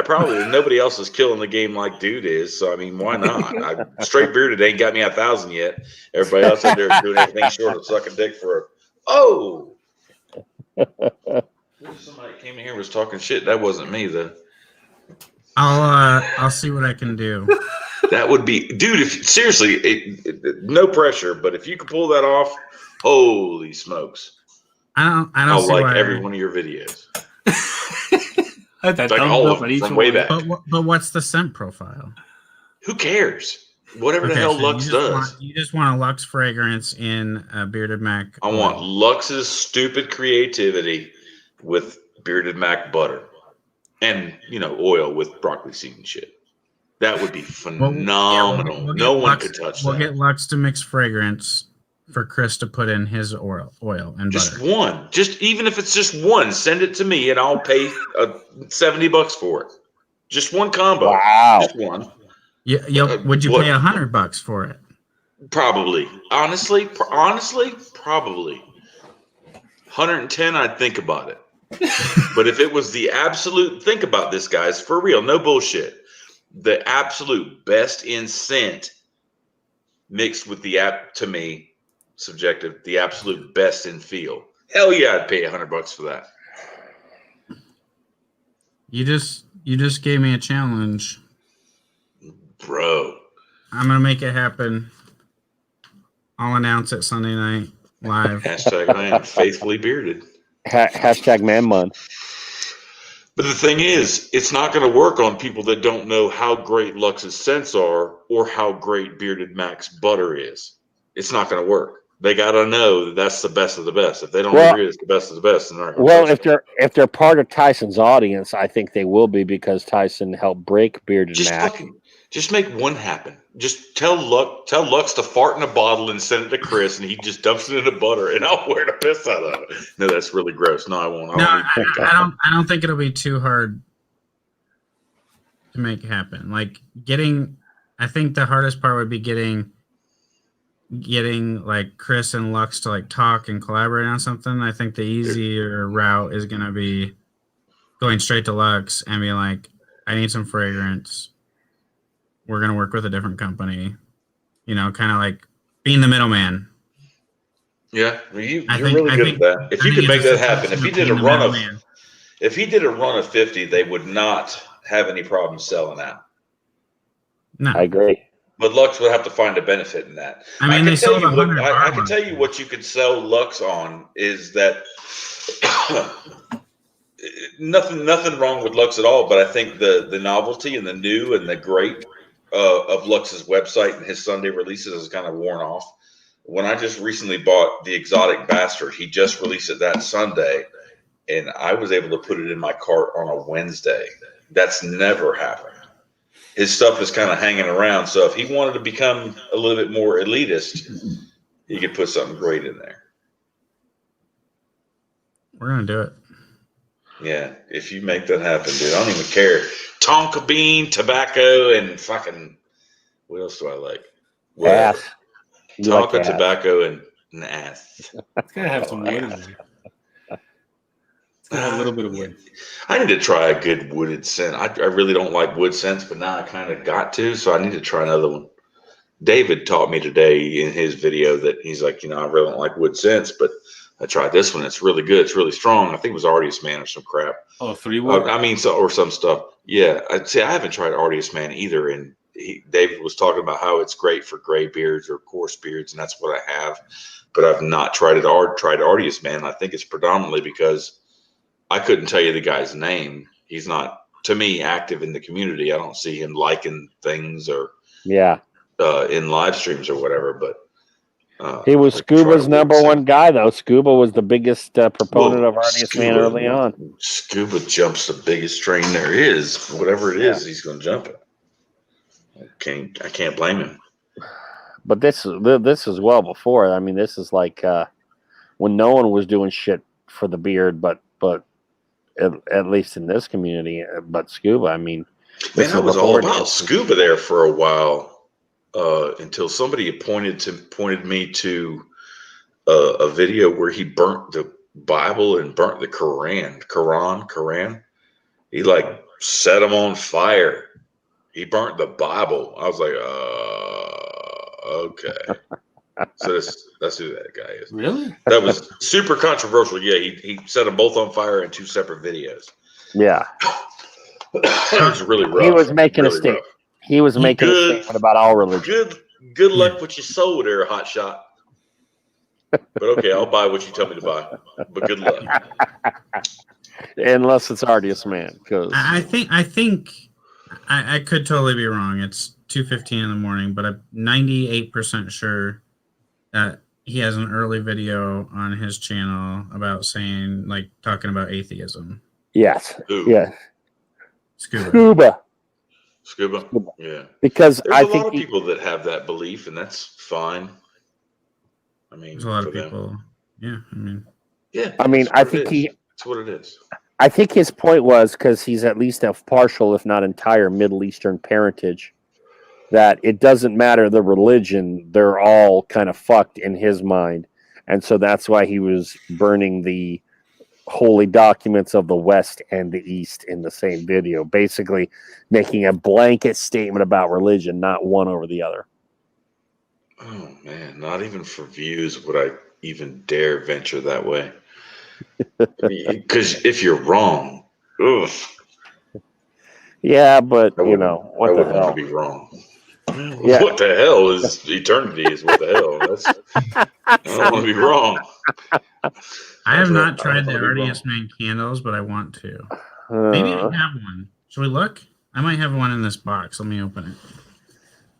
Nobody else is killing the game like Dude is. So I mean, why not? Straight Bearded ain't got me 1,000 yet. Everybody else out there is doing everything short of sucking dick for somebody came in here and was talking shit. That wasn't me though. I'll see what I can do. That would be, dude. If seriously, no pressure, but if you could pull that off, holy smokes! I'll like every one of your videos. Like all of them from way back. But what's the scent profile? Who cares? Whatever the hell Lux does. You just want a Lux fragrance in a Bearded Mac. I want Lux's stupid creativity with Bearded Mac butter and oil with broccoli seed and shit. That would be phenomenal. We'll no one could touch that. We'll get Lux to mix fragrance for Chris to put in his oil and just butter. One. Just even if it's just one, send it to me and I'll pay $70 for it. Just one combo. Wow. Just one. Would you pay $100 for it? Probably. Honestly, probably. 110, I'd think about it. But if it was the absolute, think about this, guys, for real, no bullshit. The absolute best in scent mixed with to me, subjective, the absolute best in feel. Hell yeah, I'd pay $100 for that. You just gave me a challenge. Bro. I'm going to make it happen. I'll announce it Sunday night live. Hashtag I am faithfully bearded. Hashtag man bun. But the thing is, it's not going to work on people that don't know how great Lux's scents are or how great Bearded Mac's butter is. It's not going to work. They got to know that that's the best of the best. If they don't agree it's the best of the best, then they're not if they're part of Tyson's audience, I think they will be because Tyson helped break Bearded Mac. Just make one happen. Just tell Lux to fart in a bottle and send it to Chris, and he just dumps it in the butter, and I'll wear the piss out of it. No, that's really gross. No, I won't. I don't think it'll be too hard to make happen. Like I think the hardest part would be getting like Chris and Lux to like talk and collaborate on something. I think the easier route is gonna be going straight to Lux and be like, I need some fragrance. We're going to work with a different company, kind of like being the middleman. Yeah, you're really good at that. If you could make that happen, if you did a run of If he did a run of 50, they would not have any problem selling out. No, I agree. But Lux would have to find a benefit in that. I mean, they sold 100. I can tell you what you could sell Lux on is that nothing wrong with Lux at all. But I think the novelty and the new and the great of Lux's website and his Sunday releases is kind of worn off. When I just recently bought the Exotic Bastard, he just released it that Sunday, and I was able to put it in my cart on a Wednesday. That's never happened. His stuff is kind of hanging around. So if he wanted to become a little bit more elitist, he could put something great in there. We're going to do it. Yeah, if you make that happen, dude, I don't even care. Tonka bean, tobacco, and fucking, what else do I like? Ass. Tonka, like tobacco, and ass. It's going to have some wood in there. It's going to have a little bit of wood. I need to try a good wooded scent. I really don't like wood scents, but now I kind of got to, so I need to try another one. David taught me today in his video that he's like, I really don't like wood scents, but I tried this one. It's really good. It's really strong. I think it was Artius Man or some crap. Oh, 3 wood? Or some stuff. Yeah. I haven't tried Artius Man either. And David was talking about how it's great for gray beards or coarse beards, and that's what I have. But I've not tried it. Tried Artius Man. I think it's predominantly because I couldn't tell you the guy's name. He's not, to me, active in the community. I don't see him liking things or in live streams or whatever. But he was Scuba's number one guy, though. Scuba was the biggest proponent of Artius Man early on. Scuba jumps the biggest train there is. Whatever it is, he's going to jump it. I can't blame him. But this is well before. I mean, this is like when no one was doing shit for the beard, but at least in this community, but Scuba. I mean, man, I was all about Scuba there for a while until somebody pointed me to a video where he burnt the Bible and burnt the Quran. He like set them on fire. He burnt the Bible. I was like, okay. So that's who that guy is. Really? That was super controversial. Yeah, he set them both on fire in 2 separate videos. Yeah. It was really rough. He was making a statement. He was making a statement about all religion. Good luck with your soul there, hot shot. But okay, I'll buy what you tell me to buy. But good luck. Unless it's Artius Man. Because I think I could totally be wrong. It's 2:15 in the morning, but I'm 98% sure that he has an early video on his channel about talking about atheism. Yes. Ooh. Yeah. Scuba. Yeah. Because there's a lot of people that have that belief, and that's fine. I mean, there's a lot of people. Yeah. I mean, I think that's what it is. I think his point was because he's at least of partial, if not entire, Middle Eastern parentage, that it doesn't matter the religion, they're all kind of fucked in his mind. And so that's why he was burning the holy documents of the West and the East in the same video, basically making a blanket statement about religion, not one over the other. Oh, man, not even for views would I even dare venture that way. Because if you're wrong, ugh. Yeah, but what the hell? I wouldn't want to be wrong. Yeah. What the hell is eternity? Is what the hell? I don't want to be wrong. I have not tried the Artius Man candles, but I want to. Maybe I have one. Should we look? I might have one in this box. Let me open it.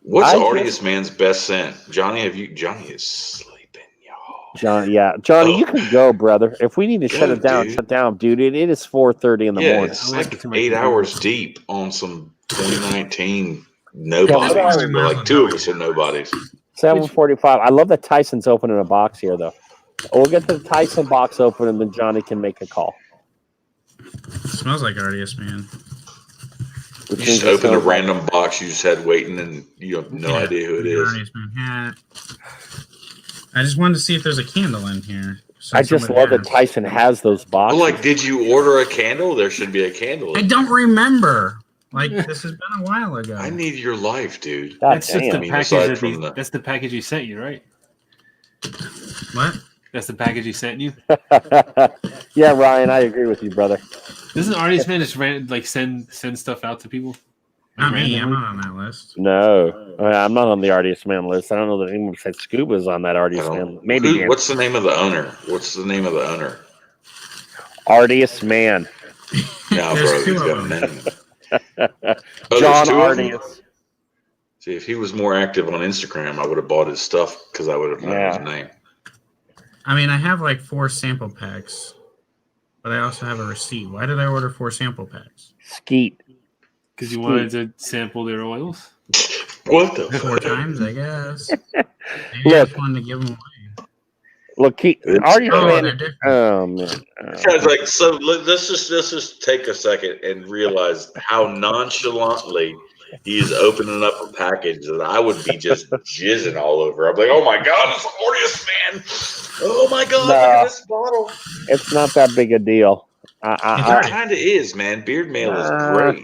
What's Artius Man's best scent? Johnny, Johnny is sleeping, y'all. Johnny, you can go, brother. If we need to shut it down, shut down, dude. It is 4:30 in the morning. It's like 8 hours deep on some 2019 nobodies. Like 2 of us are nobodies. 7:45. I love that Tyson's opening a box here, though. We'll get the Tyson box open, and then Johnny can make a call. It smells like Artius Man. You just open a random box you just had waiting, and you have no idea who it is. Artius Man hat. I just wanted to see if there's a candle in here. I just love that Tyson has those boxes. Well, did you order a candle? There should be a candle. I don't remember. This has been a while ago. I need your life, dude. That's just the package. That's the package he sent you, right? What? That's the package he sent you? Yeah, Ryan, I agree with you, brother. Doesn't Artist Man just send stuff out to people? Not me. I'm not on that list. No, I'm not on the Artist Man list. I don't know that anyone said Scuba's on that Artist Man. Maybe. What's the name of the owner? Artist Man. No, bro, he's got a name. John Artist. See, if he was more active on Instagram, I would have bought his stuff because I would have known his name. I mean, I have like 4 sample packs, but I also have a receipt. Why did I order 4 sample packs? Skeet. Because you wanted to sample their oils? What the 4 times, I guess. Maybe Look. I just wanted to give them away. Look, Artist Man. Oh man. Guys, like, so let's just take a second and realize how nonchalantly he is opening up a package that I would be just jizzing all over. I'm like, oh my god, it's Artist Man! Oh my god, look at this bottle. It's not that big a deal. It kind of is, man. Beard Mail is great.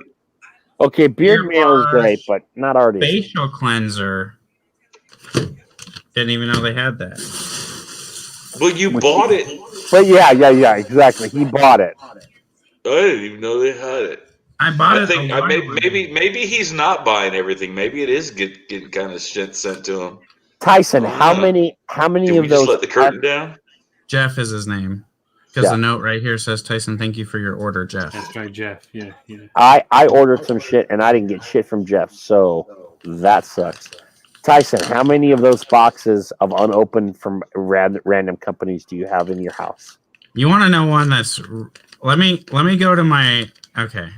Okay, Beard Mail is great, but not Artist. Facial cleanser. Didn't even know they had that. Well, you bought it. But yeah, exactly. He bought it. I didn't even know they had it. I bought it. Maybe he's not buying everything. Maybe it is getting kind of shit sent to him. Tyson, how many Did of we those? just let the curtain down? Jeff is his name. Because the note right here says, Tyson, thank you for your order, Jeff. That's right, Jeff. Yeah. I ordered some shit and I didn't get shit from Jeff, so that sucks. Tyson, how many of those boxes of unopened from random companies do you have in your house? You want to know one that's? Let me go to my. Okay.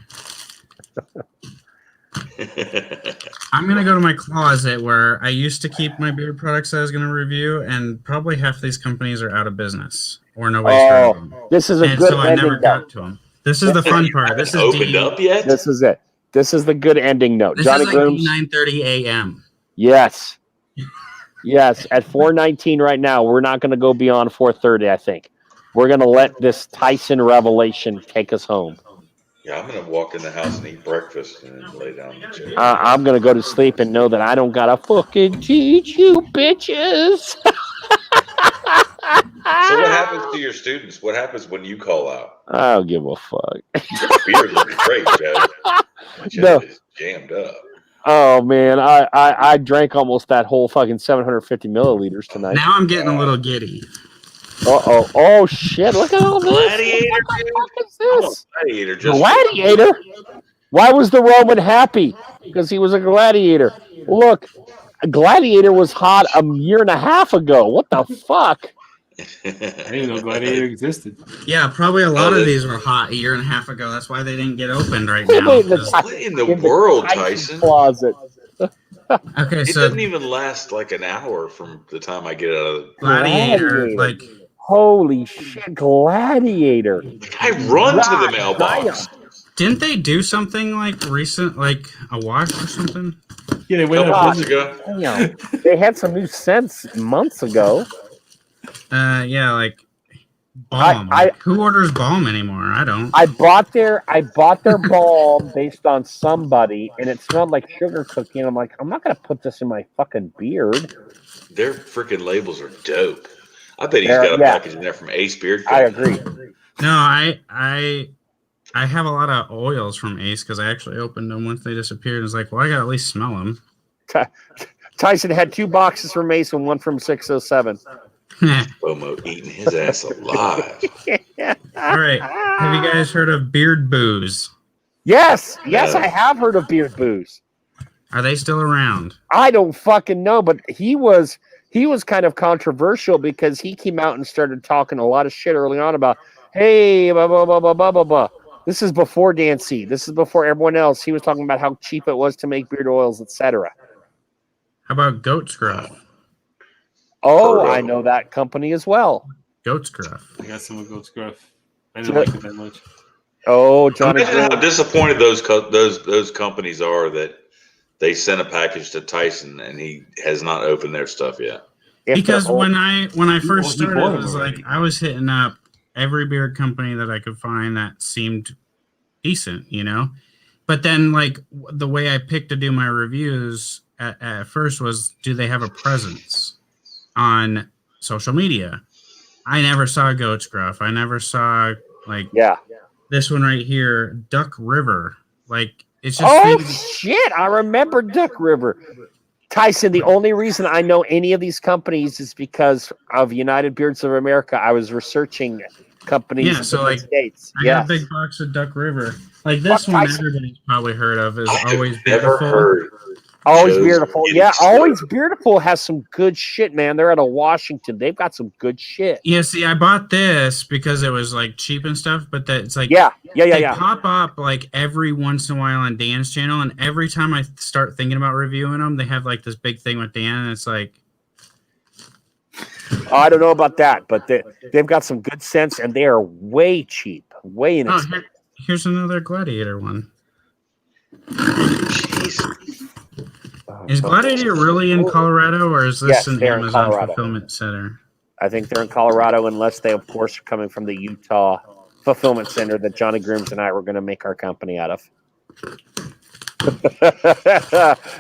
I'm gonna go to my closet where I used to keep my beard products that I was gonna review, and probably half these companies are out of business or nobody's heard of them. This is a and good so I ending never got to them. This is the fun part. This is opened up yet? This is it. This is the good ending note. This Johnny is like Grooms. 9:30 a.m. Yes. At 4:19 right now. We're not going to go beyond 4:30. I think we're going to let this Tyson revelation take us home. Yeah, I'm going to walk in the house and eat breakfast and then lay down in the chair. I'm going to go to sleep and know that I don't gotta fucking teach you bitches. So what happens to your students? What happens when you call out? I don't give a fuck. Your beard looks great, Joe. No. Is jammed up. Oh man, I drank almost that whole fucking 750 milliliters tonight. Now I'm getting a little giddy. Oh shit! Look at all this. Gladiator, what the fuck is this? Gladiator. Gladiator. Why was the Roman happy? Because he was a gladiator. Look, a gladiator was hot a year and a half ago. What the fuck? I didn't even know Gladiator existed. Yeah, probably a lot of these were hot a year and a half ago. That's why they didn't get opened right now. What in the world, Tyson? Closet. Okay, It so doesn't even last like an hour from the time I get out of the Gladiator, like holy shit, Gladiator. I run to the mailbox. didn't they do something like recent, like a wash or something? Yeah, they A went couple up. months ago. Damn. They had some new scents months ago. Yeah, like balm. Who orders balm anymore? I don't. I bought their balm based on somebody, and it smelled like sugar cookie. And I'm like, I'm not gonna put this in my fucking beard. Their freaking labels are dope. I bet he's got a package in there from Ace Beard Company. I agree. No, I have a lot of oils from Ace because I actually opened them once they disappeared. And was like, well, I gotta at least smell them. Tyson had 2 boxes from Ace and 1 from 607. Bomo eating his ass alive. All right. Have you guys heard of Beard Booze? Yes, I have heard of Beard Booze. Are they still around? I don't fucking know, but he was kind of controversial because he came out and started talking a lot of shit early on about, hey, blah, blah, blah, blah, blah, blah, blah. This is before Dan C. This is before everyone else. He was talking about how cheap it was to make beard oils, etc. How about Goat Scruff? Oh, I know that company as well. Goat Scruff. I got some of Goat Scruff. I didn't like it that much. Oh, Johnny. Imagine how disappointed those companies are that they sent a package to Tyson and he has not opened their stuff yet. Because when I first started, it was like I was hitting up every beard company that I could find that seemed decent, you know. But then, like the way I picked to do my reviews at first was, do they have a presence on social media? I never saw Goat Scruff. I never saw this one right here, Duck River. Like it's just. Oh shit! I remember Duck River. Tyson, the only reason I know any of these companies is because of United Beards of America. I was researching companies so in like, the States. I got a big box of Duck River. Like this one, everybody's probably heard of is Always Beautiful. Always Beautiful. Yeah, Always Beautiful has some good shit, man. They're out of Washington. They've got some good shit. Yeah, see, I bought this because it was like cheap and stuff, but it's like they pop up like every once in a while on Dan's channel, and every time I start thinking about reviewing them, they have like this big thing with Dan, and it's like I don't know about that, but they've got some good sense, and they are way cheap, way inexpensive. Here's another Gladiator one. Is Gladiator really in Colorado, or is this an Amazon fulfillment center? I think they're in Colorado, unless they, of course, are coming from the Utah fulfillment center that Johnny Grooms and I were going to make our company out of.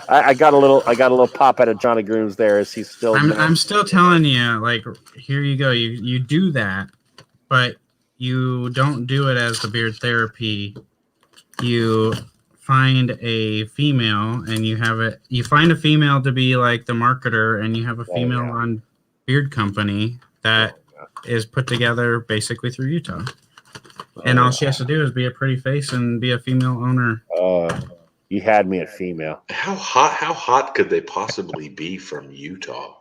I got a little pop out of Johnny Grooms there, as he's still. I'm still telling you, like, here you go. You do that, but you don't do it as the beard therapy. You find a female, and you find a female to be like the marketer, and you have a female on beard company that is put together basically through Utah. And all she has to do is be a pretty face and be a female owner. You had me at female. How hot could they possibly be from Utah?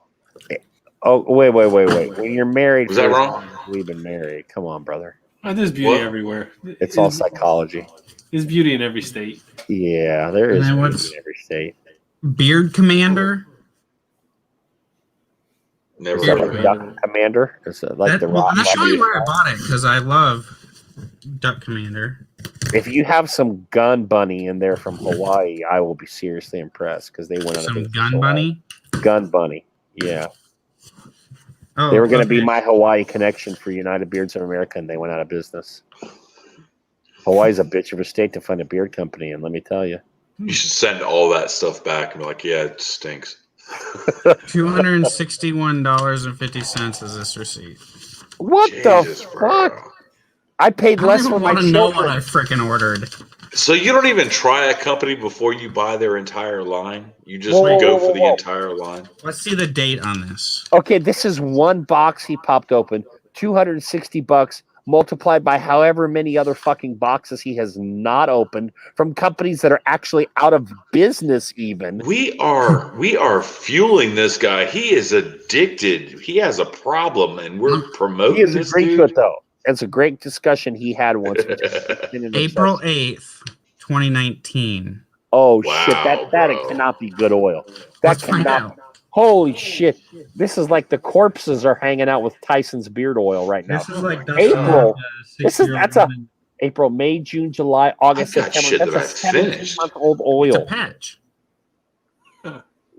Oh, wait. When you're married, was that wrong? We've been married. Come on, brother. There's beauty everywhere. It's all psychology. There's beauty in every state. Yeah, there is beauty in every state. Beard Commander? Never heard of Duck Commander? Is it like I'll show you where I bought it, because I love Duck Commander. If you have some Gun Bunny in there from Hawaii, I will be seriously impressed, because they went on some Gun Bunny? Gun Bunny, yeah. Oh, they were going to be my Hawaii connection for United Beards of America, and they went out of business. Hawaii's a bitch of a state to find a beard company, and let me tell you. You should send all that stuff back and be like, yeah, it stinks. $261.50 is this receipt. What Jesus, the fuck? Bro. I paid less for my children. Know what I freaking ordered. So you don't even try a company before you buy their entire line? You just go for the entire line? Let's see the date on this. Okay, this is one box he popped open. $260 multiplied by however many other fucking boxes he has not opened from companies that are actually out of business even. We are fueling this guy. He is addicted. He has a problem, and we're promoting this dude. He is agreed to it, though. It's a great discussion he had once. April 8th, 2019. Oh, wow, shit. That cannot be good oil. That cannot. Holy shit. This is like the corpses are hanging out with Tyson's beard oil right now. This is like April. April, May, June, July, August, September. That's a 17-month-old oil. It's a patch.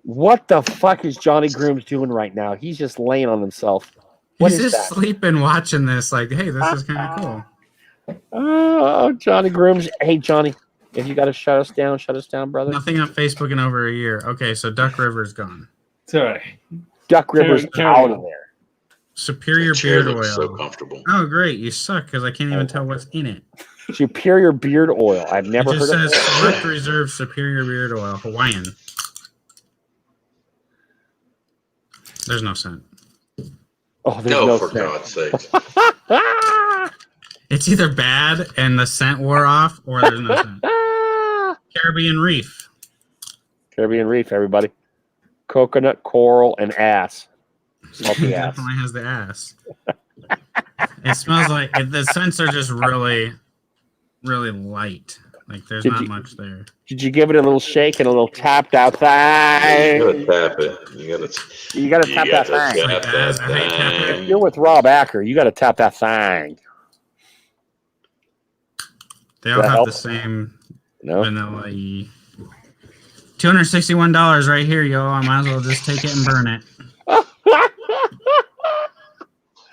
What the fuck is Johnny Grooms doing right now? He's just laying on himself. He's just sleeping watching this like, hey, this is kind of cool. Oh, Johnny Grooms. Hey, Johnny, if you got to shut us down, brother. Nothing on Facebook in over a year. Okay, so Duck River's gone. It's all right. Duck River's out of there. Superior beard oil. So comfortable. Oh, great. You suck because I can't even tell what's in it. Superior beard oil. I've never heard of it. It just says Select Reserve Superior Beard Oil, Hawaiian. There's no scent. Oh, there's no for scent. God's sake. It's either bad and the scent wore off, or there's no scent. Caribbean Reef. Caribbean Reef, everybody. Coconut, coral, and ass. Salty ass. Definitely has the ass. It smells like the scents are just really, really light. Like there's not much there. Did you give it a little shake and a little tap that thing? You gotta tap it. You gotta tap that thing. You're with Rob Acker. You gotta tap that thing. They all have the same vanilla-y. $261 right here, yo. I might as well just take it and burn it.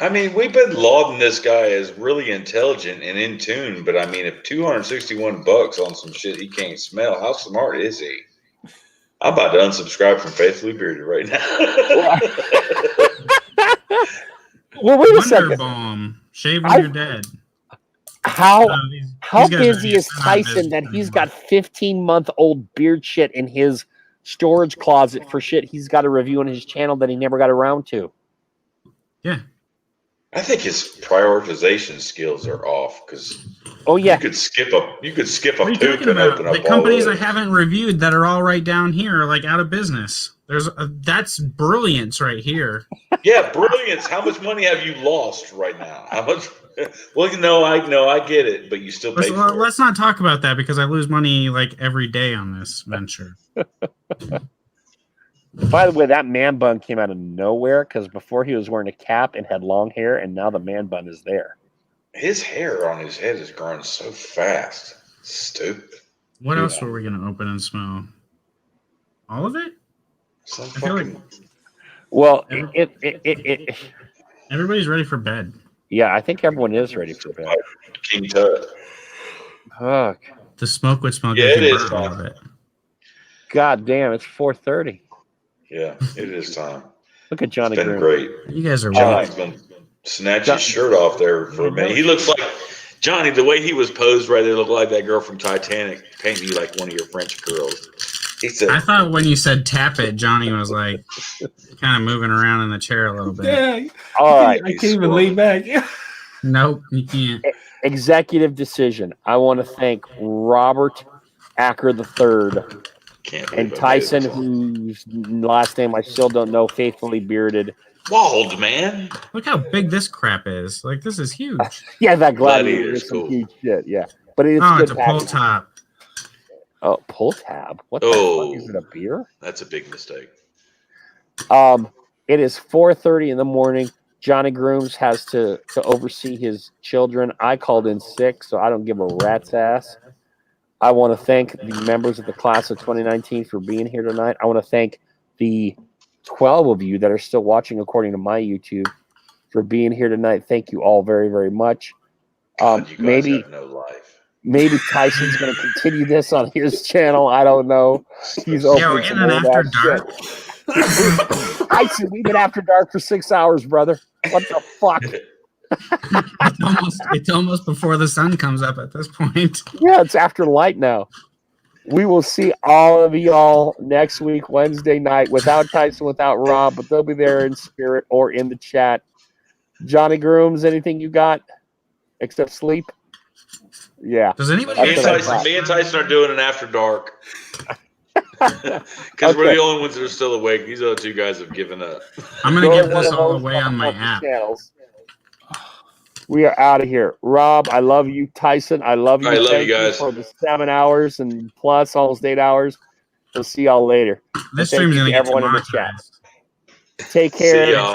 I mean, we've been lauding this guy as really intelligent and in tune, but I mean, if $261 on some shit he can't smell, how smart is he? I'm about to unsubscribe from Faithfully Bearded right now. Well, wait a second. Bomb. Shave when you're dead. How these guys busy are is Tyson that he's anymore. got 15-month-old beard shit in his storage closet for shit he's got a review on his channel that he never got around to? Yeah. I think his prioritization skills are off because you could skip a What are you poop talking and about? open up The companies all I haven't reviewed that are all right down here are like out of business. That's brilliance right here. Yeah, brilliance. How much money have you lost right now? How much? Well, no, I get it, but you still pay for it. Let's not talk about that because I lose money like every day on this venture. By the way, that man bun came out of nowhere because before he was wearing a cap and had long hair, and now the man bun is there. His hair on his head is growing so fast. Stupid. What else were we going to open and smell? All of it? Some I feel like well, everybody's ready for bed. Yeah, I think everyone is ready for bed. King Tut. Fuck. The smoke would smell Yeah, good. it is All fun. of it. God damn, it's 4:30. Yeah, it is time. Look at Johnny. It's been Green. great. You guys are Johnny's been snatch his shirt off there for a minute. He looks like Johnny. The way he was posed right there looked like that girl from Titanic painting you like one of your French girls. He said, I thought when you said tap it, Johnny was like kind of moving around in the chair a little bit. Yeah. All right. I can't even lay back. Nope, you can't. Executive decision. I want to thank Robert Acker III and Tyson, whose last name I still don't know, faithfully bearded. Bald, man. Look how big this crap is. Like, this is huge. Yeah, that gladiator Gladiator's is some cool. huge shit. Yeah, but it's Oh, good it's a pull packaging. top. Oh, pull tab. What the fuck is it? A beer? That's a big mistake. It is 4:30 in the morning. Johnny Grooms has to oversee his children. I called in sick, so I don't give a rat's ass. I want to thank the members of the class of 2019 for being here tonight. I want to thank the 12 of you that are still watching according to my YouTube for being here tonight. Thank you all very, very much. God, you guys have no life. Maybe Tyson's going to continue this on his channel. I don't know. He's Yeah, opening we're some in an old after ass dark. shit. Tyson, we've been after dark for 6 hours, brother. What the fuck? It's almost before the sun comes up at this point. Yeah, it's after light now. We will see all of y'all next week, Wednesday night, without Tyson, without Rob, but they'll be there in spirit or in the chat. Johnny Grooms, anything you got except sleep? Yeah. Does anybody? Me and Tyson are doing an after dark because we're the only ones that are still awake. These other two guys have given up. I'm gonna give this all away on my app. Channels. We are out of here. Rob, I love you. Tyson, I love you. I love Thank you guys for the 7 hours and plus almost 8 hours. We'll see y'all later. This Thank stream's you gonna to get everyone in the chat. demonetized. Take care. See y'all.